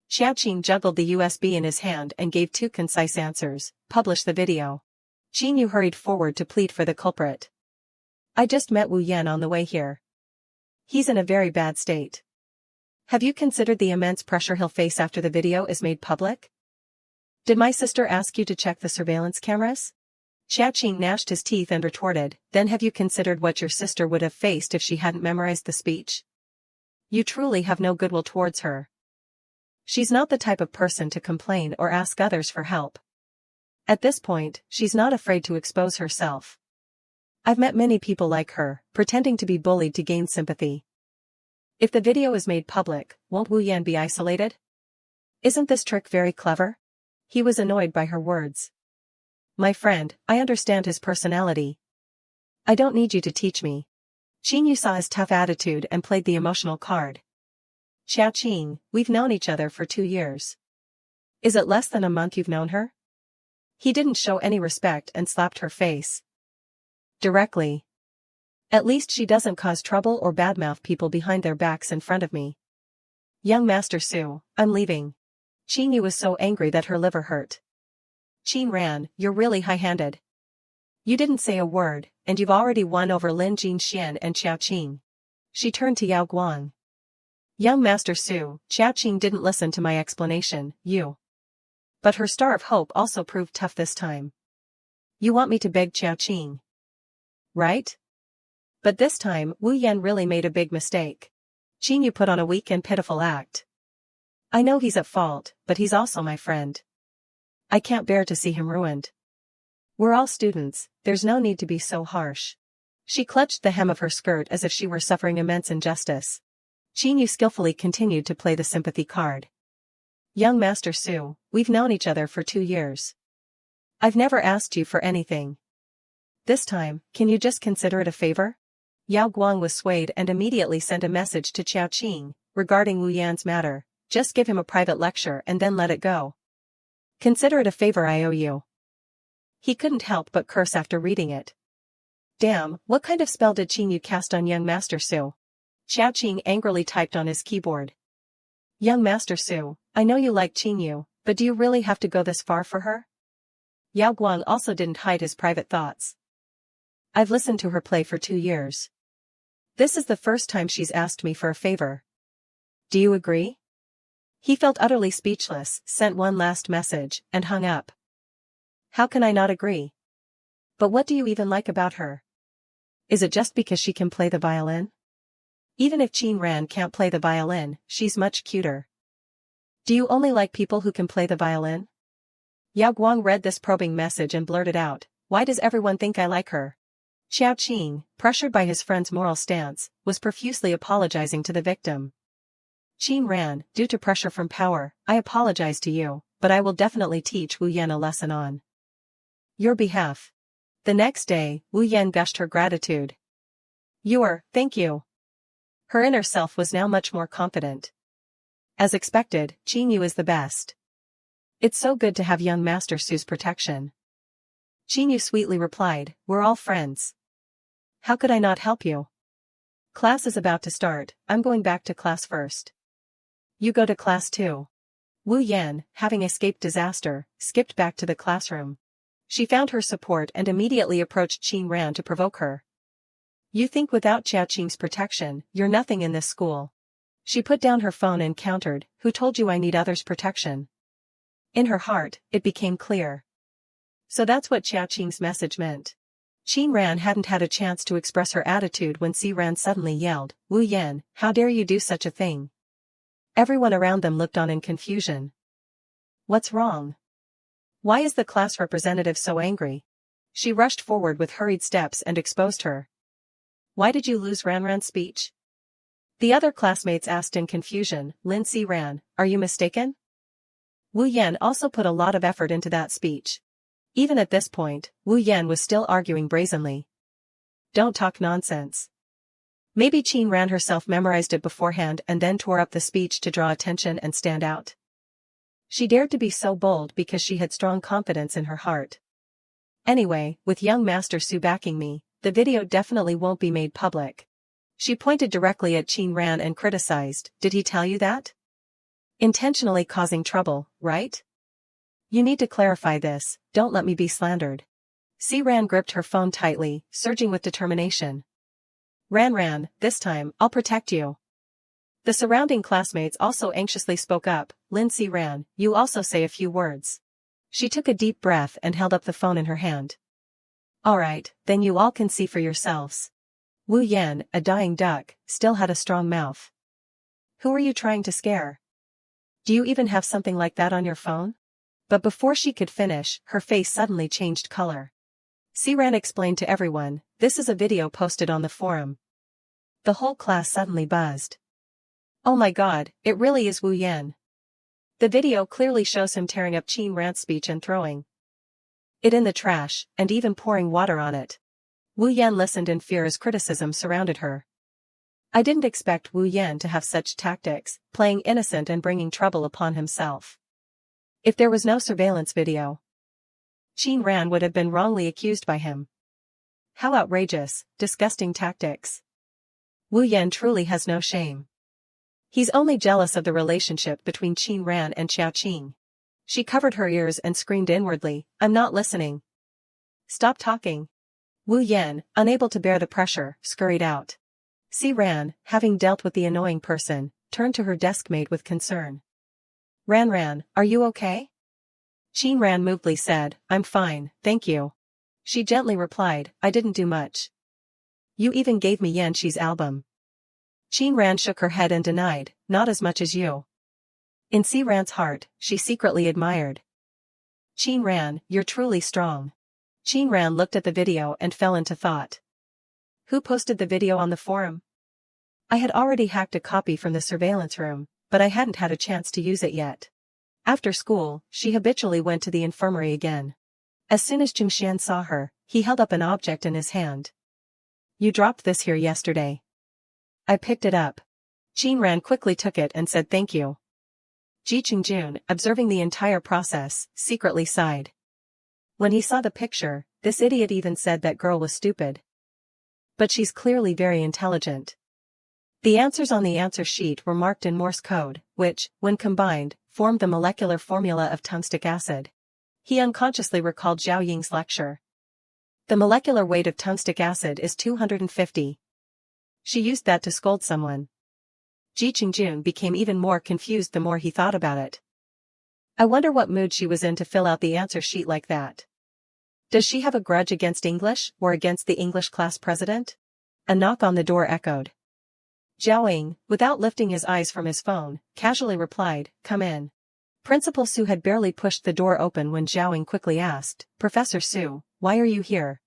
Xiao Qin juggled the USB in his hand and gave two concise answers, publish the video. Qin Yu hurried forward to plead for the culprit. I just met Wu Yan on the way here. He's in a very bad state. Have you considered the immense pressure he'll face after the video is made public? Did my sister ask you to check the surveillance cameras? Xiao Qing gnashed his teeth and retorted, then have you considered what your sister would have faced if she hadn't memorized the speech? You truly have no goodwill towards her. She's not the type of person to complain or ask others for help. At this point, she's not afraid to expose herself. I've met many people like her, pretending to be bullied to gain sympathy. If the video is made public, won't Wu Yan be isolated? Isn't this trick very clever? He was annoyed by her words. My friend, I understand his personality. I don't need you to teach me. Qin Yu saw his tough attitude and played the emotional card. Xiao Qing, we've known each other for 2 years. Is it less than a month you've known her? He didn't show any respect and slapped her face. Directly. At least she doesn't cause trouble or badmouth people behind their backs in front of me. Young Master Su, I'm leaving. Qin Yu was so angry that her liver hurt. Qin Ran, you're really high-handed. You didn't say a word, and you've already won over Lin Jinxian and Xiao Qing. She turned to Yao Guang. Young Master Su, Xiao Qing didn't listen to my explanation, you. But her star of hope also proved tough this time. You want me to beg Xiao Qing? Right? But this time, Wu Yan really made a big mistake. Qin Yu put on a weak and pitiful act. I know he's at fault, but he's also my friend. I can't bear to see him ruined. We're all students, there's no need to be so harsh. She clutched the hem of her skirt as if she were suffering immense injustice. Qin Yu skillfully continued to play the sympathy card. Young Master Su, we've known each other for 2 years. I've never asked you for anything. This time, can you just consider it a favor? Yao Guang was swayed and immediately sent a message to Xiao Qing, regarding Wu Yan's matter, just give him a private lecture and then let it go. Consider it a favor I owe you. He couldn't help but curse after reading it. Damn, what kind of spell did Qin Yu cast on young Master Su? Xiao Qing angrily typed on his keyboard. Young Master Su, I know you like Qin Yu, but do you really have to go this far for her? Yao Guang also didn't hide his private thoughts. I've listened to her play for 2 years. This is the first time she's asked me for a favor. Do you agree? He felt utterly speechless, sent one last message, and hung up. How can I not agree? But what do you even like about her? Is it just because she can play the violin? Even if Qin Ran can't play the violin, she's much cuter. Do you only like people who can play the violin? Yao Guang read this probing message and blurted out, why does everyone think I like her? Xiao Qing, pressured by his friend's moral stance, was profusely apologizing to the victim. Qin Ran, due to pressure from power, I apologize to you, but I will definitely teach Wu Yan a lesson on your behalf. The next day, Wu Yan gushed her gratitude. Thank you. Her inner self was now much more confident. As expected, Qin Yu is the best. It's so good to have young Master Su's protection. Qin Yu sweetly replied, we're all friends. How could I not help you? Class is about to start, I'm going back to class first. You go to class too. Wu Yan, having escaped disaster, skipped back to the classroom. She found her support and immediately approached Qin Ran to provoke her. You think without Xiaoqing's protection, you're nothing in this school. She put down her phone and countered, who told you I need others' protection? In her heart, it became clear. So that's what Xiaoqing's message meant. Qin Ran hadn't had a chance to express her attitude when Si Ran suddenly yelled, Wu Yan, how dare you do such a thing? Everyone around them looked on in confusion. What's wrong? Why is the class representative so angry? She rushed forward with hurried steps and exposed her. Why did you lose Ranran's speech? The other classmates asked in confusion. Lin Si Ran, are you mistaken? Wu Yan also put a lot of effort into that speech. Even at this point, Wu Yan was still arguing brazenly. Don't talk nonsense. Maybe Qin Ran herself memorized it beforehand and then tore up the speech to draw attention and stand out. She dared to be so bold because she had strong confidence in her heart. Anyway, with young Master Su backing me, the video definitely won't be made public. She pointed directly at Qin Ran and criticized, did he tell you that? Intentionally causing trouble, right? You need to clarify this, don't let me be slandered. Si Ran gripped her phone tightly, surging with determination. Ran, this time, I'll protect you. The surrounding classmates also anxiously spoke up. Lin Si Ran, you also say a few words. She took a deep breath and held up the phone in her hand. Alright, then you all can see for yourselves. Wu Yan, a dying duck, still had a strong mouth. Who are you trying to scare? Do you even have something like that on your phone? But before she could finish, her face suddenly changed color. Si Ran explained to everyone, this is a video posted on the forum. The whole class suddenly buzzed. Oh my god, it really is Wu Yan. The video clearly shows him tearing up Qin Ran's speech and throwing it in the trash, and even pouring water on it. Wu Yan listened in fear as criticism surrounded her. I didn't expect Wu Yan to have such tactics, playing innocent and bringing trouble upon himself. If there was no surveillance video, Qin Ran would have been wrongly accused by him. How outrageous, disgusting tactics. Wu Yan truly has no shame. He's only jealous of the relationship between Qin Ran and Xiaoqing. She covered her ears and screamed inwardly, I'm not listening. Stop talking. Wu Yan, unable to bear the pressure, scurried out. Si Ran, having dealt with the annoying person, turned to her deskmate with concern. Ran, are you okay? Qin Ran movedly said, I'm fine, thank you. She gently replied, I didn't do much. You even gave me Yanxi's album. Qin Ran shook her head and denied, not as much as you. In Si Ran's heart, she secretly admired. Qin Ran, you're truly strong. Qin Ran looked at the video and fell into thought. Who posted the video on the forum? I had already hacked a copy from the surveillance room, but I hadn't had a chance to use it yet. After school, she habitually went to the infirmary again. As soon as Jingxian saw her, he held up an object in his hand. You dropped this here yesterday. I picked it up. Qin Ran quickly took it and said thank you. Ji Qingjun, observing the entire process, secretly sighed. When he saw the picture, this idiot even said that girl was stupid. But she's clearly very intelligent. The answers on the answer sheet were marked in Morse code, which, when combined, formed the molecular formula of tungstic acid. He unconsciously recalled Zhao Ying's lecture. The molecular weight of tungstic acid is 250. She used that to scold someone. Ji Qingjun became even more confused the more he thought about it. I wonder what mood she was in to fill out the answer sheet like that. Does she have a grudge against English or against the English class president? A knock on the door echoed. Zhao Ying, without lifting his eyes from his phone, casually replied, come in. Principal Su had barely pushed the door open when Zhao Ying quickly asked, Professor Su, why are you here?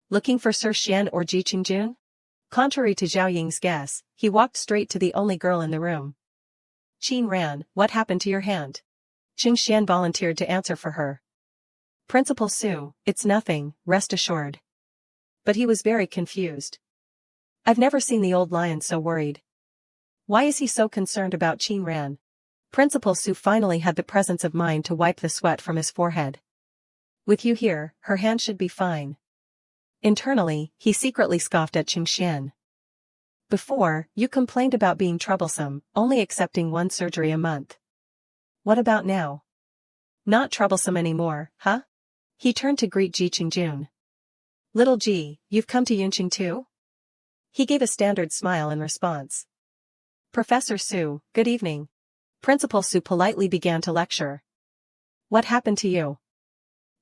Looking for Sir Xian or Ji Qingjun? Contrary to Zhao Ying's guess, he walked straight to the only girl in the room. Qin Ran, what happened to your hand? Jingxian volunteered to answer for her. Principal Su, it's nothing, rest assured. But he was very confused. I've never seen the old lion so worried. Why is he so concerned about Qin Ran? Principal Su finally had the presence of mind to wipe the sweat from his forehead. With you here, her hand should be fine. Internally, he secretly scoffed at Jingxian. Before, you complained about being troublesome, only accepting one surgery a month. What about now? Not troublesome anymore, huh? He turned to greet Ji Qingjun. Little Ji, you've come to Yunqing too? He gave a standard smile in response. Professor Su, good evening. Principal Su politely began to lecture. What happened to you?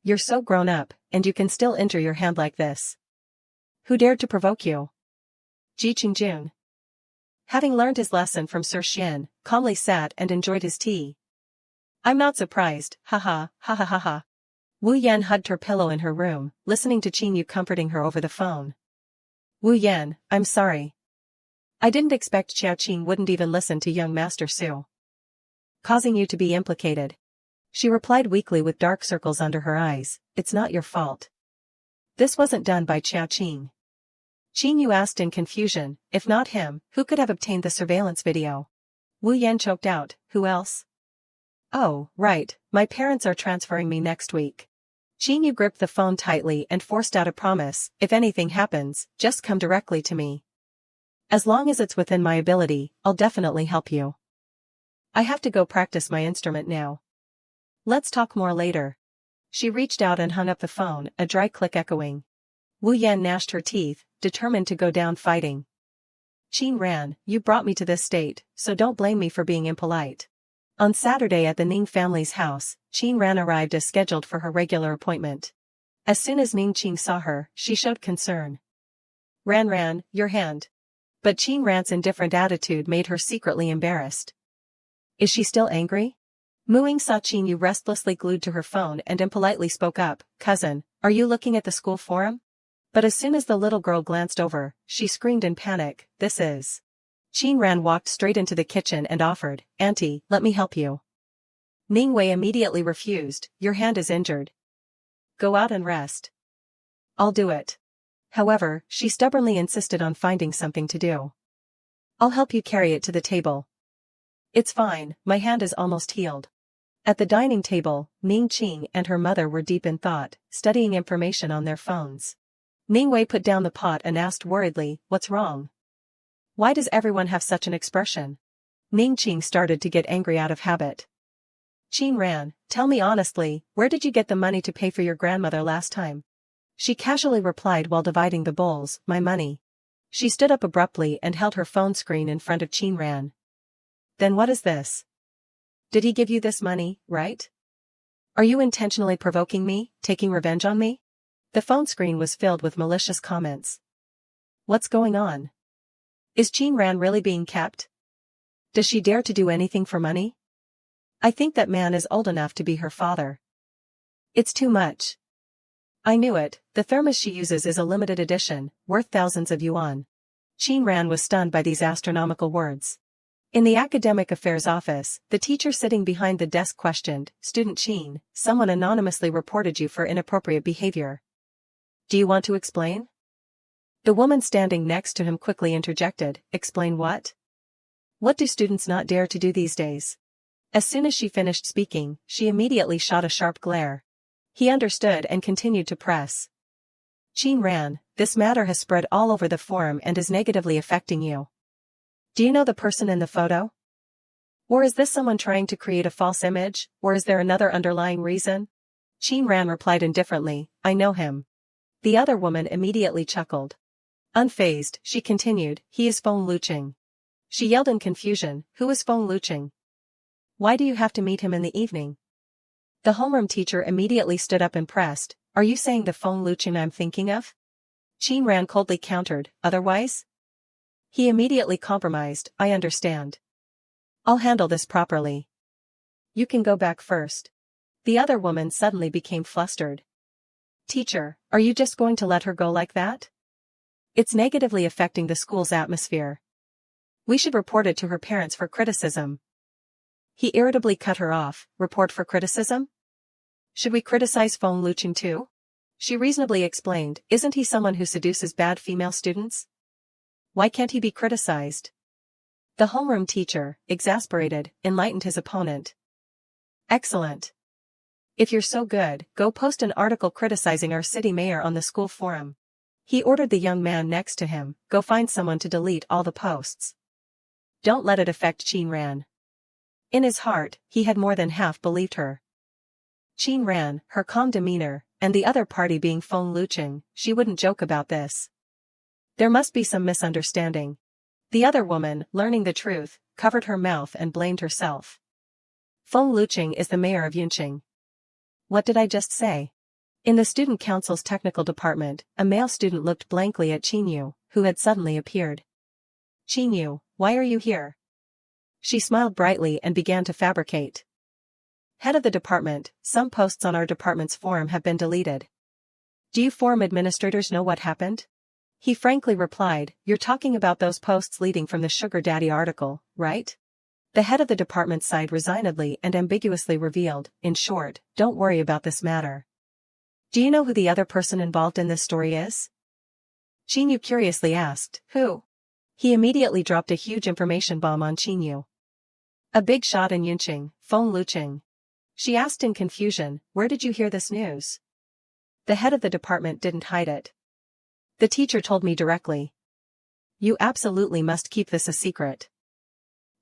You're so grown up, and you can still injure your hand like this. Who dared to provoke you? Ji Qingjun. Having learned his lesson from Sir Xian, calmly sat and enjoyed his tea. I'm not surprised, haha, ha ha ha ha. Wu Yan hugged her pillow in her room, listening to Qin Yu comforting her over the phone. Wu Yan, I'm sorry. I didn't expect Xiao Qin wouldn't even listen to young Master Su. Causing you to be implicated. She replied weakly with dark circles under her eyes, it's not your fault. This wasn't done by Xiao Qin. Qin Yu asked in confusion, if not him, who could have obtained the surveillance video? Wu Yan choked out, who else? Oh, right, my parents are transferring me next week. Qin Yu gripped the phone tightly and forced out a promise, if anything happens, just come directly to me. As long as it's within my ability, I'll definitely help you. I have to go practice my instrument now. Let's talk more later. She reached out and hung up the phone, a dry click echoing. Wu Yan gnashed her teeth, determined to go down fighting. Qin Ran, you brought me to this state, so don't blame me for being impolite. On Saturday at the Ning family's house, Qin Ran arrived as scheduled for her regular appointment. As soon as Ning Qing saw her, she showed concern. Ran, your hand. But Qin Ran's indifferent attitude made her secretly embarrassed. Is she still angry? Muing saw Qin Yu restlessly glued to her phone and impolitely spoke up, cousin, are you looking at the school forum? But as soon as the little girl glanced over, she screamed in panic, this is. Qin Ran walked straight into the kitchen and offered, Auntie, let me help you. Ning Wei immediately refused, your hand is injured. Go out and rest. I'll do it. However, she stubbornly insisted on finding something to do. I'll help you carry it to the table. It's fine, my hand is almost healed. At the dining table, Ning Qing and her mother were deep in thought, studying information on their phones. Ning Wei put down the pot and asked worriedly, what's wrong? Why does everyone have such an expression? Ning Qing started to get angry out of habit. Qin Ran, tell me honestly, where did you get the money to pay for your grandmother last time? She casually replied while dividing the bowls, my money. She stood up abruptly and held her phone screen in front of Qin Ran. Then what is this? Did he give you this money, right? Are you intentionally provoking me, taking revenge on me? The phone screen was filled with malicious comments. What's going on? Is Qin Ran really being kept? Does she dare to do anything for money? I think that man is old enough to be her father. It's too much. I knew it, the thermos she uses is a limited edition, worth thousands of yuan. Qin Ran was stunned by these astronomical words. In the academic affairs office, the teacher sitting behind the desk questioned, Student Qin, someone anonymously reported you for inappropriate behavior. Do you want to explain? The woman standing next to him quickly interjected, explain what? What do students not dare to do these days? As soon as she finished speaking, she immediately shot a sharp glare. He understood and continued to press. Qin Ran, this matter has spread all over the forum and is negatively affecting you. Do you know the person in the photo? Or is this someone trying to create a false image, or is there another underlying reason? Qin Ran replied indifferently, I know him. The other woman immediately chuckled. Unfazed, she continued, he is Feng Luqing. She yelled in confusion, who is Feng Luqing? Why do you have to meet him in the evening? The homeroom teacher immediately stood up impressed, are you saying the Feng Luqing I'm thinking of? Qin Ran coldly countered, otherwise? He immediately compromised, I understand. I'll handle this properly. You can go back first. The other woman suddenly became flustered. Teacher, are you just going to let her go like that? It's negatively affecting the school's atmosphere. We should report it to her parents for criticism. He irritably cut her off, report for criticism? Should we criticize Feng Luqing too? She reasonably explained, isn't he someone who seduces bad female students? Why can't he be criticized? The homeroom teacher, exasperated, enlightened his opponent. Excellent. If you're so good, go post an article criticizing our city mayor on the school forum. He ordered the young man next to him, go find someone to delete all the posts. Don't let it affect Qin Ran. In his heart, he had more than half believed her. Qin Ran, her calm demeanor, and the other party being Feng Luqing, she wouldn't joke about this. There must be some misunderstanding. The other woman, learning the truth, covered her mouth and blamed herself. Feng Luqing is the mayor of Yunqing. What did I just say? In the student council's technical department, a male student looked blankly at Qinyu, who had suddenly appeared. Qinyu, why are you here? She smiled brightly and began to fabricate. Head of the department, some posts on our department's forum have been deleted. Do you forum administrators know what happened? He frankly replied, you're talking about those posts leading from the Sugar Daddy article, right? The head of the department sighed resignedly and ambiguously revealed, in short, don't worry about this matter. Do you know who the other person involved in this story is? Qinyu curiously asked, who? He immediately dropped a huge information bomb on Qinyu. A big shot in Yunqing, Feng Luqing. She asked in confusion, where did you hear this news? The head of the department didn't hide it. The teacher told me directly. You absolutely must keep this a secret.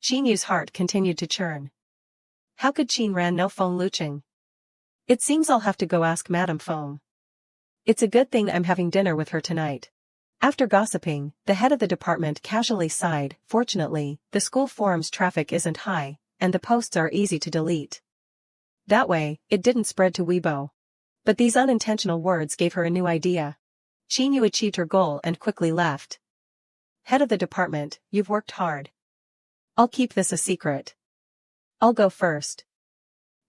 Qinyu's heart continued to churn. How could Qin Ran know Feng Luqing? It seems I'll have to go ask Madame Feng. It's a good thing I'm having dinner with her tonight. After gossiping, the head of the department casually sighed, fortunately, the school forum's traffic isn't high, and the posts are easy to delete. That way, it didn't spread to Weibo. But these unintentional words gave her a new idea. Qinyu achieved her goal and quickly left. Head of the department, you've worked hard. I'll keep this a secret. I'll go first.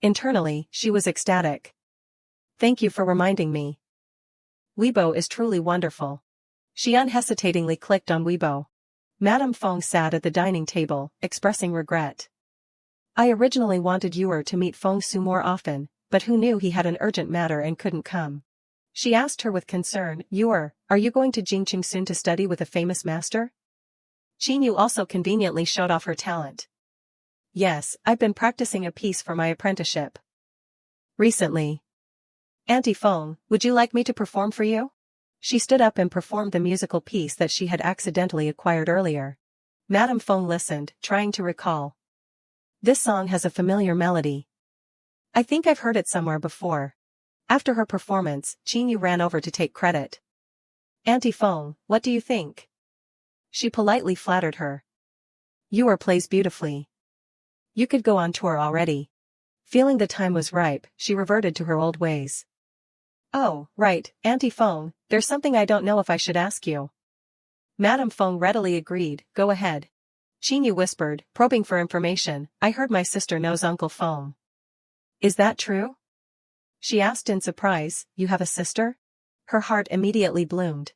Internally, she was ecstatic. Thank you for reminding me. Weibo is truly wonderful. She unhesitatingly clicked on Weibo. Madame Feng sat at the dining table, expressing regret. I originally wanted Yuer to meet Feng Su more often, but who knew he had an urgent matter and couldn't come. She asked her with concern, Yuer, are you going to Jingqing soon to study with a famous master? Qinyu also conveniently showed off her talent. Yes, I've been practicing a piece for my apprenticeship. Recently. Auntie Feng, would you like me to perform for you? She stood up and performed the musical piece that she had accidentally acquired earlier. Madame Feng listened, trying to recall. This song has a familiar melody. I think I've heard it somewhere before. After her performance, Qinyu ran over to take credit. Auntie Feng, what do you think? She politely flattered her. Yuer plays beautifully. You could go on tour already. Feeling the time was ripe, she reverted to her old ways. Oh, right, Auntie Feng, there's something I don't know if I should ask you. Madame Feng readily agreed, go ahead. Qinyu whispered, probing for information, I heard my sister knows Uncle Feng. Is that true? She asked in surprise, you have a sister? Her heart immediately bloomed.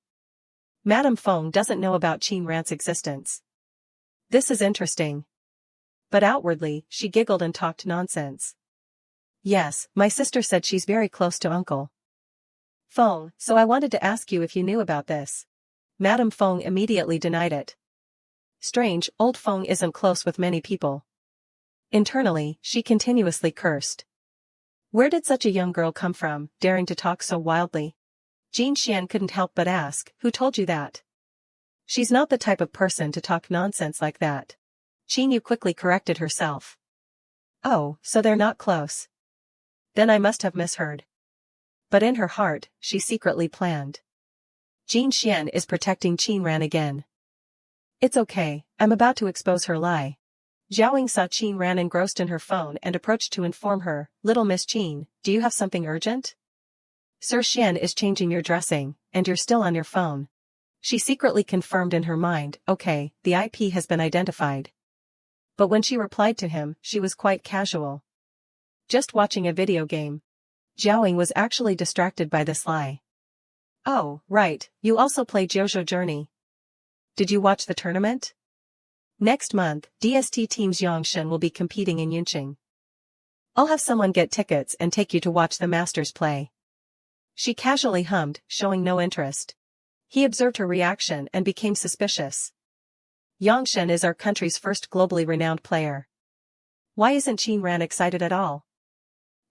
Madame Feng doesn't know about Qin Ran's existence. This is interesting. But outwardly, she giggled and talked nonsense. Yes, my sister said she's very close to Uncle Feng, so I wanted to ask you if you knew about this. Madame Feng immediately denied it. Strange, old Feng isn't close with many people. Internally, she continuously cursed. Where did such a young girl come from, daring to talk so wildly? Jean Xian couldn't help but ask, who told you that? She's not the type of person to talk nonsense like that. Qinyu quickly corrected herself. Oh, so they're not close. Then I must have misheard. But in her heart, she secretly planned. Jean Xian is protecting Qin Ran again. It's okay, I'm about to expose her lie. Zhaoying saw Qin Ran engrossed in her phone and approached to inform her, Little Miss Qin, do you have something urgent? Sir Xian is changing your dressing, and you're still on your phone. She secretly confirmed in her mind, okay, the IP has been identified. But when she replied to him, she was quite casual. Just watching a video game. Zhaoying was actually distracted by this lie. Oh, right, you also play JoJo Journey. Did you watch the tournament? Next month, DST Team's Yongshen will be competing in Yunqing. I'll have someone get tickets and take you to watch the masters play. She casually hummed, showing no interest. He observed her reaction and became suspicious. Yongshen is our country's first globally renowned player. Why isn't Qin Ran excited at all?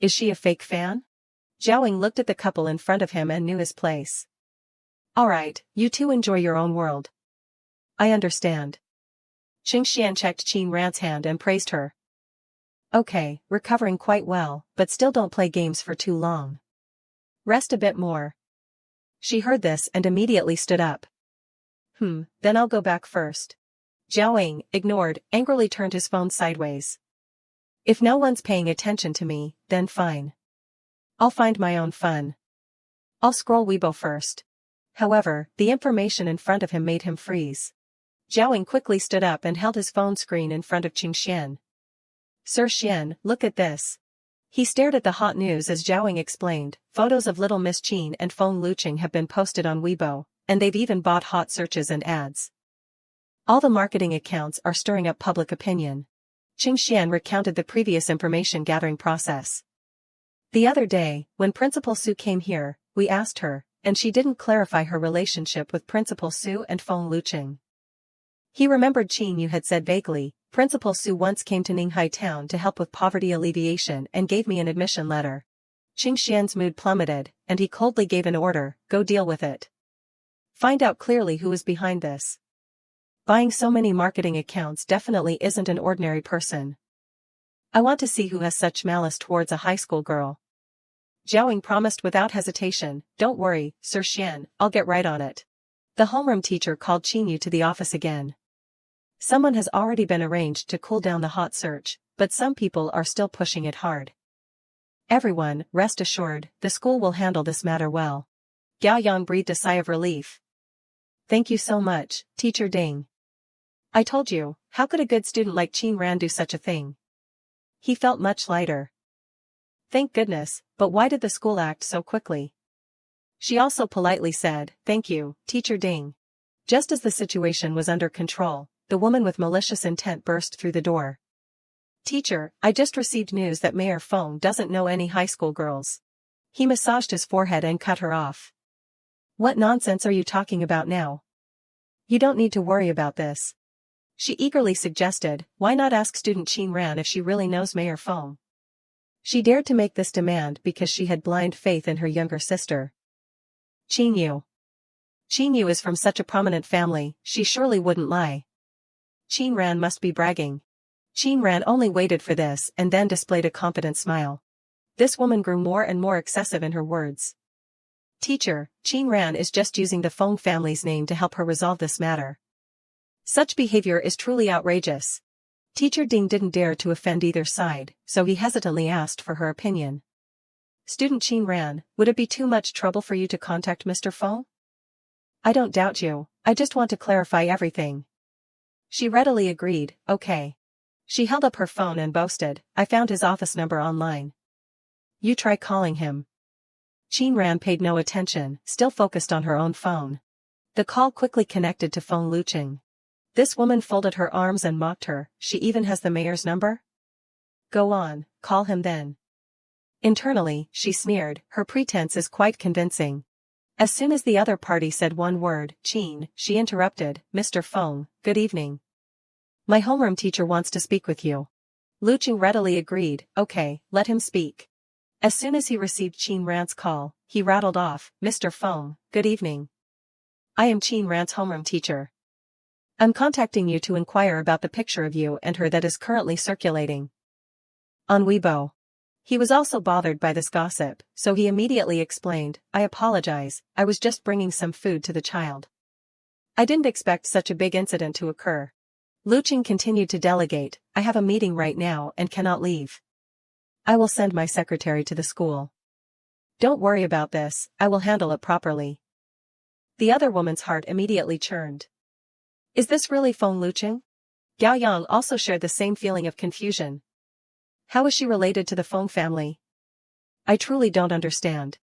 Is she a fake fan? Zhaoying looked at the couple in front of him and knew his place. Alright, you two enjoy your own world. I understand. Qing Xian checked Qin Ran's hand and praised her. Okay, recovering quite well, but still don't play games for too long. Rest a bit more. She heard this and immediately stood up. Then I'll go back first. Jiaoying, ignored, angrily turned his phone sideways. If no one's paying attention to me, then fine. I'll find my own fun. I'll scroll Weibo first. However, the information in front of him made him freeze. Jiaoying quickly stood up and held his phone screen in front of Qing Xian. Sir Xian, look at this. He stared at the hot news as Jiaoying explained, photos of little Miss Qin and Feng Luqing have been posted on Weibo, and they've even bought hot searches and ads. All the marketing accounts are stirring up public opinion. Qing Xian recounted the previous information gathering process. The other day, when Principal Su came here, we asked her, and she didn't clarify her relationship with Principal Su and Feng Luqing. He remembered Qin Yu had said vaguely, Principal Su once came to Ninghai town to help with poverty alleviation and gave me an admission letter. Qing Xian's mood plummeted, and he coldly gave an order, go deal with it. Find out clearly who is behind this. Buying so many marketing accounts definitely isn't an ordinary person. I want to see who has such malice towards a high school girl. Jiaoying promised without hesitation, don't worry, Sir Xian, I'll get right on it. The homeroom teacher called Qin Yu to the office again. Someone has already been arranged to cool down the hot search, but some people are still pushing it hard. Everyone, rest assured, the school will handle this matter well. Gao Yang breathed a sigh of relief. Thank you so much, Teacher Ding. I told you, how could a good student like Qin Ran do such a thing? He felt much lighter. Thank goodness, but why did the school act so quickly? She also politely said, thank you, Teacher Ding. Just as the situation was under control, the woman with malicious intent burst through the door. Teacher, I just received news that Mayor Feng doesn't know any high school girls. He massaged his forehead and cut her off. What nonsense are you talking about now? You don't need to worry about this. She eagerly suggested, why not ask student Qin Ran if she really knows Mayor Feng? She dared to make this demand because she had blind faith in her younger sister. Qin Yu. Qin Yu is from such a prominent family, she surely wouldn't lie. Qin Ran must be bragging. Qin Ran only waited for this and then displayed a confident smile. This woman grew more and more excessive in her words. Teacher, Qin Ran is just using the Feng family's name to help her resolve this matter. Such behavior is truly outrageous. Teacher Ding didn't dare to offend either side, so he hesitantly asked for her opinion. Student Qin Ran, would it be too much trouble for you to contact Mr. Feng? I don't doubt you, I just want to clarify everything. She readily agreed, okay. She held up her phone and boasted, I found his office number online. You try calling him. Qin Ran paid no attention, still focused on her own phone. The call quickly connected to Feng Luqing. This woman folded her arms and mocked her, she even has the mayor's number? Go on, call him then. Internally, she sneered, her pretense is quite convincing. As soon as the other party said one word, Qin, she interrupted, Mr. Feng, good evening. My homeroom teacher wants to speak with you. Luqing readily agreed, okay, let him speak. As soon as he received Qin Ran's call, he rattled off, Mr. Feng, good evening. I am Qin Ran's homeroom teacher. I'm contacting you to inquire about the picture of you and her that is currently circulating on Weibo. He was also bothered by this gossip, so he immediately explained, I apologize, I was just bringing some food to the child. I didn't expect such a big incident to occur. Luqing continued to delegate, I have a meeting right now and cannot leave. I will send my secretary to the school. Don't worry about this, I will handle it properly. The other woman's heart immediately churned. Is this really Feng Luqing? Gao Yang also shared the same feeling of confusion. How is she related to the Feng family? I truly don't understand.